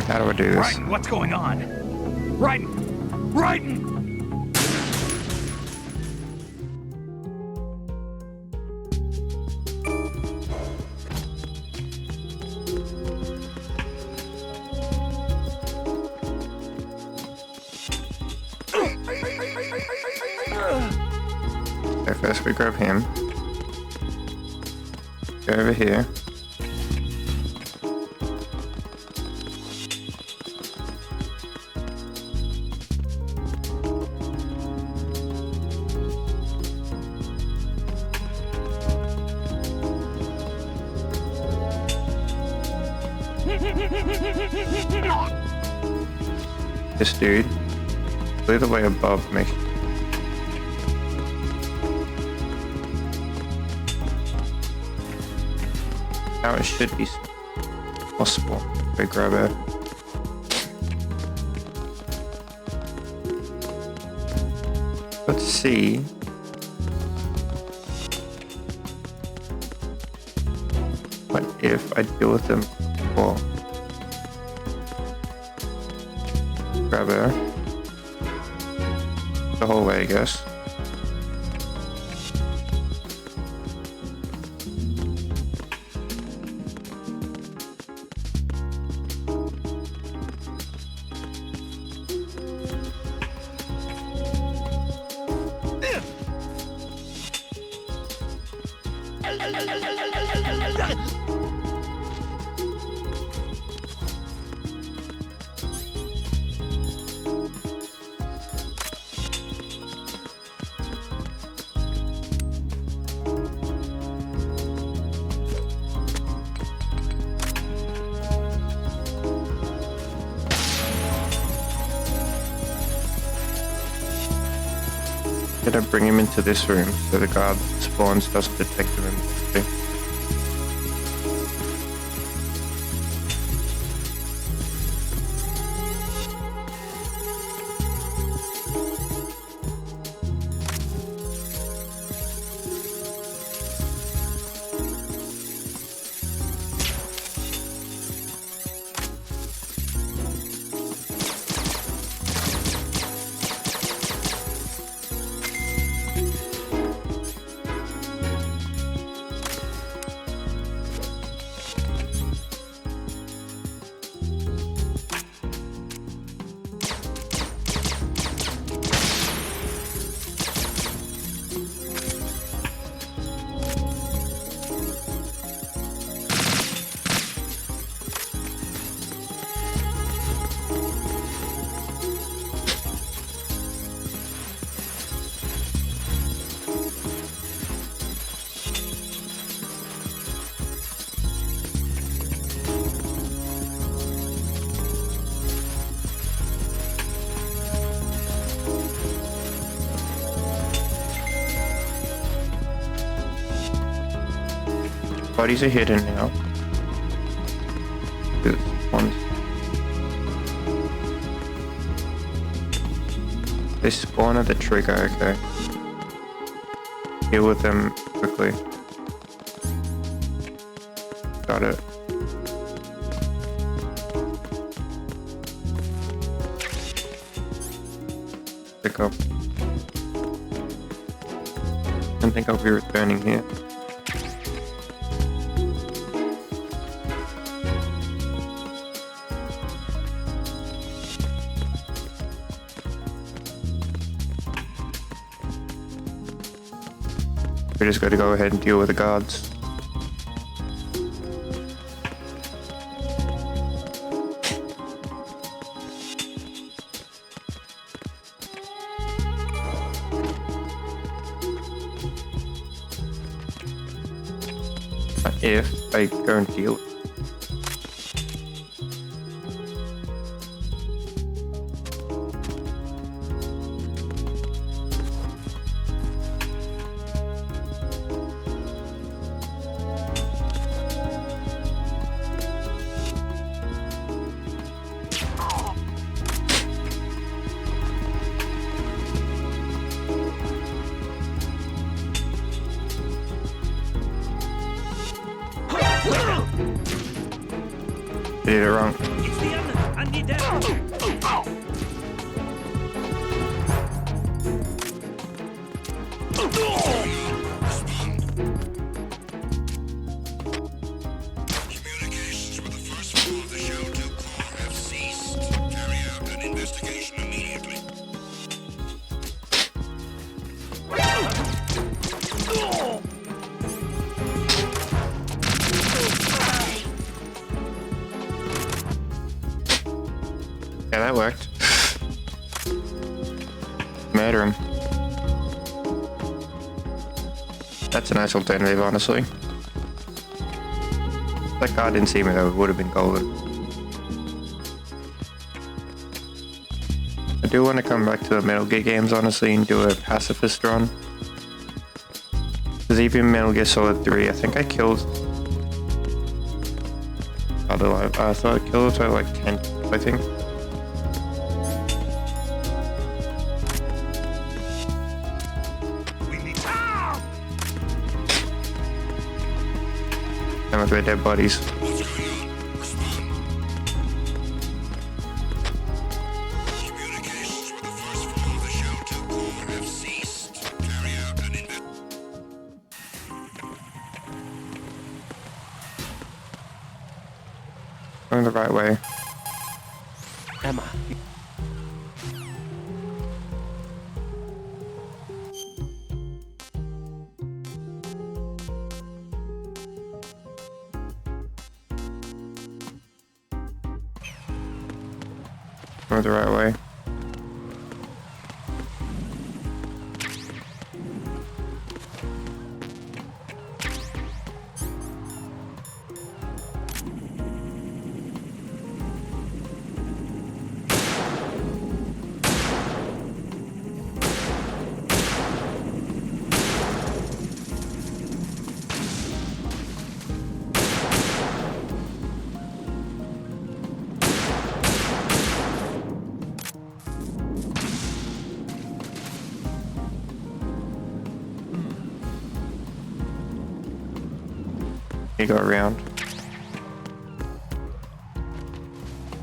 How do I do this? Raiden, what's going on? Raiden! Raiden! Okay, first we grab him. Go over here. This dude, clear the way above me. Now it should be possible. We grab it. Let's see. What if I deal with them all? Grab her. The whole way, I guess. Did I bring him into this room so the guard spawns doesn't detect him immediately? Bodies are hidden now. Good ones. They spawn at the trigger, okay. Deal with them quickly. Got it. Pick up. I think I'll be returning here. We just got to go ahead and deal with the guards. If I go and deal. did it wrong. It's the other. I need that. Communications with the first floor of the Shell 2 core have ceased. Carry out an investigation immediately. Yeah, that worked. Murder him. That's a nice alternative, honestly. If that guy didn't see me though, it would have been golden. I do want to come back to the Metal Gear games, honestly, and do a pacifist run. Because even Metal Gear Solid 3, I think I killed... I thought I killed like 10, I think. Some of their dead bodies. Going the right way. Emma. Going the right way. You go around.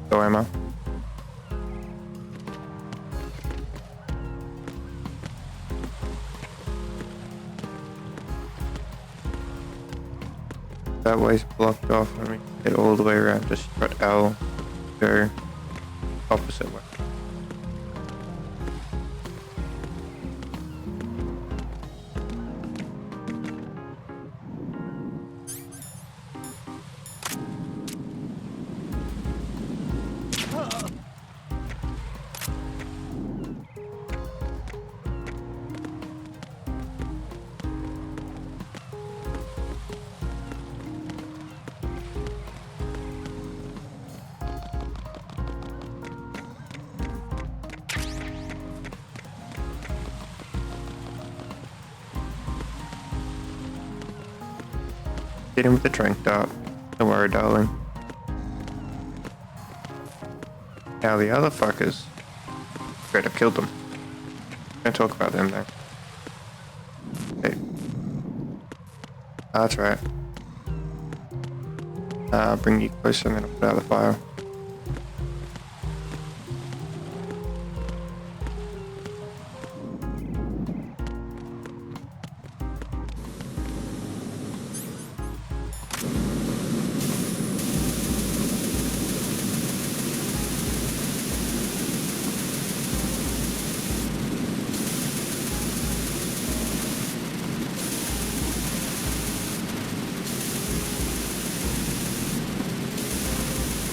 Go, Emma. That way's blocked off. Let me get all the way around. Just press L. Go opposite way. Hit him with the trank dart. Don't worry, darling. Now the other fuckers. Great, I've killed them. Don't talk about them now. Hey. That's right. Bring you closer and then I'll put out the fire.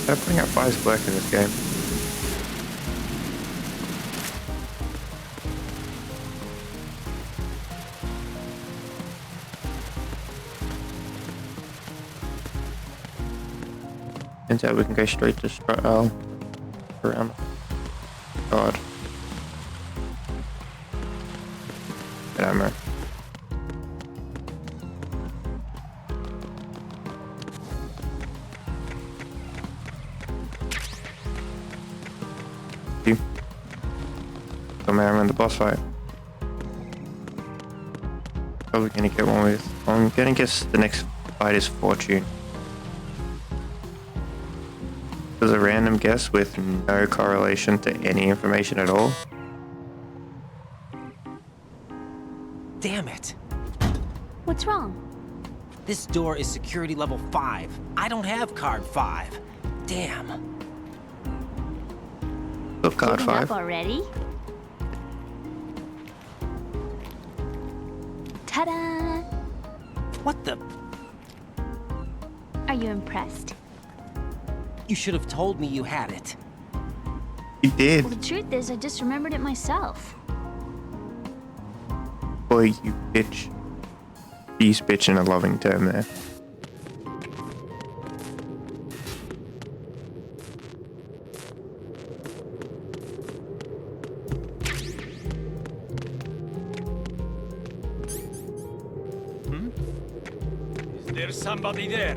They're putting out fires black in this game. Instead we can go straight to Strut L. Around. God. Get ammo. Come here, I'm in the boss fight. Probably gonna get one with. I'm gonna guess the next fight is Fortune. was a random guess with no correlation to any information at all. Damn it. What's wrong? This door is security level 5. I don't have card 5. Damn. Look, card Giving 5. up already? Ta-da! What the? Are you impressed? You should have told me you had it. You did. Well, the truth is, I just remembered it myself. Boy, you bitch. Use bitch in a loving term there. Is there somebody there?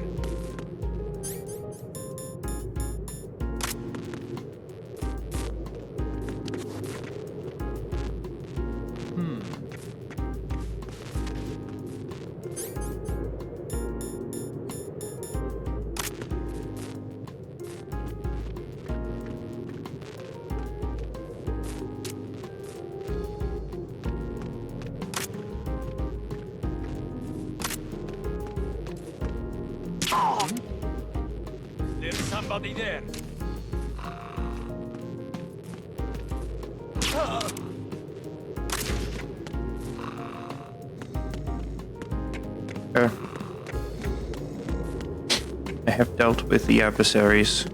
There's somebody there. I have dealt with the adversaries.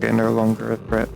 You're no longer a threat.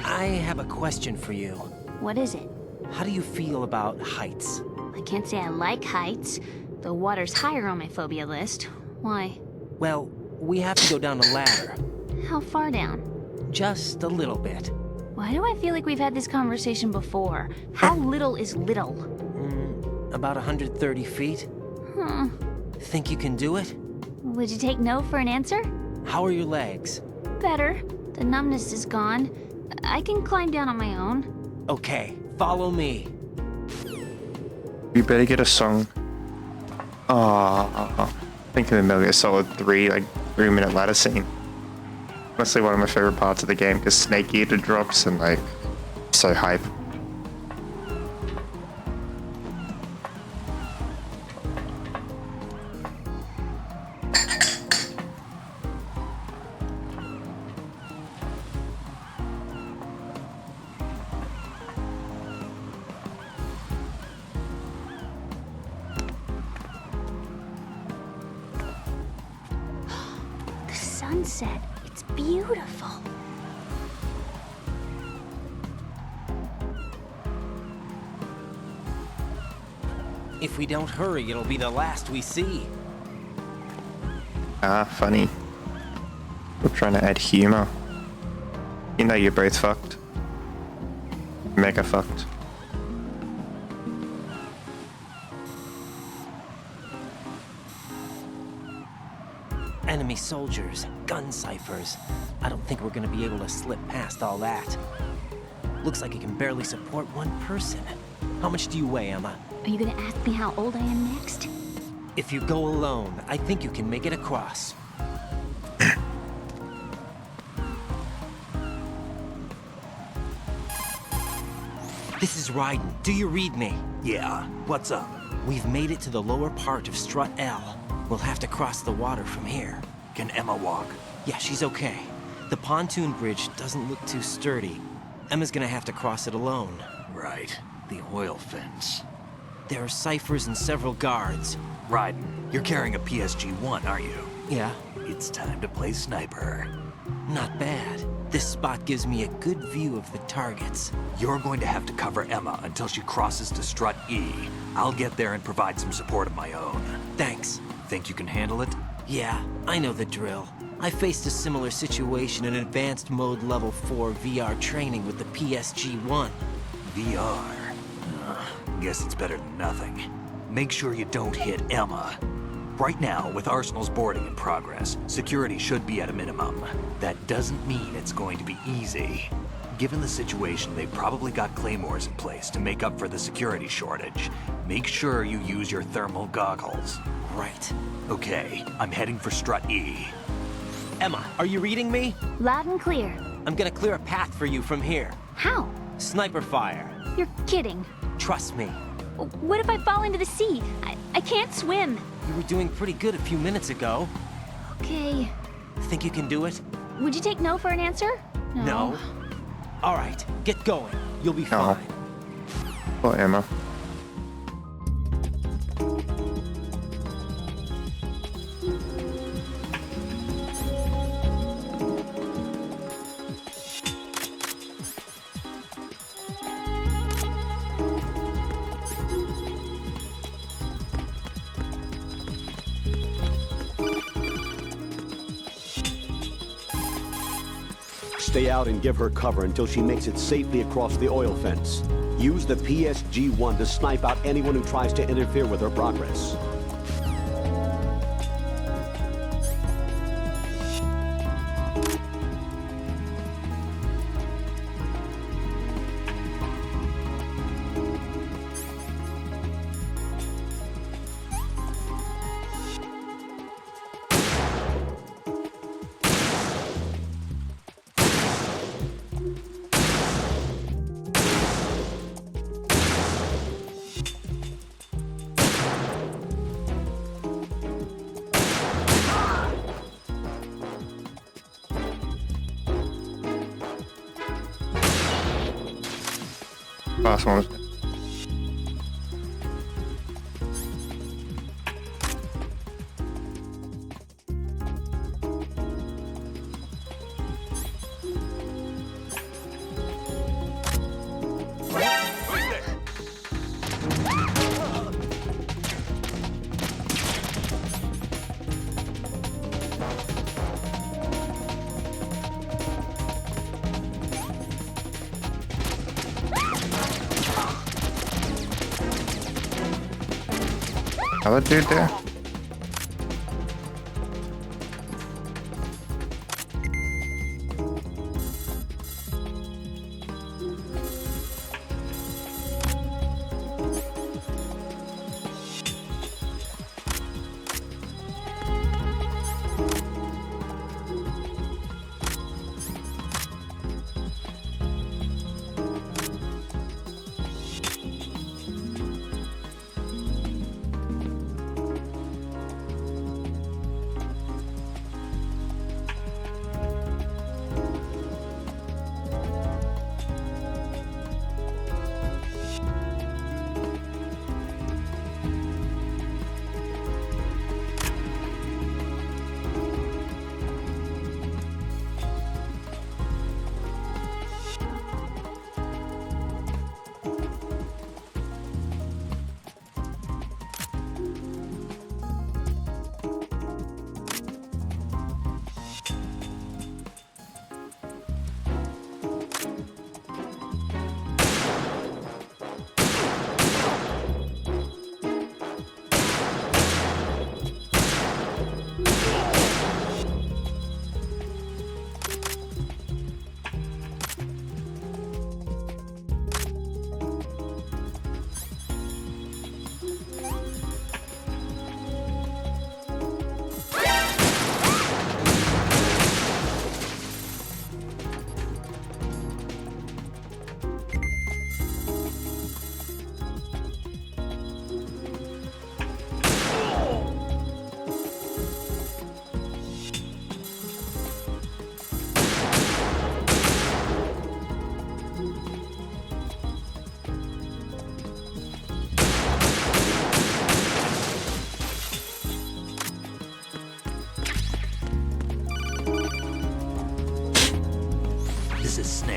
I have a question for you. What is it? How do you feel about heights? I can't say I like heights. The water's higher on my phobia list. Why? Well, we have to go down a ladder. How far down? Just a little bit. Why do I feel like we've had this conversation before? How little is little? About 130 feet. Huh. Think you can do it? Would you take no for an answer? How are your legs? Better. The numbness is gone. I can climb down on my own. Okay, follow me. You better get a song. I think of the Metal Gear Solid 3, like 3-minute ladder scene. Honestly, one of my favorite parts of the game because Snake Eater drops and like so hype. The sunset. It's beautiful. If we don't hurry, it'll be the last we see. Ah, funny. We're trying to add humor. You know you're both fucked. Mega fucked. Enemy soldiers, gun ciphers. I don't think we're gonna be able to slip past all that. Looks like it can barely support one person. How much do you weigh, Emma? Are you gonna ask me how old I am next? If you go alone, I think you can make it across. This is Raiden. Do you read me? Yeah, what's up? We've made it to the lower part of Strut L. We'll have to cross the water from here. Can Emma walk? Yeah, she's okay. The pontoon bridge doesn't look too sturdy. Emma's gonna have to cross it alone. Right. The oil fence. There are ciphers and several guards. Ryden, you're carrying a PSG-1, aren't you? Yeah. It's time to play sniper. Not bad. This spot gives me a good view of the targets. You're going to have to cover Emma until she crosses to strut E. I'll get there and provide some support of my own. Thanks. Think you can handle it? Yeah, I know the drill. I faced a similar situation in advanced mode level 4 VR training with the PSG-1. VR? Guess it's better than nothing. Make sure you don't hit Emma. Right now, with Arsenal's boarding in progress, security should be at a minimum. That doesn't mean it's going to be easy. Given the situation, they've probably got claymores in place to make up for the security shortage. Make sure you use your thermal goggles. Right. Okay, I'm heading for strut E. Emma, are you reading me? Loud and clear. I'm gonna clear a path for you from here. How? Sniper fire. You're kidding. Trust me. What if I fall into the sea? I can't swim. You were doing pretty good a few minutes ago. Okay. Think you can do it? Would you take no for an answer? No. All right, get going. You'll be fine. Poor Emma. Stay out and give her cover until she makes it safely across the oil fence. Use the PSG-1 to snipe out anyone who tries to interfere with her progress. Last one. Another dude there?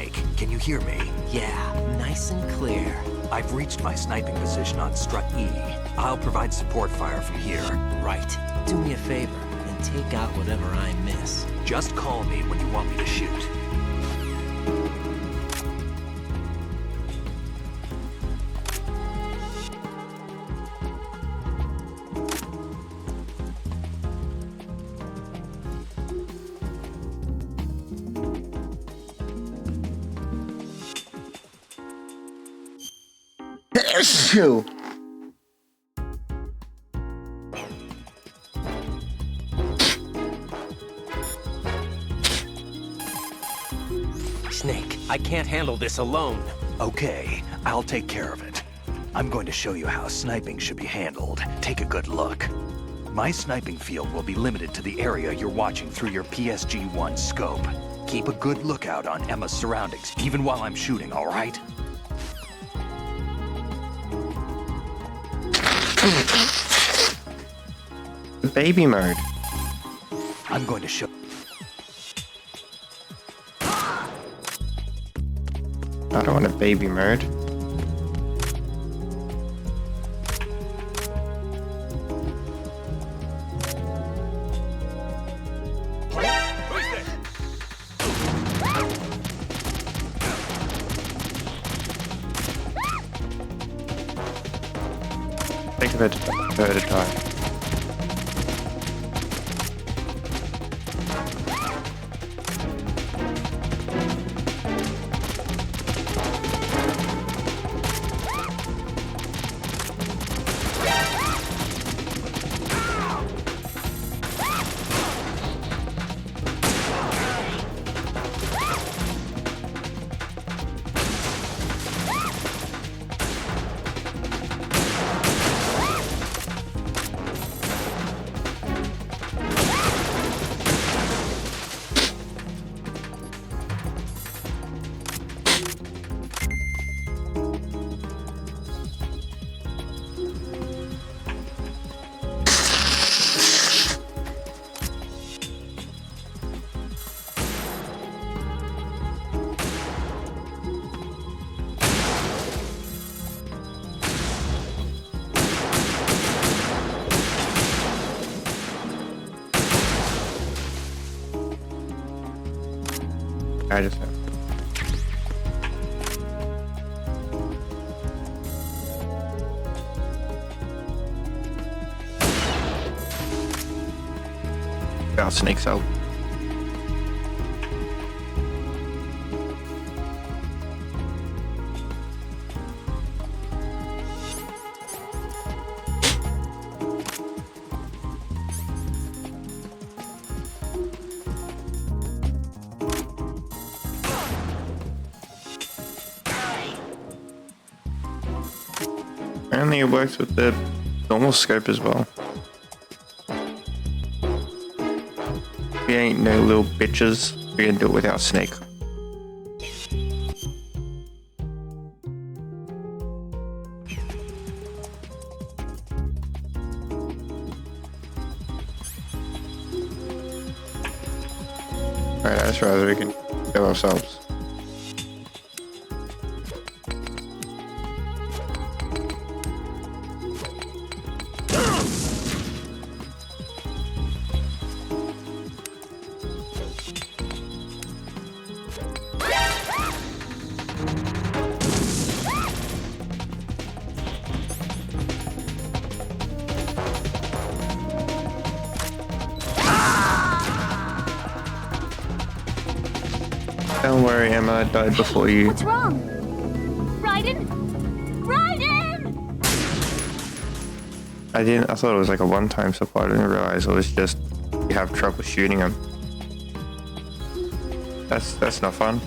Snake, can you hear me? Yeah, nice and clear. I've reached my sniping position on Strut E. I'll provide support fire from here. Right. Do me a favor and take out whatever I miss. Just call me when you want me to shoot. Shoo. Snake, I can't handle this alone. Okay, I'll take care of it. I'm going to show you how sniping should be handled. Take a good look. My sniping field will be limited to the area you're watching through your PSG-1 scope. Keep a good lookout on Emma's surroundings, even while I'm shooting, all right? Baby mode. I'm going to show... I don't want a baby mode. Think of it at a time. I just have. Got snakes out. Apparently it works with the normal scope as well. We ain't no little bitches. We can do it without Snake. Alright, that's right, we can kill ourselves. Don't worry, Emma, I died before you. What's wrong? Raiden? Raiden! I thought it was like a one-time supply. I didn't realize it was just you have trouble shooting him. That's not fun.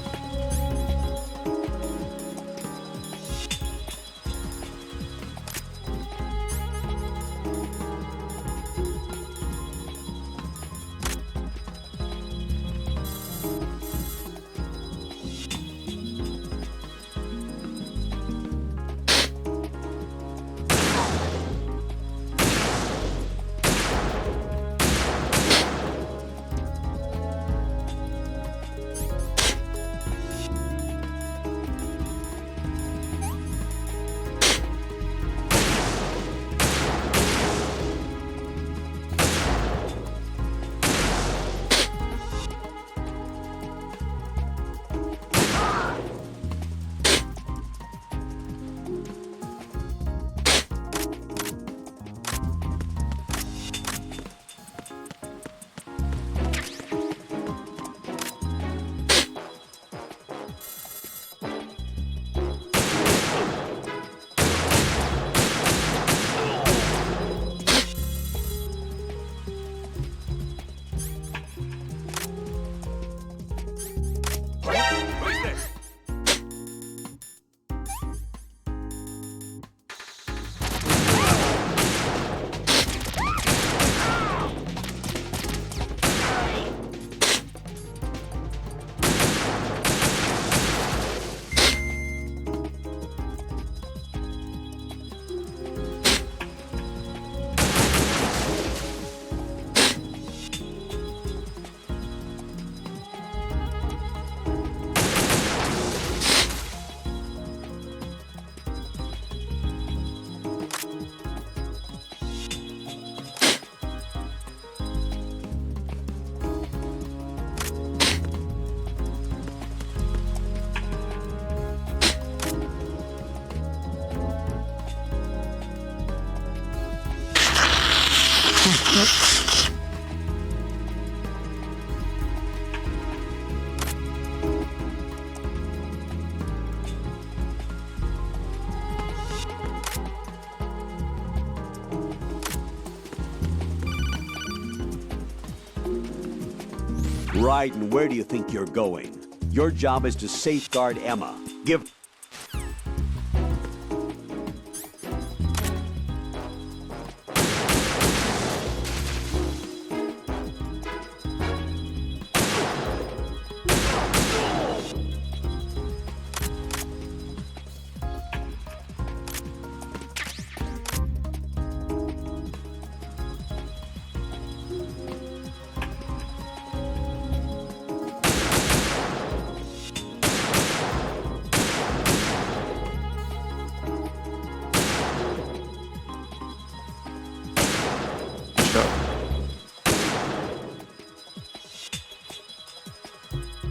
Right, and where do you think you're going? Your job is to safeguard Emma. Give...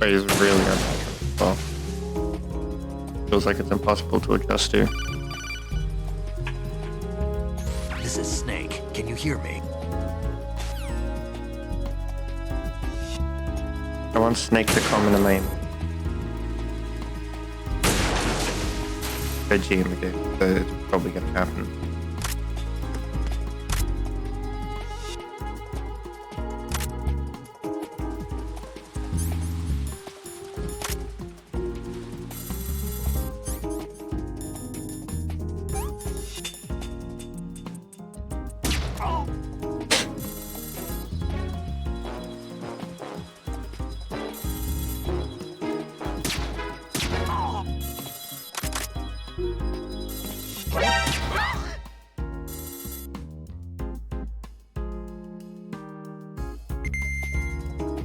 Is really unnatural. Well, feels like it's impossible to adjust to. This is Snake. Can you hear me? I want Snake to come in a main. GM again, so it's probably gonna happen.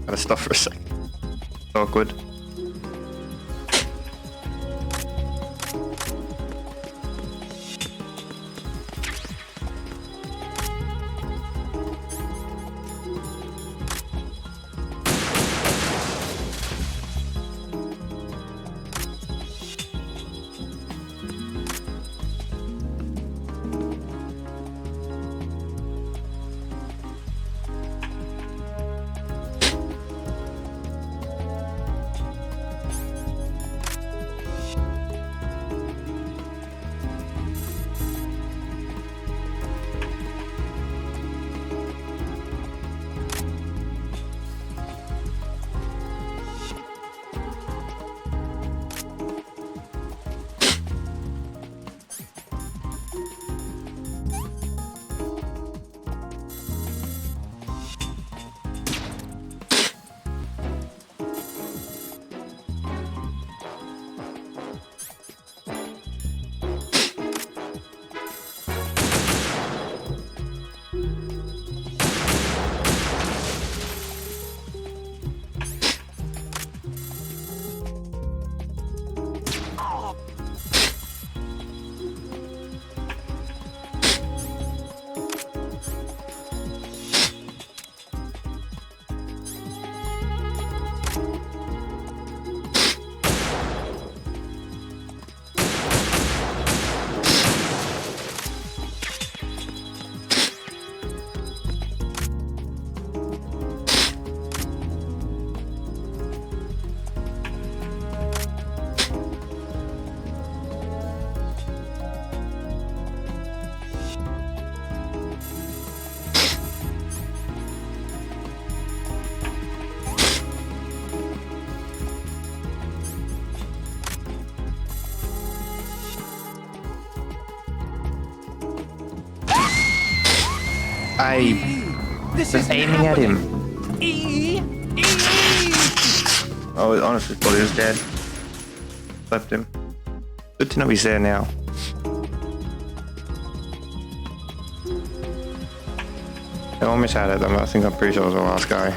Gotta stop for a second. Awkward. This aiming at him. Oh, I honestly thought he was dead. Left him. Good to know he's there now. I almost had it. I think I'm pretty sure it was the last guy.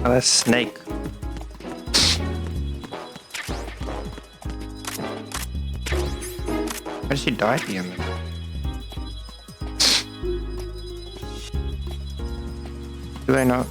Oh, that's Snake. How did she die at the end? Do they not?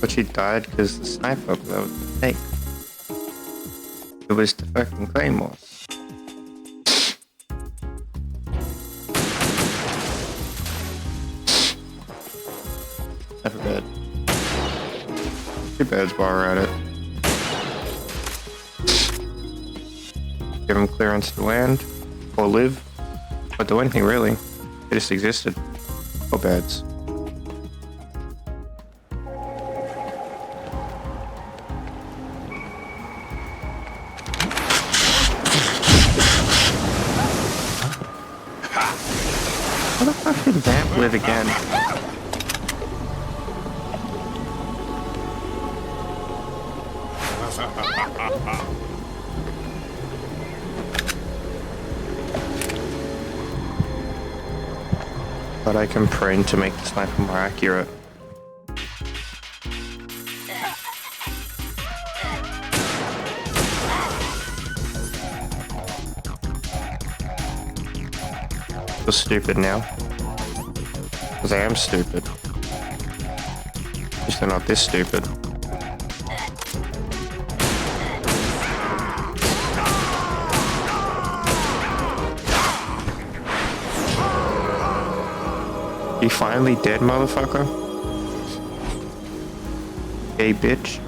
But she died because the sniper blew the Snake. It was the fucking Claymore. Never bad. 2 birds while we're at it. Give them clearance to land, or live, or do anything really. They just existed. Or birds. How the fuck did Vamp live again? But I can prune to make the sniper more accurate. Feel stupid now. Because I am stupid. Just they're not this stupid. You finally dead, motherfucker? Gay bitch.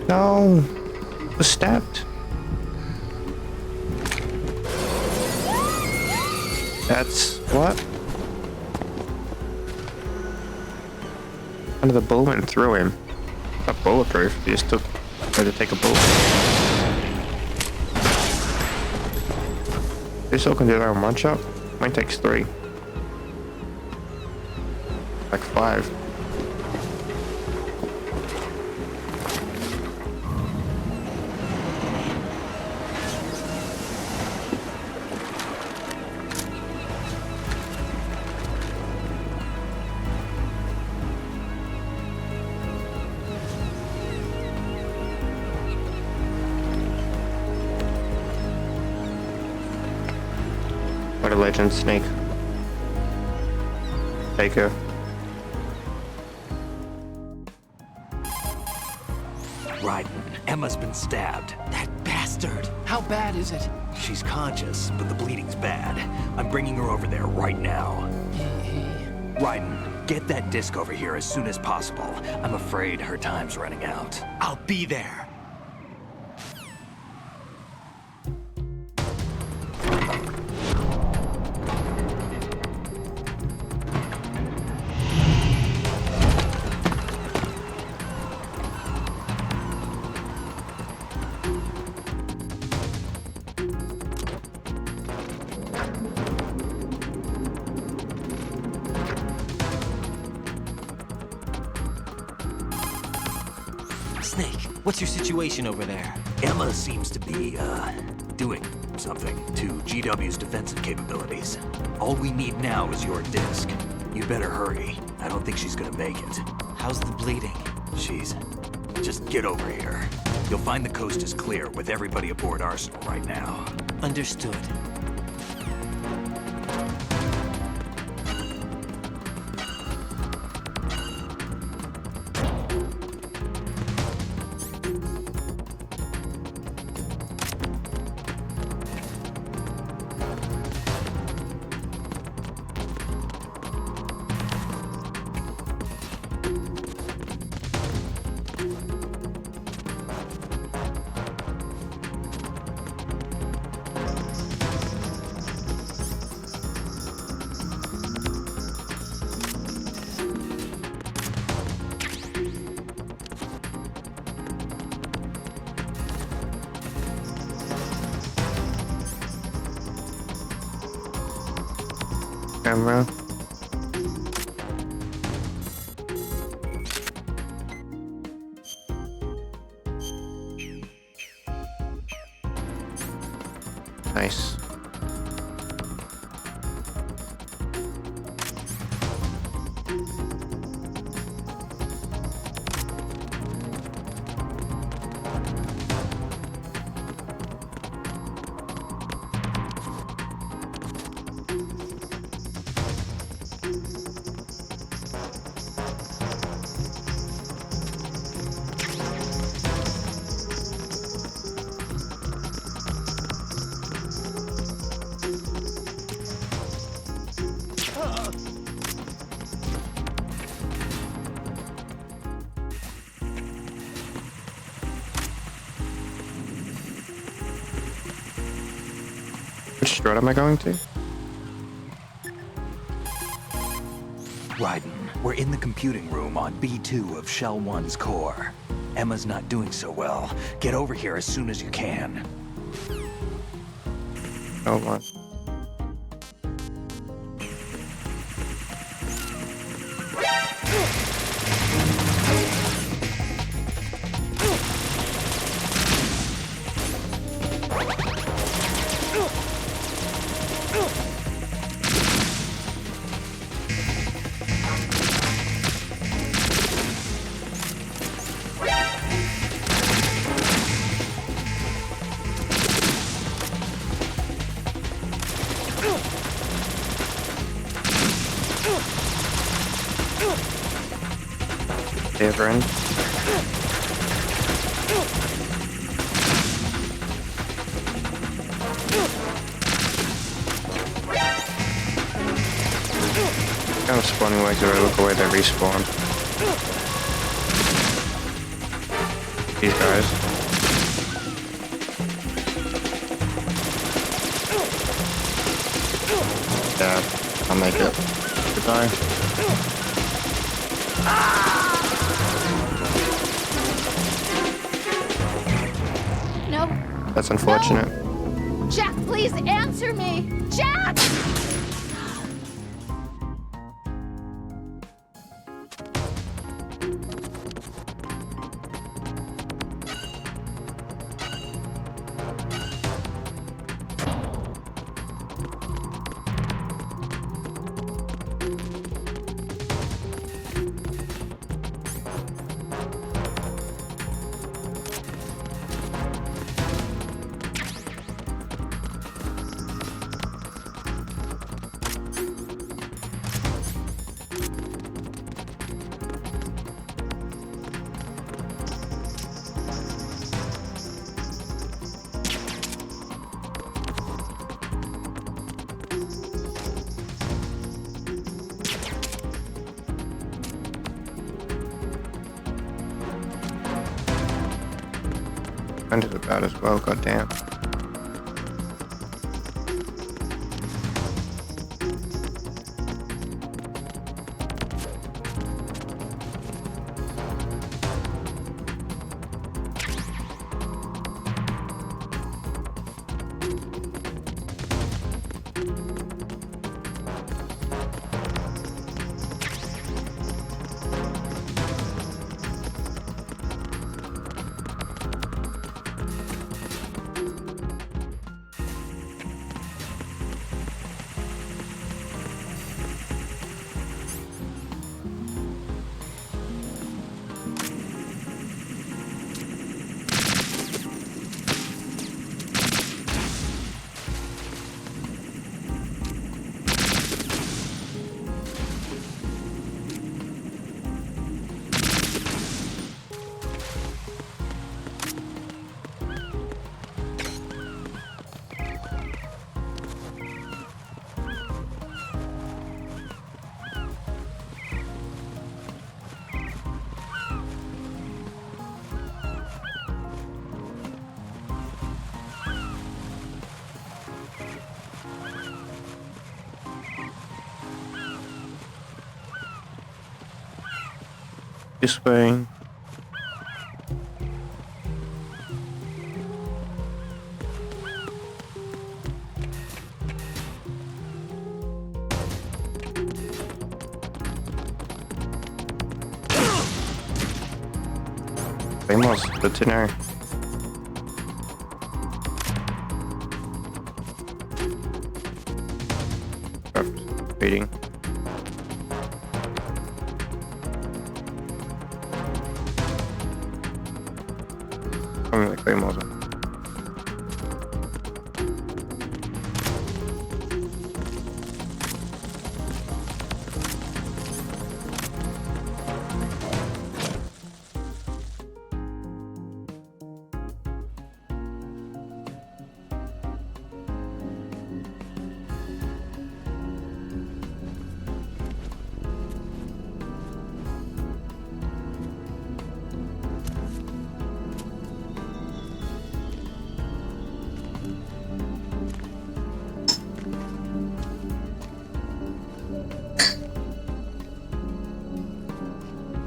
No, I was stabbed. That's what? Under the bullet went through him. Not bulletproof. He just took had to take a bullet. This all can do that in one shot. Mine takes 3. Like 5. What a legend, Snake. Take her. Right. Emma's been stabbed. That bastard. How bad is it? She's conscious, but the bleeding's bad. I'm bringing her over there right now. Raiden, get that disc over here as soon as possible. I'm afraid her time's running out. I'll be there. Snake, what's your situation over there? Emma seems to be, doing something to GW's defensive capabilities. All we need now is your disc. You better hurry. I don't think she's gonna make it. How's the bleeding? Just get over here. You'll find the coast is clear with everybody aboard Arsenal right now. Understood. camera. Nice. Which strut am I going to? Raiden, we're in the computing room on B2 of Shell 1's core. Emma's not doing so well. Get over here as soon as you can. Hold on. Everin. Kind of spawning ways where I look away, they respawn. These guys. Yeah, I'll make it. Goodbye. No. That's unfortunate. No. Jack, please answer me. Jack! Ended about as well, goddamn. This way. Claymores, good to know. Waiting. Coming with Claymores.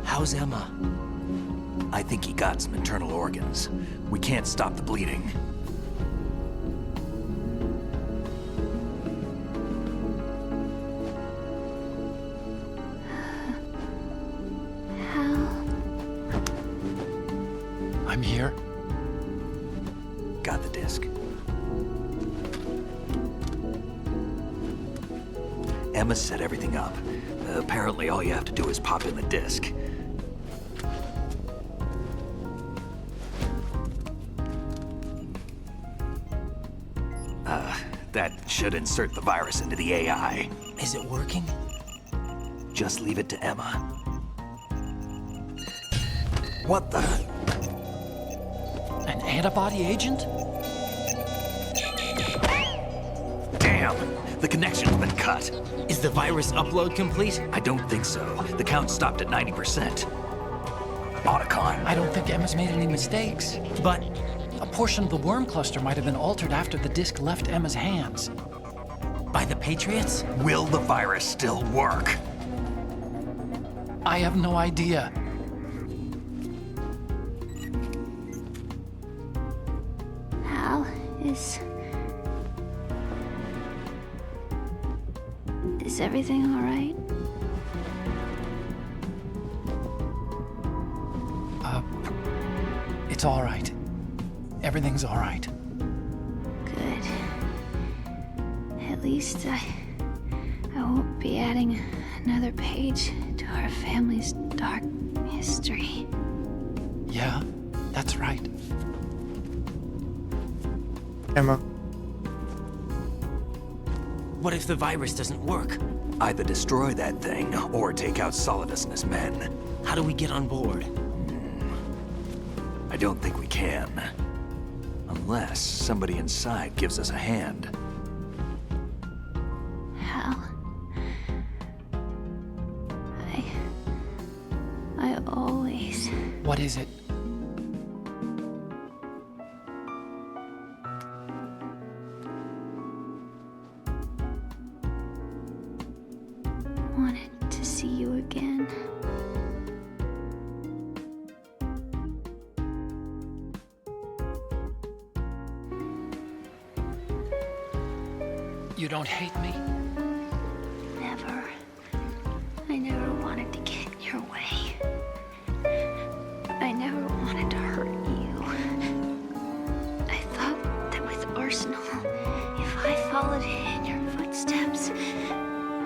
How's Emma? I think he got some internal organs. We can't stop the bleeding. I'm here. Got the disc. Emma set everything up. Apparently all you have to do is pop in the disc. That should insert the virus into the AI. Is it working? Just leave it to Emma. What the? An antibody agent? Damn! The connection's been cut. Is the virus upload complete? I don't think so. The count stopped at 90%. Otacon. I don't think Emma's made any mistakes. But a portion of the worm cluster might have been altered after the disc left Emma's hands. By the Patriots? Will the virus still work? I have no idea. Hal, is everything all right? It's all right. Everything's all right. Good. At least I won't be adding another page to our family's dark history. Yeah, that's right. Emma. What if the virus doesn't work? Either destroy that thing or take out Solidus and his men. How do we get on board? I don't think we can. Unless somebody inside gives us a hand. Hal. I always... What is it? wanted to see you again. You don't hate me? Never. I never wanted to get in your way. I never wanted to hurt you. I thought that with Arsenal, if I followed in your footsteps,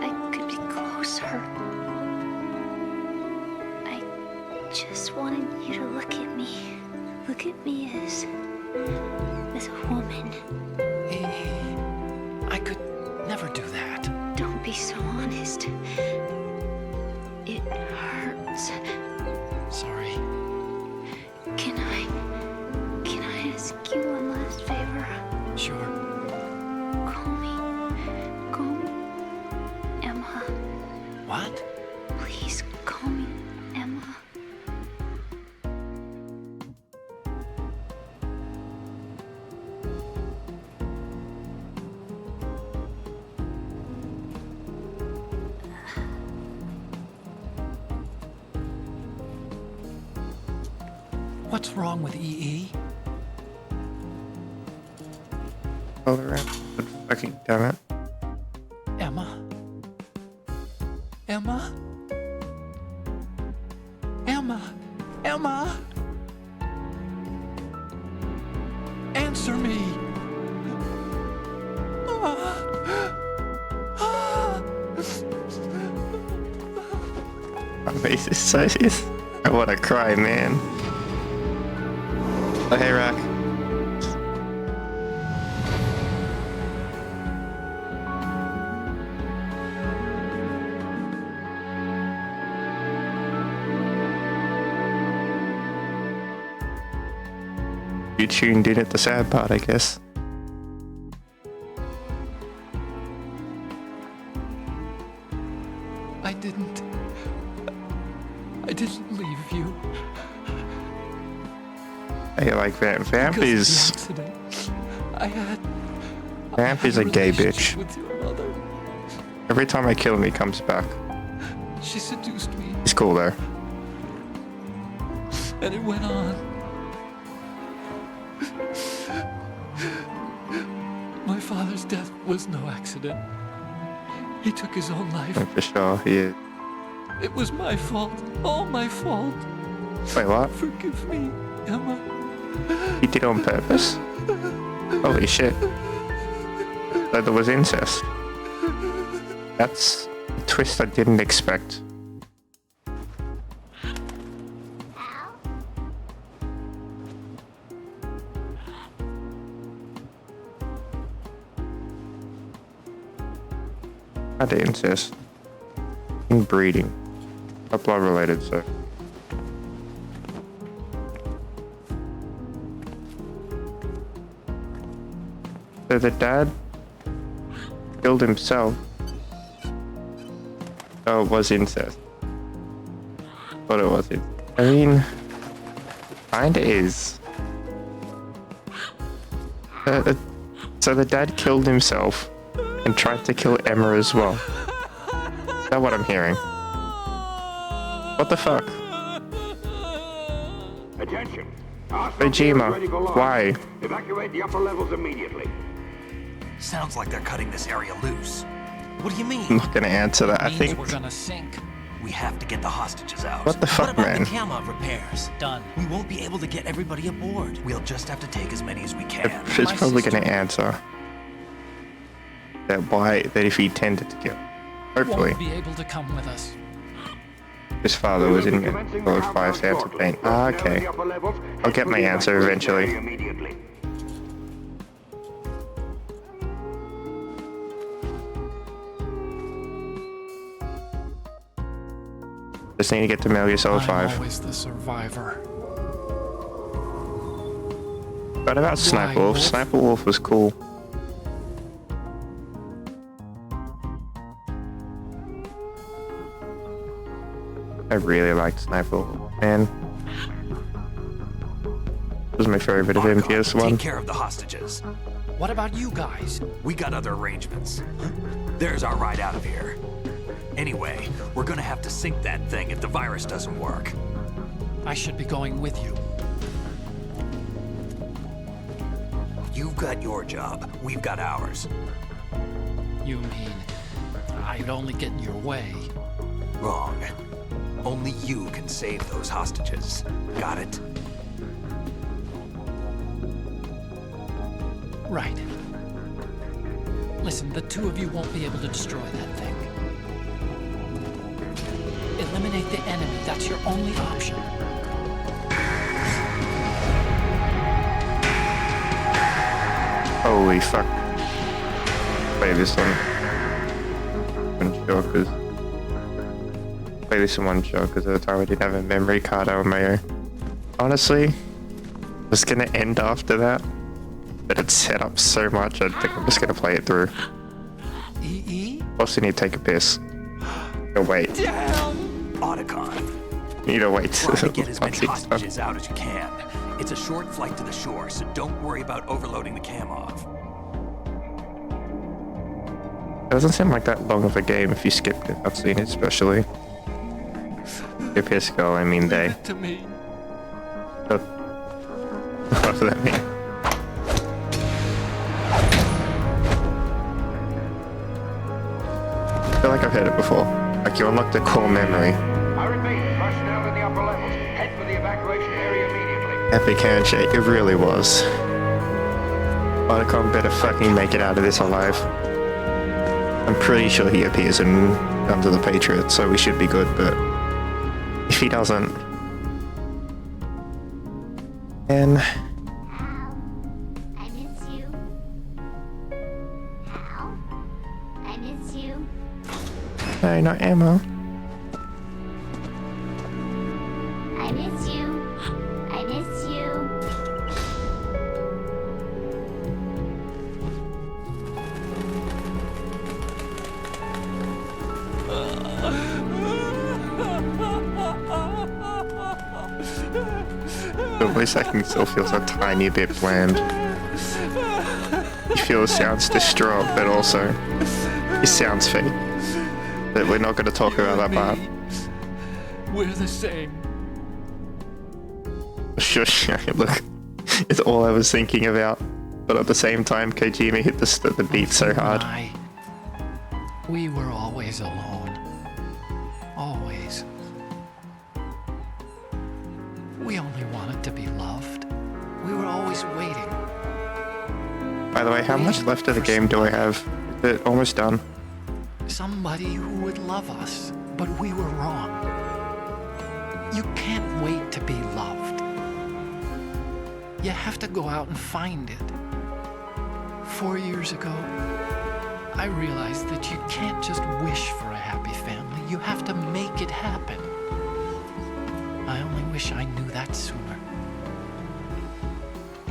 I could be closer. I just wanted you to look at me. Look at me as a woman. I could never do that. Don't be so honest. It hurts. Sorry. Can I ask you one last favor? Sure. Call me Emma. What? Please call me Emma. What's wrong with EE? All around. But fucking damn it. Emma? Emma? Emma? Emma? Answer me. My face is so serious. I wanna cry, man. Oh, hey, Rack. You tuned in at the sad part, I guess. I didn't leave you. Hey, like Vamp. Vamp is... I had Vamp is a gay bitch. with your mother. Every time I kill him, he comes back. She seduced me, He's cool, though. and it went on. My father's death was no accident. He took his own life. For sure, he is. It was my fault. All my fault. Wait, what? Forgive me, Emma. He did it on purpose? Holy shit. So there was incest. That's a twist I didn't expect. Not incest. Inbreeding. Not blood related, so. So the dad killed himself. Oh, it was incest. Thought it was incest. I mean, kinda is. So the dad killed himself and tried to kill Emma as well. Is that what I'm hearing? What the fuck? Attention. Kojima, why? Evacuate the upper levels immediately. Sounds like they're cutting this area loose. What do you mean? I'm not gonna answer that. I think. We're gonna sink. We have to get the hostages out. What the fuck, What about man? the Calmon repairs? Done. We won't be able to get everybody aboard. We'll just have to take as many as we can. It's probably gonna answer that that if he intended to kill. Hopefully. Won't be able to come with us. His father was in World 5 Santa Paint. Ah, okay. I'll get my answer eventually. Just need to get to Metal Gear Solid 5. I'm always the survivor. What about Sniper Wolf? Sniper Wolf was cool. I really liked Sniper Wolf, man. This was my favorite of MGS1. Take care of the hostages. What about you guys? We got other arrangements. There's our ride out of here. Anyway, we're gonna have to sink that thing if the virus doesn't work. I should be going with you. You've got your job. We've got ours. You mean I'd only get in your way? Wrong. Only you can save those hostages. Got it? Right. Listen, the two of you won't be able to destroy that thing. Eliminate the enemy. That's your only option. Holy fuck. Play this one. One shot, cause... Play this in one shot, because at the time I didn't have a memory card on my own. Honestly, I was gonna end after that, but it's set up so much, I think I'm just gonna play it through. Also need to take a piss. No, wait. Otacon. Need to wait. Try to get as many hostages out as you can. It's a short flight to the shore, so don't worry about overloading the cam off. It doesn't seem like that long of a game if you skip the cutscene, especially. If his girl, I mean they. To me. What does that mean? I feel like I've heard it before. Like you unlocked a core memory. I repeat, personnel in the upper levels. Head for the evacuation area immediately. Epic handshake, it really was. Otacon better fucking make it out of this alive. I'm pretty sure he appears in Guns of the Patriot, so we should be good, but if he doesn't... And... I miss you. Hal, I miss you. No, not Emma. I miss you. I miss you. The voice acting still feels a tiny bit bland. You feel it sounds distraught, but also it sounds fake. But we're not going to talk about that part. We're the same. Shush, look, it's all I was thinking about. But at the same time, Kojima hit the beat so hard. We were always alone. Always. We only wanted to be loved. We were always waiting. By the way, how much left of the game do I have? Is it almost done? Somebody who would love us, but we were wrong. You can't wait to be loved. You have to go out and find it. 4 years ago, I realized that you can't just wish for a happy family. You have to make it happen. I only wish I knew that sooner.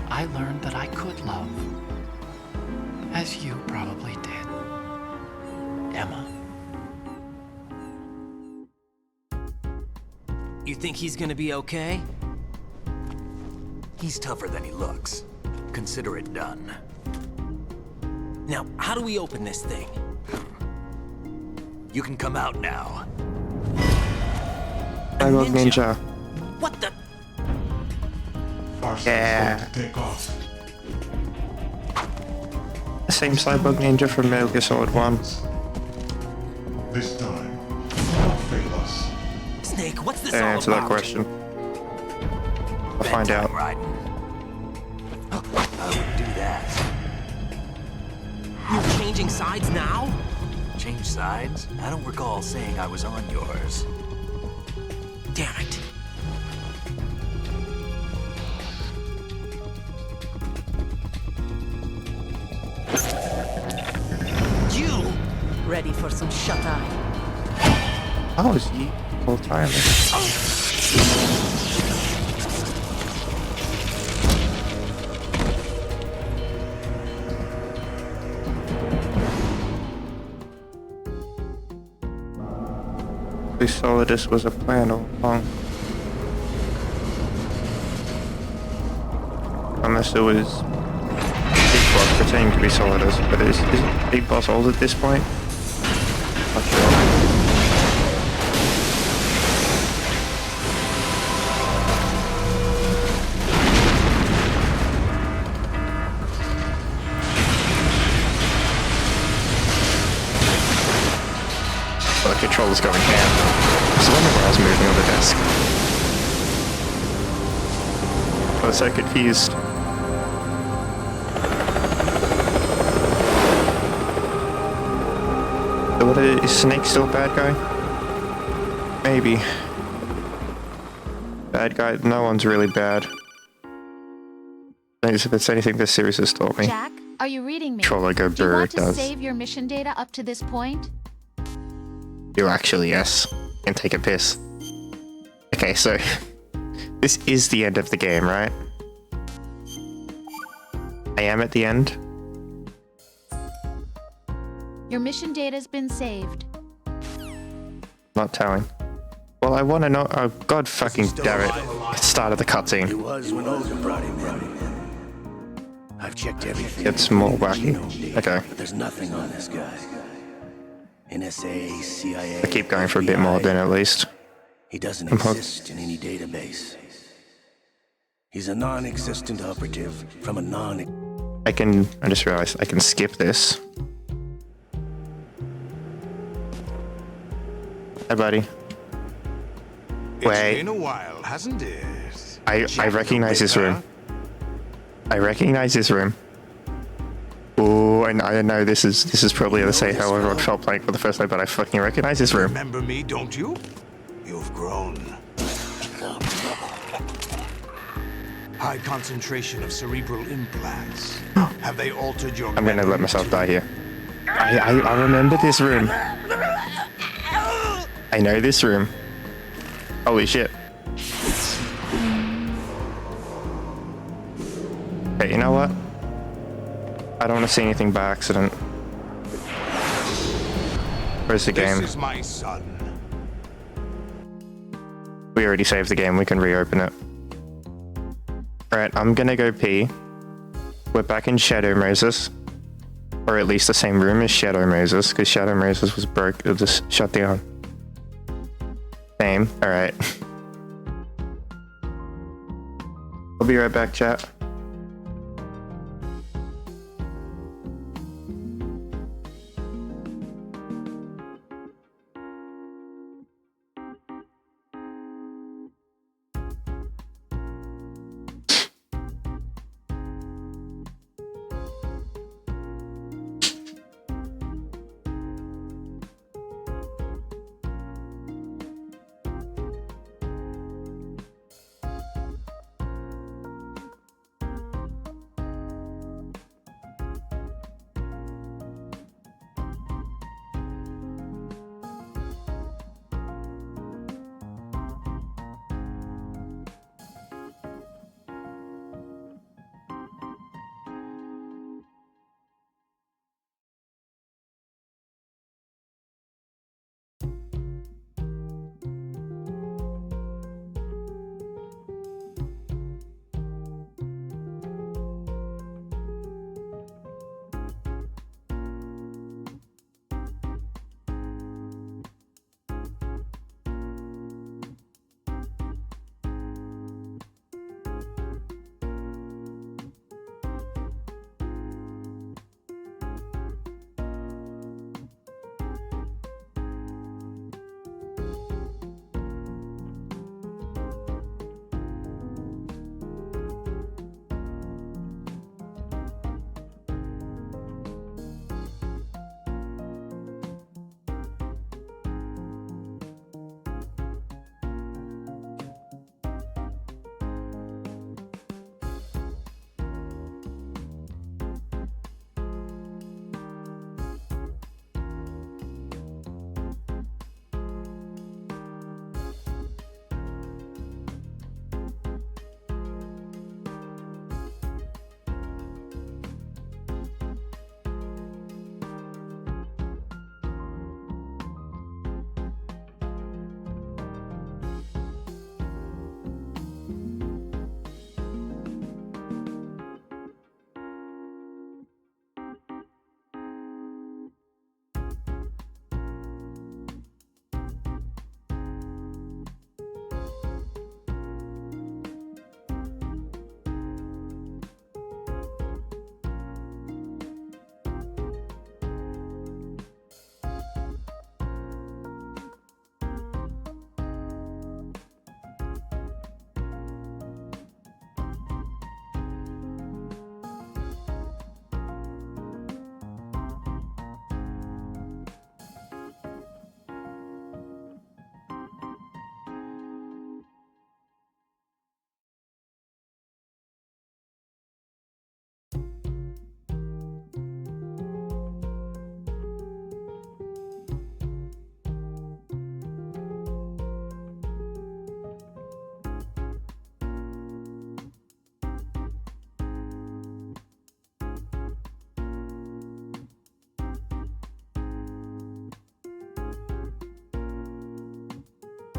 I learned that I could love, as you probably did, Emma. You think he's gonna be okay? He's tougher than he looks. Consider it done. Now, how do we open this thing? You can come out now. I love Ninja. What the? Yeah. The same Cyborg Ninja from Metal Gear Solid 1. This time, don't fail us. Snake, what's this Don't all answer about? that question. I'll find out. I would do that. You're changing sides now? Change sides? I don't recall saying I was on yours. Damn it. You! Ready for some shut-eye? Oh, is he full time? Solidus was a plan all along. Unless it was Big Boss pretending to be Solidus, but is Big Boss old at this point? Not sure. The controller's going ham. I was wondering why I was moving on the desk. I was so confused. Is Snake still a bad guy? Maybe. Bad guy? No one's really bad. If it's anything this series has taught me. Jack, are you reading me? Controller go Do you want to does. save your mission data up to this point? You actually, yes. And take a piss. Okay, so this is the end of the game, right? I am at the end. Your mission data's been saved. Not telling. Well, I want to know. Oh, God fucking damn it. It started the cutscene. It was when Olga brought him in. I've checked everything. It's more wacky. Okay. But there's nothing on this guy. NSA, CIA. I keep going for a bit more then at least. He doesn't exist in any database. He's a non-existent operative from a I just realized I can skip this. Hi, buddy. It's been a while, hasn't it? I recognize this room. I recognize this room. I know this is probably the same how everyone felt playing for the first time, but I fucking recognize this room. Remember me, don't you? You've grown. High concentration of cerebral implants. Have they altered your I'm gonna let myself die here. I remember this room. I know this room. Holy shit. Okay, you know what? I don't want to see anything by accident. Where's the game? This is my son. We already saved the game, we can reopen it. Alright, I'm gonna go pee. We're back in Shadow Moses. Or at least the same room as Shadow Moses, because Shadow Moses was broke, it just shut down. Same, alright. I'll be right back, chat.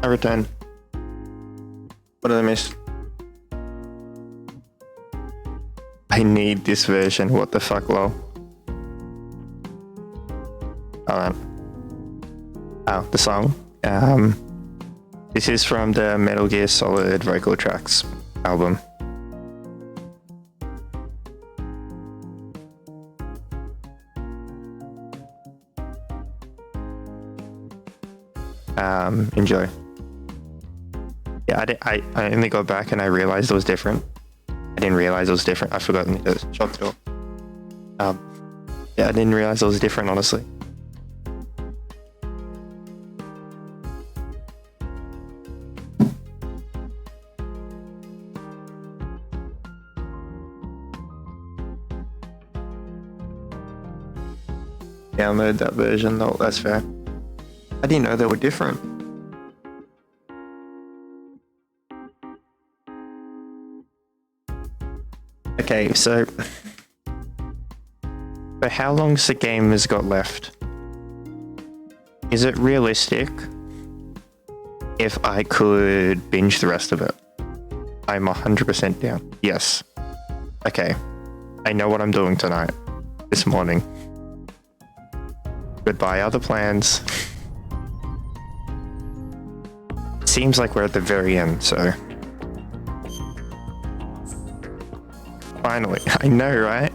I return. What did I miss? I need this version. What the fuck, lol? Hold on. Oh, the song. This is from the Metal Gear Solid Vocal Tracks album. Enjoy. Yeah, I only got back and I realized it was different. I didn't realize it was different. I forgot to shut the door. Yeah, I didn't realize it was different, honestly. Download that version, though, that's fair. I didn't know they were different. Okay, so how long's the game has got left? Is it realistic if I could binge the rest of it? I'm 100% down. Yes. Okay. I know what I'm doing tonight. This morning. Goodbye, other plans. Seems like we're at the very end, so... Finally. I know, right?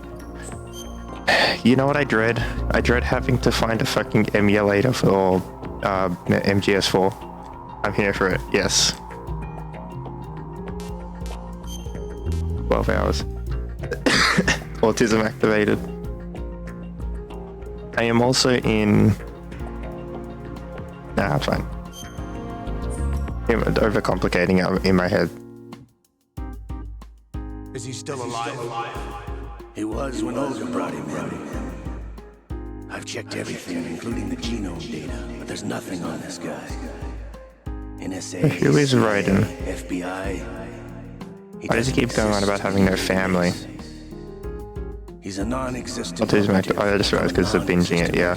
You know what I dread? I dread having to find a fucking emulator for MGS4. I'm here for it, yes. 12 hours. Autism activated. I am also in... Nah, it's fine. I'm overcomplicating it in my head. Is he still alive? He was when Olga brought him in. I've checked everything, including the genome data, but there's nothing on this guy. NSA, Who is Raiden? FBI. Why does he keep going on about having no family? He's a non-existent. I just realized because of binging it, yeah.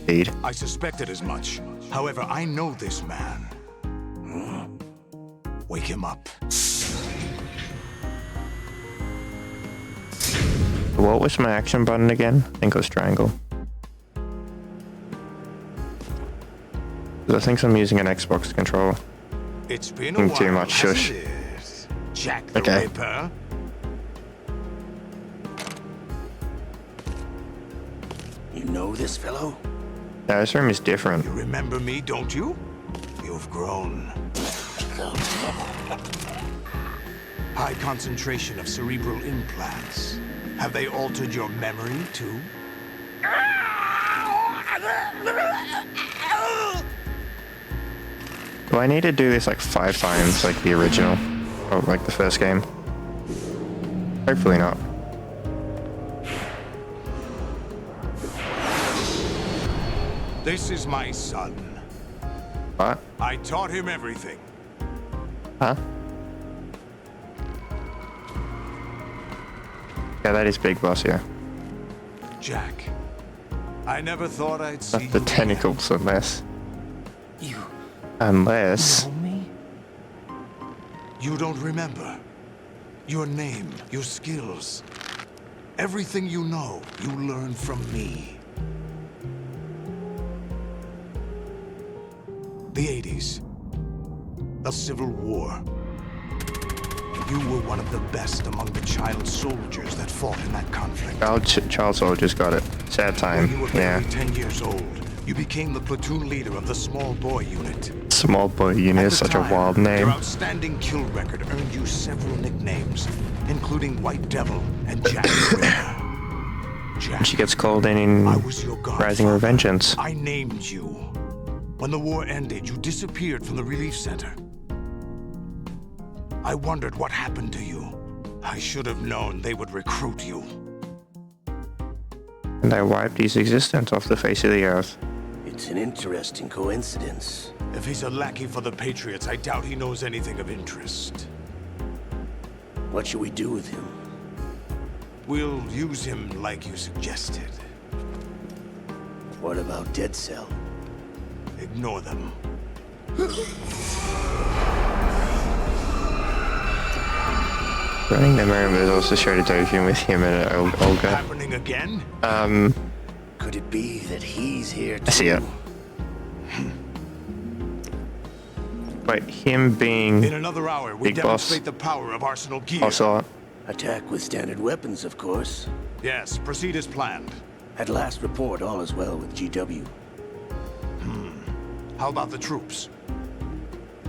Indeed. I suspected as much. However, I know this man. Wake him up. What was my action button again? I think it was triangle. I think I'm using an Xbox controller. It's been a while, too much, shush. Jack the Okay. Ripper. You know this fellow? Yeah, this room is different. You remember me, don't you? You've grown. High concentration of cerebral implants. Have they altered your memory, too? Do I need to do this like 5 times, like the original? Or like the first game? Hopefully not. This is my son. What? I taught him everything. Huh? Yeah, that is Big Boss, yeah. Jack, I never thought I'd see Not the you tentacles, unless... You... Unless... know me? You don't remember. Your name, your skills. Everything you know, you learned from me. The 80s. A civil war. You were one of the best among the child soldiers that fought in that conflict. Child soldiers got it. Sad time, When you were yeah. barely 10 years old, you became the platoon leader of the Small Boy Unit. Small Boy Unit is such a wild name. Your outstanding kill record earned you several nicknames, including White Devil and Jack the Ripper. Jack, She gets called in Rising Revengeance. I named you. When the war ended, you disappeared from the relief center. I wondered what happened to you. I should have known they would recruit you. And I wiped his existence off the face of the earth. It's an interesting coincidence. If he's a lackey for the Patriots, I doubt he knows anything of interest. What should we do with him? We'll use him like you suggested. What about Dead Cell? Ignore them. Running the room is also showed a document with him and Olga. Happening again? Could it be that he's here too? I see it. Wait, him being In another hour, we Big Boss. demonstrate the power of Arsenal gear. Also, Attack with standard weapons, of course. Yes, proceed as planned. At last report, all is well with GW. How about the troops?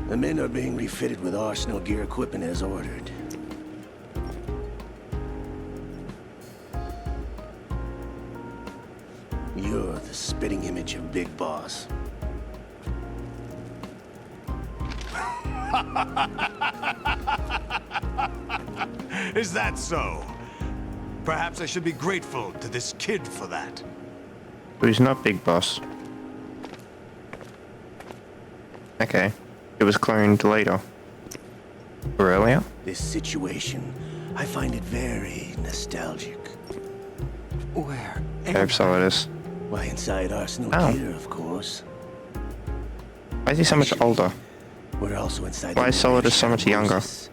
The men are being refitted with Arsenal gear equipment as ordered. spitting image of Big Boss. Is that so? Perhaps I should be grateful to this kid for that. So he's not Big Boss. Okay. It was cloned later. Or earlier? This situation, I find it very nostalgic. Where? I hope so it is. Why, inside Arsenal Oh. Gear, of course. Why is he so much older? We're also inside Why the is Solidus so much younger? Moses.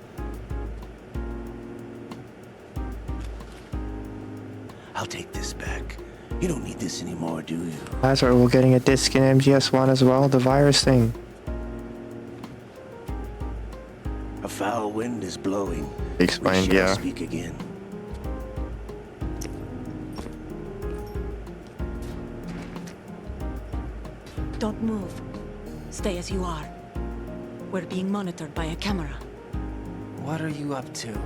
I'll take this back. You don't need this anymore, do you? That's why we're getting a disc in MGS1 as well, the virus thing. A foul wind is blowing. Explained, We shall yeah. speak again. Don't move. Stay as you are. We're being monitored by a camera. What are you up to?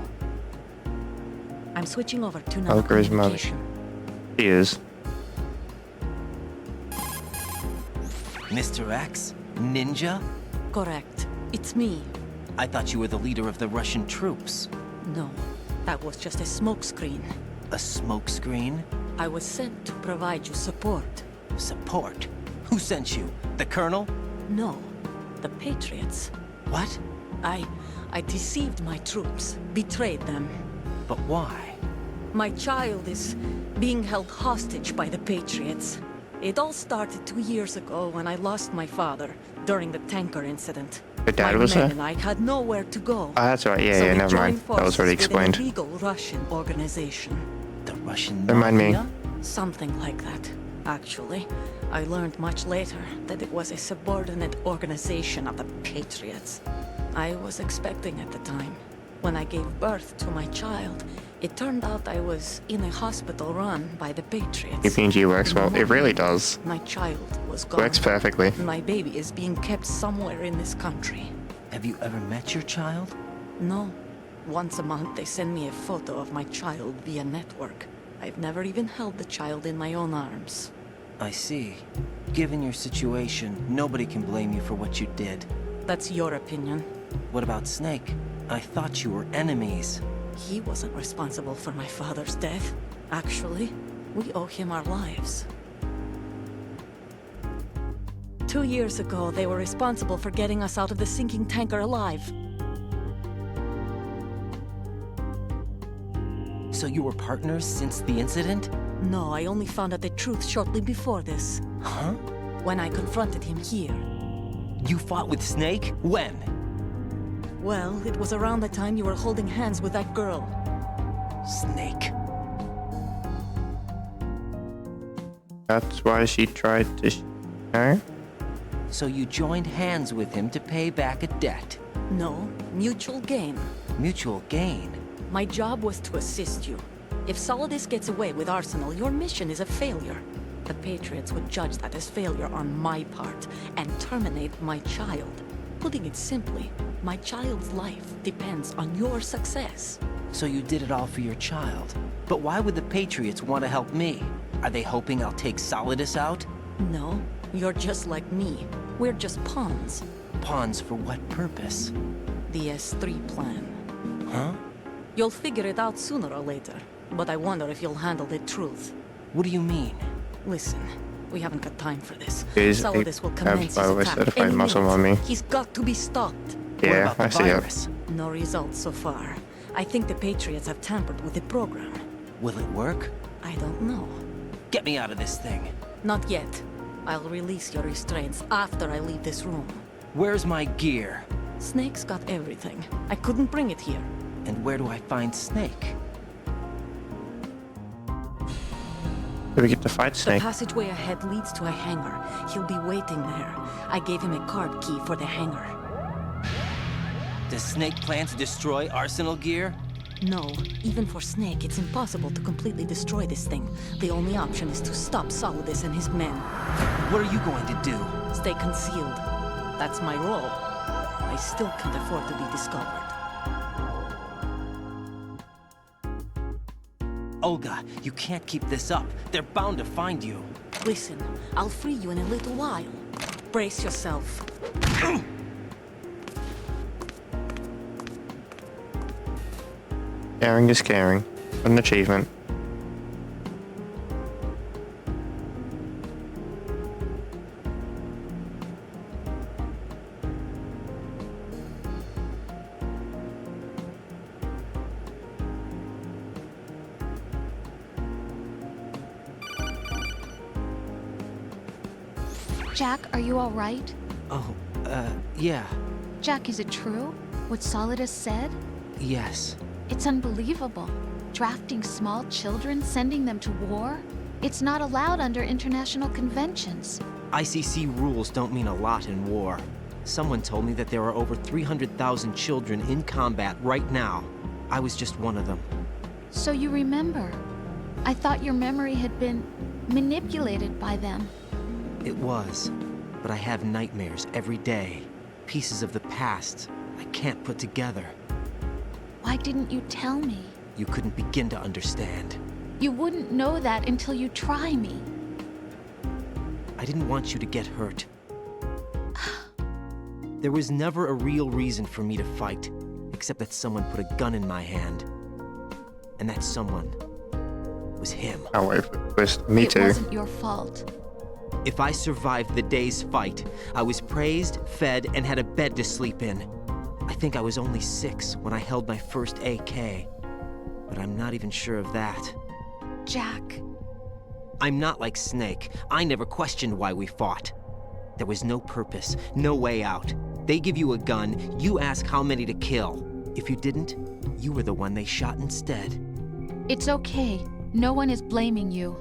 I'm switching over to Algorithm communication. He is. Mr. X? Ninja? Correct. It's me. I thought you were the leader of the Russian troops. No, that was just a smokescreen. A smokescreen? I was sent to provide you support. Support? Who sent you? The Colonel? No, the Patriots. What? I deceived my troops, betrayed them. But why? My child is being held hostage by the Patriots. It all started 2 years ago when I lost my father during the tanker incident. Your dad my was men there? and I had nowhere to go. Oh, that's right. Yeah, So yeah, we never mind. joined That was already forces with an explained. illegal Russian organization. The Russian Don't mind me. mafia? Something like that, actually. I learned much later that it was a subordinate organization of the Patriots. I was expecting at the time. When I gave birth to my child, it turned out I was in a hospital run by the Patriots. UPNG works well. It really does. My child was gone. Works perfectly. My baby is being kept somewhere in this country. Have you ever met your child? No. Once a month, they send me a photo of my child via network. I've never even held the child in my own arms. I see. Given your situation, nobody can blame you for what you did. That's your opinion. What about Snake? I thought you were enemies. He wasn't responsible for my father's death. Actually, we owe him our lives. 2 years ago, they were responsible for getting us out of the sinking tanker alive. So you were partners since the incident? No, I only found out the truth shortly before this. Huh? When I confronted him here. You fought with Snake? When? Well, it was around the time you were holding hands with that girl. Snake. That's why she tried to shoot her? So you joined hands with him to pay back a debt? No, mutual gain. Mutual gain? My job was to assist you. If Solidus gets away with Arsenal, your mission is a failure. The Patriots would judge that as failure on my part and terminate my child. Putting it simply, my child's life depends on your success. So you did it all for your child. But why would the Patriots want to help me? Are they hoping I'll take Solidus out? No, you're just like me. We're just pawns. Pawns for what purpose? The S3 plan. Huh? You'll figure it out sooner or later, but I wonder if you'll handle the truth. What do you mean? Listen, we haven't got time for this. He's Solidus will commence his always attack certified any muscle minute. on me. He's got to be stopped. Yeah, I see it. No results so far. I think the Patriots have tampered with the program. Will it work? I don't know. Get me out of this thing. Not yet. I'll release your restraints after I leave this room. Where's my gear? Snake's got everything. I couldn't bring it here. And where do I find Snake? Do we get to fight The Snake? passageway ahead leads to a hangar. He'll be waiting there. I gave him a card key for the hangar. Does Snake plan to destroy Arsenal gear? No, even for Snake, it's impossible to completely destroy this thing. The only option is to stop Solidus and his men. What are you going to do? Stay concealed. That's my role. I still can't afford to be discovered. Olga, you can't keep this up. They're bound to find you. Listen, I'll free you in a little while. Brace yourself. Caring is caring. An achievement. Jack, are you all right? Oh, yeah. Jack, is it true? What Solidus said? Yes. It's unbelievable. Drafting small children, sending them to war? It's not allowed under international conventions. ICC rules don't mean a lot in war. Someone told me that there are over 300,000 children in combat right now. I was just one of them. So you remember. I thought your memory had been manipulated by them. It was, but I have nightmares every day. Pieces of the past I can't put together. Why didn't you tell me? You couldn't begin to understand. You wouldn't know that until you try me. I didn't want you to get hurt. There was never a real reason for me to fight, except that someone put a gun in my hand. And that someone was him. Oh, wait, it was me too. It wasn't your fault. If I survived the day's fight, I was praised, fed, and had a bed to sleep in. I think I was only 6 when I held my first AK. But I'm not even sure of that. Jack. I'm not like Snake. I never questioned why we fought. There was no purpose, no way out. They give you a gun, you ask how many to kill. If you didn't, you were the one they shot instead. It's okay. No one is blaming you.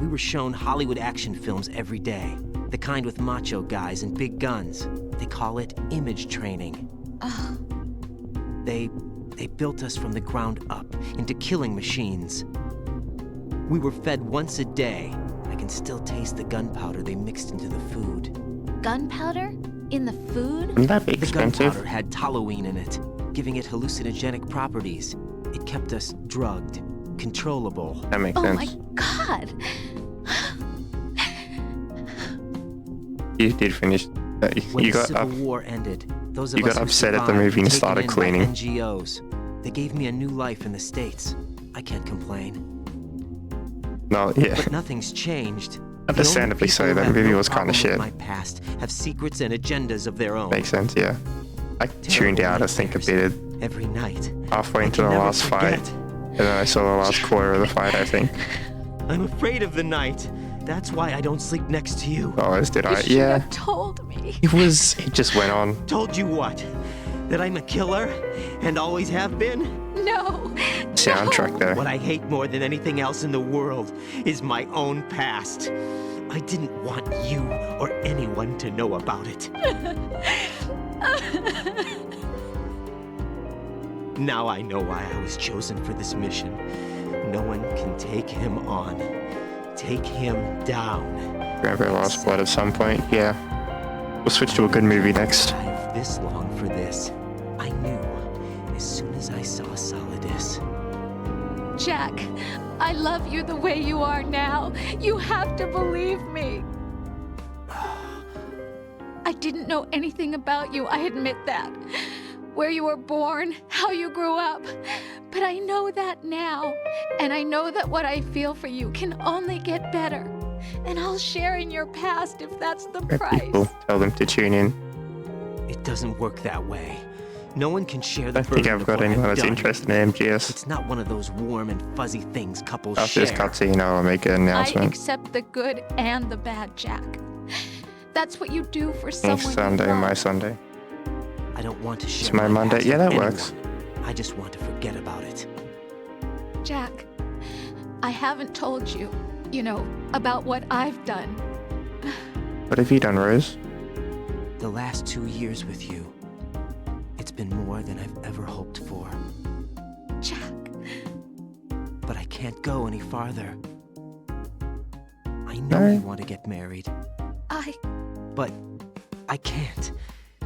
We were shown Hollywood action films every day. The kind with macho guys and big guns. They call it image training. They built us from the ground up into killing machines. We were fed once a day. I can still taste the gunpowder they mixed into the food. Gunpowder? In the food? Wouldn't that be The expensive? gunpowder had toluene in it, giving it hallucinogenic properties. It kept us drugged, controllable. That makes sense. Oh my god! You did finish. When You the got Civil up. War ended, those of You us got who upset at the survived movie were and taken started in by cleaning. NGOs. They gave me a new life in the States. I can't complain. No, yeah. But nothing's changed. Understandably so, that movie was kind of shit. My past have secrets and agendas of their own. Makes sense, yeah. I tuned out, I think, a bit Every night. halfway into the never last forget. fight. And then I saw the last quarter of the fight, I think. I'm afraid of the night. That's why I don't sleep next to you. Oh, as did I. You should Yeah. have told me. It just went on. Told you what? That I'm a killer and always have been? No. Soundtrack there. What I hate more than anything else in the world is my own past. I didn't want you or anyone to know about it. Now I know why I was chosen for this mission. No one can take him on. Take him down. Remember Last Blood at some point? Yeah. We'll switch to a good movie next. I've this long for this. I knew as soon as I saw Solidus. Jack, I love you the way you are now. You have to believe me. I didn't know anything about you, I admit that. Where you were born, how you grew up. But I know that now. And I know that what I feel for you can only get better. And I'll share in your past if that's the price. People, tell them to tune in. It doesn't work that way. No one can share the I don't think burden I've of got what anyone I've that's done. interested in MGS. It's not one of those warm and fuzzy things couples After share. this cutscene, I'll make an I announcement. accept the good and the bad, Jack. That's what you do for someone Next you Sunday, love. my Sunday. I don't want to share It's my Monday. past Yeah, with that works. anyone. I just want to forget about it. Jack, I haven't told you, about what I've done. What have you done, Rose? The last 2 years with you, it's been more than I've ever hoped for. Jack. But I can't go any farther. I know you want to get married, but I can't.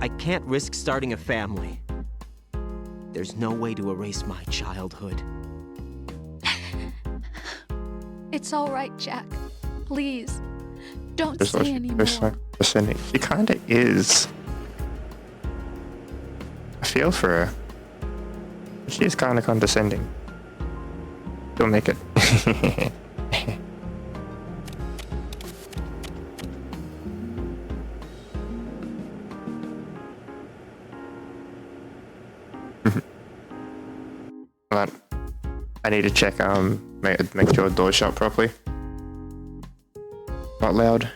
I can't risk starting a family. There's no way to erase my childhood. It's all right, Jack. Please, don't Just say anymore. Descending. She kinda is. I feel for her. She is kinda condescending. She'll make it. But I need to check make sure the door's shut properly. Not loud.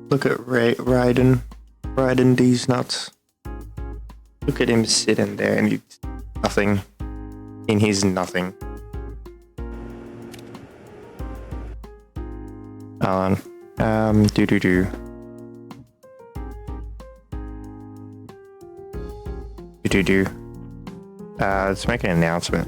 Look at Raiden these nuts. Look at him sitting there and he's nothing. In his nothing. Hold on. Do. Let's make an announcement.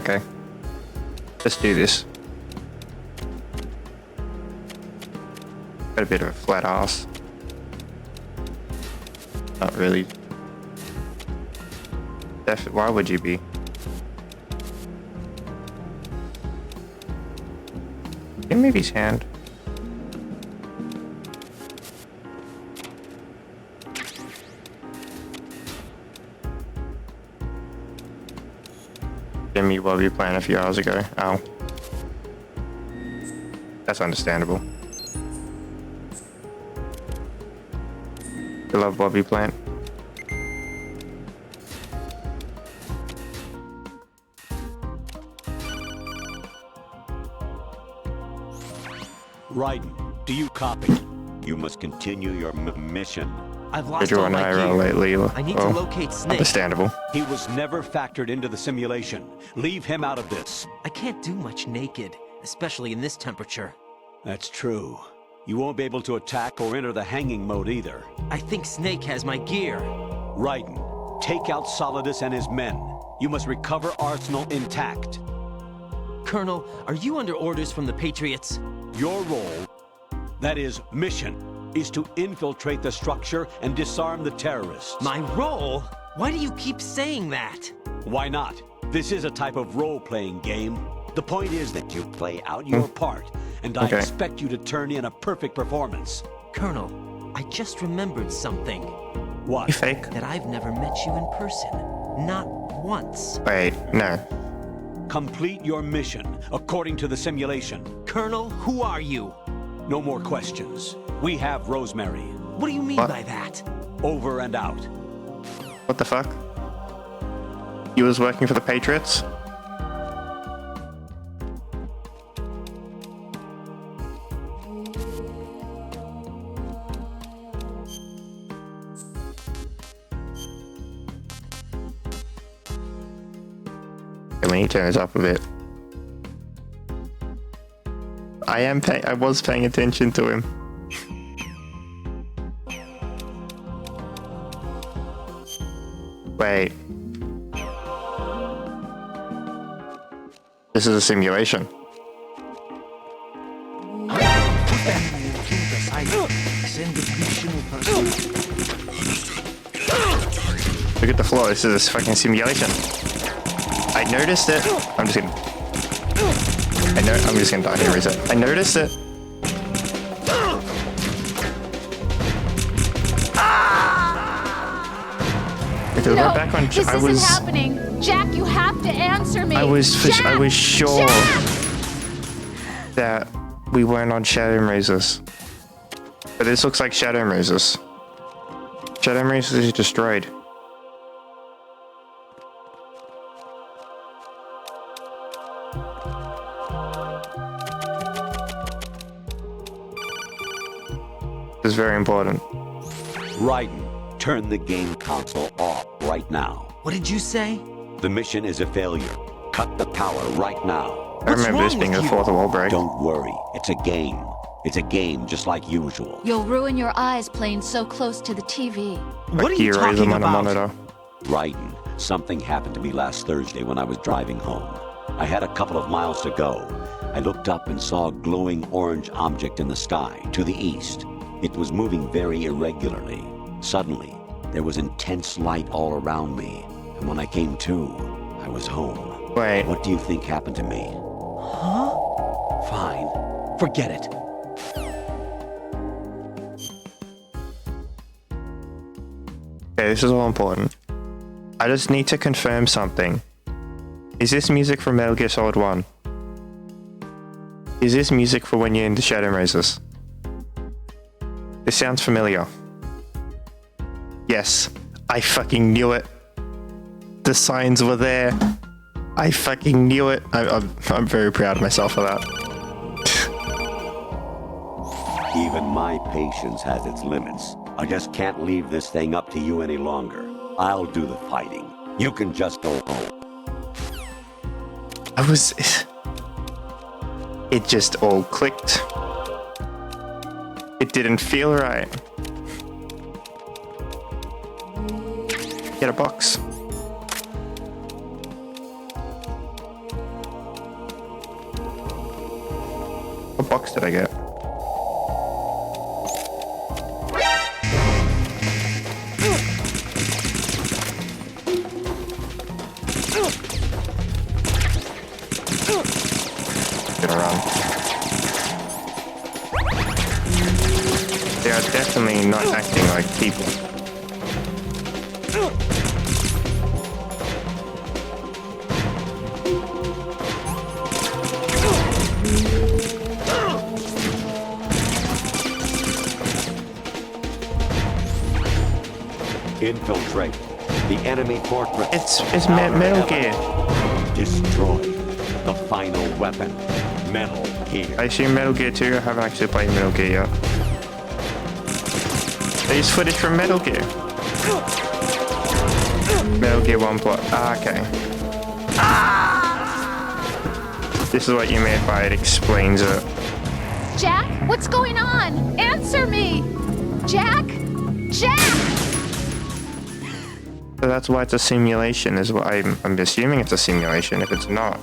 Okay. Let's do this. Got a bit of a flat ass. Not really. Why would you be? Give me his hand. Jimmy Wobby playing a few hours ago. Oh. That's understandable. I love Wobby plant. Raiden, do you copy? You must continue your mission. I've lost You're all on my IRL gear. lately. I need to locate Snake. Understandable. He was never factored into the simulation. Leave him out of this. I can't do much naked, especially in this temperature. That's true. You won't be able to attack or enter the hanging mode either. I think Snake has my gear. Raiden, take out Solidus and his men. You must recover Arsenal intact. Colonel, are you under orders from the Patriots? Your role, that is, mission, is to infiltrate the structure and disarm the terrorists. My role? Why do you keep saying that? Why not? This is a type of role-playing game. The point is that you play out your part, and I expect you to turn in a perfect performance. Colonel, I just remembered something. What? You fake. That I've never met you in person. Not once. Wait, no. Complete your mission according to the simulation. Colonel, who are you? No more questions. We have Rosemary. What do you mean by that? Over and out. What the fuck? You was working for the Patriots? Okay, we need to turn this up a bit. I was paying attention to him. Wait. This is a simulation. Look at the floor. This is a fucking simulation. I noticed it. I'm just gonna die here. Reset. I noticed it. We're No, back on. this isn't happening. Jack, you have to answer me. I was Jack! sure Jack! that we weren't on Shadow Moses. But this looks like Shadow Moses. Shadow Moses is destroyed. This is very important. Raiden, turn the game console off right now. What did you say? The mission is a failure. Cut the power right now. I remember this being a fourth wall break. Don't worry, it's a game. It's a game just like usual. You'll ruin your eyes playing so close to the TV. What are you talking about? On a monitor. Raiden, something happened to me last Thursday when I was driving home. I had a couple of miles to go. I looked up and saw a glowing orange object in the sky to the east. It was moving very irregularly. Suddenly, there was intense light all around me. And when I came to, I was home. Wait. What do you think happened to me? Huh? Fine. Forget it. Okay, this is all important. I just need to confirm something. Is this music from Metal Gear Solid 1? Is this music for when you're in the Shadow Moses? This sounds familiar. Yes, I fucking knew it. The signs were there. I fucking knew it. I'm very proud of myself for that. Even my patience has its limits. I just can't leave this thing up to you any longer. I'll do the fighting. You can just go home. It just all clicked. It didn't feel right. Get a box. What box did I get? Gonna run. They are definitely not acting like people. Infiltrate the enemy fortress. It's Metal Gear. Destroy the final weapon, Metal Gear. I assume Metal Gear 2. I haven't actually played Metal Gear yet. They use footage from Metal Gear. Metal Gear 1 plot. Okay. This is what you meant by it explains it. Jack, what's going on? Answer me! Jack? Jack! So that's why it's a simulation, is what I'm assuming it's a simulation if it's not.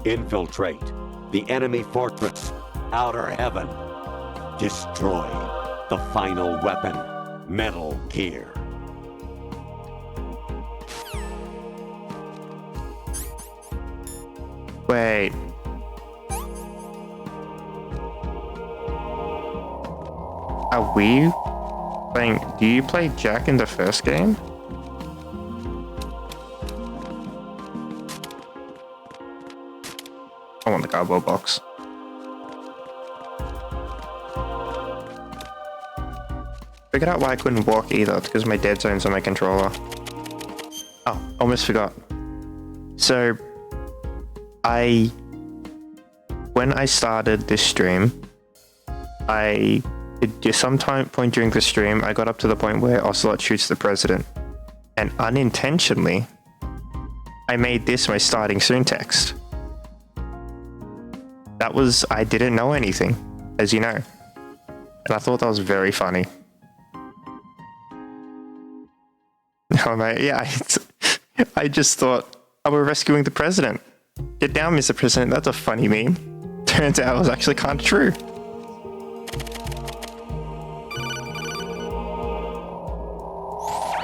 Infiltrate the enemy fortress, Outer Heaven. Destroy the final weapon, Metal Gear. Wait. Are we playing? Do you play Jack in the first game? I want the cardboard box. Figured out why I couldn't walk either, because my dead zone's on my controller. Oh, almost forgot. So, when I started this stream, some point during the stream, I got up to the point where Ocelot shoots the president. And unintentionally, I made this my starting soon text. I didn't know anything, as you know. And I thought that was very funny. Oh, mate, yeah, I just thought, oh, we're rescuing the president. Get down, Mr. President, that's a funny meme. Turns out it was actually kind of true.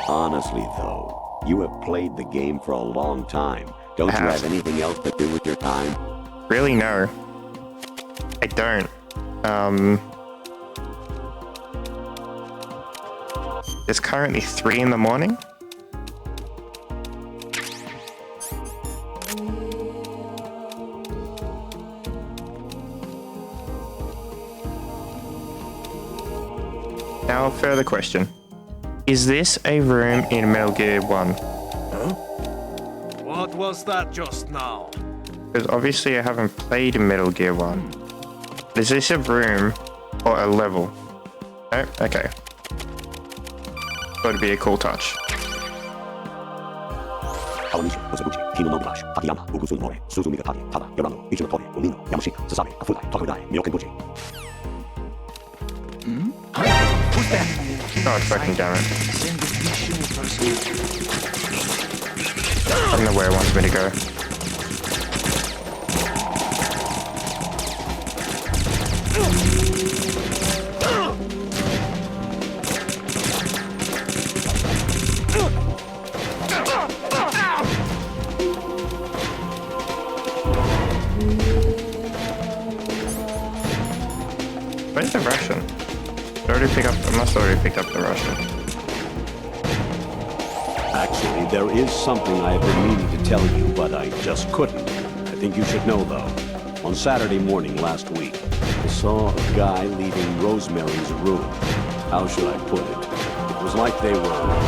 Honestly, though, you have played the game for a long time. Don't you have anything else to do with your time? Really, no. I don't. It's currently 3 in the morning. Now, further question. Is this a room in Metal Gear 1? What was that just now? Because obviously I haven't played Metal Gear 1. Is this a room or a level? No? Okay. Thought it'd be a cool touch. God fucking damn it. I don't know where it wants me to go. Where's the Russian? I must already pick up the Russian. Actually, there is something I have been meaning to tell you, but I just couldn't. I think you should know, though. On Saturday morning last week, I saw a guy leaving Rosemary's room. How should I put it? It was like they were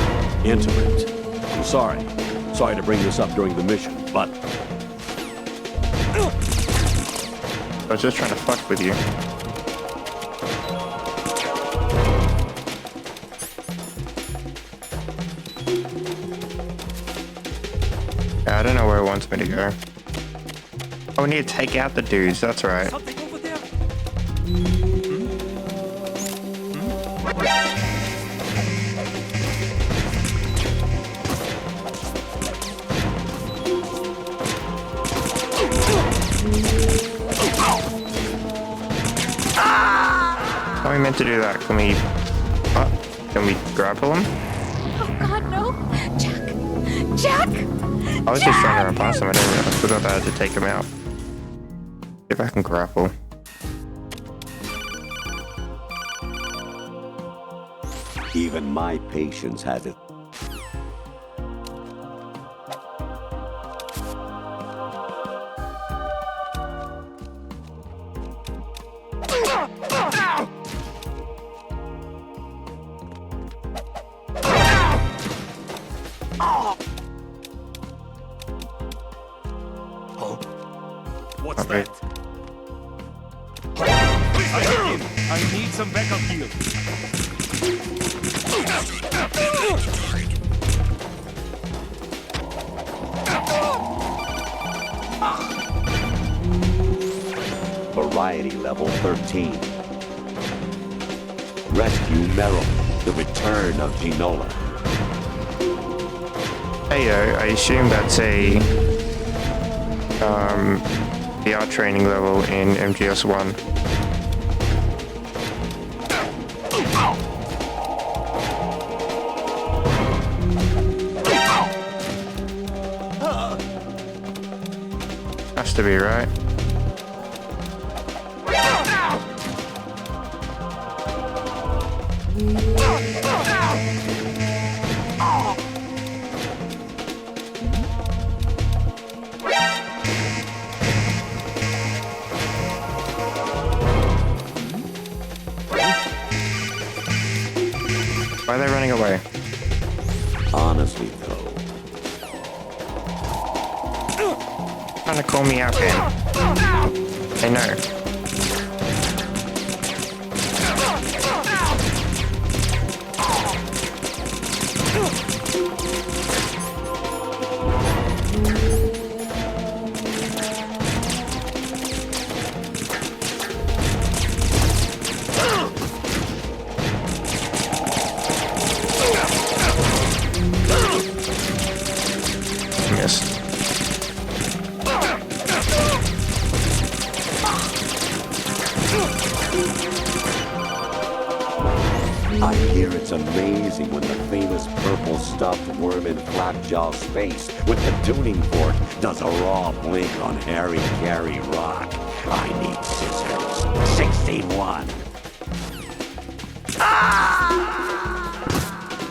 intimate. I'm sorry. Sorry to bring this up during the mission, but... I was just trying to fuck with you. I don't know where it wants me to go. Oh, we need to take out the dudes, that's right. How are we meant to do that? Can we... can we grapple him? Oh God, no! Jack! Jack! I was just trying to run past him. I forgot that I had to take him out. See if I can grapple. Even my patience has it. What's that? I need some backup heal. Variety level 13. Rescue Meryl, the return of Ginola. Hey, I assume that's a VR training level in MGS1. Has to be, right? Why are they running away? Honestly, though. Trying to call me out, game. I know. Missed. I hear it's amazing when the famous purple stuffed worm in Flapjaw's face with the tuning fork does a raw blink on Harry Carey Rock. I need scissors. 16-1.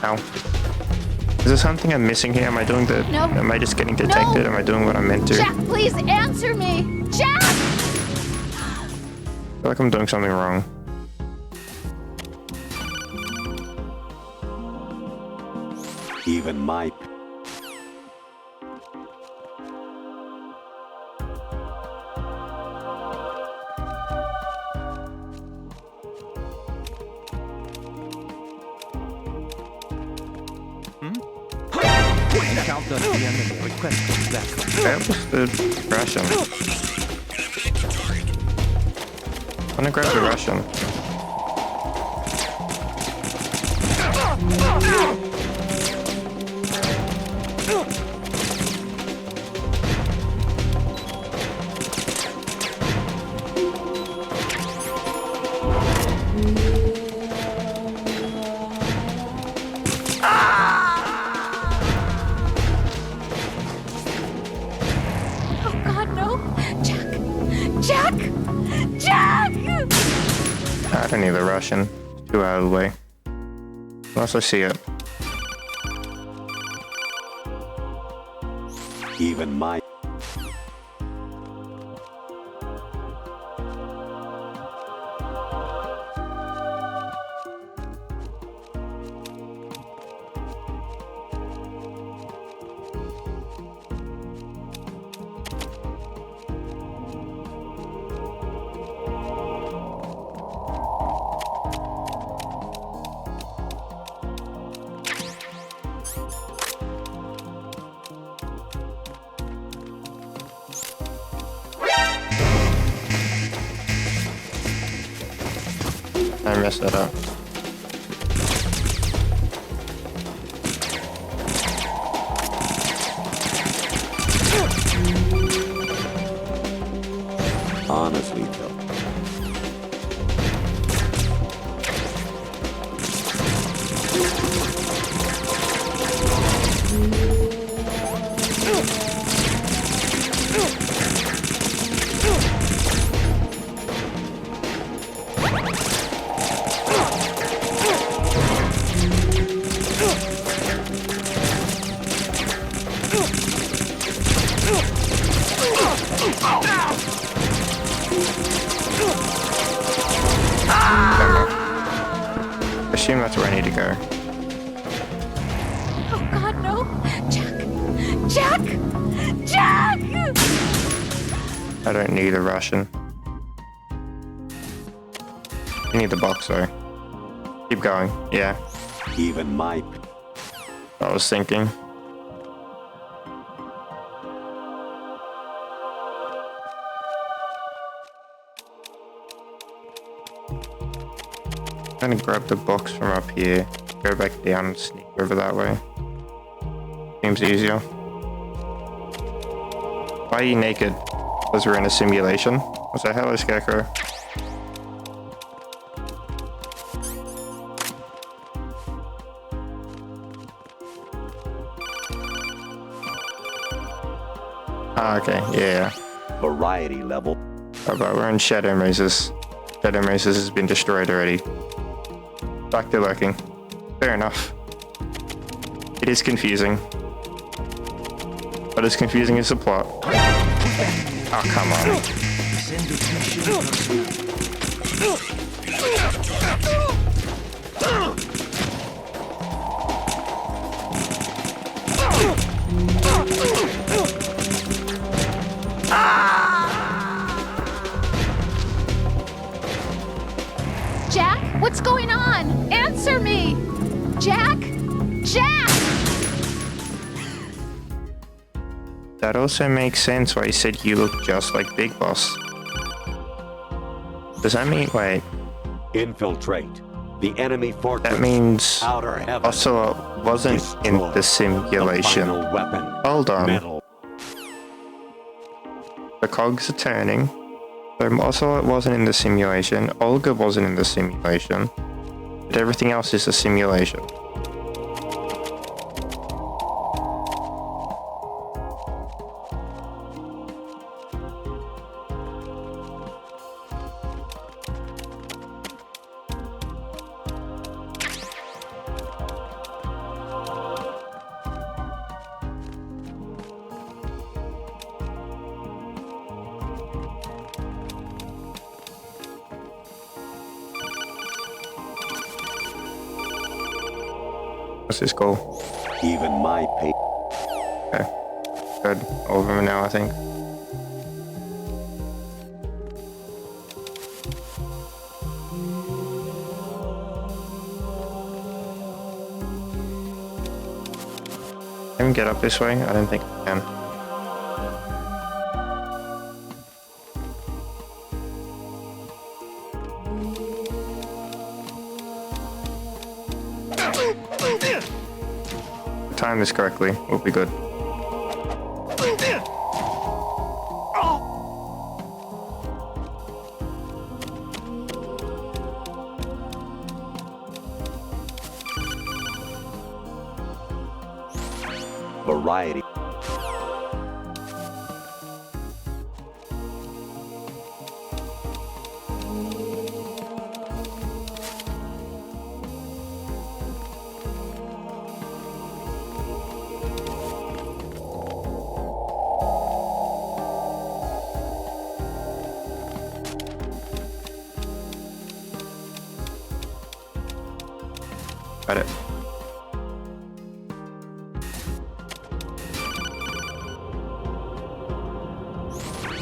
Ow. Is there something I'm missing here? Am I doing the... No. Am I just getting detected? No. Am I doing what I'm meant to? Jack, please answer me! Jack! I feel like I'm doing something wrong. Even my... Count us the enemy. Request comes back. That was the Russian. I'm gonna grab the Russian. Oh God, no! Jack! Jack! Jack! I don't need the Russian. It's too out of the way. Unless I see it. Even my... I messed that up. Honestly, though. Assume that's where I need to go. Oh God, no! Jack! Jack! Jack! I don't need a Russian. I need the box though. Keep going. Yeah. Even my... I was thinking. I'm gonna grab the box from up here, go back down and sneak over that way. Seems easier. Why are you naked? Because we're in a simulation? What's that? Hello, Scarecrow. Ah, okay, yeah. Variety level. How about we're in Shadow Mazes? Shadow Mazes has been destroyed already. Back to lurking. Fair enough. It is confusing. But as confusing as the plot. Oh, come on. Jack, what's going on? Answer me! Jack! Jack! That also makes sense why he said you look just like Big Boss. Does that mean, wait, Infiltrate the enemy fortress. that means Outer heaven. Ocelot wasn't in Destroy the simulation. The final weapon. Hold on. Metal. The cogs are turning. So Ocelot wasn't in the simulation. Olga wasn't in the simulation. But everything else is a simulation. What's his goal? Even my pay. Okay. Good. All of them now, I think. Can we get up this way? I don't think I can. Time this correctly, we'll be good. Variety. Got it.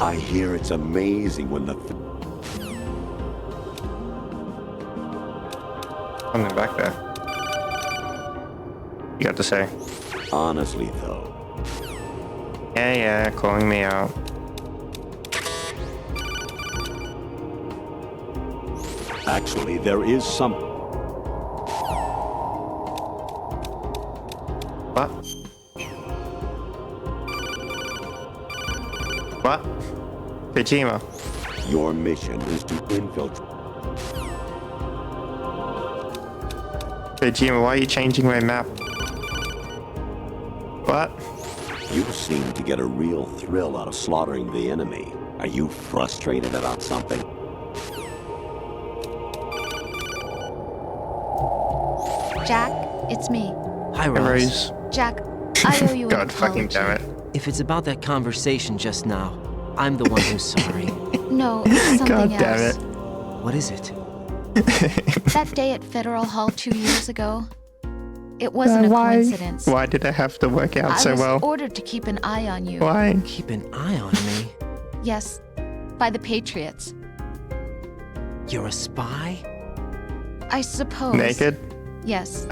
I hear it's amazing when the... Something back there. You got to say. Honestly, though. Yeah, calling me out. Actually, there is some... What? What? Kojima. Your mission is to infiltrate... Kojima, why are you changing my map? What? You seem to get a real thrill out of slaughtering the enemy. Are you frustrated about something? Jack, it's me. Hi, Rose. Jack, I owe you an God fucking damn it. If it's about that conversation just now, I'm the one who's sorry. No, it's something God else. damn it. What is it? That day at Federal Hall 2 years ago, it wasn't a coincidence. Why did I have to work out so I was well? ordered to keep an eye on you. Why? Keep an eye on me? Yes, by the Patriots. You're a spy? I suppose. Naked? Yes.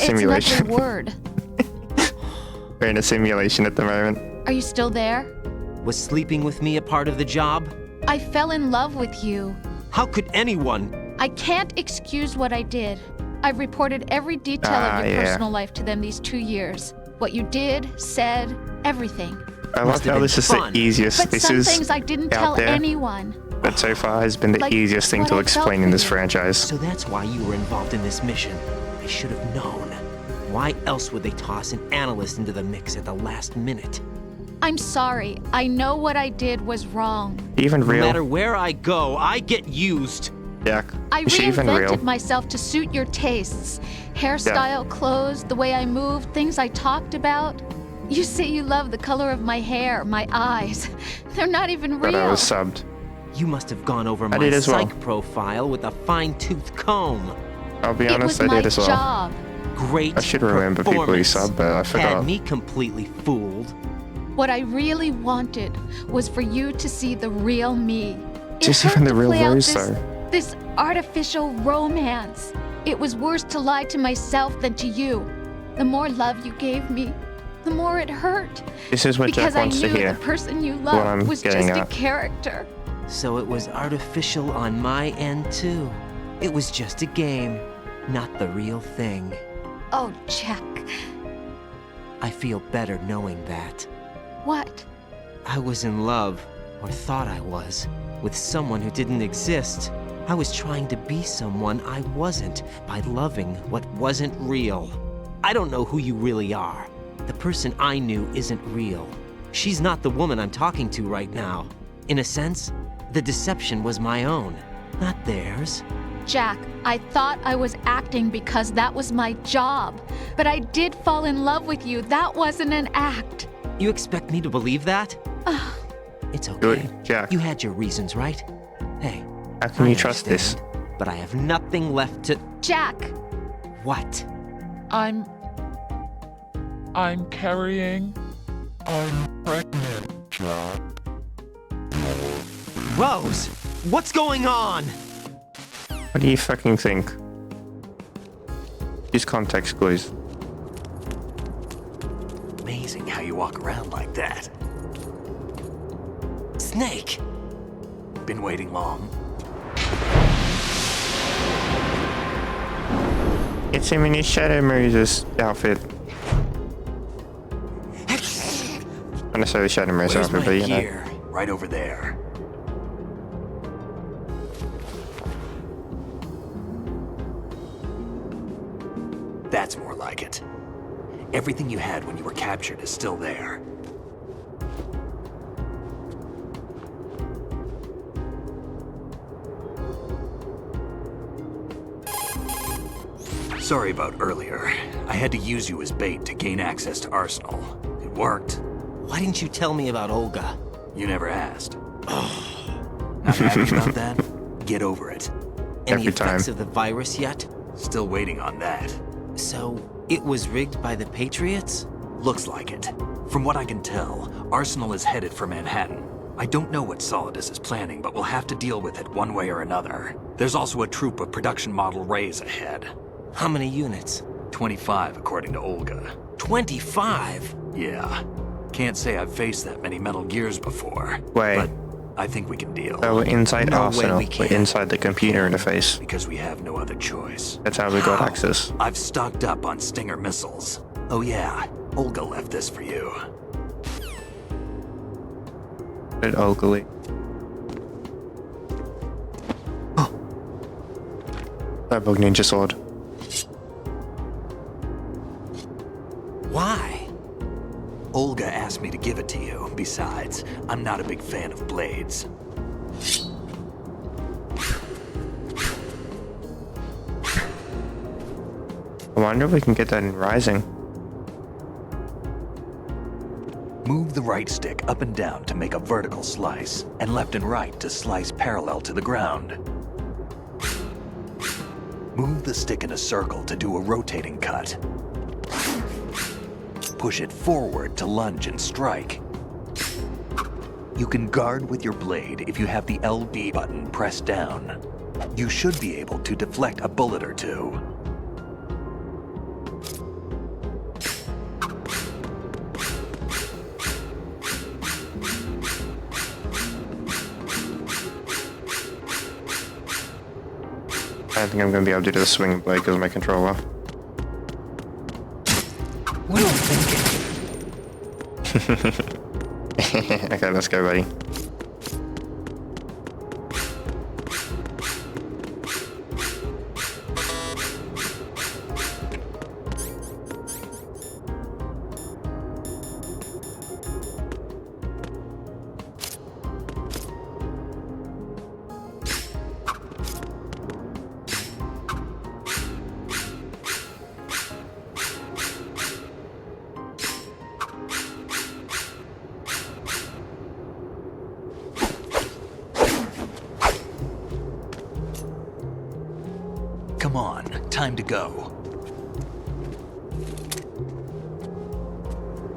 Simulation. It's not the word. We're in a simulation at the moment. Are you still there? Was sleeping with me a part of the job? I fell in love with you. How could anyone? I can't excuse what I did. I've reported every detail of your personal life to them these 2 years. What you did, said, everything. I love how this is the easiest. But this some is things I didn't out tell there, anyone. but so far has been the Like easiest thing what to I felt explain for in this you. franchise. So that's why you were involved in this mission. I should have known. Why else would they toss an analyst into the mix at the last minute? I'm sorry. I know what I did was wrong. Even real? No matter where I go, I get used. Jack, I is she even real? reinvented myself to suit your tastes. Hairstyle, clothes, the way I moved, things I talked about. You say you love the color of my hair, my eyes. They're not even real. But I was subbed. You must have gone over I my did as well. psych profile with a fine-tooth comb. I'll be It honest, was I my did as well. job. Great I should remember people who performance. sub, but I Had forgot. me completely fooled. What I really wanted was for you to see the real me. Just It even hurt the to real play out Rose, this, though. this artificial romance. It was worse to lie to myself than to you. The more love you gave me, the more it hurt. This is what because Jack wants I to knew hear. the person you What I'm loved was getting just a at. character. So it was artificial on my end too. It was just a game, not the real thing. Oh, Jack. I feel better knowing that. What? I was in love, or thought I was, with someone who didn't exist. I was trying to be someone I wasn't by loving what wasn't real. I don't know who you really are. The person I knew isn't real. She's not the woman I'm talking to right now. In a sense, the deception was my own, not theirs. Jack, I thought I was acting because that was my job. But I did fall in love with you. That wasn't an act. You expect me to believe that? It's okay. Good, Jack. You had your reasons, right? Hey. How can I you trust this? understand, But I have nothing left to... Jack, What? I'm I'm carrying. I'm pregnant, Jack. Rose, what's going on? What do you fucking think? Use context clues. Amazing how you walk around like that. Snake! Been waiting long? It's him in his Shadow Moses outfit. Not necessarily Shadow Moses Where's outfit, my but you know. gear? Right over there. That's more like it. Everything you had when you were captured is still there. Sorry about earlier. I had to use you as bait to gain access to Arsenal. It worked. Why didn't you tell me about Olga? You never asked. Not happy about that? Get over it. Any effects of the virus yet? Still waiting on that. So, it was rigged by the Patriots? Looks like it. From what I can tell, Arsenal is headed for Manhattan. I don't know what Solidus is planning, but we'll have to deal with it one way or another. There's also a troop of production model Rays ahead. How many units? 25, according to Olga. 25? Yeah. Can't say I've faced that many Metal Gears before. Wait. But I think we can deal. So we're inside No way Arsenal. we We're can. inside the computer interface. Because we have no other choice. That's how we got access. I've stocked up on Stinger missiles. Oh yeah, Olga left this for you. But Olga. Cyborg Ninja Sword. Why? Olga asked me to give it to you. Besides, I'm not a big fan of blades. I wonder if we can get that in Rising. Move the right stick up and down to make a vertical slice, and left and right to slice parallel to the ground. Move the stick in a circle to do a rotating cut. Push it forward to lunge and strike. You can guard with your blade if you have the LB button pressed down. You should be able to deflect a bullet or two. I don't think I'm going to be able to do the swing blade because of my controller. What are you thinking? Okay, let's go, buddy. Come on, time to go.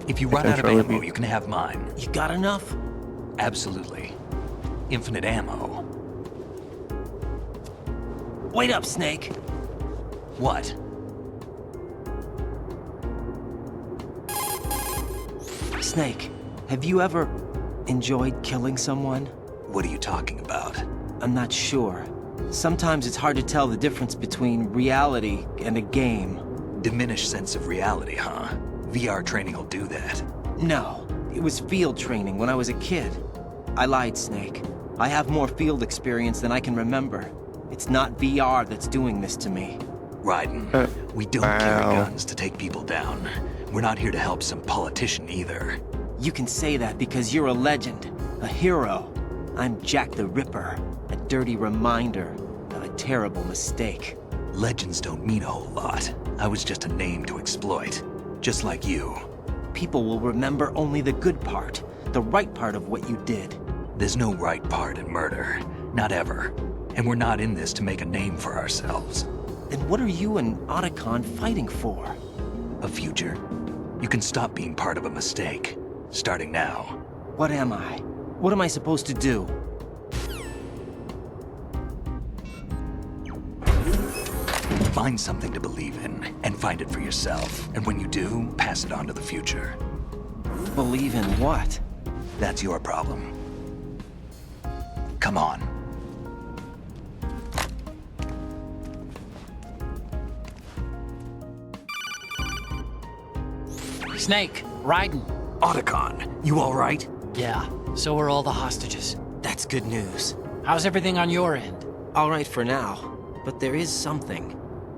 If you run out of ammo, you can have mine. You got enough? Absolutely. Infinite ammo. Wait up, Snake. What? Snake, have you ever enjoyed killing someone? What are you talking about? I'm not sure. Sometimes it's hard to tell the difference between reality and a game. Diminished sense of reality, huh? VR training will do that. No, it was field training when I was a kid. I lied, Snake. I have more field experience than I can remember. It's not VR that's doing this to me. Raiden, we don't carry guns to take people down. We're not here to help some politician either. You can say that because you're a legend, a hero. I'm Jack the Ripper, a dirty reminder of a terrible mistake. Legends don't mean a whole lot. I was just a name to exploit, just like you. People will remember only the good part, the right part of what you did. There's no right part in murder, not ever. And we're not in this to make a name for ourselves. Then what are you and Otacon fighting for? A future. You can stop being part of a mistake, starting now. What am I? What am I supposed to do? Find something to believe in, and find it for yourself. And when you do, pass it on to the future. Believe in what? That's your problem. Come on. Snake, Raiden. Otacon, you all right? Yeah, so are all the hostages. That's good news. How's everything on your end? All right for now, but there is something.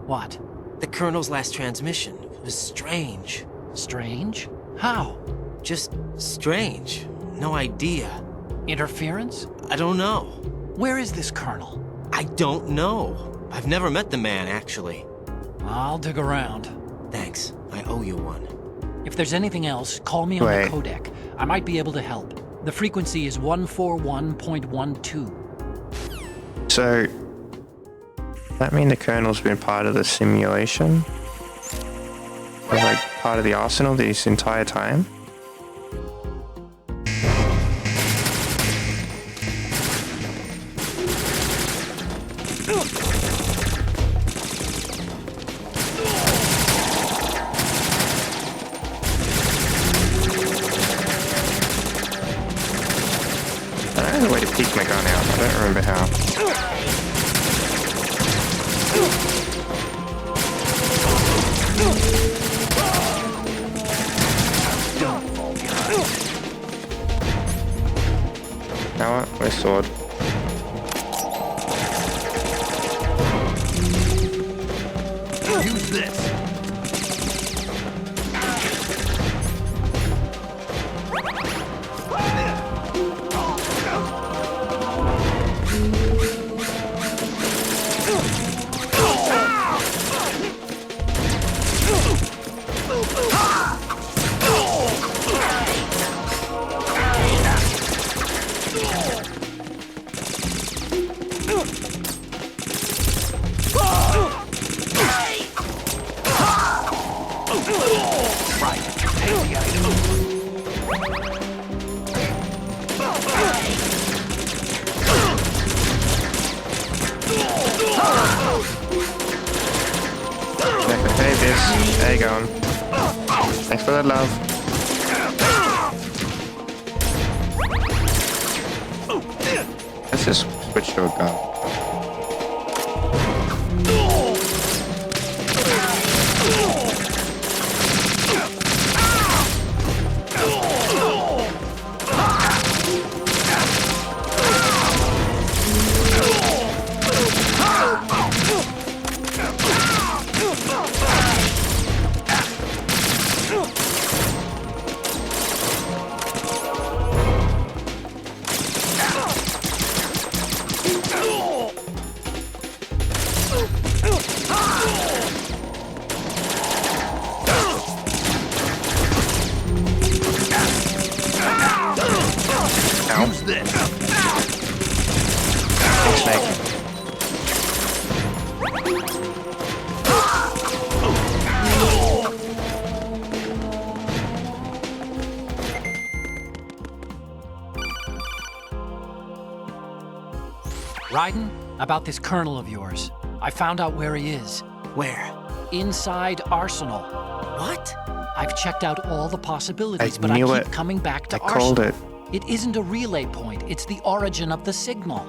What? The Colonel's last transmission was strange. Strange? How? Just strange. No idea. Interference? I don't know. Where is this Colonel? I don't know. I've never met the man, actually. I'll dig around. Thanks. I owe you one. If there's anything else, call me on the codec. I might be able to help. The frequency is 141.12. So, does that mean the Colonel's been part of the simulation? Or like part of the arsenal this entire time? I don't know the way to peek my gun out. I don't remember how. Now what? Where's sword? Use this. Hey, this. There you go. Thanks for that love. Let's just switch to a gun. Use this. Thanks, Snake. Raiden, about this Colonel of yours. I found out where he is. Where? Inside Arsenal. What? I've checked out all the possibilities, I but I knew keep it. coming back to I Arsenal. called it. It isn't a relay point, it's the origin of the signal.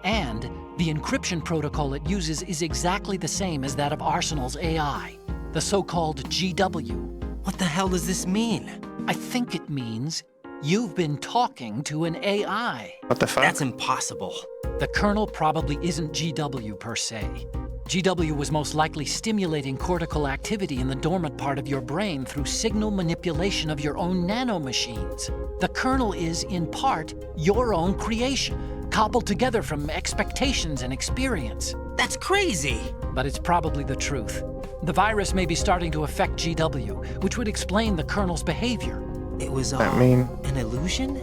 And the encryption protocol it uses is exactly the same as that of Arsenal's AI, the so-called GW. What the hell does this mean? I think it means you've been talking to an AI. What the fuck? That's impossible. The Colonel probably isn't GW per se. GW was most likely stimulating cortical activity in the dormant part of your brain through signal manipulation of your own nanomachines. The Colonel is, in part, your own creation, cobbled together from expectations and experience. That's crazy! But it's probably the truth. The virus may be starting to affect GW, which would explain the Colonel's behavior. It was all an illusion?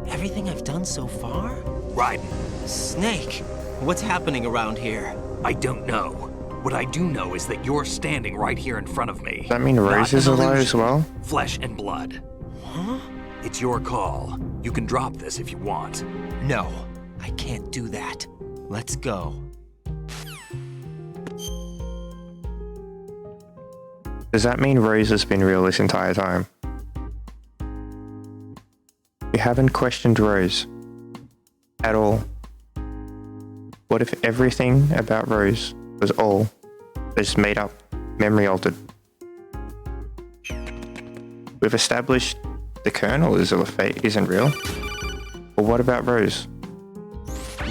Everything I've done so far? Raiden. Snake, what's happening around here? I don't know. What I do know is that you're standing right here in front of me. Does that mean Rose is alive as well? Flesh and blood. Huh? It's your call. You can drop this if you want. No, I can't do that. Let's go. Does that mean Rose has been real this entire time? We haven't questioned Rose at all. What if everything about Rose was all just made up, memory altered? We've established the Colonel isn't real. But what about Rose?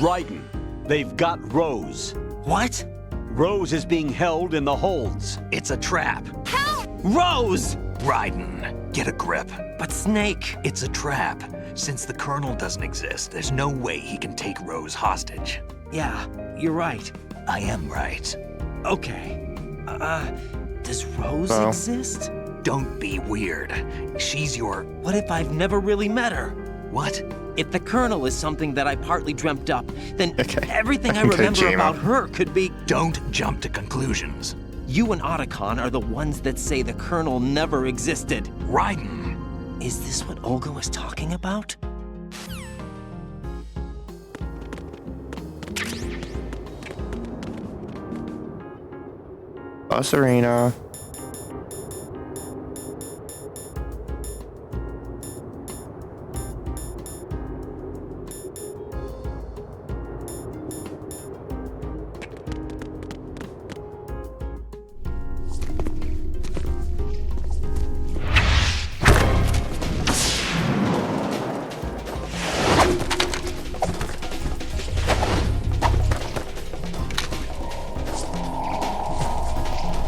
Raiden, they've got Rose. What? Rose is being held in the holds. It's a trap. Help! Rose! Raiden, get a grip. But Snake... It's a trap. Since the Colonel doesn't exist, there's no way he can take Rose hostage. Yeah, you're right. I am right. Okay. Does Rose exist? Don't be weird. She's your... What if I've never really met her? What? If the Colonel is something that I partly dreamt up, then everything I remember about her could be... Don't jump to conclusions. You and Otacon are the ones that say the Colonel never existed. Raiden! Is this what Olga was talking about? Boss Arena.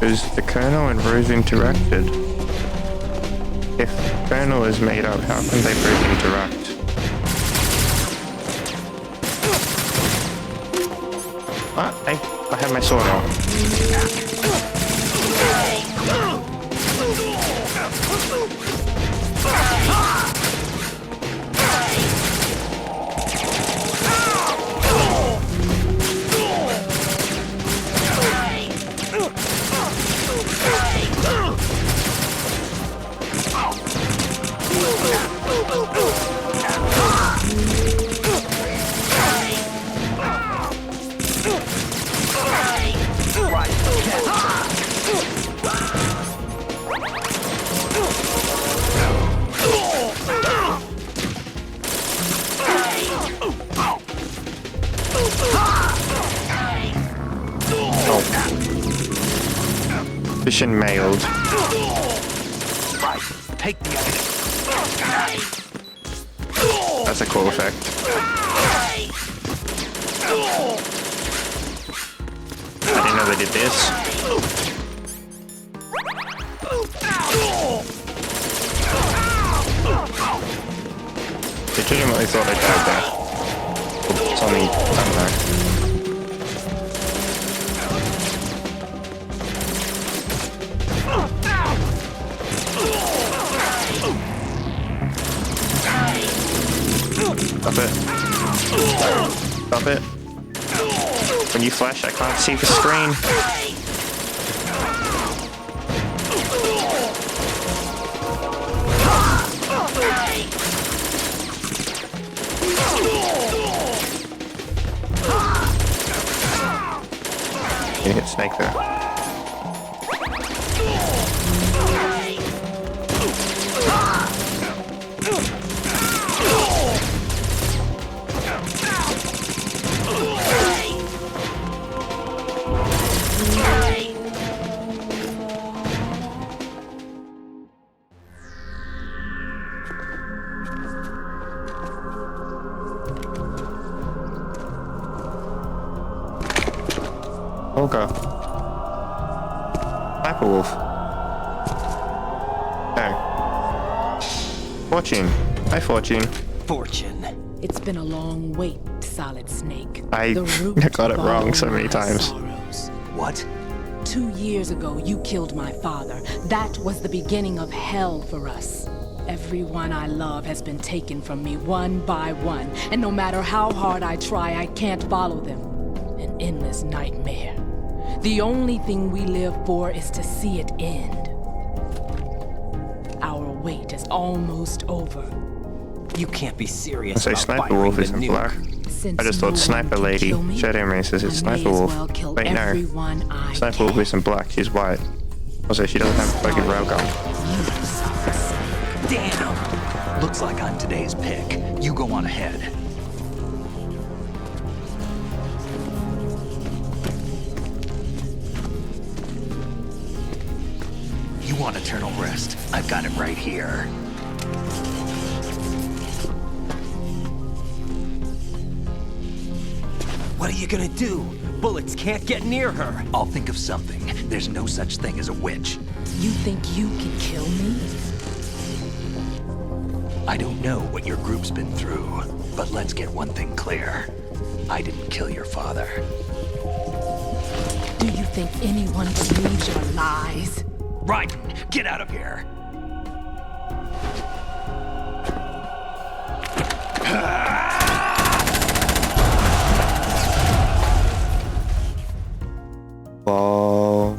Because the Colonel and Rose interacted. If the Colonel is made up, how can they both interact? I have my sword out. Mission mailed. Take the That's a cool effect. I didn't know they did this. Legitimately thought I died there. It's only done there. Stop it. Stop it. When you flash, I can't see the screen. You hit Snake there. Olga. Wolf. No. Fortune. Hi, Fortune. Fortune. It's been a long wait, Solid Snake. I got it wrong so many times. What? 2 years ago, you killed my father. That was the beginning of hell for us. Everyone I love has been taken from me one by one, and no matter how hard I try, I can't follow them. An endless nightmare. The only thing we live for is to see it end. Our wait is almost over. You can't be serious I say about Sniper firing Wolf the isn't nuke. black. I just thought Sniper Lady. Shadow Man says it's Sniper Wolf. Wait, no. Sniper Wolf isn't black, she's white. Also, she doesn't have a fucking railgun. Damn! Looks like I'm today's pick. You go on ahead. You want eternal rest? I've got it right here. What are you gonna do? Bullets can't get near her. I'll think of something. There's no such thing as a witch. You think you can kill me? I don't know what your group's been through, but let's get one thing clear. I didn't kill your father. Do you think anyone believes your lies? Raiden, get out of here! Whoa.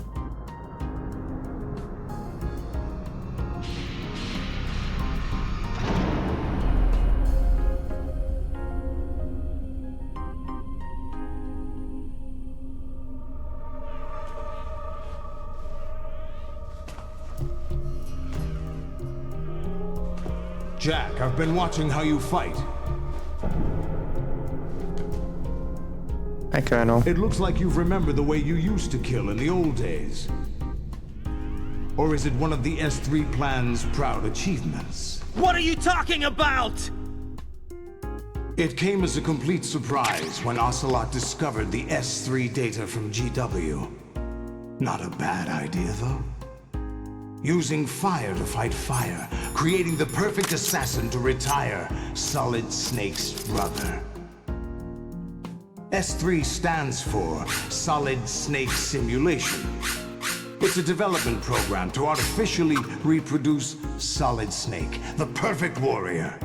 Jack, I've been watching how you fight. Hi, Colonel. It looks like you've remembered the way you used to kill in the old days. Or is it one of the S3 plan's proud achievements? What are you talking about? It came as a complete surprise when Ocelot discovered the S3 data from GW. Not a bad idea, though. Using fire to fight fire, creating the perfect assassin to retire Solid Snake's brother. S3 stands for Solid Snake Simulation. It's a development program to artificially reproduce Solid Snake, the perfect warrior.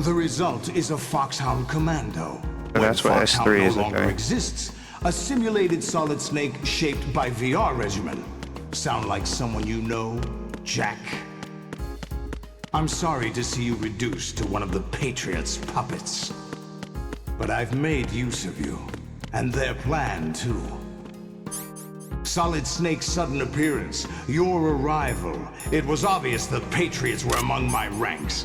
The result is a Foxhound Commando. So that's what S3 is, no longer okay. exists, a simulated Solid Snake shaped by VR regimen. Sound like someone you know, Jack? I'm sorry to see you reduced to one of the Patriots' puppets. But I've made use of you, and their plan too. Solid Snake's sudden appearance, your arrival. It was obvious the Patriots were among my ranks.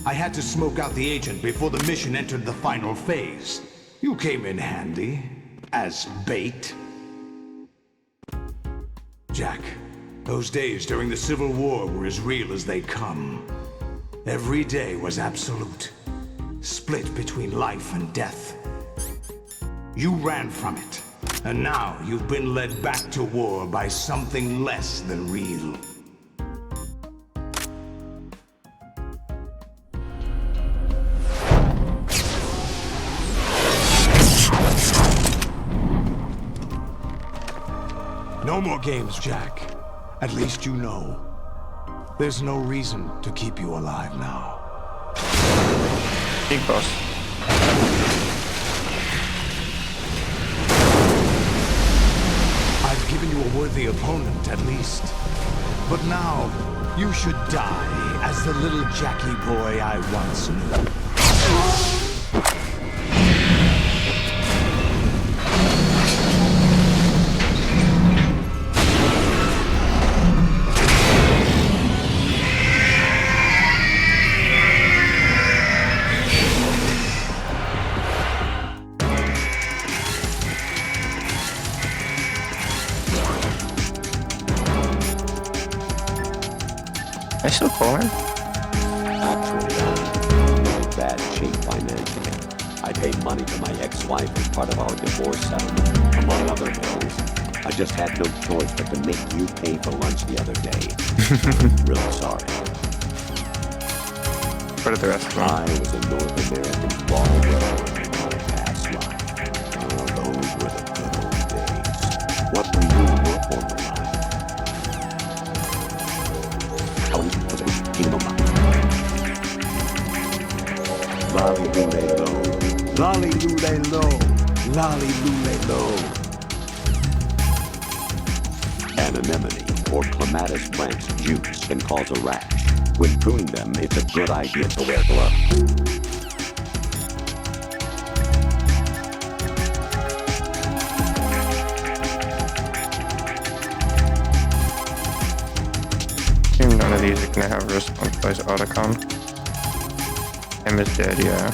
I had to smoke out the agent before the mission entered the final phase. You came in handy, as bait. Jack, those days during the Civil War were as real as they come. Every day was absolute, split between life and death. You ran from it, and now you've been led back to war by something less than real. No more games, Jack. At least you know. There's no reason to keep you alive now. Big boss. I've given you a worthy opponent, at least. But now, you should die as the little Jackie boy I once knew. I still call her? Actually, I'm in bad shape financially. I pay money to my ex-wife as part of our divorce settlement, among other bills. I just had no choice but to make you pay for lunch the other day. Really sorry. What are the rest of them? I was a North American ball player in my past life. Oh, those were the good old days. What were you in your former life? Lolly Lule Low. Lolly Lule Low. Lolly Lule Low. An anemone or clematis plant's juice can cause a rash. When pruning them, it's a good idea to wear gloves. None of these are gonna have a response by Otacon. M is dead, yeah.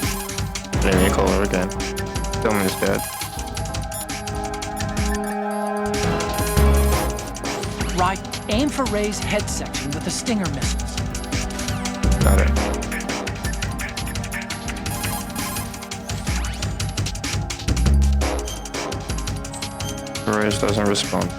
Didn't even call her again. Stillman is dead. Right, aim for Ray's head section with the Stinger missiles. Got it. Reyes doesn't respond.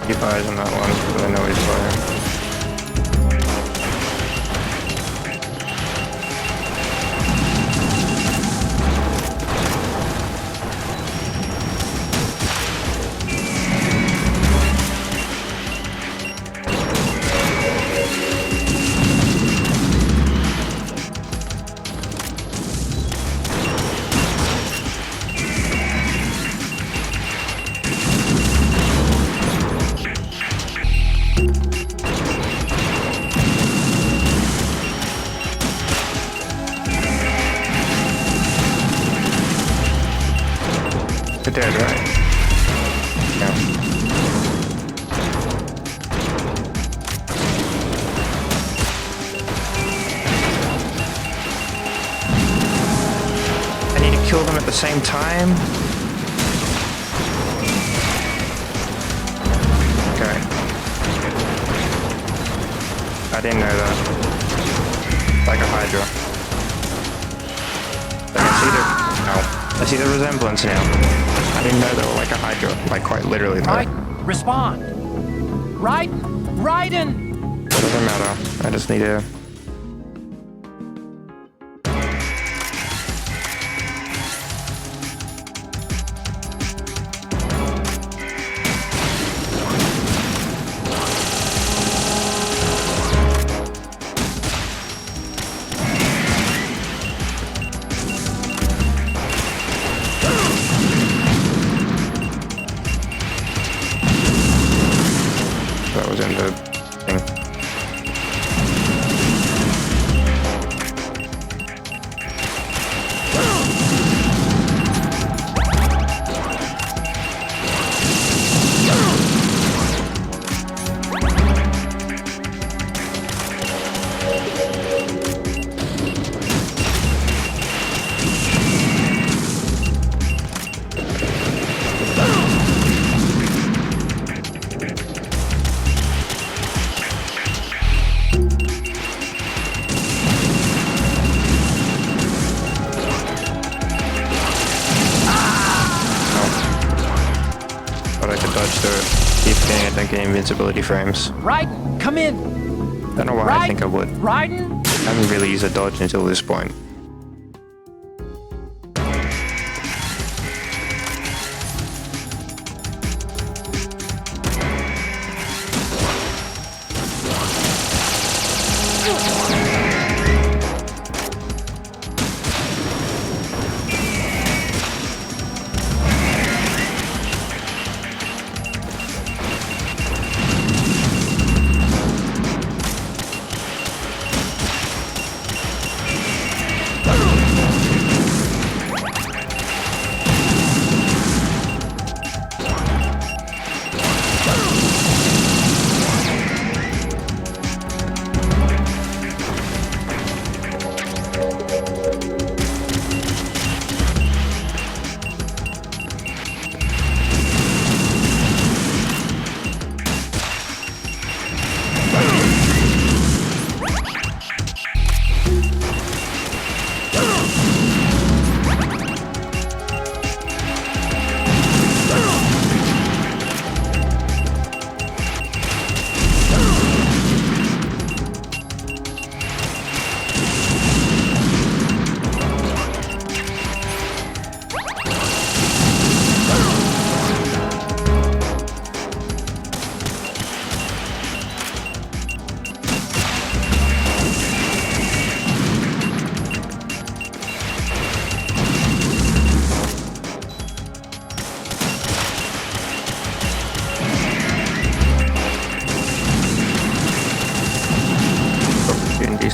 Keep eyes on that one, because I know he's firing. You're dead, right? Yeah. I need to kill them at the same time? Okay. I didn't know that. Like a Hydra. I see the resemblance now. I didn't know they were like a Hydra, like quite literally. Right, respond. Right, Raiden. Doesn't matter. I just need to. That was in the thing. get invincibility frames. Raiden, come in. Don't know why I think I would. Raiden? I haven't really used a dodge until this point.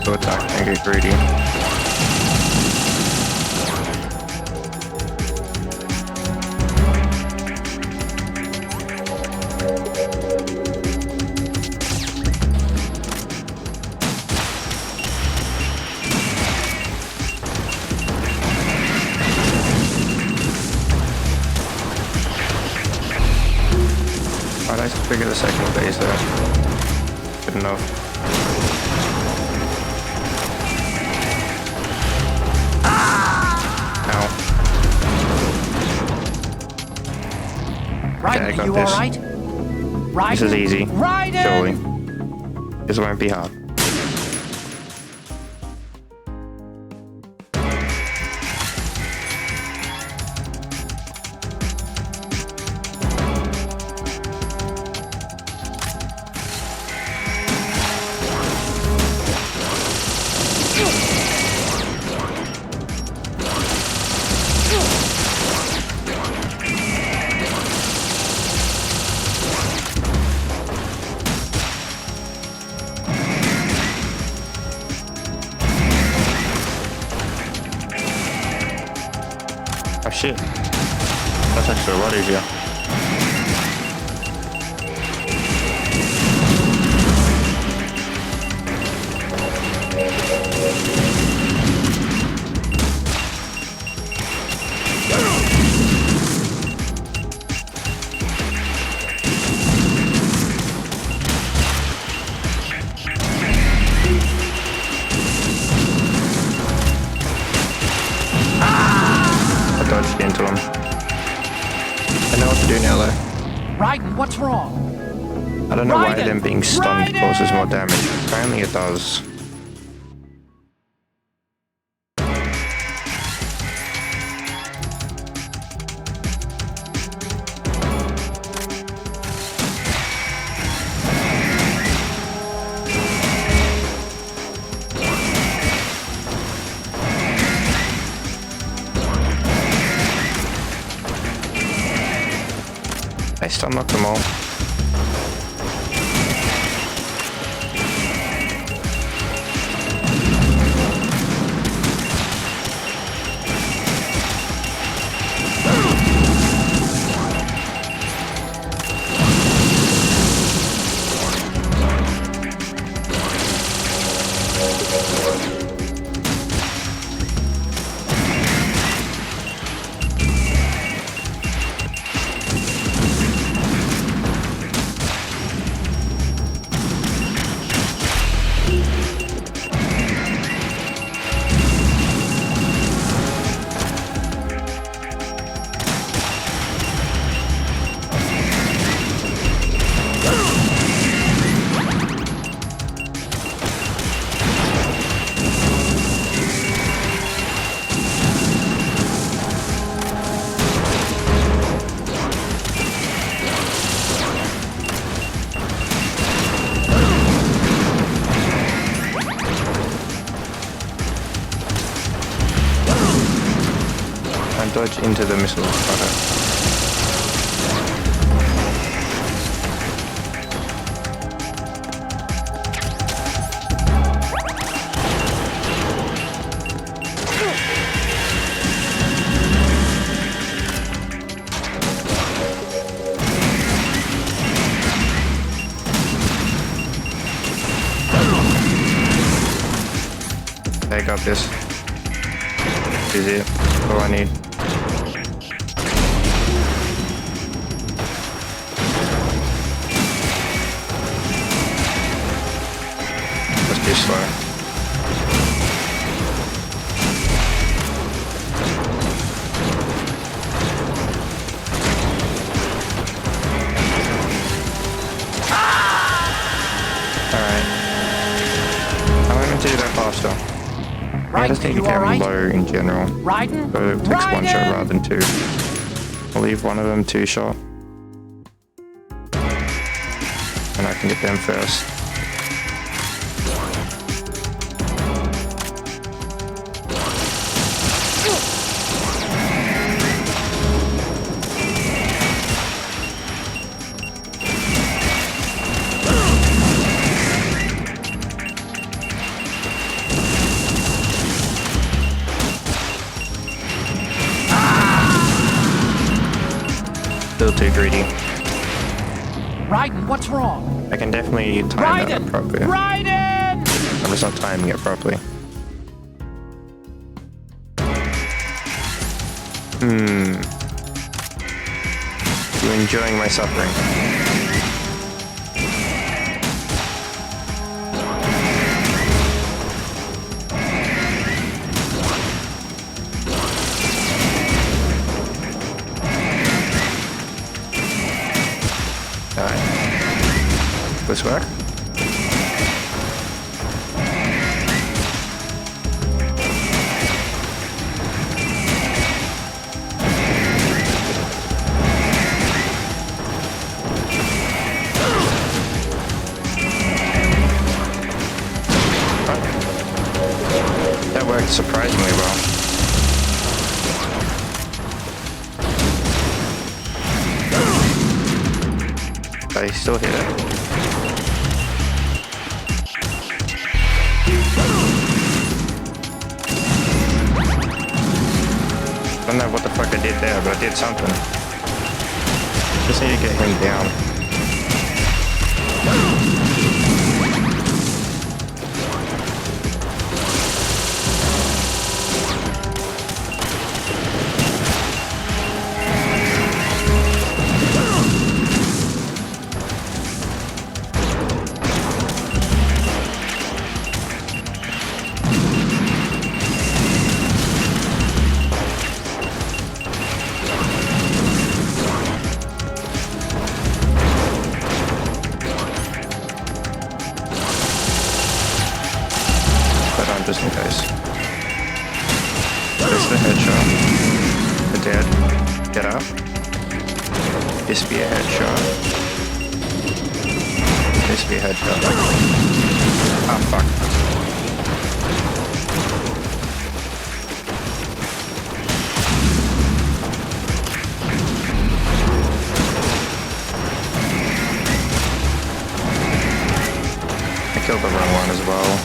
To attack and get greedy. I'd like to figure the second base there. Good enough. Raiden, are you alright? Raiden? This is easy. Raiden! Surely. This won't be hard. Oh shit. That's actually a lot easier. Dodged into him. I know what to do now though. Raiden, what's wrong? I don't know why Raiden! them being stunned Raiden! causes more damage. Apparently it does. I still knocked them all. dodge into the missile cutter. I got this. Easy. All I need. Let's be slow. Alright. I'm going to do that faster. I just need to get low in general. So it takes one shot rather than two. I'll leave one of them two shot. And I can get them first. Still too greedy. Raiden, what's wrong? I can definitely time that properly. Raiden! I'm just not timing it properly. You enjoying my suffering? This work? That worked surprisingly well. I still hit it. I don't know what the fuck I did there, but I did something. Just need to get him down. Just in case. There's the headshot. The dead. Get up. This be a headshot. This be a headshot. Ah, fuck. I killed the wrong one as well.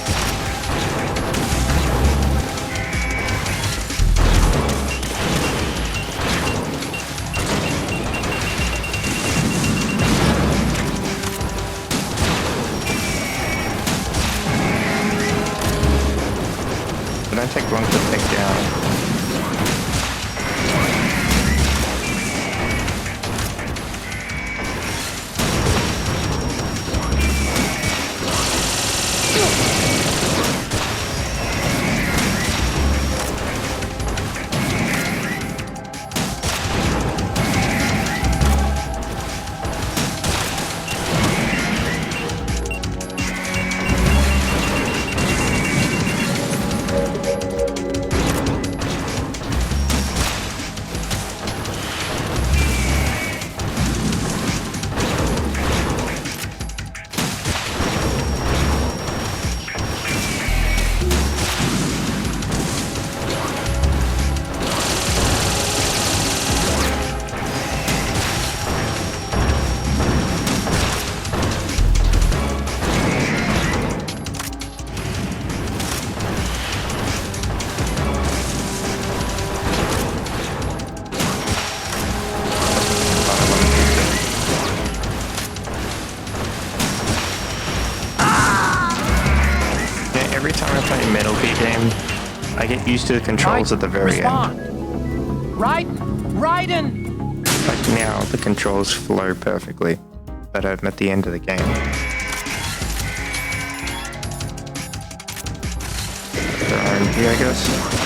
Don't take long to take down. every time I play a Metal Gear game, I get used to the controls at the very end. Raiden! Like now, the controls flow perfectly, but I'm at the end of the game. RNG, I guess.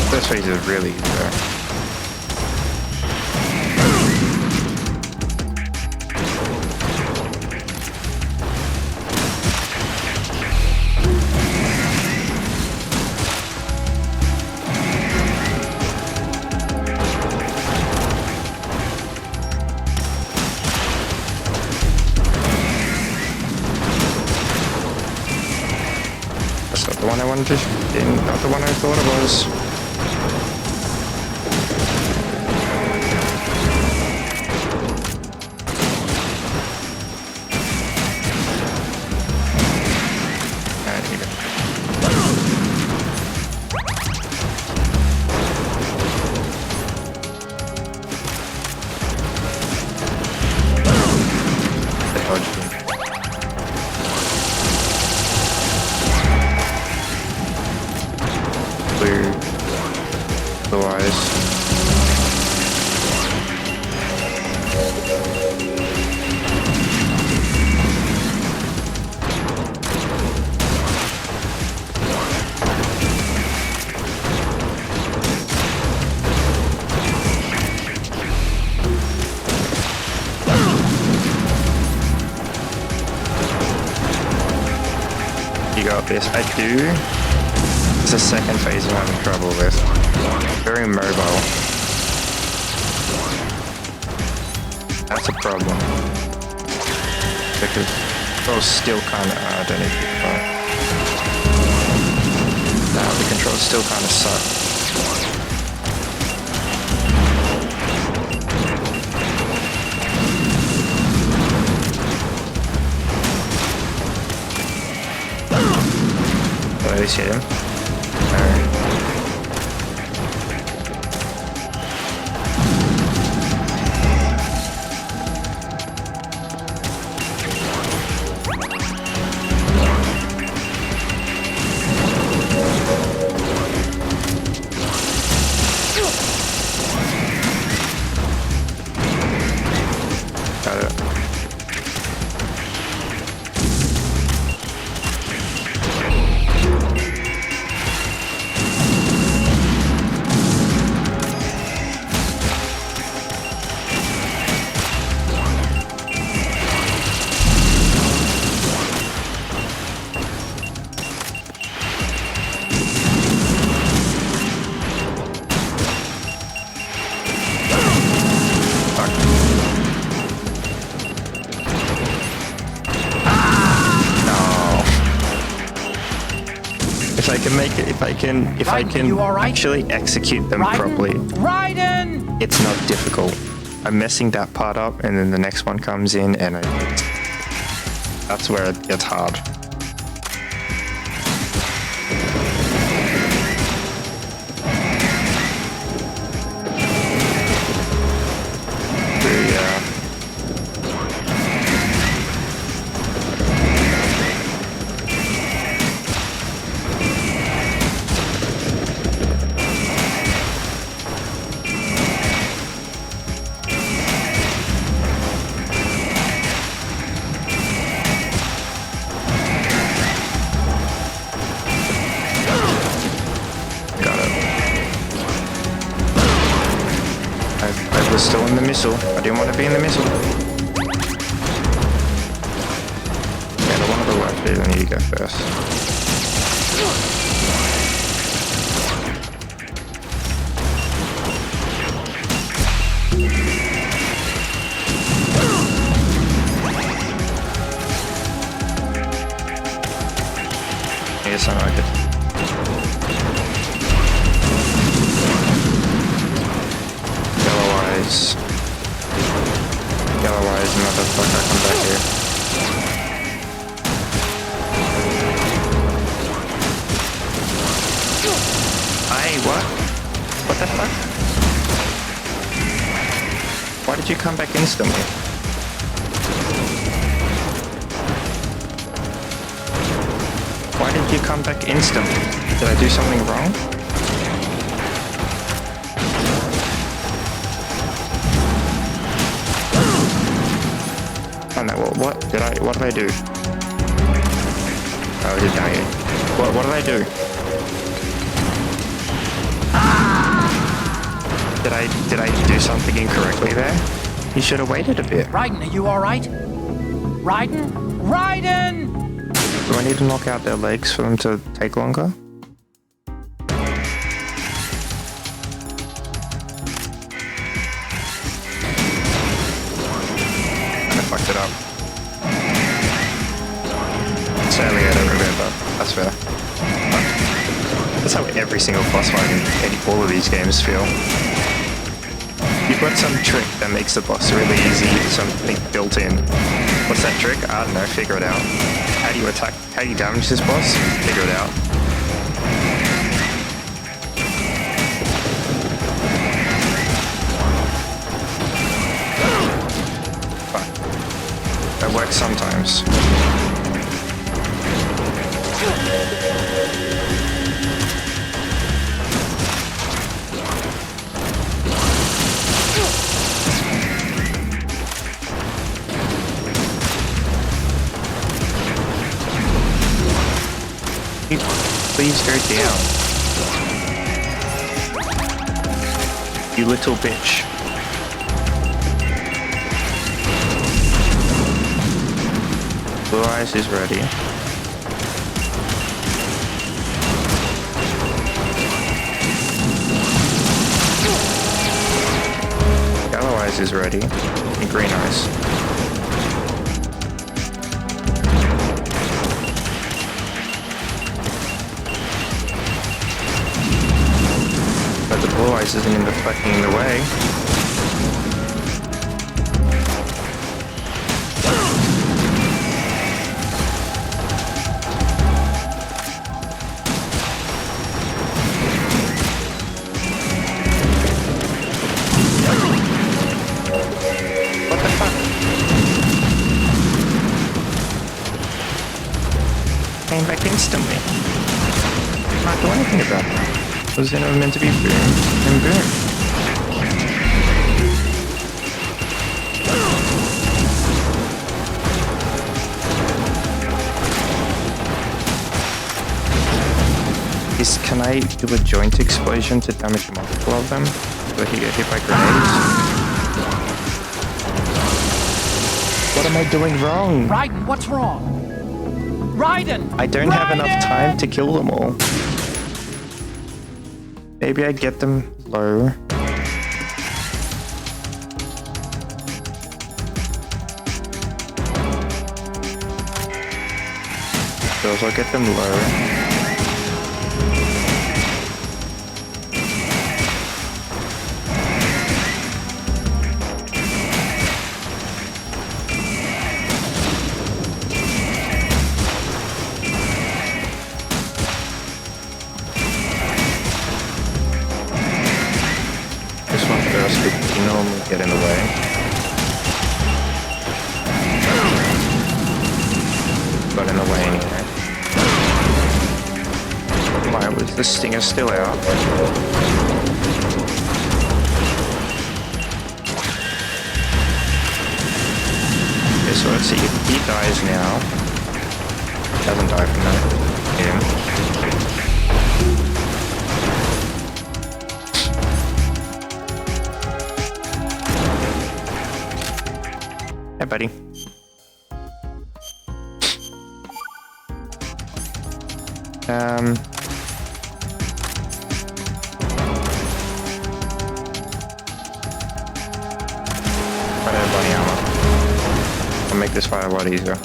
This phase is really easy though. That's not the one I wanted to, not the one I thought it was. This I do. It's the second phase I'm having trouble with. Very mobile. That's a problem. Because control's still kind of. I don't need to get far. Now the controls still kind of suck. At least hit him. Got it. If I can make it, if I can actually execute them properly, it's not difficult. I'm messing that part up, and then the next one comes in, and that's where it gets hard. I was still in the missile. I didn't want to be in the missile. Yeah, the one on the left here, I need to go first. sound like it. Yellow eyes. Yellow eyes, motherfucker, come back here. Hey, what? What the fuck? Why did you come back instantly? Why did you come back instantly? Did I do something wrong? Oh no, what did I do? Oh, I did die. What did I do? Did I do something incorrectly there? You should have waited a bit. Raiden, are you alright? Raiden? Raiden! Do I need to knock out their legs for them to take longer? I fucked it up. Sadly, I don't remember. That's fair. That's how every single boss fight in all of these games feel. You've got some trick that makes the boss really easy, something built in. What's that trick? I don't know, figure it out. How do you attack, how do you damage this boss? Figure it out. But that works sometimes. Please go down. You little bitch. Blue Eyes is ready. Yellow Eyes is ready. And Green Eyes. But the Blue Eyes isn't fucking in the way. What the fuck? Came back instantly. Can't do anything about that. It was never meant to be boom and boom. Can I do a joint explosion to damage multiple of them? So he get hit by grenades? What am I doing wrong? Raiden, what's wrong? Raiden! I don't have enough time to kill them all. Maybe I get them low. So I'll get them low. Get in the way. Got in the way anyway. Why was the stinger still out? Okay, so let's see if he dies now. Doesn't die from that. Yeah. Hey, buddy. I don't have body armor. I'll make this fight a lot easier.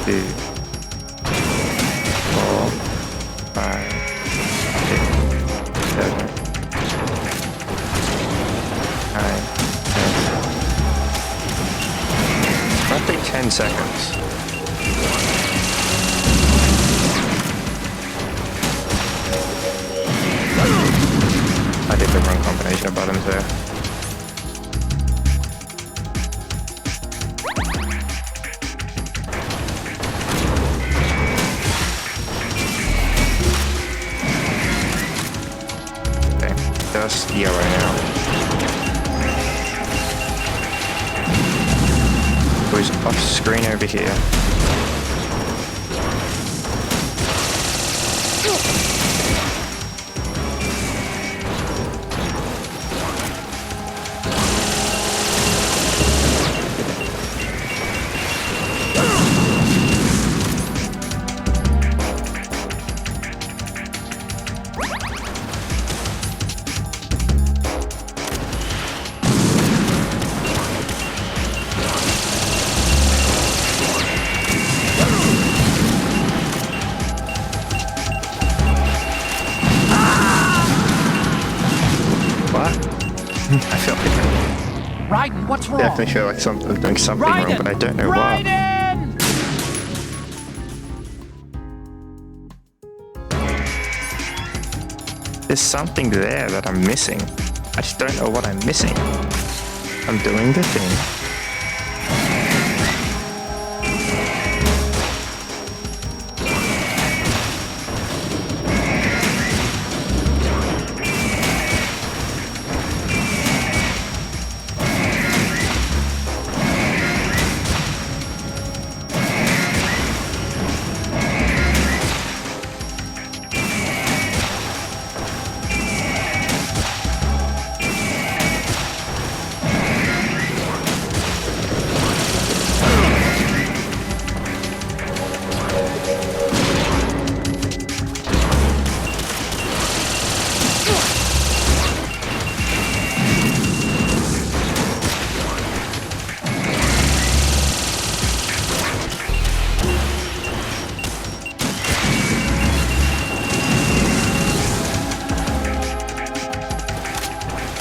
2, 4, 5, 6, 7, 9, 10. Roughly 10 seconds. I did the wrong combination of buttons there. Okay, just yellow now. Goes off screen over here. I feel like Raiden, what's wrong? definitely feel like I'm doing something wrong, but I don't know what. There's something there that I'm missing. I just don't know what I'm missing. I'm doing the thing.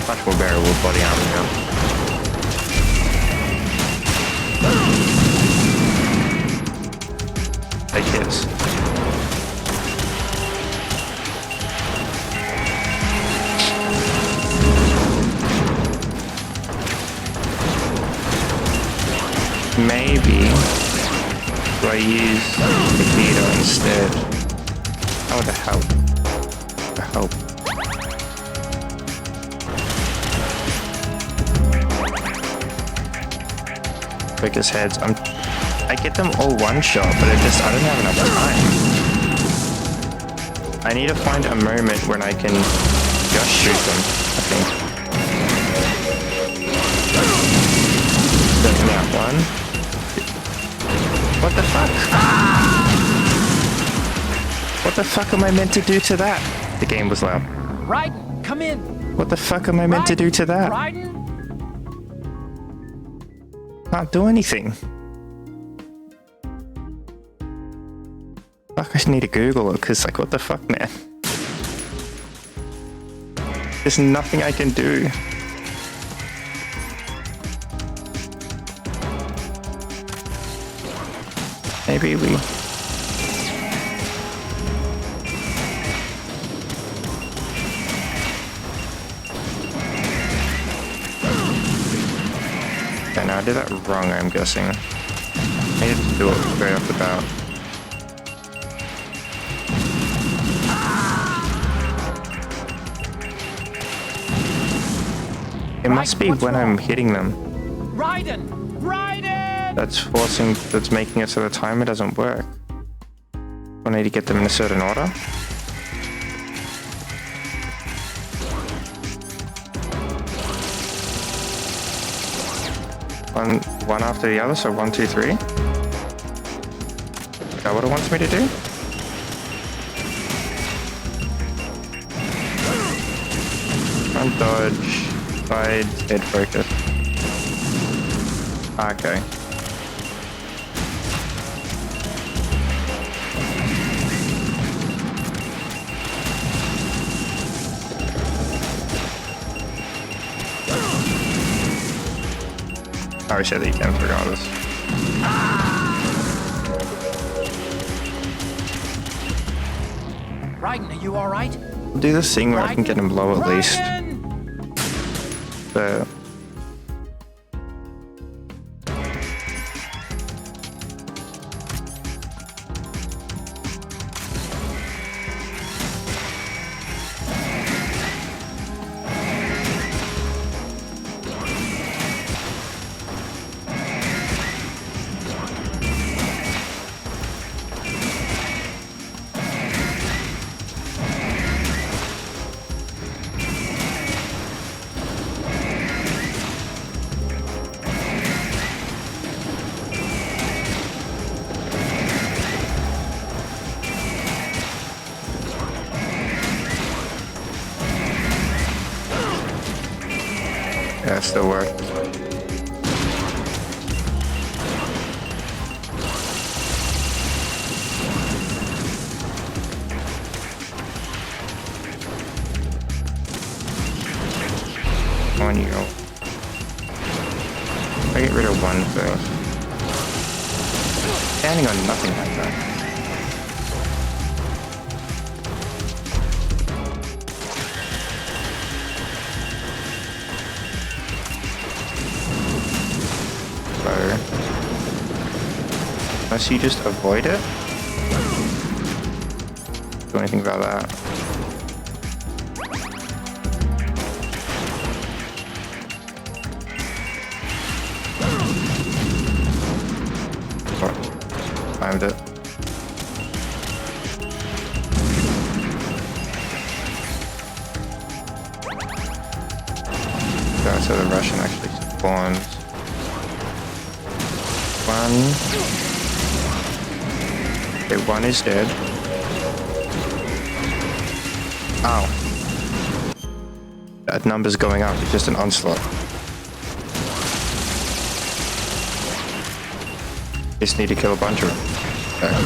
Much more bearable body armor now. Take hits. Maybe do I use the heater instead? Oh, the help. The help. Quickest heads. I get them all one shot, but I don't have enough time. I need to find a moment when I can just shoot them, I think. Setting out one. What the fuck? What the fuck am I meant to do to that? The game was loud. Raiden, come in. What the fuck am I meant to do to that? Raiden? Can't do anything. Fuck, I just need to Google it, because, like, what the fuck, man? There's nothing I can do. Maybe we... Okay, now I did that wrong, I'm guessing. I needed to do it right off the bat. It must be when I'm hitting them. Raiden! Raiden! That's making it so the timer doesn't work. I need to get them in a certain order. One after the other, so 1, 2, 3. Is that what it wants me to do? Front dodge, side, head focus. Okay. probably say the E10 regardless. Raiden, are you alright? I'll do this thing where I can get him low at least. But yeah, it still works. On you go. I get rid of one first. Standing on nothing like that. Unless you just avoid it? Do anything about that? What? Timed it. That's how the Russian actually spawns. Okay, one is dead. Ow. That number's going up, it's just an onslaught. Just need to kill a bunch of them. Okay.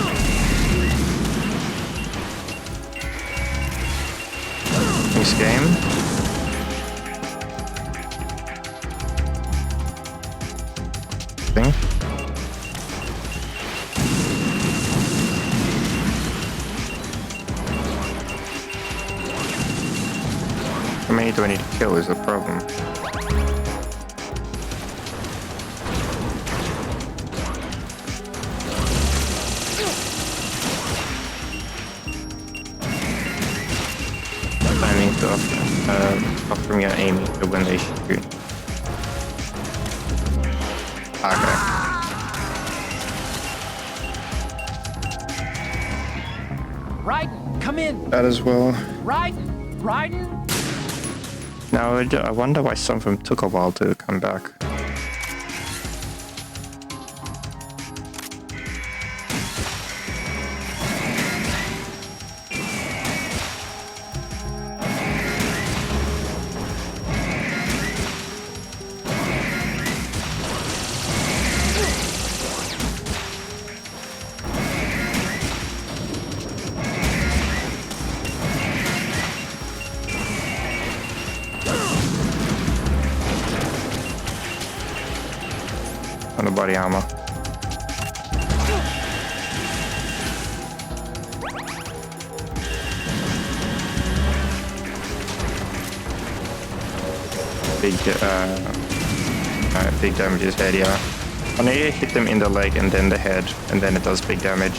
Next game. Thing. How many do I need to kill is the problem. I need to off from your aiming to when they shoot. Okay. Raiden, come in! That as well. Raiden! Raiden! Now I wonder why some of them took a while to come back. On the body armor. Big damage is head, yeah. I need to hit them in the leg and then the head, and then it does big damage.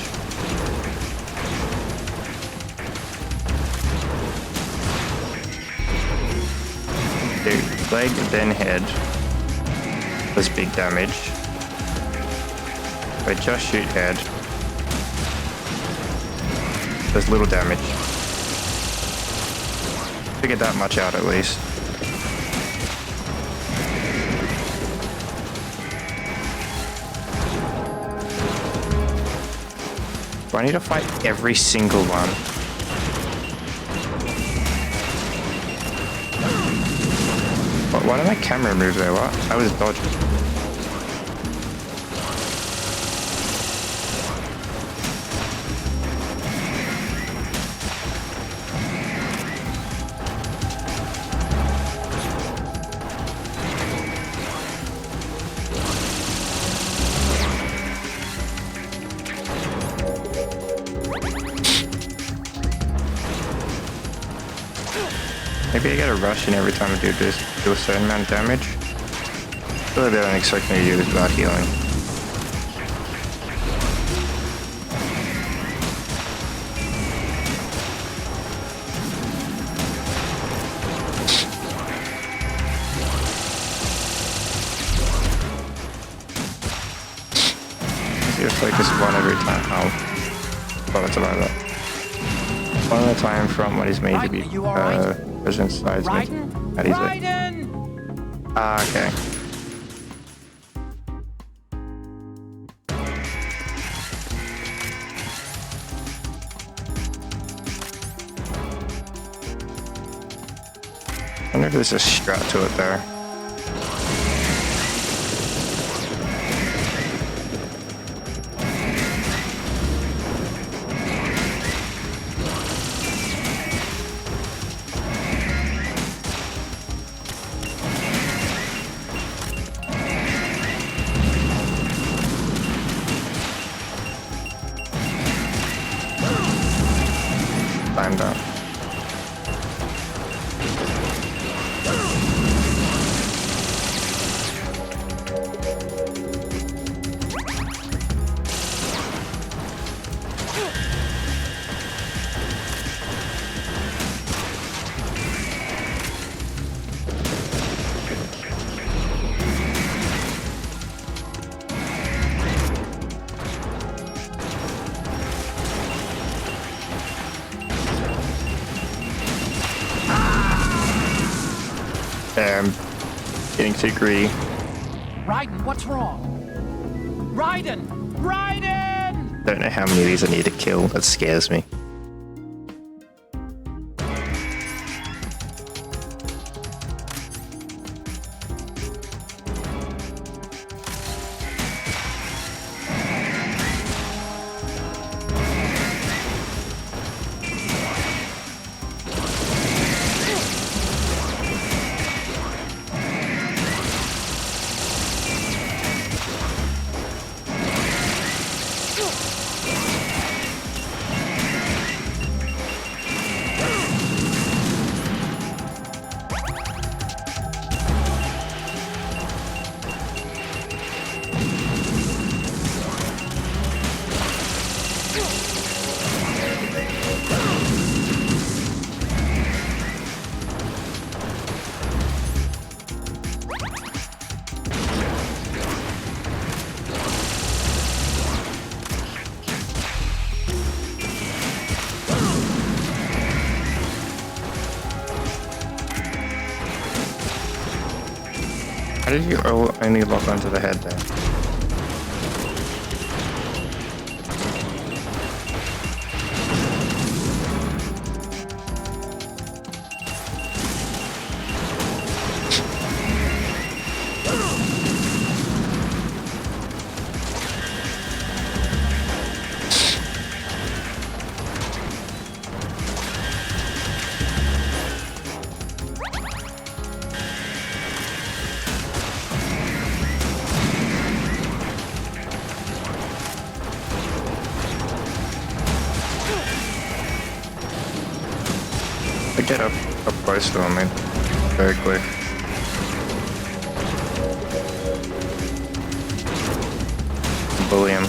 Okay, leg, then head. Does big damage. If I just shoot head, does little damage. Figured that much out at least. Do I need to fight every single one? Why did my camera move there? What? I was dodging. Maybe I get a rush in every time I do this, do a certain amount of damage. I feel like they don't expect me to do this without healing. Focus one every time. Oh, well, that's about that. One at a time from what is made to be President sides. That is it. Ah, okay. I wonder if there's a strat to it there. Timed out. Getting too greedy. Raiden, what's wrong? Raiden! Raiden! Don't know how many of these I need to kill. That scares me. How did you only lock onto the head there? Get up close to him, man. Very quick. Bully him.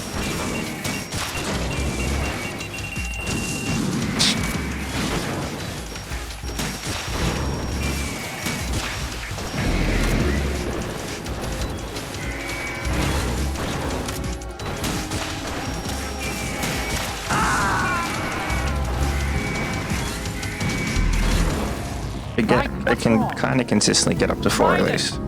I can kind of consistently get up to 4 at least.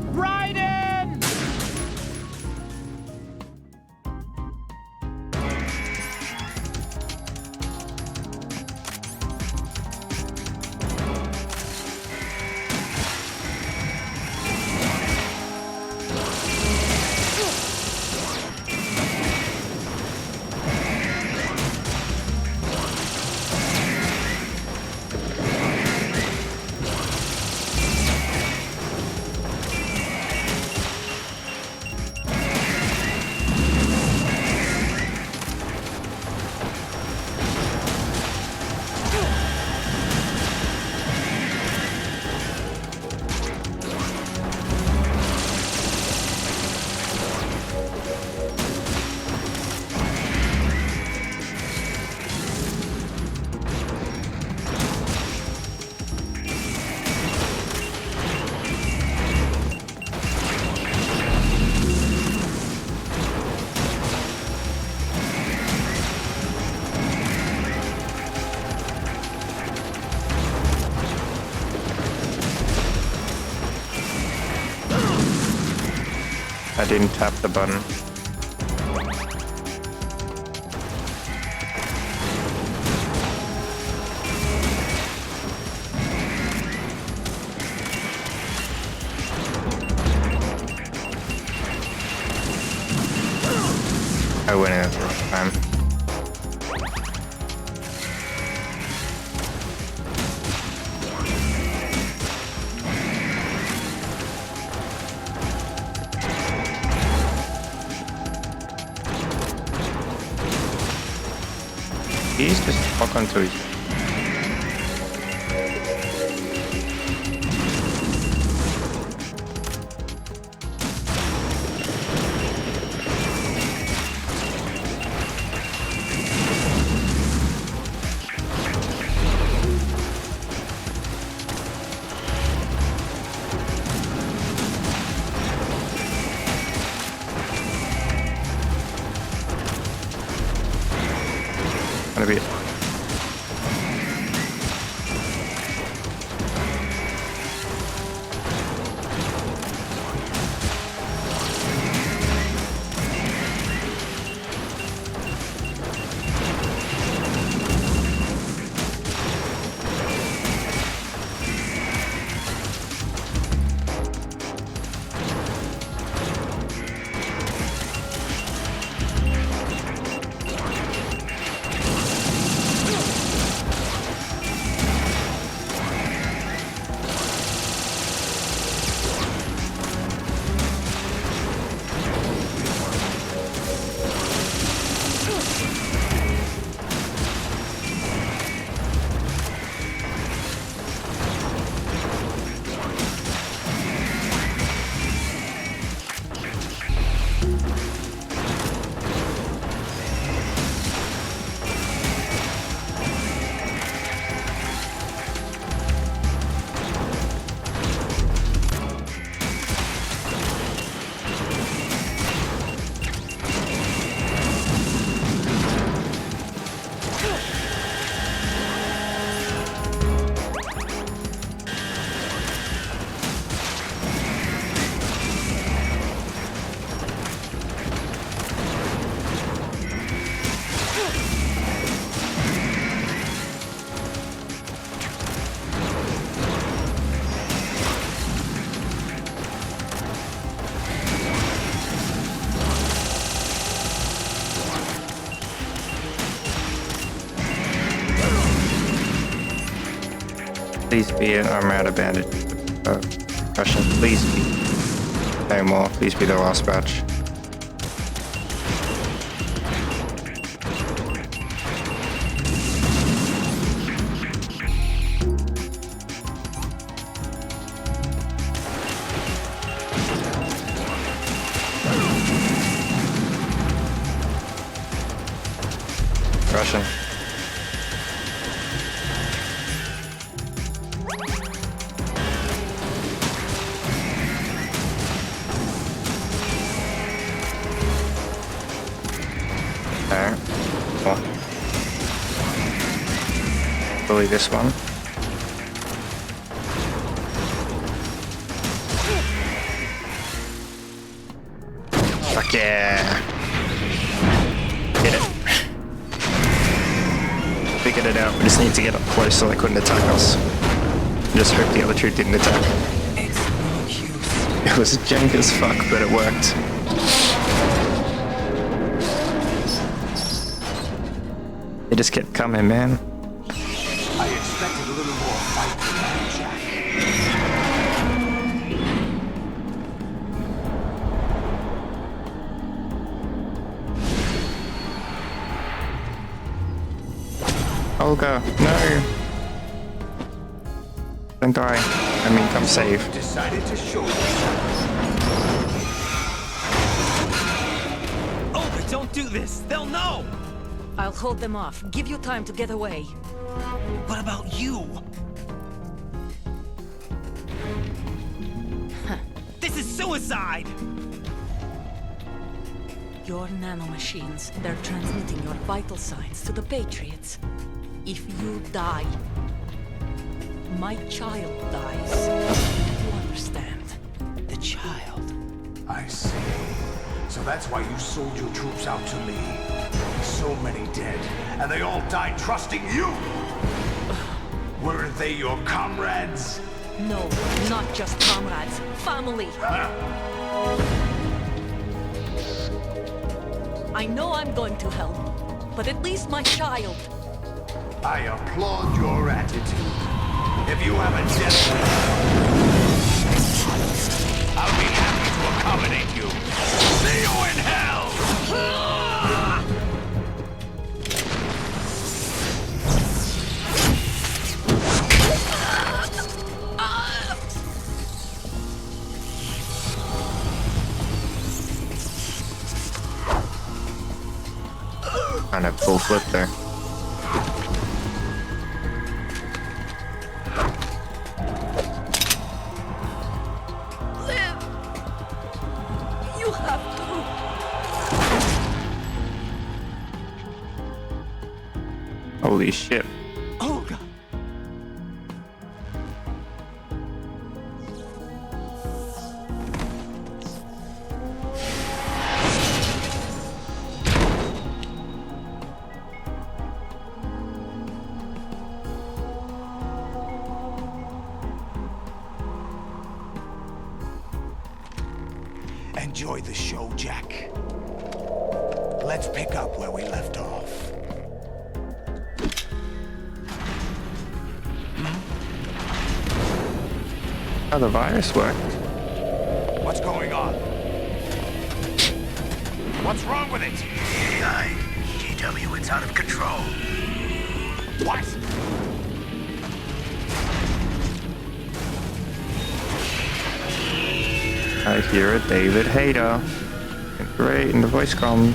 didn't tap the button. I went in at the wrong time. He's just fuck onto it. Gonna be Please be an armor bandage. Question. Please be. No more. Please be the last batch. Russian. There. Cool. Bully this one. Fuck yeah. Get it. Figured it out. We just need to get up close so they couldn't attack us. Just hope the other two didn't attack. It was jank as fuck, but it worked. They just kept coming, man. I expected a little more fight than that, Jack. Olga, no! Don't die. I mean, come save. Decided to show Olga, don't do this! They'll know! I'll hold them off. Give you time to get away. What about you? This is suicide! Your nanomachines, they're transmitting your vital signs to the Patriots. If you die, my child dies. You understand? The child? I see. So that's why you sold your troops out to me. So many dead, and they all died trusting you! Weren't they your comrades? No, not just comrades. Family. I know I'm going to hell, but at least my child. I applaud your attitude. If you have a death wish, I'll be happy to accommodate you. See you in hell! Kind of full flip there. Live! You have to. Holy shit. Olga! Enjoy the show, Jack. Let's pick up where we left off. How the virus worked. What's going on? What's wrong with it? AI, GW, it's out of control. What? I hear a David Hayter. Great in the voice comm.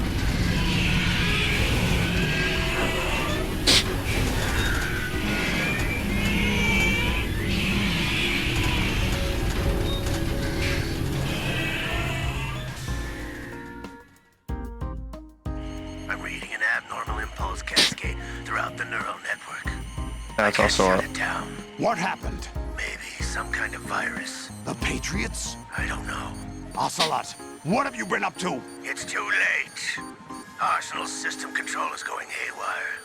I'm reading an abnormal impulse cascade throughout the neural network. That's also Shut it down. What happened? Maybe some kind of virus. The Patriots? I don't know. Ocelot, what have you been up to? It's too late. Arsenal's system control is going haywire.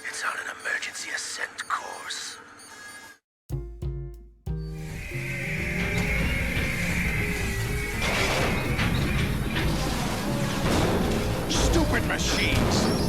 It's on an emergency ascent course. Stupid machines!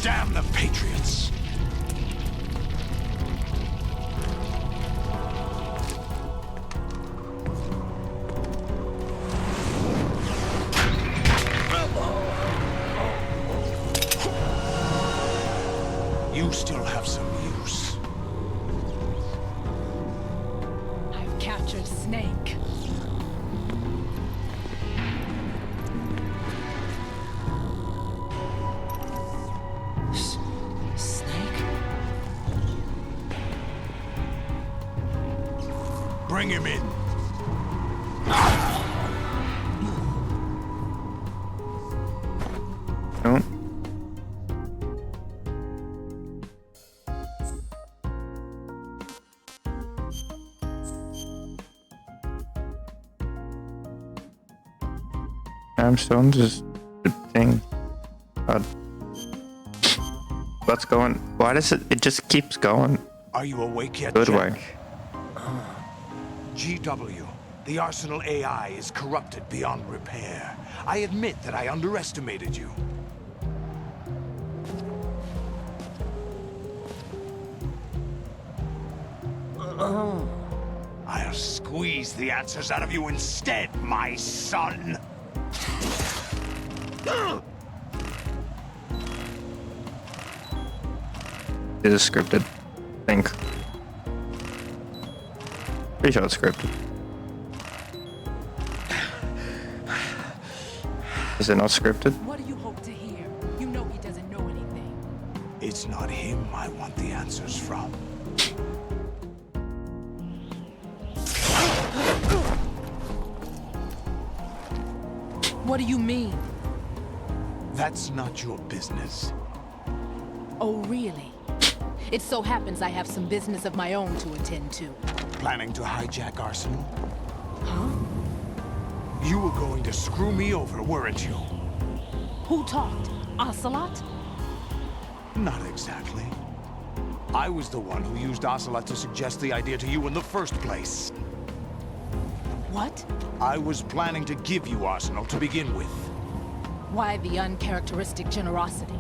Damn the Patriots! You still have some use. I've captured Snake. Snake? Bring him in. No. Stones is the thing. God. What's going? Why does it? It just keeps going. Are you awake yet, Good Jack? way. GW, the Arsenal AI is corrupted beyond repair. I admit that I underestimated you. I'll squeeze the answers out of you instead, my son! It is scripted. I think. Pretty sure it's scripted. Is it not scripted? What do you hope to hear? You know he doesn't know anything. It's not him I want the answers from. What do you mean? That's not your business. Oh, really? It so happens I have some business of my own to attend to. Planning to hijack Arsenal? Huh? You were going to screw me over, weren't you? Who talked? Ocelot? Not exactly. I was the one who used Ocelot to suggest the idea to you in the first place. What? I was planning to give you Arsenal to begin with. Why the uncharacteristic generosity?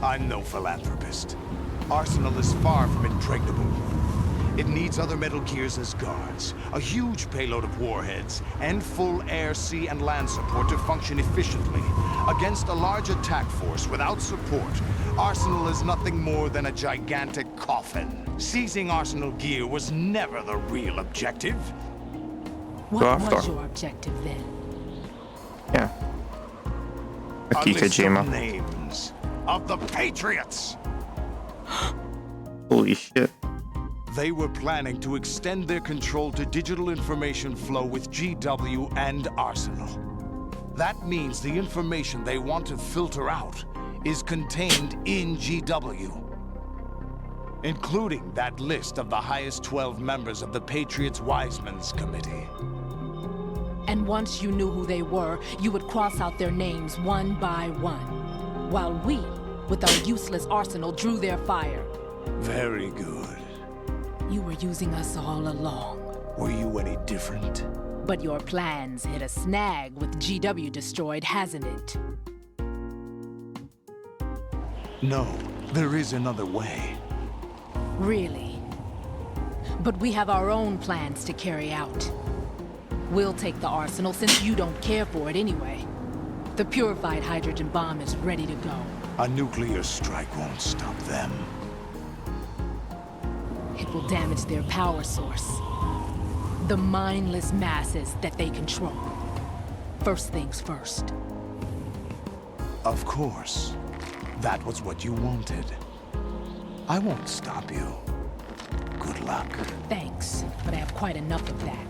I'm no philanthropist. Arsenal is far from impregnable. It needs other Metal Gears as guards, a huge payload of warheads, and full air, sea, and land support to function efficiently. Against a large attack force without support, Arsenal is nothing more than a gigantic coffin. Seizing Arsenal gear was never the real objective. What was your objective then? Yeah. A list of Kojima. names of the Patriots. Holy shit. They were planning to extend their control to digital information flow with GW and Arsenal. That means the information they want to filter out is contained in GW, including that list of the highest 12 members of the Patriots Wiseman's Committee. And once you knew who they were, you would cross out their names one by one, while we, with our useless arsenal, drew their fire. Very good. You were using us all along. Were you any different? But your plans hit a snag with GW destroyed, hasn't it? No, there is another way. Really? But we have our own plans to carry out. We'll take the arsenal since you don't care for it anyway. The purified hydrogen bomb is ready to go. A nuclear strike won't stop them. It will damage their power source. The mindless masses that they control. First things first. Of course. That was what you wanted. I won't stop you. Good luck. Thanks, but I have quite enough of that.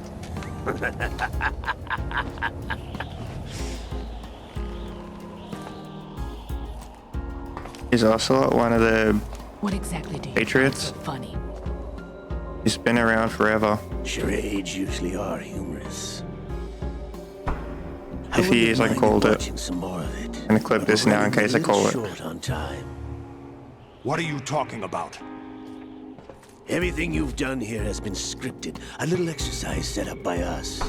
Is Ocelot one of the What exactly do you Patriots? find so funny? He's been around forever. Charades usually are humorous. If he is, I can call it. Some more of it. I'm gonna clip this now in case I call it. Short on time. What are you talking about? Everything you've done here has been scripted. A little exercise set up by us.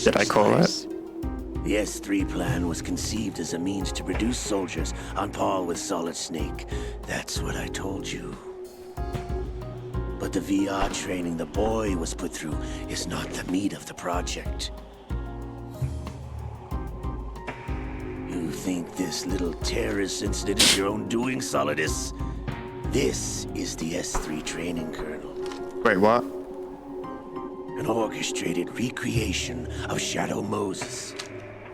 Did I call it? The S3 plan was conceived as a means to produce soldiers on par with Solid Snake. That's what I told you. But the VR training the boy was put through is not the meat of the project. You think this little terrorist incident is your own doing, Solidus? This is the S3 training kernel. Wait, what? An orchestrated recreation of Shadow Moses.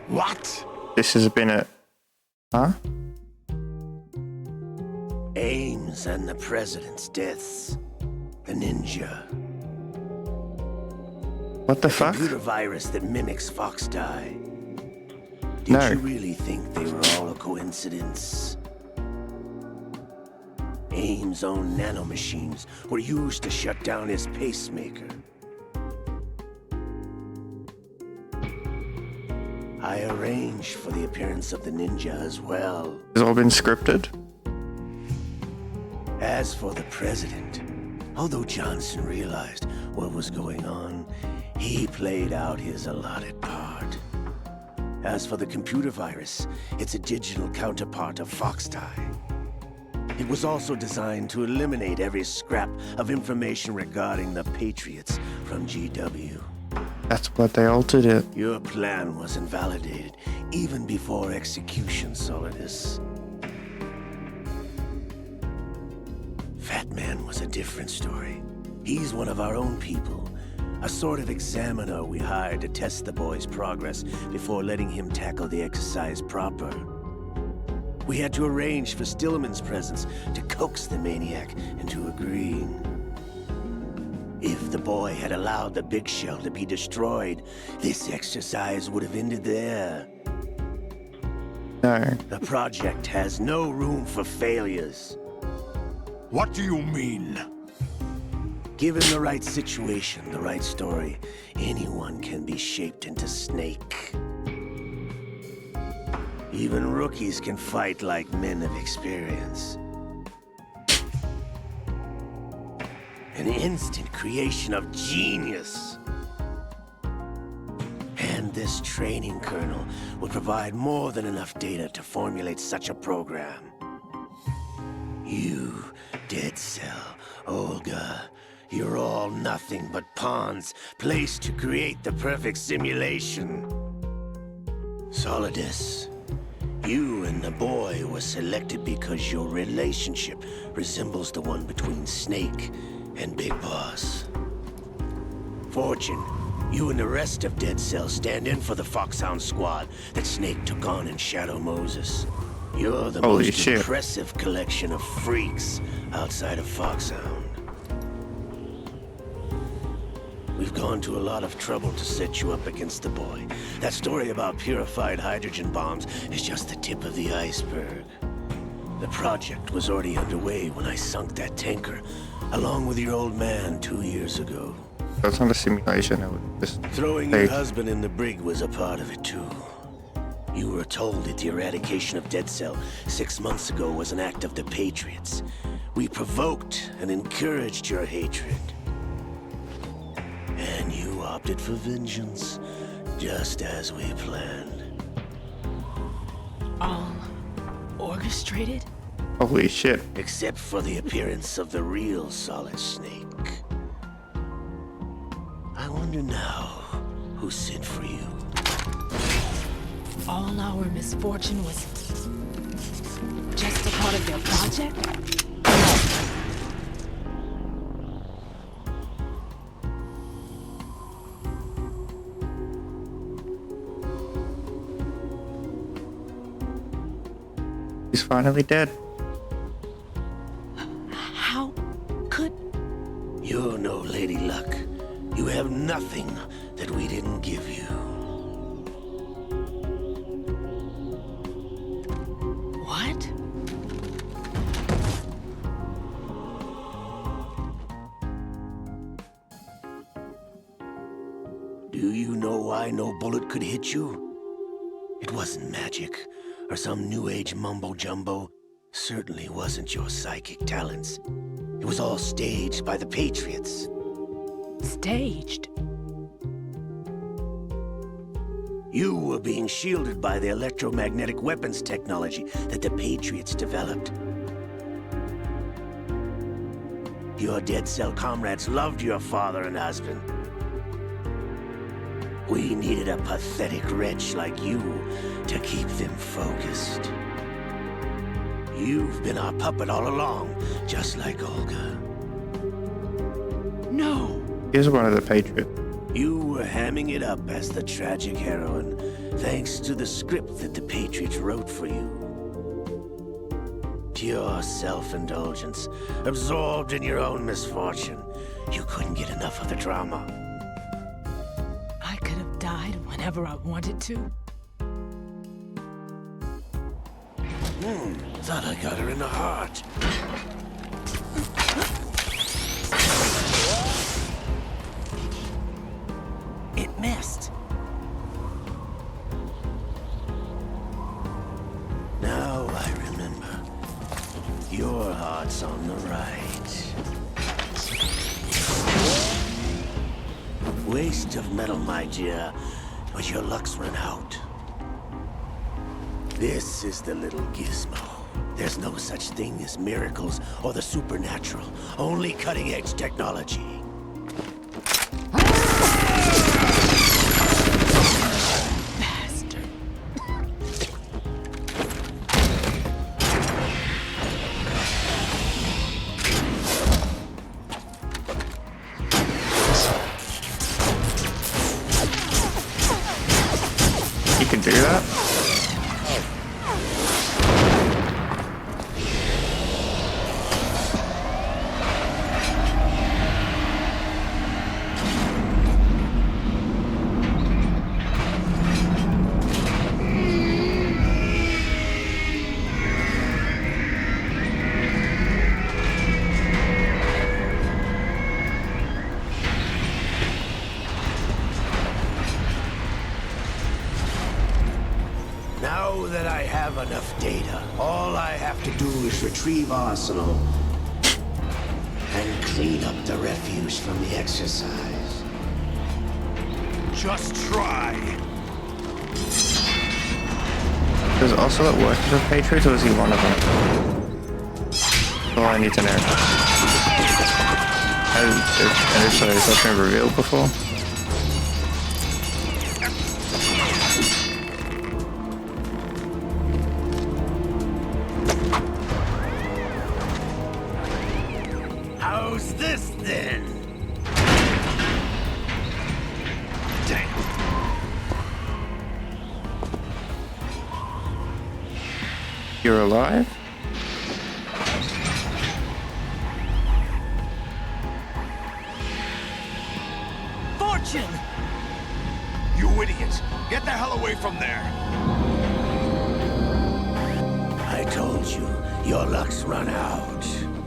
What? This has been a... Huh? Ames and the president's deaths. The ninja. What the fuck? Computer virus that mimics Foxdie. Did No. you really think they were all a coincidence? Ames' own nanomachines were used to shut down his pacemaker. I arranged for the appearance of the ninja as well. It's all been scripted? As for the president, although Johnson realized what was going on, he played out his allotted part. As for the computer virus, it's a digital counterpart of Foxdie. It was also designed to eliminate every scrap of information regarding the Patriots from GW. That's what they altered it. Your plan was invalidated even before execution, Solidus. Fat Man was a different story. He's one of our own people. A sort of examiner we hired to test the boy's progress before letting him tackle the exercise proper. We had to arrange for Stillman's presence to coax the maniac into agreeing. If the boy had allowed the big shell to be destroyed, this exercise would have ended there. No. The project has no room for failures. What do you mean? Given the right situation, the right story, anyone can be shaped into Snake. Even rookies can fight like men of experience. An instant creation of genius. And this training kernel would provide more than enough data to formulate such a program. You, Dead Cell, Olga, you're all nothing but pawns placed to create the perfect simulation. Solidus, you and the boy were selected because your relationship resembles the one between Snake and Big Boss. Fortune, you and the rest of Dead Cell stand in for the Foxhound squad that Snake took on in Shadow Moses. You're the most impressive collection of freaks outside of Foxhound. We've gone to a lot of trouble to set you up against the boy. That story about purified hydrogen bombs is just the tip of the iceberg. The project was already underway when I sunk that tanker, along with your old man 2 years ago. That's not a simulation. I would just Throwing your husband in the brig was a part of it too. You were told that the eradication of Dead Cell 6 months ago was an act of the Patriots. We provoked and encouraged your hatred. And you opted for vengeance, just as we planned. All orchestrated? Holy shit. Except for the appearance of the real Solid Snake. I wonder now who sent for you. All our misfortune was just a part of their project? He's finally dead. How could... You're no Lady Luck. You have nothing that we didn't give you. What? Do you know why no bullet could hit you? It wasn't magic, or some new age mumbo-jumbo. Certainly wasn't your psychic talents. It was all staged by the Patriots. Staged? You were being shielded by the electromagnetic weapons technology that the Patriots developed. Your Dead Cell comrades loved your father and husband. We needed a pathetic wretch like you to keep them focused. You've been our puppet all along, just like Olga. No! Here's one of the Patriots. You were hamming it up as the tragic heroine, thanks to the script that the Patriots wrote for you. Pure self-indulgence, absorbed in your own misfortune. You couldn't get enough of the drama. I could have died whenever I wanted to. Thought I got her in the heart. It missed. Now I remember. Your heart's on the right. Waste of metal, my dear, but your luck's run out. This is the little gizmo. There's no such thing as miracles or the supernatural, only cutting-edge technology. All I have to do is retrieve Arsenal and clean up the refuse from the exercise. Just try. Does Ocelot work as a Patriot, or is he one of them? All I need to know. Has that been revealed before? How's this then? Damn. You're alive? Fortune! You idiots! Get the hell away from there! I told you, your luck's run out.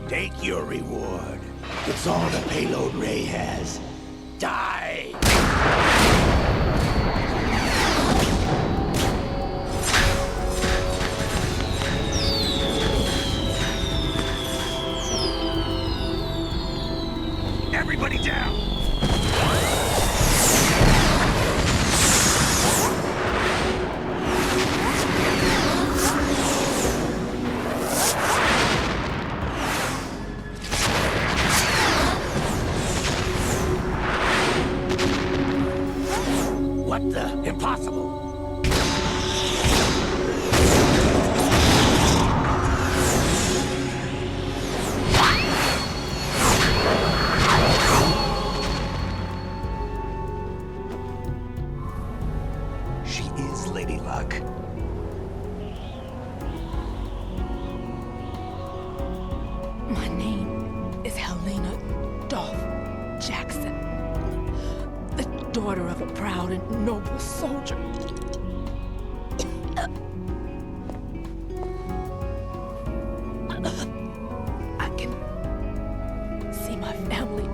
Take your reward. It's all the payload Ray has. Die! Everybody down! What the? Impossible! She is Lady Luck. My name is Helena Dolph Jackson, the daughter of a proud and noble soldier. I can see my family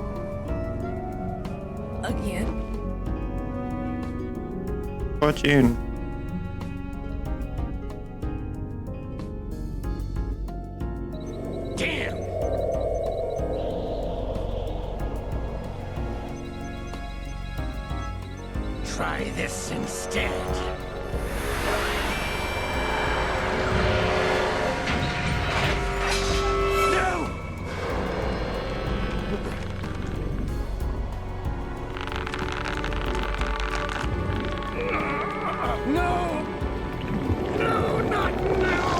again. Fortune. Damn! Try this instead. No! No! No, not now!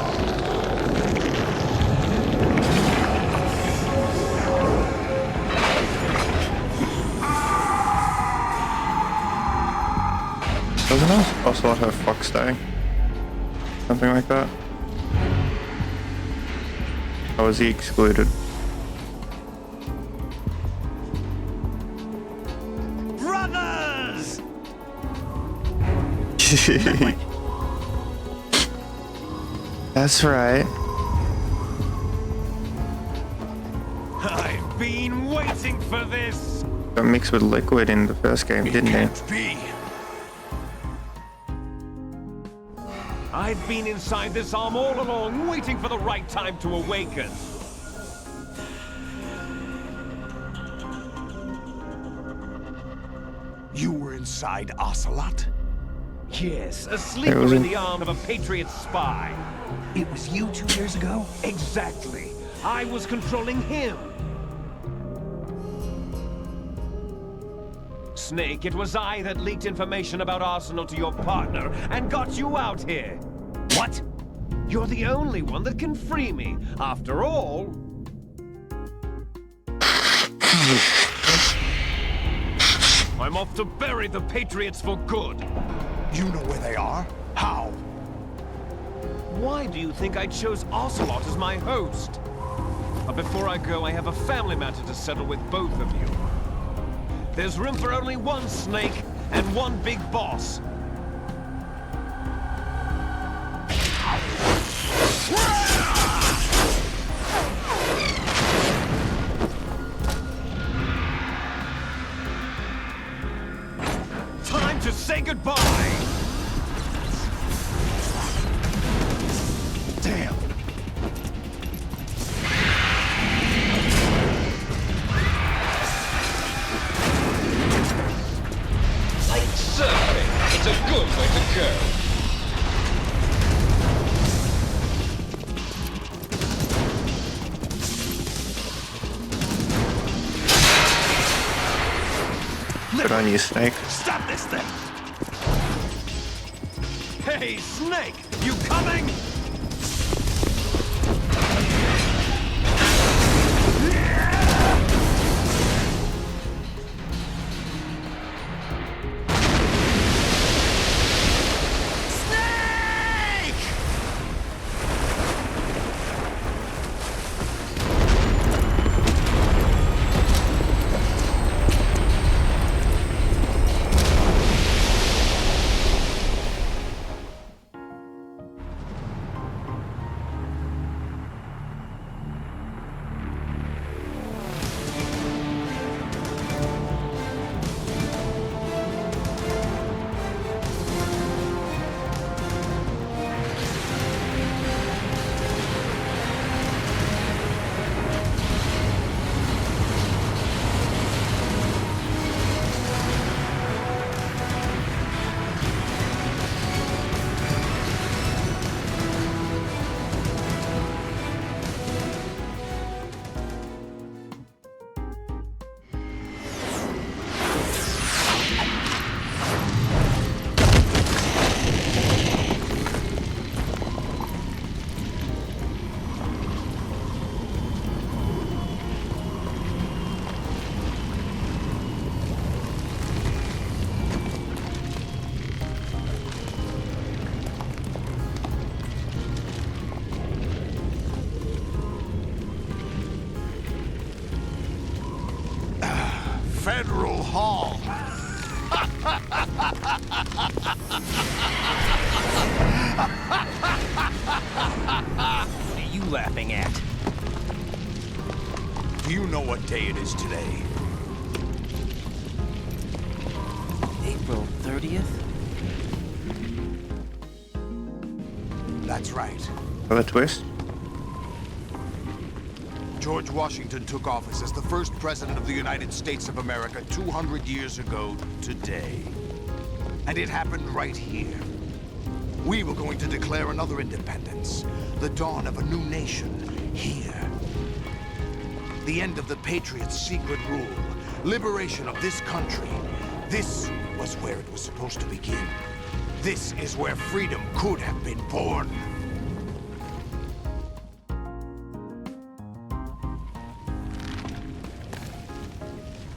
Doesn't Ocelot have Fox Day? Something like that? Or was he excluded? Brothers! That's right. I've been waiting for this! Got mixed with Liquid in the first game, didn't he? Be. I've been inside this arm all along, waiting for the right time to awaken. You were inside Ocelot? Yes, a sleeper in the arm of a Patriot spy. It was you 2 years ago? Exactly. I was controlling him. Snake, it was I that leaked information about Arsenal to your partner and got you out here. What? You're the only one that can free me. After all... I'm off to bury the Patriots for good. You know where they are? How? Why do you think I chose Ocelot as my host? But before I go, I have a family matter to settle with both of you. There's room for only one Snake and one big boss. Time to say goodbye! Damn! Good on you, Snake. Stop this thing! Hey, Snake! You coming? Federal Hall. What are you laughing at? Do you know what day it is today? April 30th? That's right. For the twist? George Washington took office as the first president of the United States of America 200 years ago today. And it happened right here. We were going to declare another independence, the dawn of a new nation, here. The end of the Patriots' secret rule, liberation of this country. This was where it was supposed to begin. This is where freedom could have been born.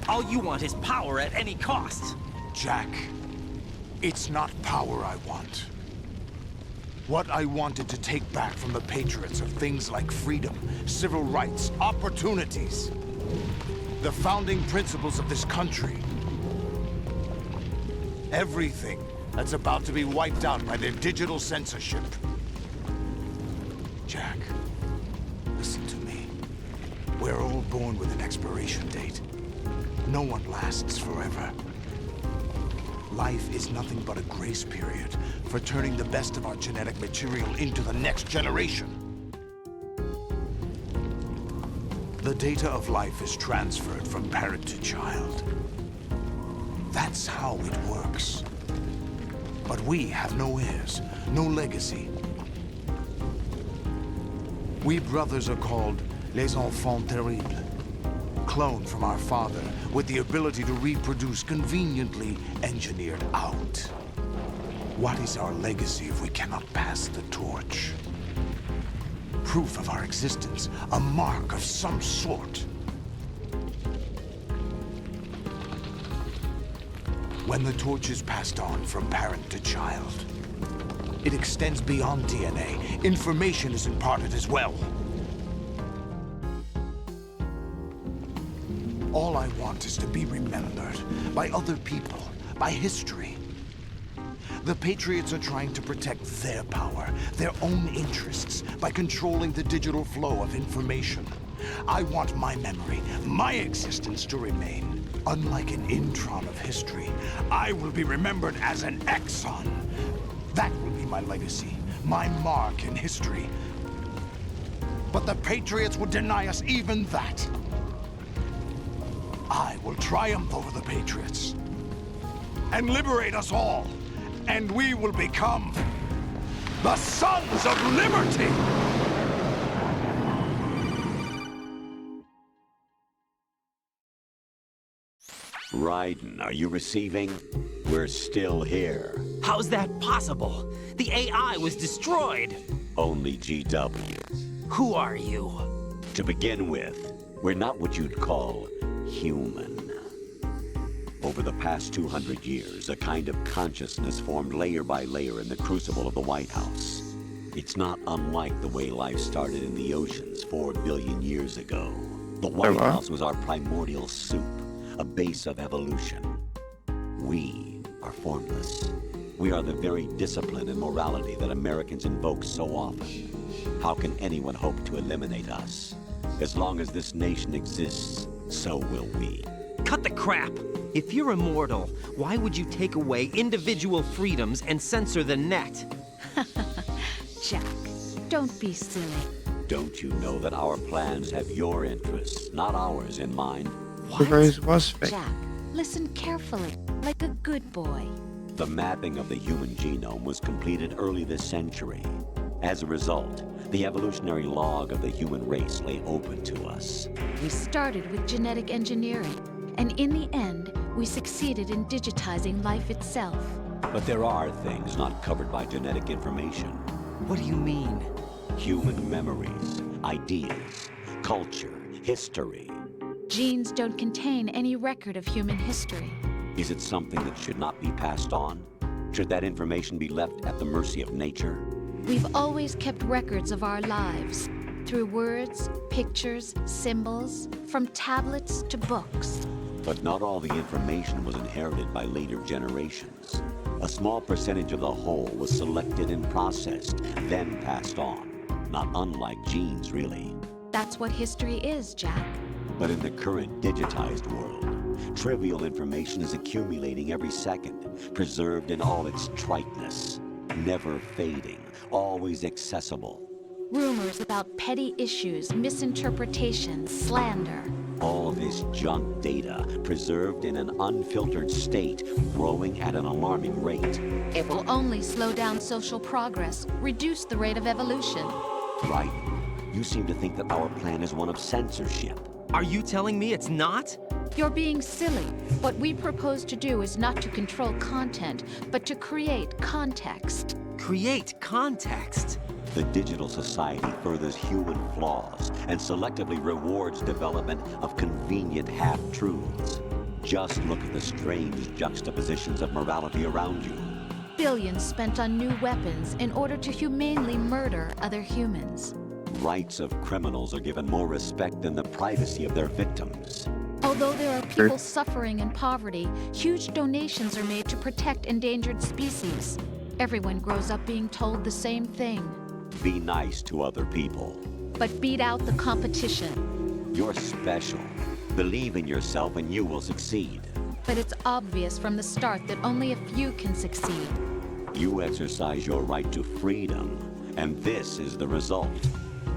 All you want is power at any cost. Jack, it's not power I want. What I wanted to take back from the Patriots are things like freedom, civil rights, opportunities. The founding principles of this country. Everything that's about to be wiped out by their digital censorship. Jack, listen to me. We're all born with an expiration date. No one lasts forever. Life is nothing but a grace period for turning the best of our genetic material into the next generation. The data of life is transferred from parent to child. That's how it works. But we have no heirs, no legacy. We brothers are called les enfants terribles. Cloned from our father, with the ability to reproduce conveniently engineered out. What is our legacy if we cannot pass the torch? Proof of our existence, a mark of some sort. When the torch is passed on from parent to child, it extends beyond DNA. Information is imparted as well. All I want is to be remembered by other people, by history. The Patriots are trying to protect their power, their own interests, by controlling the digital flow of information. I want my memory, my existence to remain. Unlike an intron of history, I will be remembered as an exon. That will be my legacy, my mark in history. But the Patriots would deny us even that. I will triumph over the Patriots and liberate us all, and we will become the Sons of Liberty! Raiden, are you receiving? We're still here. How's that possible? The AI was destroyed. Only GW. Who are you? To begin with, we're not what you'd call human. Over the past 200 years, a kind of consciousness formed layer by layer in the crucible of the White House. It's not unlike the way life started in the oceans 4 billion years ago. The White House was our primordial soup, a base of evolution. We are formless. We are the very discipline and morality that Americans invoke so often. How can anyone hope to eliminate us? As long as this nation exists, so will we. Cut the crap! If you're immortal, why would you take away individual freedoms and censor the net? Jack, don't be silly. Don't you know that our plans have your interests, not ours, in mind? The rose was fake. Jack, listen carefully, like a good boy. The mapping of the human genome was completed early this century. As a result, the evolutionary log of the human race lay open to us. We started with genetic engineering, and in the end, we succeeded in digitizing life itself. But there are things not covered by genetic information. What do you mean? Human memories, ideas, culture, history. Genes don't contain any record of human history. Is it something that should not be passed on? Should that information be left at the mercy of nature? We've always kept records of our lives, through words, pictures, symbols, from tablets to books. But not all the information was inherited by later generations. A small percentage of the whole was selected and processed, then passed on. Not unlike genes, really. That's what history is, Jack. But in the current digitized world, trivial information is accumulating every second, preserved in all its triteness, never fading, always accessible. Rumors about petty issues, misinterpretations, slander. All this junk data, preserved in an unfiltered state, growing at an alarming rate. It will only slow down social progress, reduce the rate of evolution. Right. You seem to think that our plan is one of censorship. Are you telling me it's not? You're being silly. What we propose to do is not to control content, but to create context. Create context? The digital society furthers human flaws and selectively rewards development of convenient half-truths. Just look at the strange juxtapositions of morality around you. Billions spent on new weapons in order to humanely murder other humans. Rights of criminals are given more respect than the privacy of their victims. Although there are people suffering in poverty, huge donations are made to protect endangered species. Everyone grows up being told the same thing. Be nice to other people. But beat out the competition. You're special. Believe in yourself and you will succeed. But it's obvious from the start that only a few can succeed. You exercise your right to freedom, and this is the result.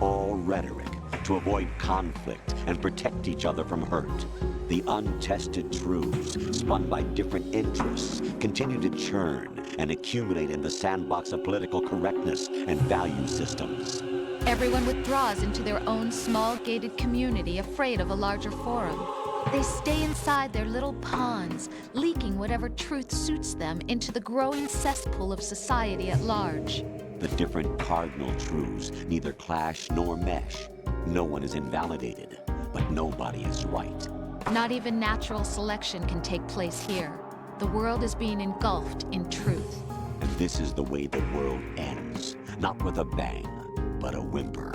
All rhetoric to avoid conflict and protect each other from hurt. The untested truths, spun by different interests, continue to churn and accumulate in the sandbox of political correctness and value systems. Everyone withdraws into their own small gated community, afraid of a larger forum. They stay inside their little ponds, leaking whatever truth suits them into the growing cesspool of society at large. The different cardinal truths neither clash nor mesh. No one is invalidated, but nobody is right. Not even natural selection can take place here. The world is being engulfed in truth. And this is the way the world ends. Not with a bang, but a whimper.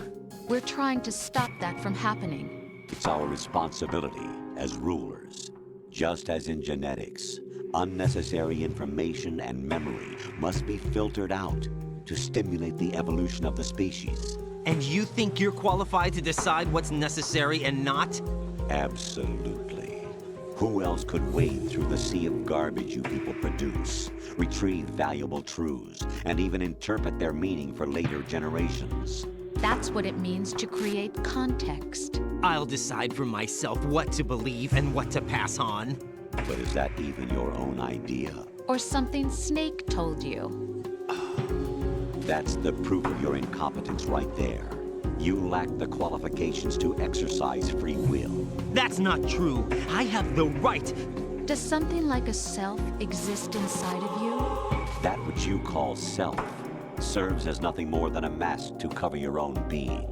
We're trying to stop that from happening. It's our responsibility as rulers. Just as in genetics, unnecessary information and memory must be filtered out to stimulate the evolution of the species. And you think you're qualified to decide what's necessary and not? Absolutely. Who else could wade through the sea of garbage you people produce, retrieve valuable truths, and even interpret their meaning for later generations? That's what it means to create context. I'll decide for myself what to believe and what to pass on. But is that even your own idea? Or something Snake told you? That's the proof of your incompetence right there. You lack the qualifications to exercise free will. That's not true. I have the right. Does something like a self exist inside of you? That which you call self serves as nothing more than a mask to cover your own being.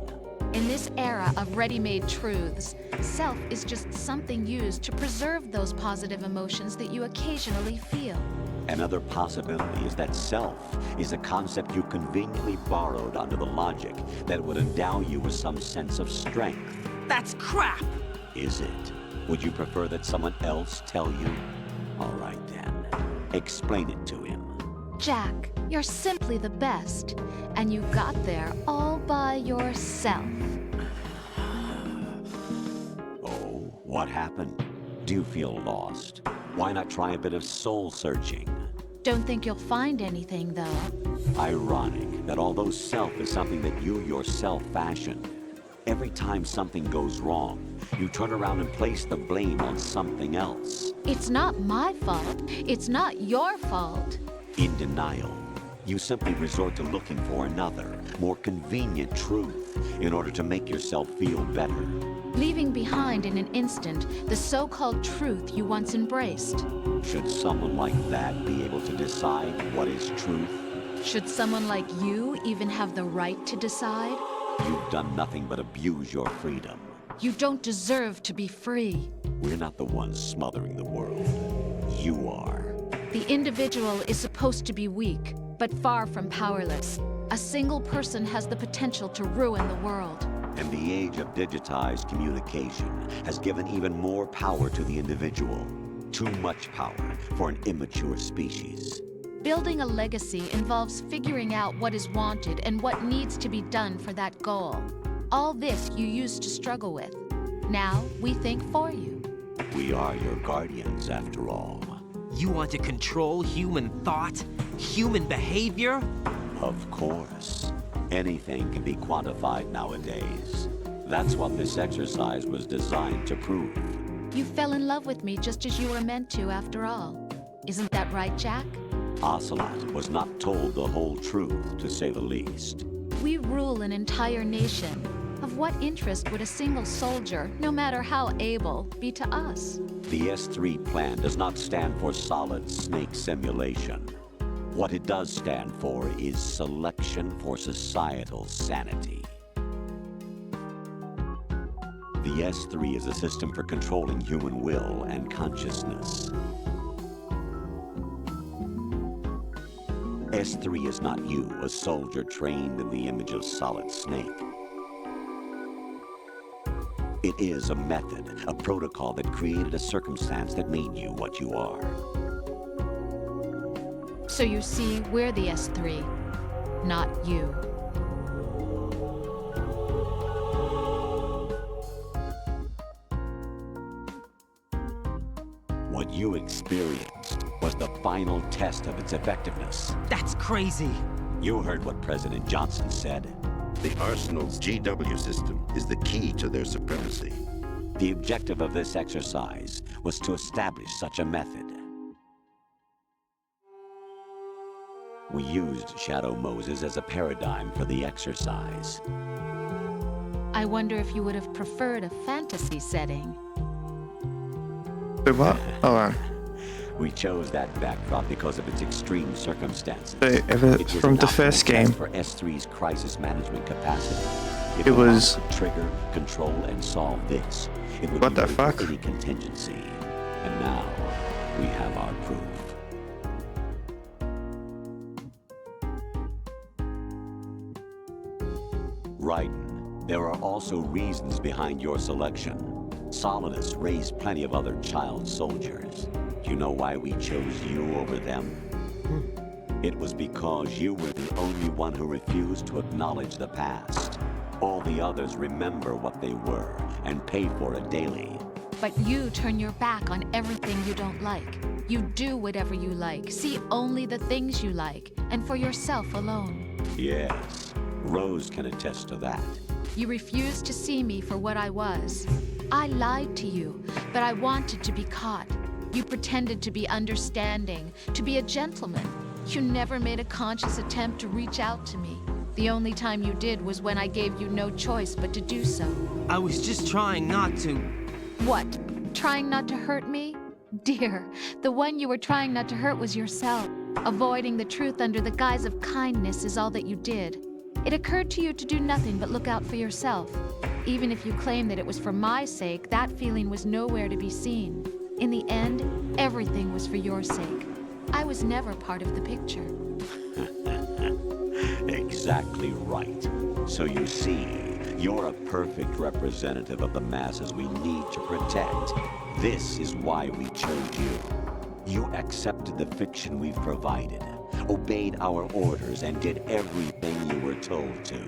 In this era of ready-made truths, self is just something used to preserve those positive emotions that you occasionally feel. Another possibility is that self is a concept you conveniently borrowed under the logic that would endow you with some sense of strength. That's crap! Is it? Would you prefer that someone else tell you? All right then, explain it to him. Jack, you're simply the best, and you got there all by yourself. Oh, what happened? Do you feel lost? Why not try a bit of soul searching? Don't think you'll find anything, though. Ironic that although self is something that you yourself fashioned, every time something goes wrong, you turn around and place the blame on something else. It's not my fault. It's not your fault. In denial, you simply resort to looking for another, more convenient truth in order to make yourself feel better. Leaving behind in an instant the so-called truth you once embraced. Should someone like that be able to decide what is truth? Should someone like you even have the right to decide? You've done nothing but abuse your freedom. You don't deserve to be free. We're not the ones smothering the world. You are. The individual is supposed to be weak, but far from powerless. A single person has the potential to ruin the world. And the age of digitized communication has given even more power to the individual. Too much power for an immature species. Building a legacy involves figuring out what is wanted and what needs to be done for that goal. All this you used to struggle with. Now we think for you. We are your guardians, after all. You want to control human thought? Human behavior? Of course. Anything can be quantified nowadays. That's what this exercise was designed to prove. You fell in love with me just as you were meant to, after all. Isn't that right, Jack? Ocelot was not told the whole truth, to say the least. We rule an entire nation. Of what interest would a single soldier, no matter how able, be to us? The S3 plan does not stand for solid snake simulation. What it does stand for is selection for societal sanity. The S3 is a system for controlling human will and consciousness. S3 is not you, a soldier trained in the image of Solid Snake. It is a method, a protocol that created a circumstance that made you what you are. So you see, we're the S3, not you. What you experienced was the final test of its effectiveness. That's crazy. You heard what President Johnson said. The Arsenal's GW system is the key to their supremacy. The objective of this exercise was to establish such a method. We used Shadow Moses as a paradigm for the exercise. I wonder if you would have preferred a fantasy setting. Wait, what? Hold on. We chose that backdrop because of its extreme circumstances. From the first game, for S3's crisis management capacity. If it was could trigger, control, and solve this, it would what be the ready fuck? for any contingency. And now we have our proof. Raiden, there are also reasons behind your selection. Solidus raised plenty of other child soldiers. Do you know why we chose you over them? It was because you were the only one who refused to acknowledge the past. All the others remember what they were and pay for it daily. But you turn your back on everything you don't like. You do whatever you like, see only the things you like, and for yourself alone. Yes, Rose can attest to that. You refused to see me for what I was. I lied to you, but I wanted to be caught. You pretended to be understanding, to be a gentleman. You never made a conscious attempt to reach out to me. The only time you did was when I gave you no choice but to do so. I was just trying not to. What? Trying not to hurt me? Dear, the one you were trying not to hurt was yourself. Avoiding the truth under the guise of kindness is all that you did. It occurred to you to do nothing but look out for yourself. Even if you claim that it was for my sake, that feeling was nowhere to be seen. In the end, everything was for your sake. I was never part of the picture. Exactly right. So you see, you're a perfect representative of the masses we need to protect. This is why we chose you. You accepted the fiction we've provided, obeyed our orders, and did everything you were told to.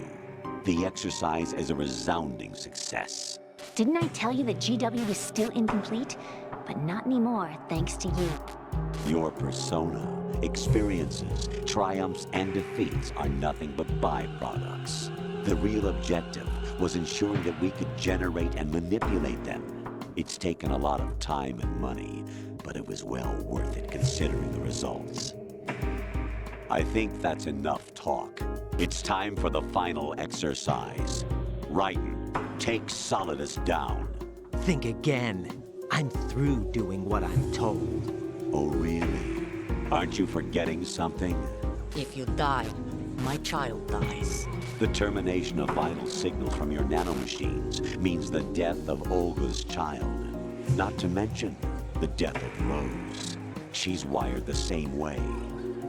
The exercise is a resounding success. Didn't I tell you that GW was still incomplete? But not anymore, thanks to you. Your persona, experiences, triumphs, and defeats are nothing but byproducts. The real objective was ensuring that we could generate and manipulate them. It's taken a lot of time and money, but it was well worth it considering the results. I think that's enough talk. It's time for the final exercise. Raiden, take Solidus down. Think again. I'm through doing what I'm told. Oh, really? Aren't you forgetting something? If you die, my child dies. The termination of vital signals from your nanomachines means the death of Olga's child. Not to mention the death of Rose. She's wired the same way.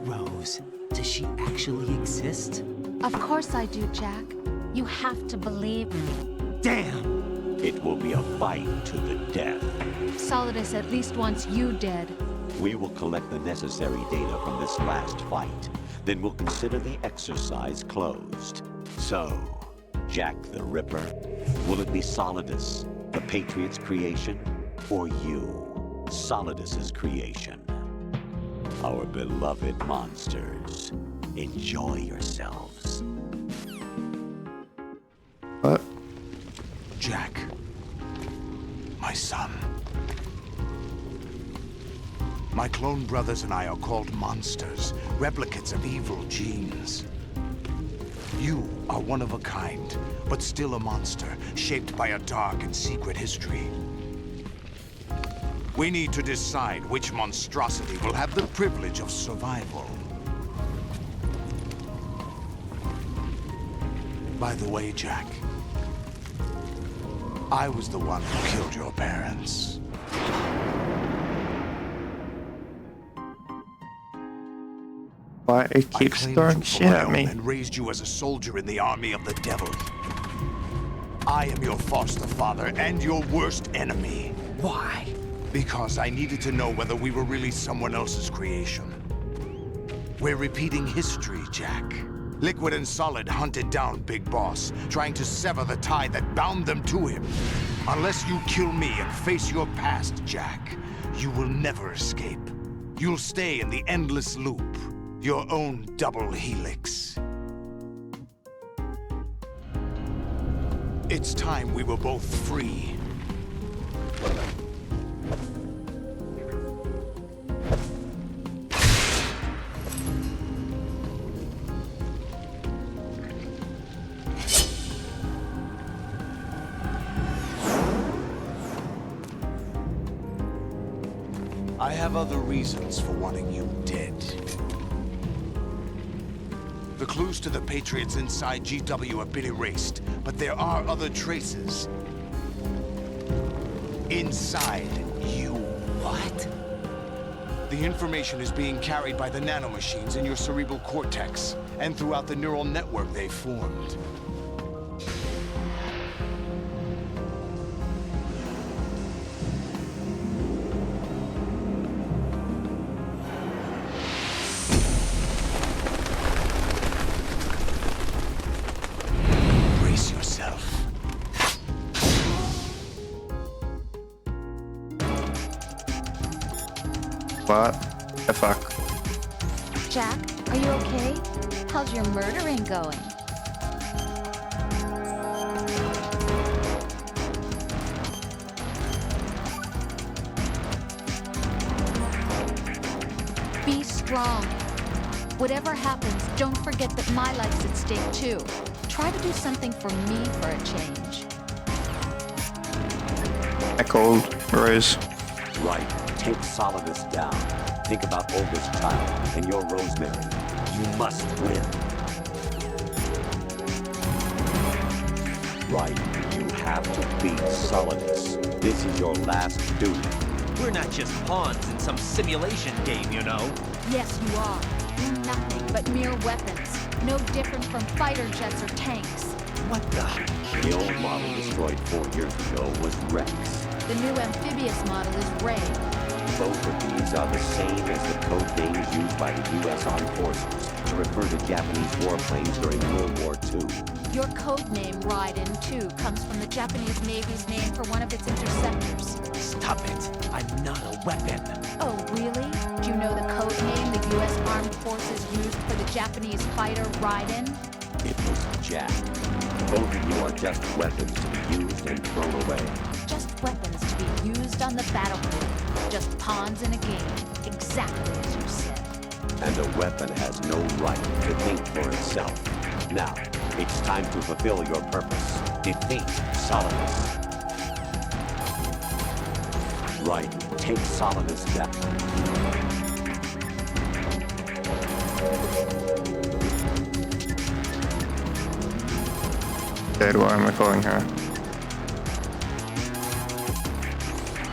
Rose, does she actually exist? Of course I do, Jack. You have to believe me. Damn! It will be a fight to the death. Solidus at least wants you dead. We will collect the necessary data from this last fight. Then we'll consider the exercise closed. So, Jack the Ripper, will it be Solidus, the Patriot's creation, or you, Solidus's creation? Our beloved monsters, enjoy yourselves. What? Jack, my son. My clone brothers and I are called monsters, replicates of evil genes. You are one of a kind, but still a monster, shaped by a dark and secret history. We need to decide which monstrosity will have the privilege of survival. By the way, Jack, I was the one who killed your parents. Why it keeps throwing shit at me? And raised you as a soldier in the army of the devil. I am your foster father and your worst enemy. Why? Because I needed to know whether we were really someone else's creation. We're repeating history, Jack. Liquid and Solid hunted down Big Boss, trying to sever the tie that bound them to him. Unless you kill me and face your past, Jack, you will never escape. You'll stay in the endless loop, your own double helix. It's time we were both free. I have other reasons for wanting you dead. The clues to the Patriots inside GW have been erased, but there are other traces. Inside you. What? The information is being carried by the nanomachines in your cerebral cortex, and throughout the neural network they formed. What the fuck? Jack, are you okay? How's your murdering going? Be strong. Whatever happens, don't forget that my life's at stake too. Try to do something for me for a change. I called Rose. Right. take Solidus down. Think about Olga's child and your Rosemary. You must win. Right, you have to beat Solidus. This is your last duty. We're not just pawns in some simulation game, you know. Yes, you are. You're nothing but mere weapons. No different from fighter jets or tanks. What the? The old model destroyed 4 years ago was Rex. The new amphibious model is Ray. Both of these are the same as the code names used by the U.S. Armed Forces to refer to Japanese warplanes during World War II. Your code name, Raiden, too, comes from the Japanese Navy's name for one of its interceptors. Stop it. I'm not a weapon. Oh, really? Do you know the code name the U.S. Armed Forces used for the Japanese fighter Raiden? It was Jack. Both of you are just weapons to be used and thrown away. Just weapons to be used on the battlefield. Just pawns in a game. Exactly as you said. And a weapon has no right to think for itself. Now, it's time to fulfill your purpose. Defeat Solidus. Right, take Solidus down. Dead, why am I calling her?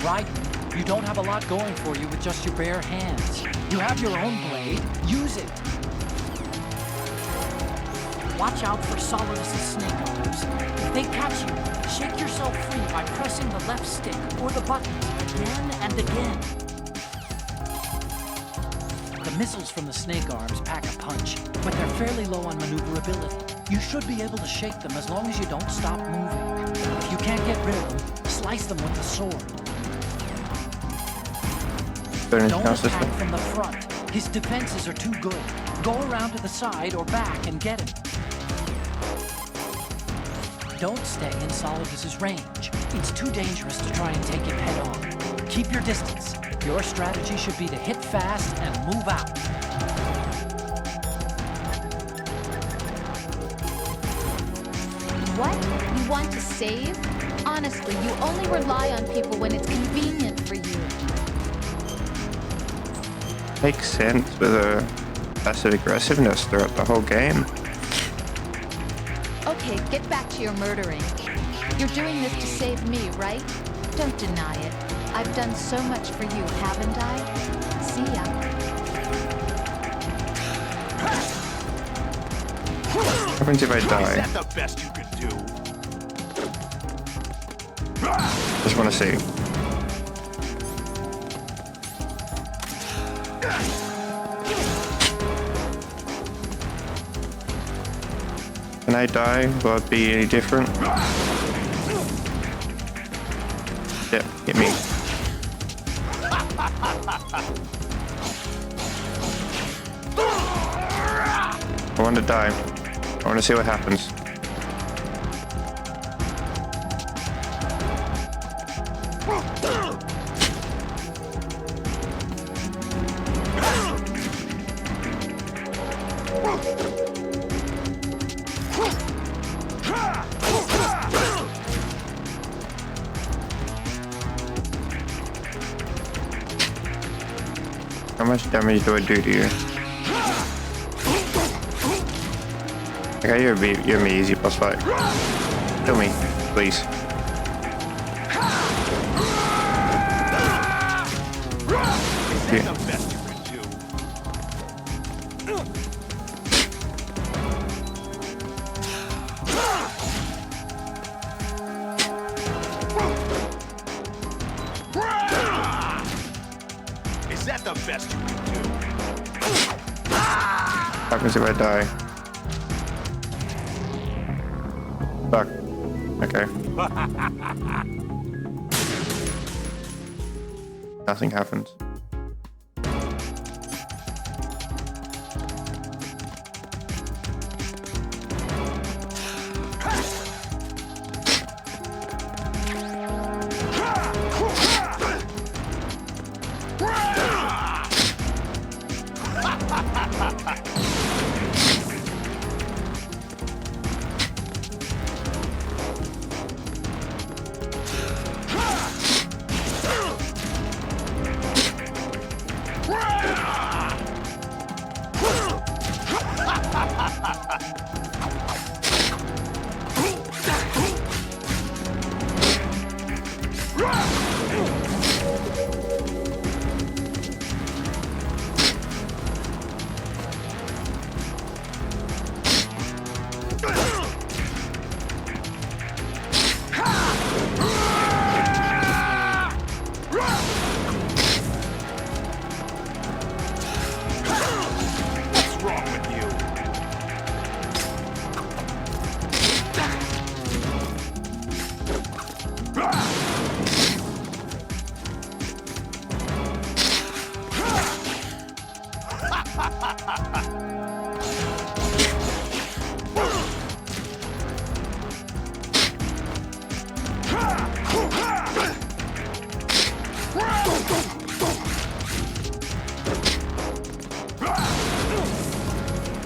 Raiden, you don't have a lot going for you with just your bare hands. You have your own blade. Use it. Watch out for Solidus' snake arms. If they catch you, shake yourself free by pressing the left stick or the buttons again and again. The missiles from the snake arms pack a punch, but they're fairly low on maneuverability. You should be able to shake them as long as you don't stop moving. If you can't get rid of them, slice them with the sword. Don't attack from the front. His defenses are too good. Go around to the side or back and get him. Don't stay in Solidus' range. It's too dangerous to try and take him head on. Keep your distance. Your strategy should be to hit fast and move out. What? You want to save? Honestly, you only rely on people when it's convenient for you. Makes sense with a passive aggressiveness throughout the whole game. Okay, get back to your murdering. You're doing this to save me, right? Don't deny it. I've done so much for you, haven't I? See ya. What happens if I die? Is that the best you can do? Just want to see. Can I die? Will it be any different? Yeah, hit me. I want to die. I want to see what happens. How much damage do I do to you? Okay, you're me easy boss fight. Kill me, please. Yeah. Is that the best you can do? What happens if I die? Fuck. Okay. Nothing happens.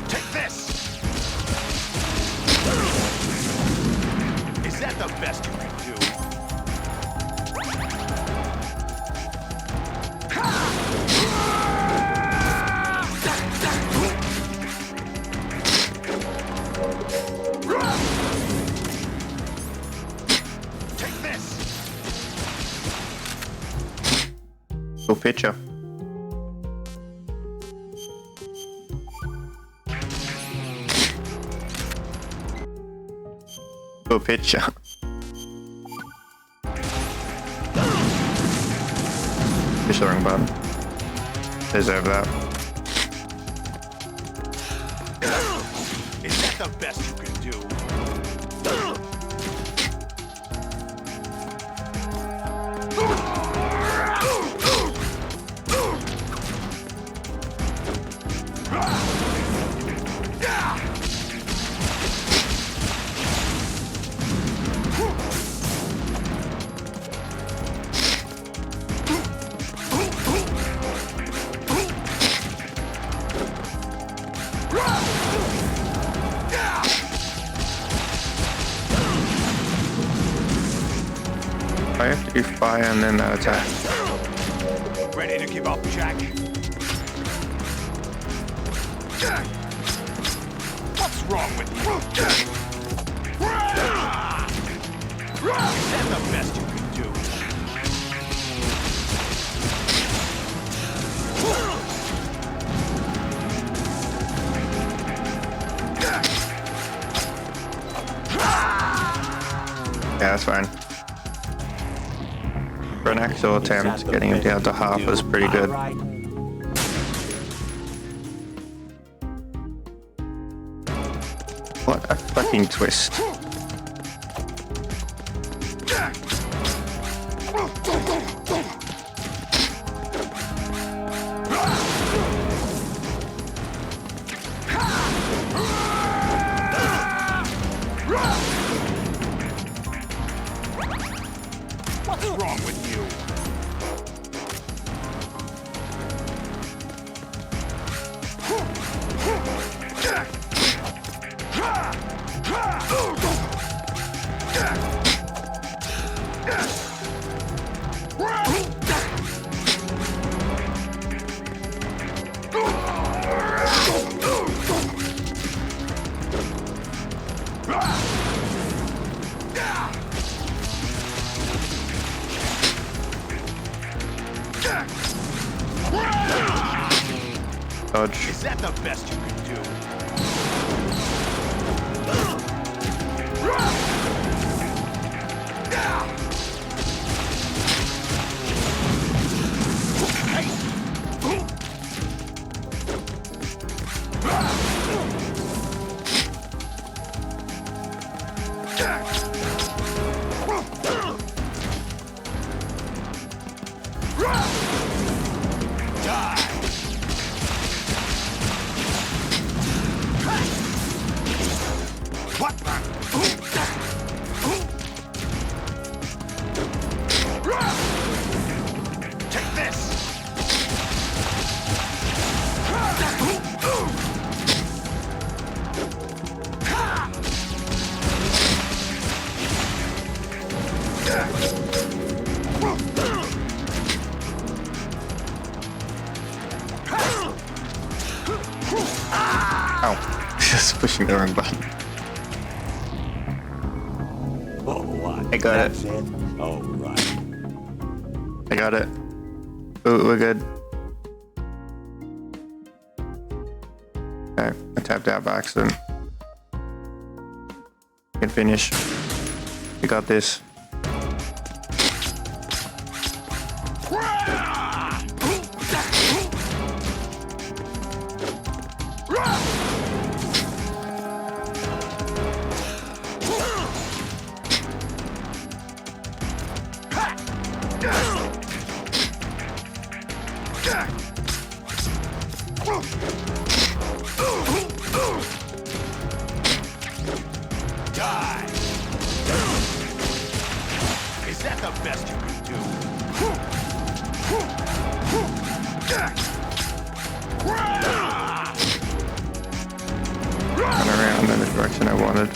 Take this! Is that the best you can do? Take this! Go picture. Go picture. Push the wrong button. Deserve that. Is that the best you can do? I have to do fire and then that attack. Ready to give up, Jack? What's wrong with you? Is that the best you can do? Yeah, that's fine. For an actual attempt, getting him down to half was pretty good. What a fucking twist. What's wrong with you? Dodge. Is that the best you can do? Take this! Ow. Just pushing the wrong button. Oh, what? I got it. That's it? Oh, right. I got it. We're good. Okay, I tapped out by accident. Can finish. We got this. Die! Is that the best you can do? Run around in the direction I wanted.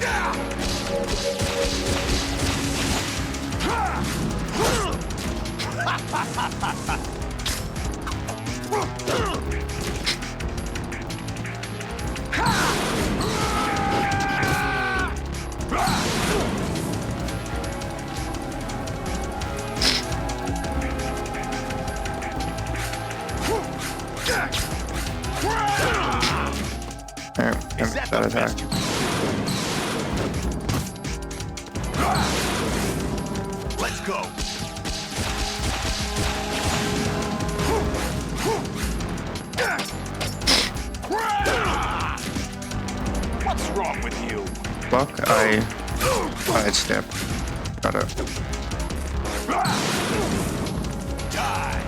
Is that the best you can do? Let's go! What's wrong with you? Block, I step. Got it. Die!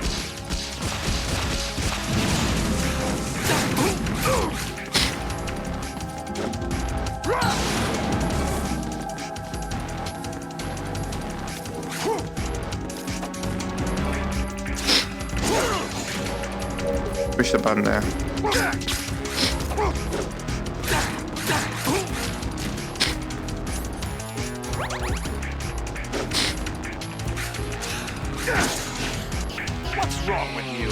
Push the button there. What's wrong with you?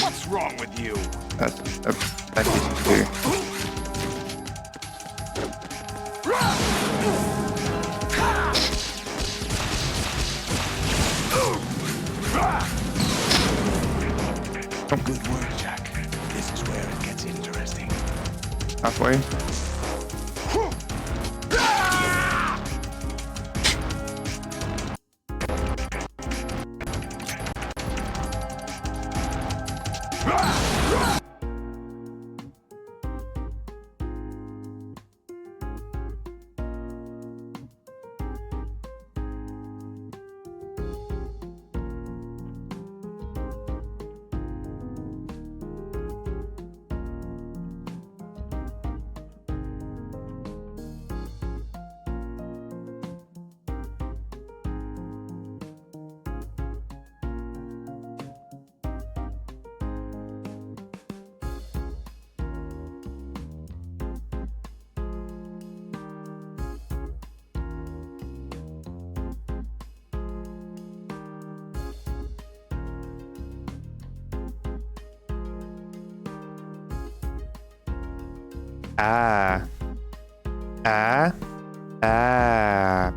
What's wrong with you? That needs to do. Good work, Jack. This is where it gets interesting. Halfway.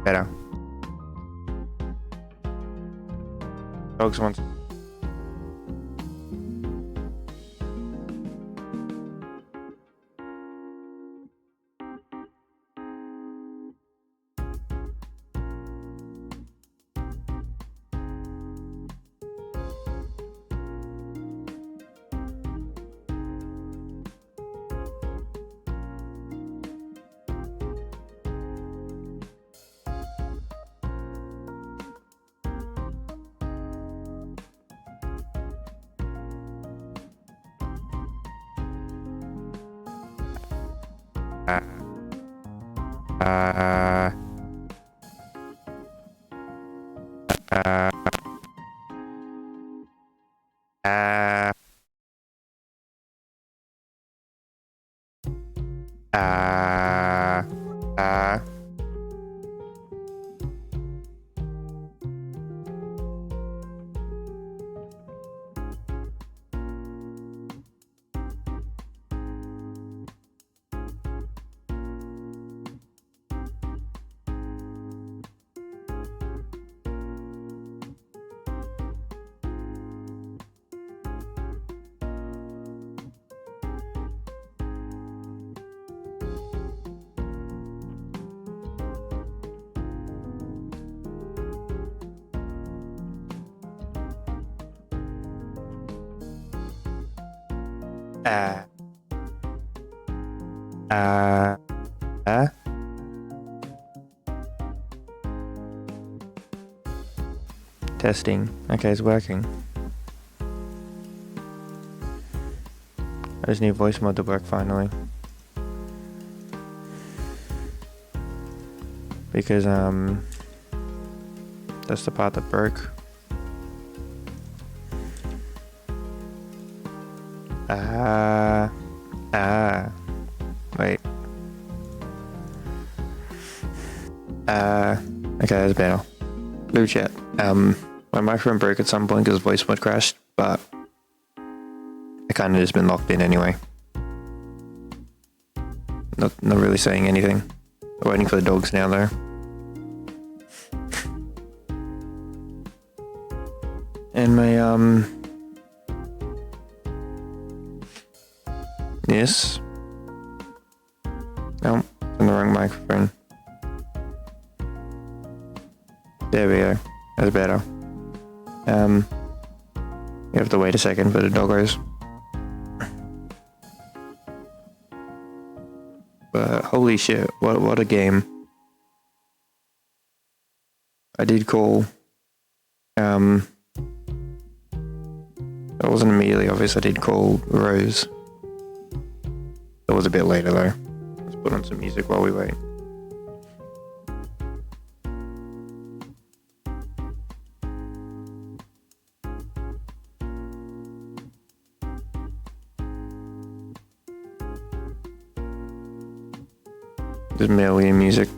Better. Dogs want. Testing. Okay, it's working. I just need voice mod to work finally. Because, that's the part that broke. Wait. Okay, that's better. Blue chat. My microphone broke at some point because voice mod crashed, but I kind of just been locked in anyway. Not really saying anything. I'm waiting for the dogs now though. And my yes. No, on the wrong microphone. There we go. That's better. You have to wait a second for the doggos. But holy shit, what a game. I did call, it wasn't immediately obvious, I did call Rose. It was a bit later though. Let's put on some music while we wait. There's million music.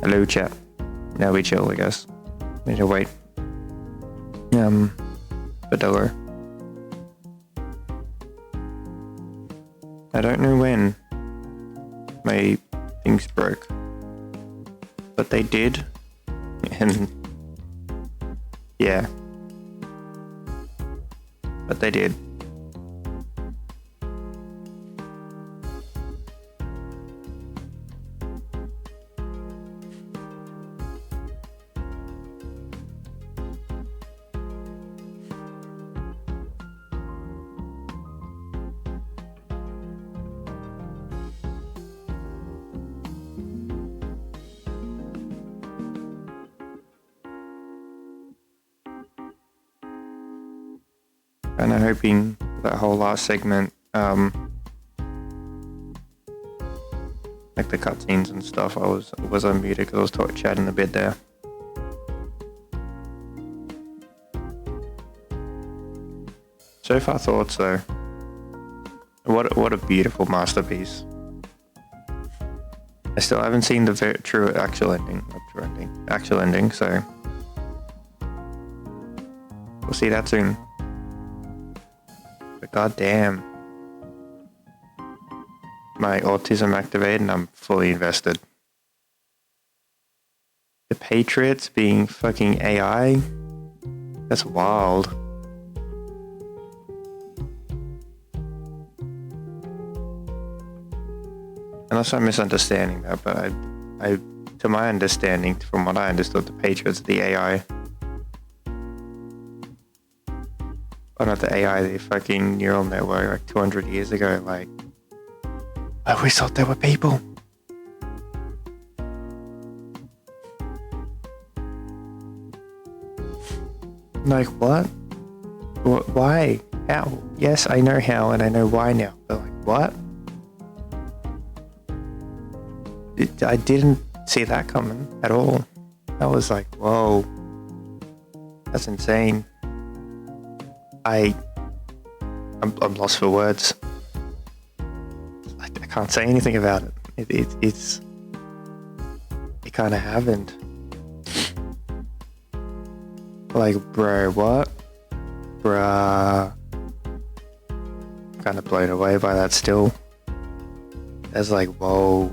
Hello chat. Now we chill, I guess. Need to wait. But hello. I don't know when my things broke, but they did, and yeah, but they did. And I'm hoping that whole last segment, like the cutscenes and stuff, I was unmuted because I was chatting a bit there. So far thoughts though. What a beautiful masterpiece. I still haven't seen the true actual ending, so we'll see that soon. But goddamn, my autism activated and I'm fully invested. The Patriots being fucking AI? That's wild. Unless I'm misunderstanding that, but I, to my understanding, from what I understood, the Patriots are the AI. Oh, not the AI, the fucking neural network like 200 years ago. Like, I always thought they were people. Like, what? Why? How? Yes, I know how and I know why now. But like, what? I didn't see that coming at all. I was like, whoa. That's insane. I'm lost for words. I can't say anything about it. It kind of happened. Like, bro, what? Bruh. Kind of blown away by that still. That's like, whoa.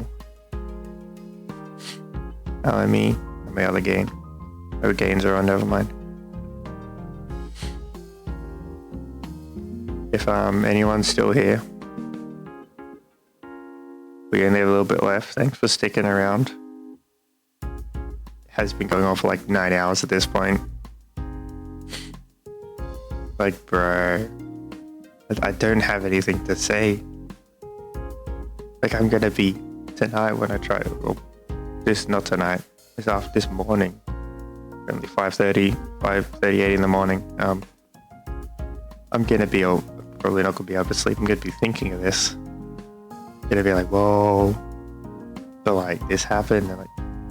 Oh, and me. And my other gain. Oh, gains are on, never mind. If anyone's still here, We only have a little bit left. Thanks for sticking around. It has been going on for like 9 hours at this point. Like, bro, I don't have anything to say. Like, I'm gonna be tonight when I try. Well, not tonight. It's after this morning. Only 5:38 in the morning. I'm gonna be probably not gonna be able to sleep. I'm gonna be thinking of this. Gonna be like, whoa. So like this happened, and like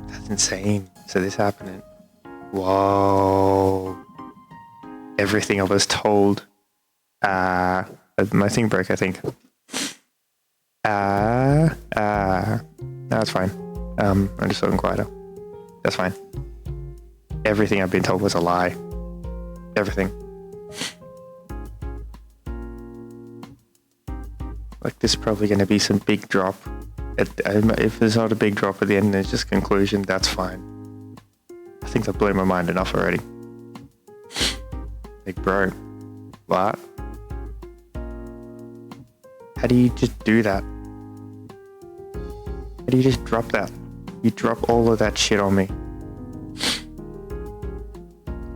that's insane. So this happened, and whoa. Everything I was told. My thing broke, I think. No, it's fine. I'm just talking quieter. That's fine. Everything I've been told was a lie. Everything. Like, this is probably going to be some big drop. If there's not a big drop at the end, there's just conclusion, that's fine. I think that blew my mind enough already. Like, bro, what? How do you just do that? How do you just drop that? You drop all of that shit on me.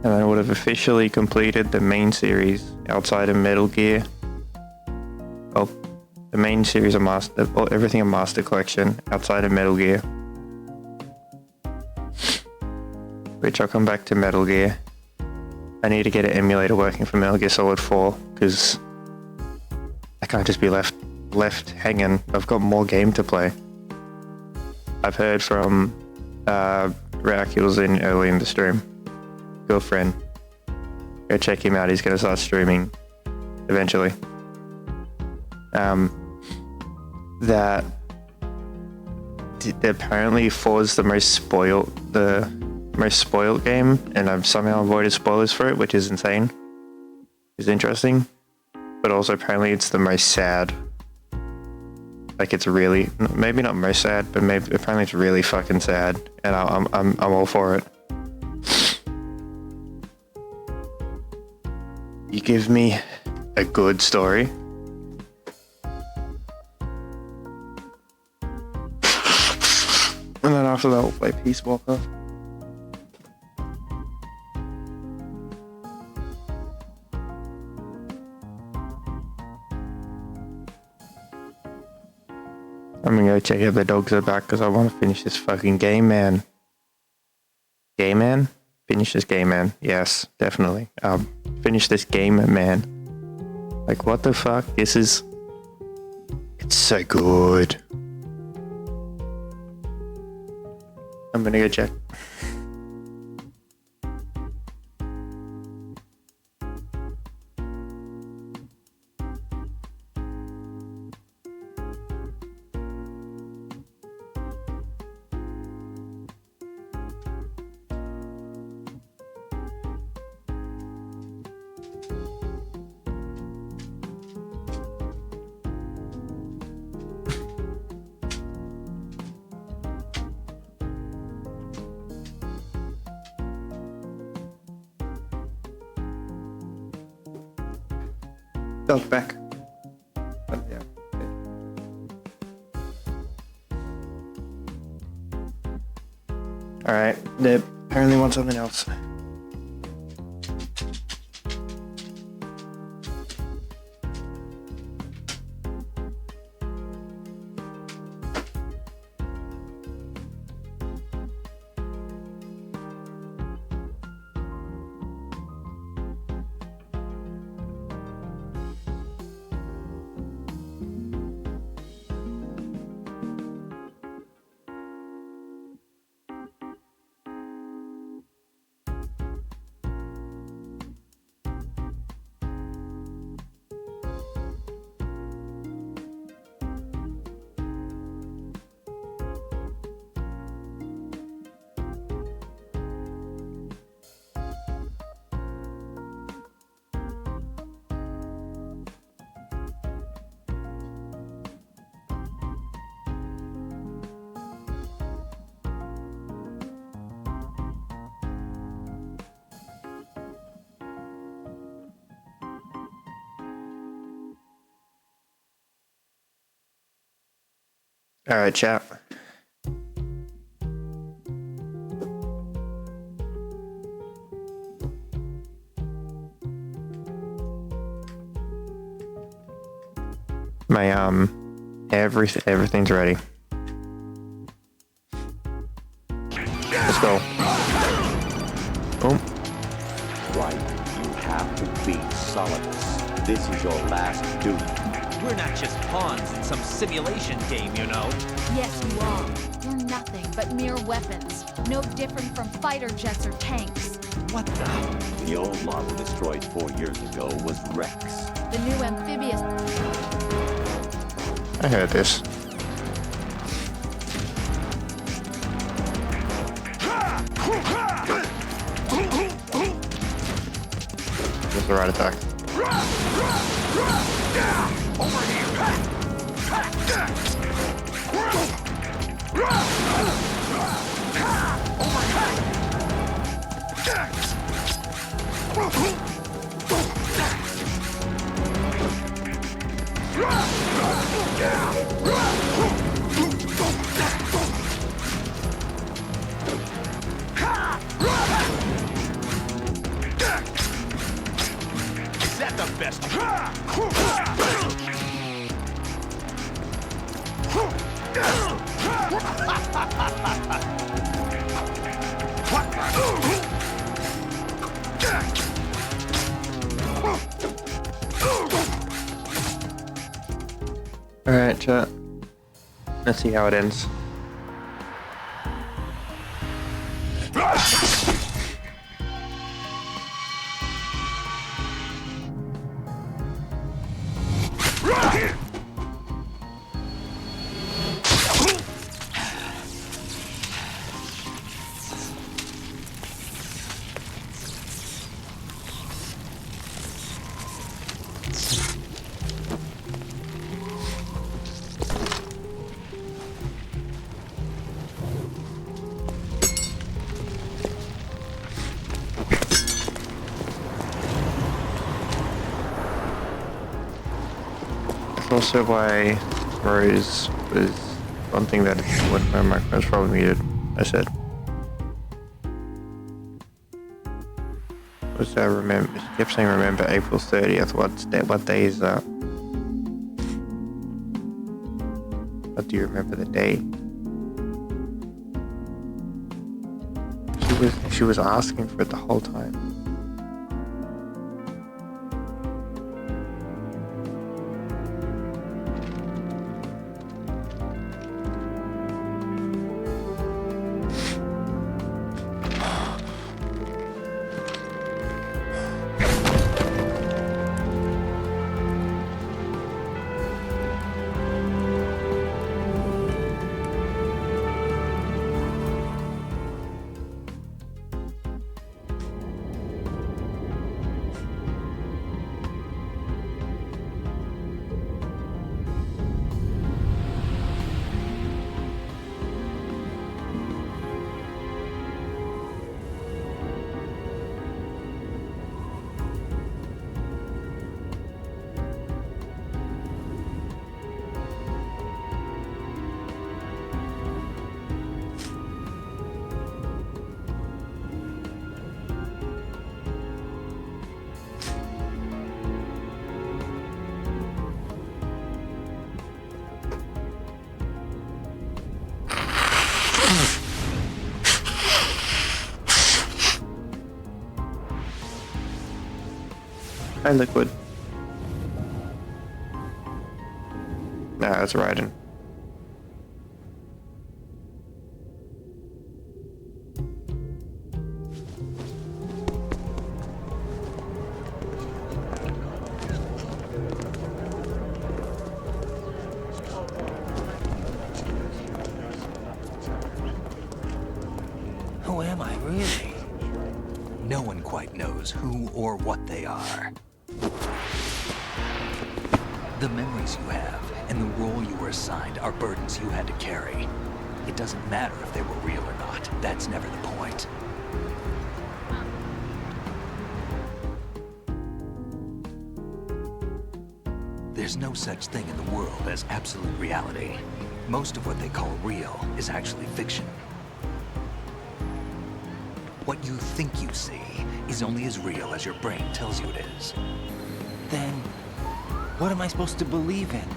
And I would have officially completed the main series outside of Metal Gear. Oh, the main series of Master, everything in Master Collection outside of Metal Gear. Which I'll come back to Metal Gear. I need to get an emulator working for Metal Gear Solid 4 because I can't just be left hanging. I've got more game to play. I've heard from Racul's in early in the stream. Girlfriend. Go check him out. He's gonna start streaming eventually. That apparently 4 is the most spoiled game, and I've somehow avoided spoilers for it, which is insane. It's interesting, but also apparently it's the most sad. Like, it's really, maybe not most sad, but maybe apparently it's really fucking sad, and I'm all for it. You give me a good story. And then after that, we'll play Peace Walker. I'm gonna go check if the dogs are back because I want to finish this fucking game, man. Game, man? Finish this game, man. Yes, definitely. Finish this game, man. Like, what the fuck? It's so good. I'm gonna go check. Dog's back. But yeah. Alright, they apparently want something else. Alright, chat. My everything's ready. Let's go. Boom. Right, you have to beat Solidus. This is your last duty. We're not just pawns in some simulation game, you know. Yes, you are. You're nothing but mere weapons. No different from fighter jets or tanks. What the? The old model destroyed 4 years ago was Rex. The new amphibious... I heard this. That's the right attack. Is that the best? Alright, chat. Let's see how it ends. Also why Rose was one thing that when my microphone was probably muted, I said. Was I remember, she kept saying remember April 30th, what day is that? What do you remember the day? She was asking for it the whole time. Hi, Liquid. Nah, that's Raiden. Who am I, really? No one quite knows who or what they are. The memories you have and the role you were assigned are burdens you had to carry. It doesn't matter if they were real or not. That's never the point. There's no such thing in the world as absolute reality. Most of what they call real is actually fiction. What you think you see is only as real as your brain tells you it is. Then, what am I supposed to believe in?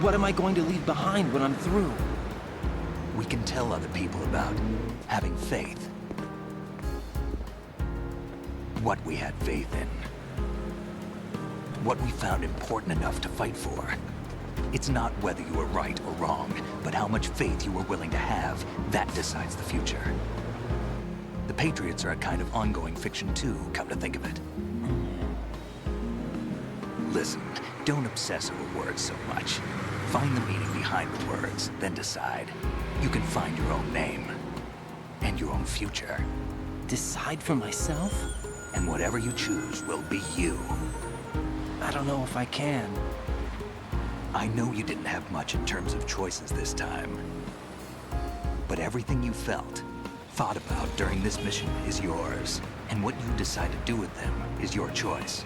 What am I going to leave behind when I'm through? We can tell other people about having faith. What we had faith in. What we found important enough to fight for. It's not whether you were right or wrong, but how much faith you were willing to have. That decides the future. The Patriots are a kind of ongoing fiction too, come to think of it. Listen, don't obsess over words so much. Find the meaning behind the words, then decide. You can find your own name. And your own future. Decide for myself? And whatever you choose will be you. I don't know if I can. I know you didn't have much in terms of choices this time. But everything you felt, thought about during this mission is yours. And what you decide to do with them is your choice.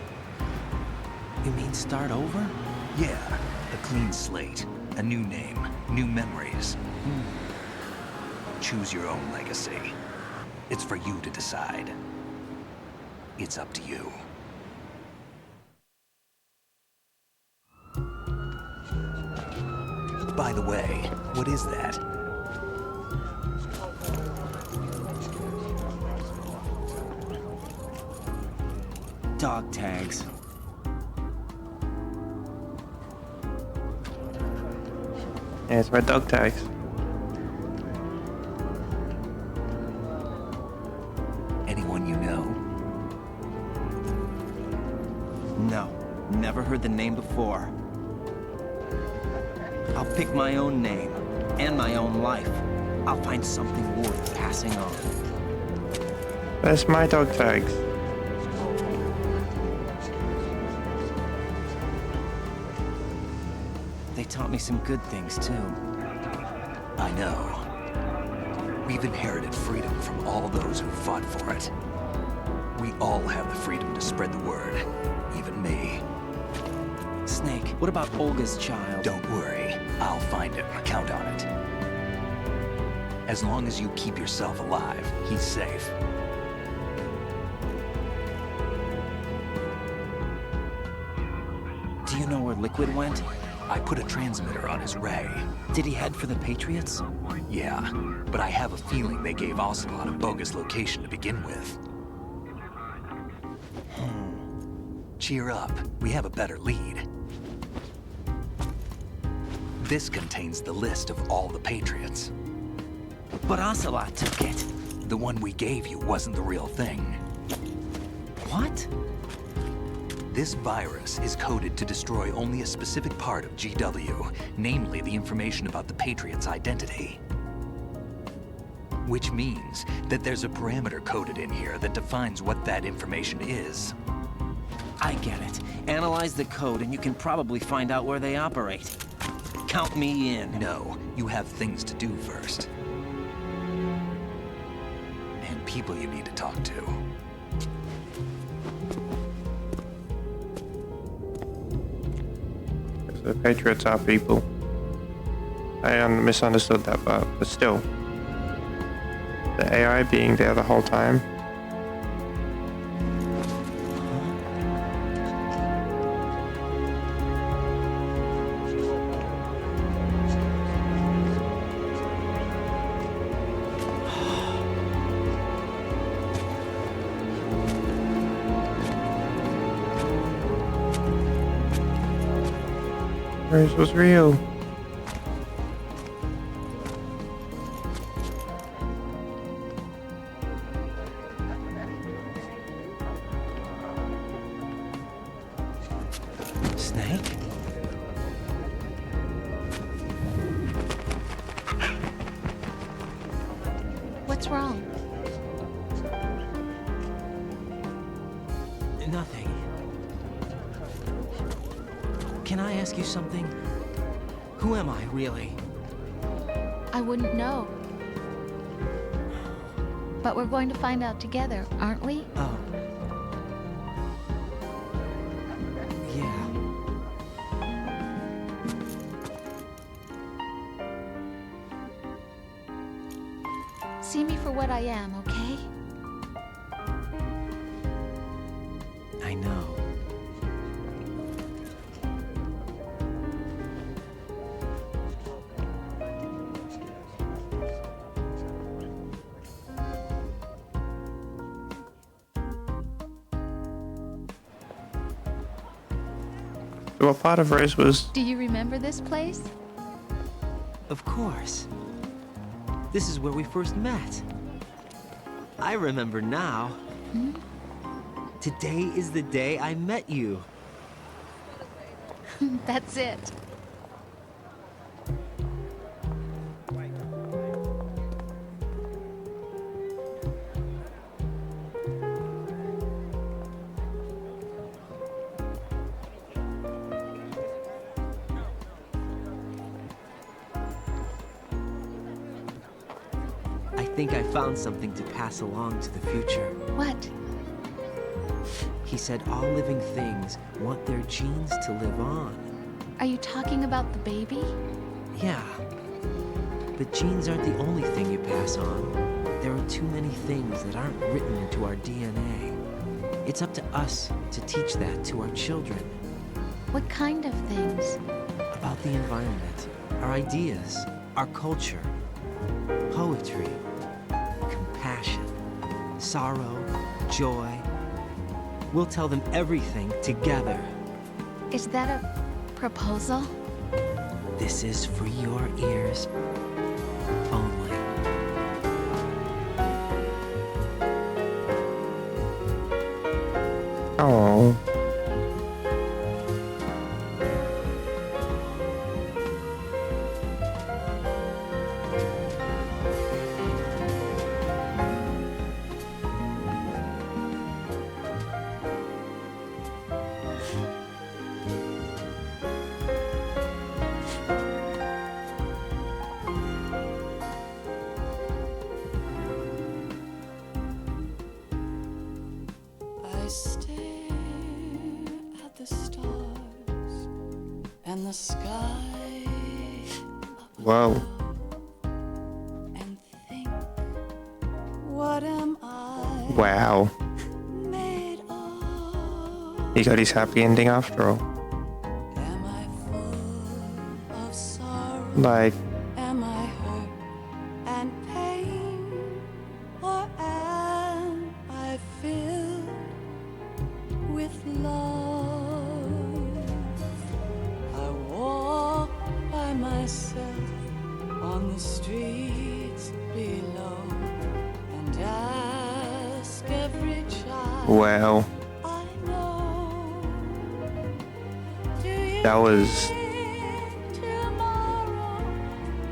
You mean start over? Yeah, a clean slate, a new name, new memories. Choose your own legacy. It's for you to decide. It's up to you. By the way, what is that? Dog tags. Yeah, it's my dog tags. Anyone you know? No, never heard the name before. I'll pick my own name, and my own life. I'll find something worth passing on. That's my dog tags. They taught me some good things, too. I know. We've inherited freedom from all those who fought for it. We all have the freedom to spread the word, even me. Snake, what about Olga's child? Don't worry, I'll find him. Count on it. As long as you keep yourself alive, he's safe. Do you know where Liquid went? I put a transmitter on his ray. Did he head for the Patriots? Yeah, but I have a feeling they gave Ocelot a bogus location to begin with. Cheer up, we have a better lead. This contains the list of all the Patriots. But Ocelot took it. The one we gave you wasn't the real thing. What? This virus is coded to destroy only a specific part of GW, namely the information about the Patriots' identity. Which means that there's a parameter coded in here that defines what that information is. I get it. Analyze the code and you can probably find out where they operate. Count me in. No, you have things to do first. And people you need to talk to. The Patriots are people. I misunderstood that part, but still. The AI being there the whole time. This was real. Snake? What's wrong? Nothing. Can I ask you something? Who am I, really? I wouldn't know. But we're going to find out together, aren't we? Oh. Yeah. see me for what I am, okay? I know. What part of Rose was? Do you remember this place? Of course. This is where we first met. I remember now. Hmm? Today is the day I met you. That's it. I think I found something to pass along to the future. What? He said all living things want their genes to live on. Are you talking about the baby? Yeah. But genes aren't the only thing you pass on. There are too many things that aren't written into our DNA. It's up to us to teach that to our children. What kind of things? About the environment, our ideas, our culture, poetry, compassion, sorrow, joy. We'll tell them everything together. Is that a proposal? This is for your ears only. Oh. I stare at the stars and the sky Wow. and think, what am I Wow. made of? He got his happy ending after all. Am I full of sorrow? Like, Am I hurt and pain? Or am I filled with love? I walk by myself on the streets below and ask every child wow. I know, do you That was think tomorrow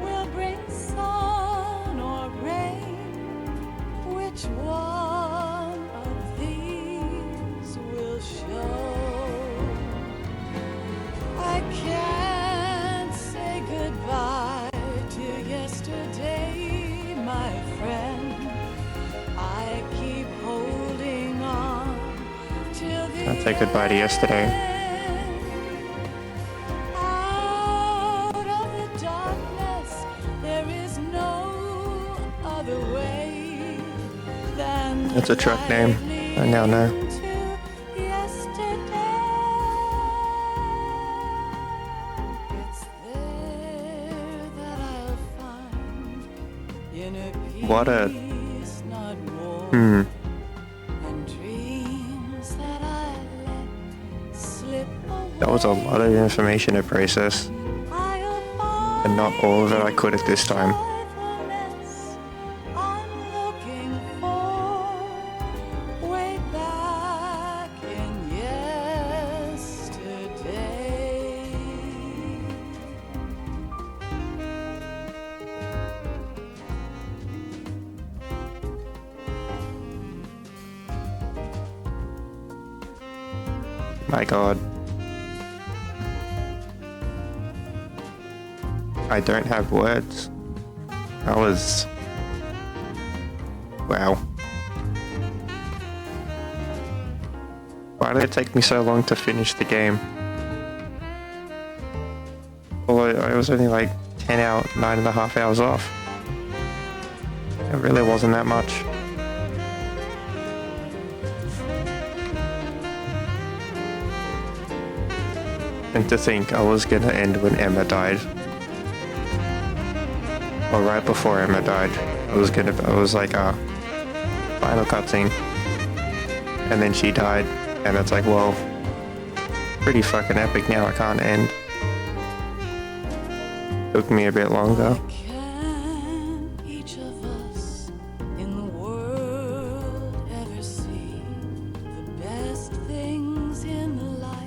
will bring sun or rain? Which one of these will show? I can't say goodbye to yesterday, my friend. I keep holding on till the I'll say goodbye to yesterday. out of the darkness. There is no other way than That's a truck name. I now know. yesterday. It's there that I'll find inner What a. peace not more, Hmm. and dreams that I let slip away. That was a lot of information to process. And not all of it I could at this time. Looking for way back in yesterday. My god. I don't have words. That was... Wow. Why did it take me so long to finish the game? Well, I was only like 9.5 hours off. It really wasn't that much. And to think I was gonna end when Emma died. Or right before Emma died. I was like, final cutscene. And then she died. And it's like, well, pretty fucking epic now, I can't end. Took me a bit longer. Can each of us in the world ever see the best things in life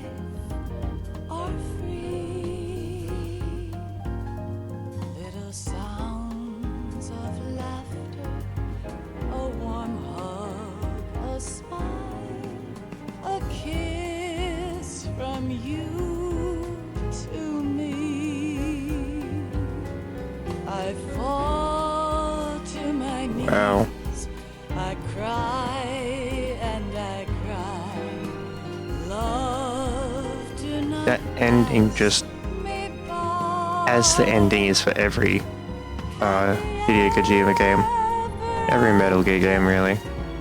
are free? Little sounds of laughter, a warm hug, a smile, a kiss from you to me. I fall to my knees. Wow. I cry and I cry. Love tonight. That ending just, as the ending is for every Hideo Kojima game, every Metal Gear game really.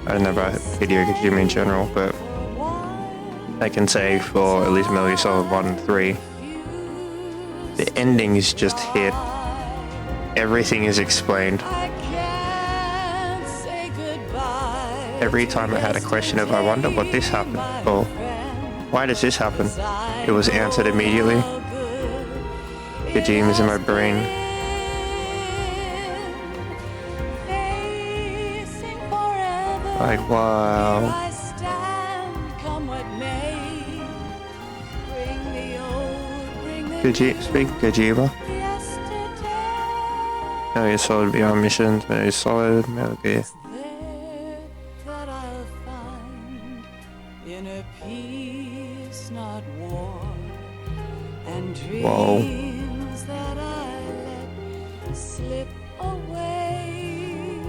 I don't know about Hideo Kojima in general, but I can say for at least Metal Gear Solid 1 and 3, the endings just hit. Everything is explained. Every time I had a question of, I wonder what this happened, or why does this happen? It was answered immediately. Kojima's in my brain. Like, wow. Speak Kojima. Metal Gear Solid Beyond missions, Metal Gear Solid, Metal Gear. That I'll find inner peace, not war, and dreams that I let slip away.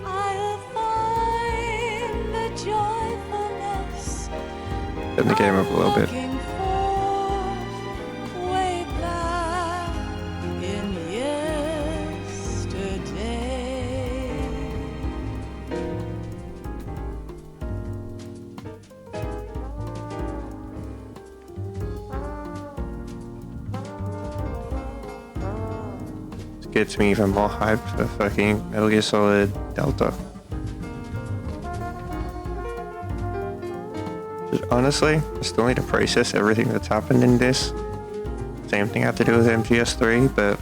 I'll find the joyfulness. Turn the game up a little bit. Way back in yesterday. This gets me even more hyped for fucking Metal Gear Solid Delta. Just honestly, I still need to process everything that's happened in this. Same thing I had to do with MGS3, but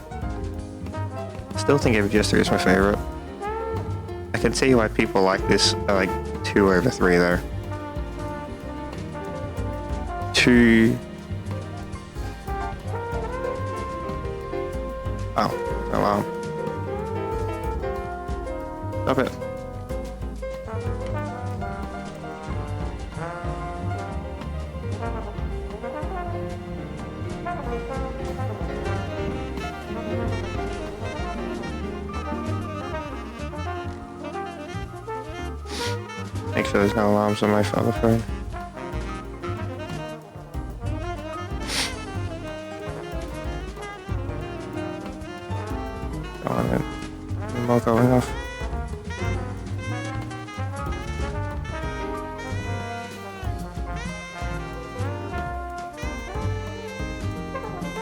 I still think MGS3 is my favorite. I can see why people like this, like 2 over 3 though. 2. Oh, alarm. Stop it. Make sure there's no alarms on my other phone. Go on then. More going off.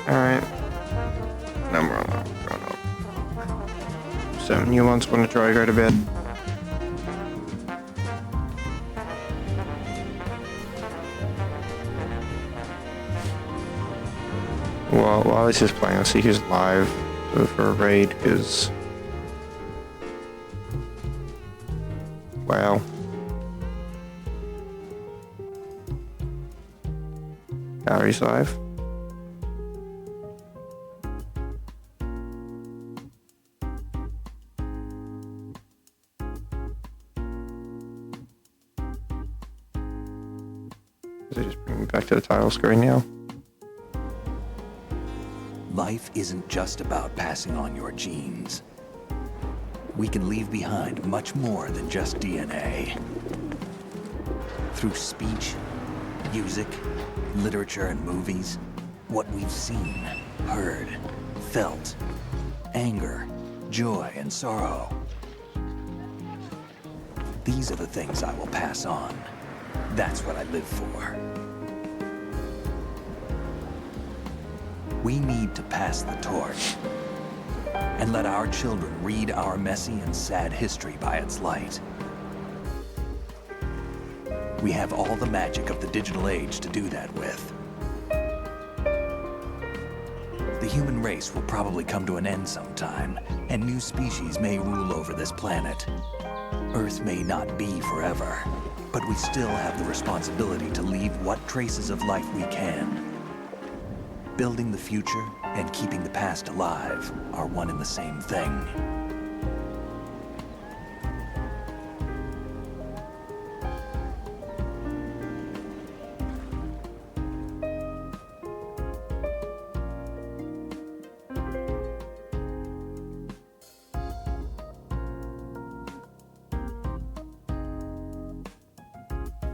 Alright. No more alarms going off. 7 new ones want to try to go to bed. Well, while this is playing, I'll see who's live for a raid, because... Wow. Gary's live. Does it just bring me back to the title screen now? Life isn't just about passing on your genes. We can leave behind much more than just DNA. Through speech, music, literature, and movies, what we've seen, heard, felt, anger, joy and sorrow. These are the things I will pass on. That's what I live for. We need to pass the torch and let our children read our messy and sad history by its light. We have all the magic of the digital age to do that with. The human race will probably come to an end sometime, and new species may rule over this planet. Earth may not be forever, but we still have the responsibility to leave what traces of life we can. Building the future and keeping the past alive are one and the same thing.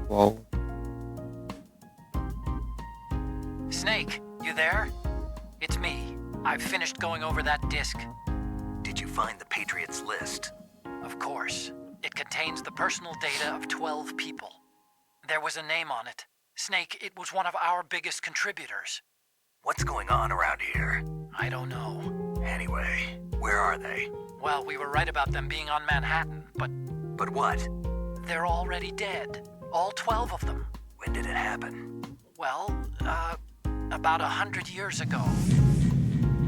Whoa. Snake, you there? It's me. I've finished going over that disk. Did you find the Patriots list? Of course. It contains the personal data of 12 people. There was a name on it. Snake, it was one of our biggest contributors. What's going on around here? I don't know. Anyway, where are they? Well, we were right about them being on Manhattan, but... But what? They're already dead. All 12 of them. When did it happen? Well, about 100 years ago.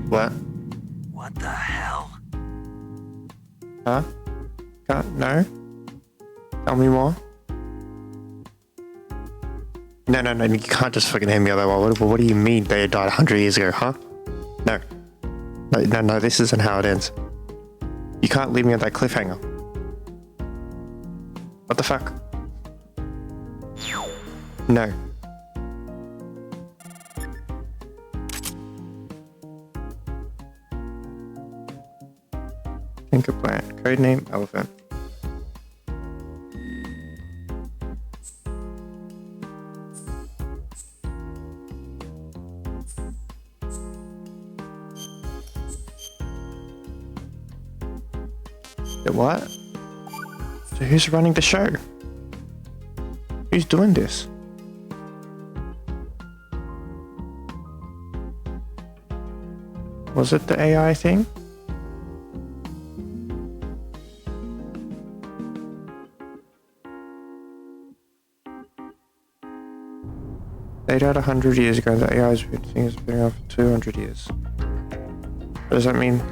What? What the hell? Huh? No? Tell me more? No, you can't just fucking hand me other one. What do you mean they died 100 years ago, huh? No, this isn't how it ends. You can't leave me on that cliffhanger. What the fuck? No. Think a plan. Codename Elephant. What? So who's running the show? Who's doing this? Was it the AI thing? They died 100 years ago. The AI's thing has been around for 200 years. What does that mean?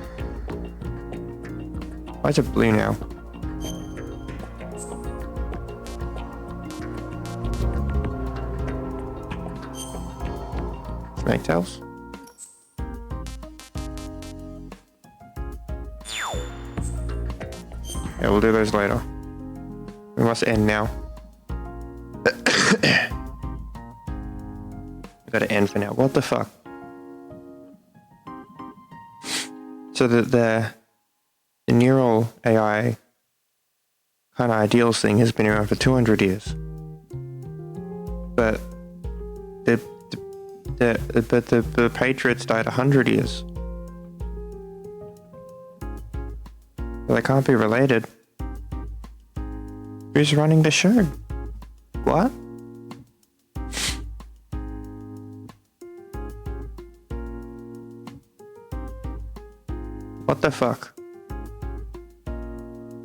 Why is it blue now? Snake tails? Yeah, we'll do those later. We must end now. We gotta end for now. What the fuck? So the neural AI kind of ideals thing has been around for 200 years. But the Patriots died 100 years. Well, they can't be related. Who's running the show? What? What the fuck?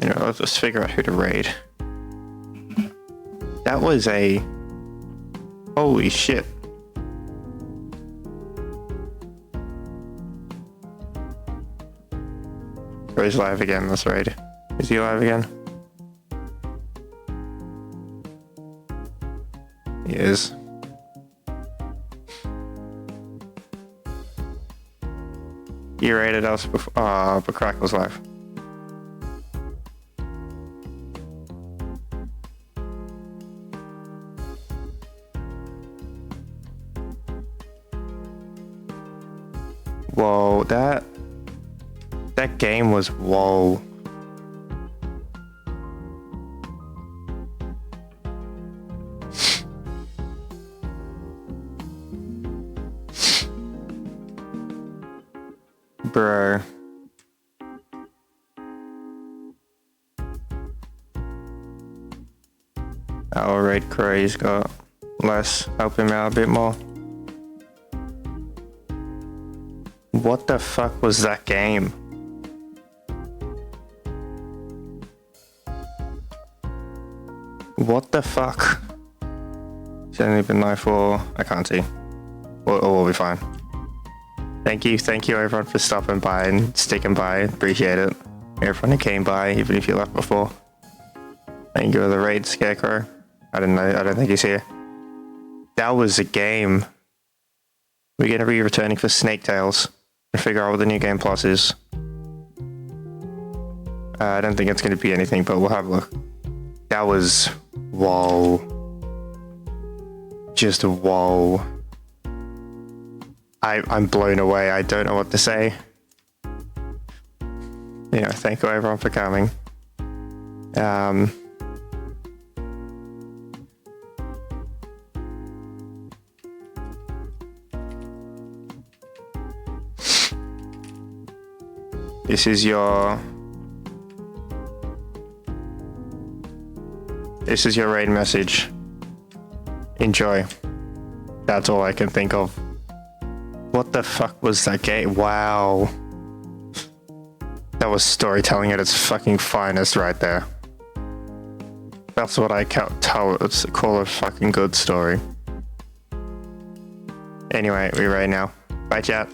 You know, let's just figure out who to raid. That was a... Holy shit. Oh, he's live again, let's raid. Is he live again? He is. He raided us before... but Crack was live. Whoa, that game was whoa. Bro. Our raid Curry's got less. Help him out a bit more. What the fuck was that game? What the fuck? It's only been nightfall. I can't see. We'll be fine. Thank you everyone for stopping by and sticking by. Appreciate it. Everyone who came by, even if you left before. Thank you for the raid, Scarecrow. I don't think he's here. That was a game. We're gonna be returning for Snake Tales and figure out what the new game plus is. I don't think it's gonna be anything, but we'll have a look. That was whoa. Just whoa. I'm blown away. I don't know what to say. You know, thank you everyone for coming. This is your raid message. Enjoy. That's all I can think of. What the fuck was that game? Wow. That was storytelling at its fucking finest right there. That's what I call a fucking good story. Anyway, we raid now. Bye chat.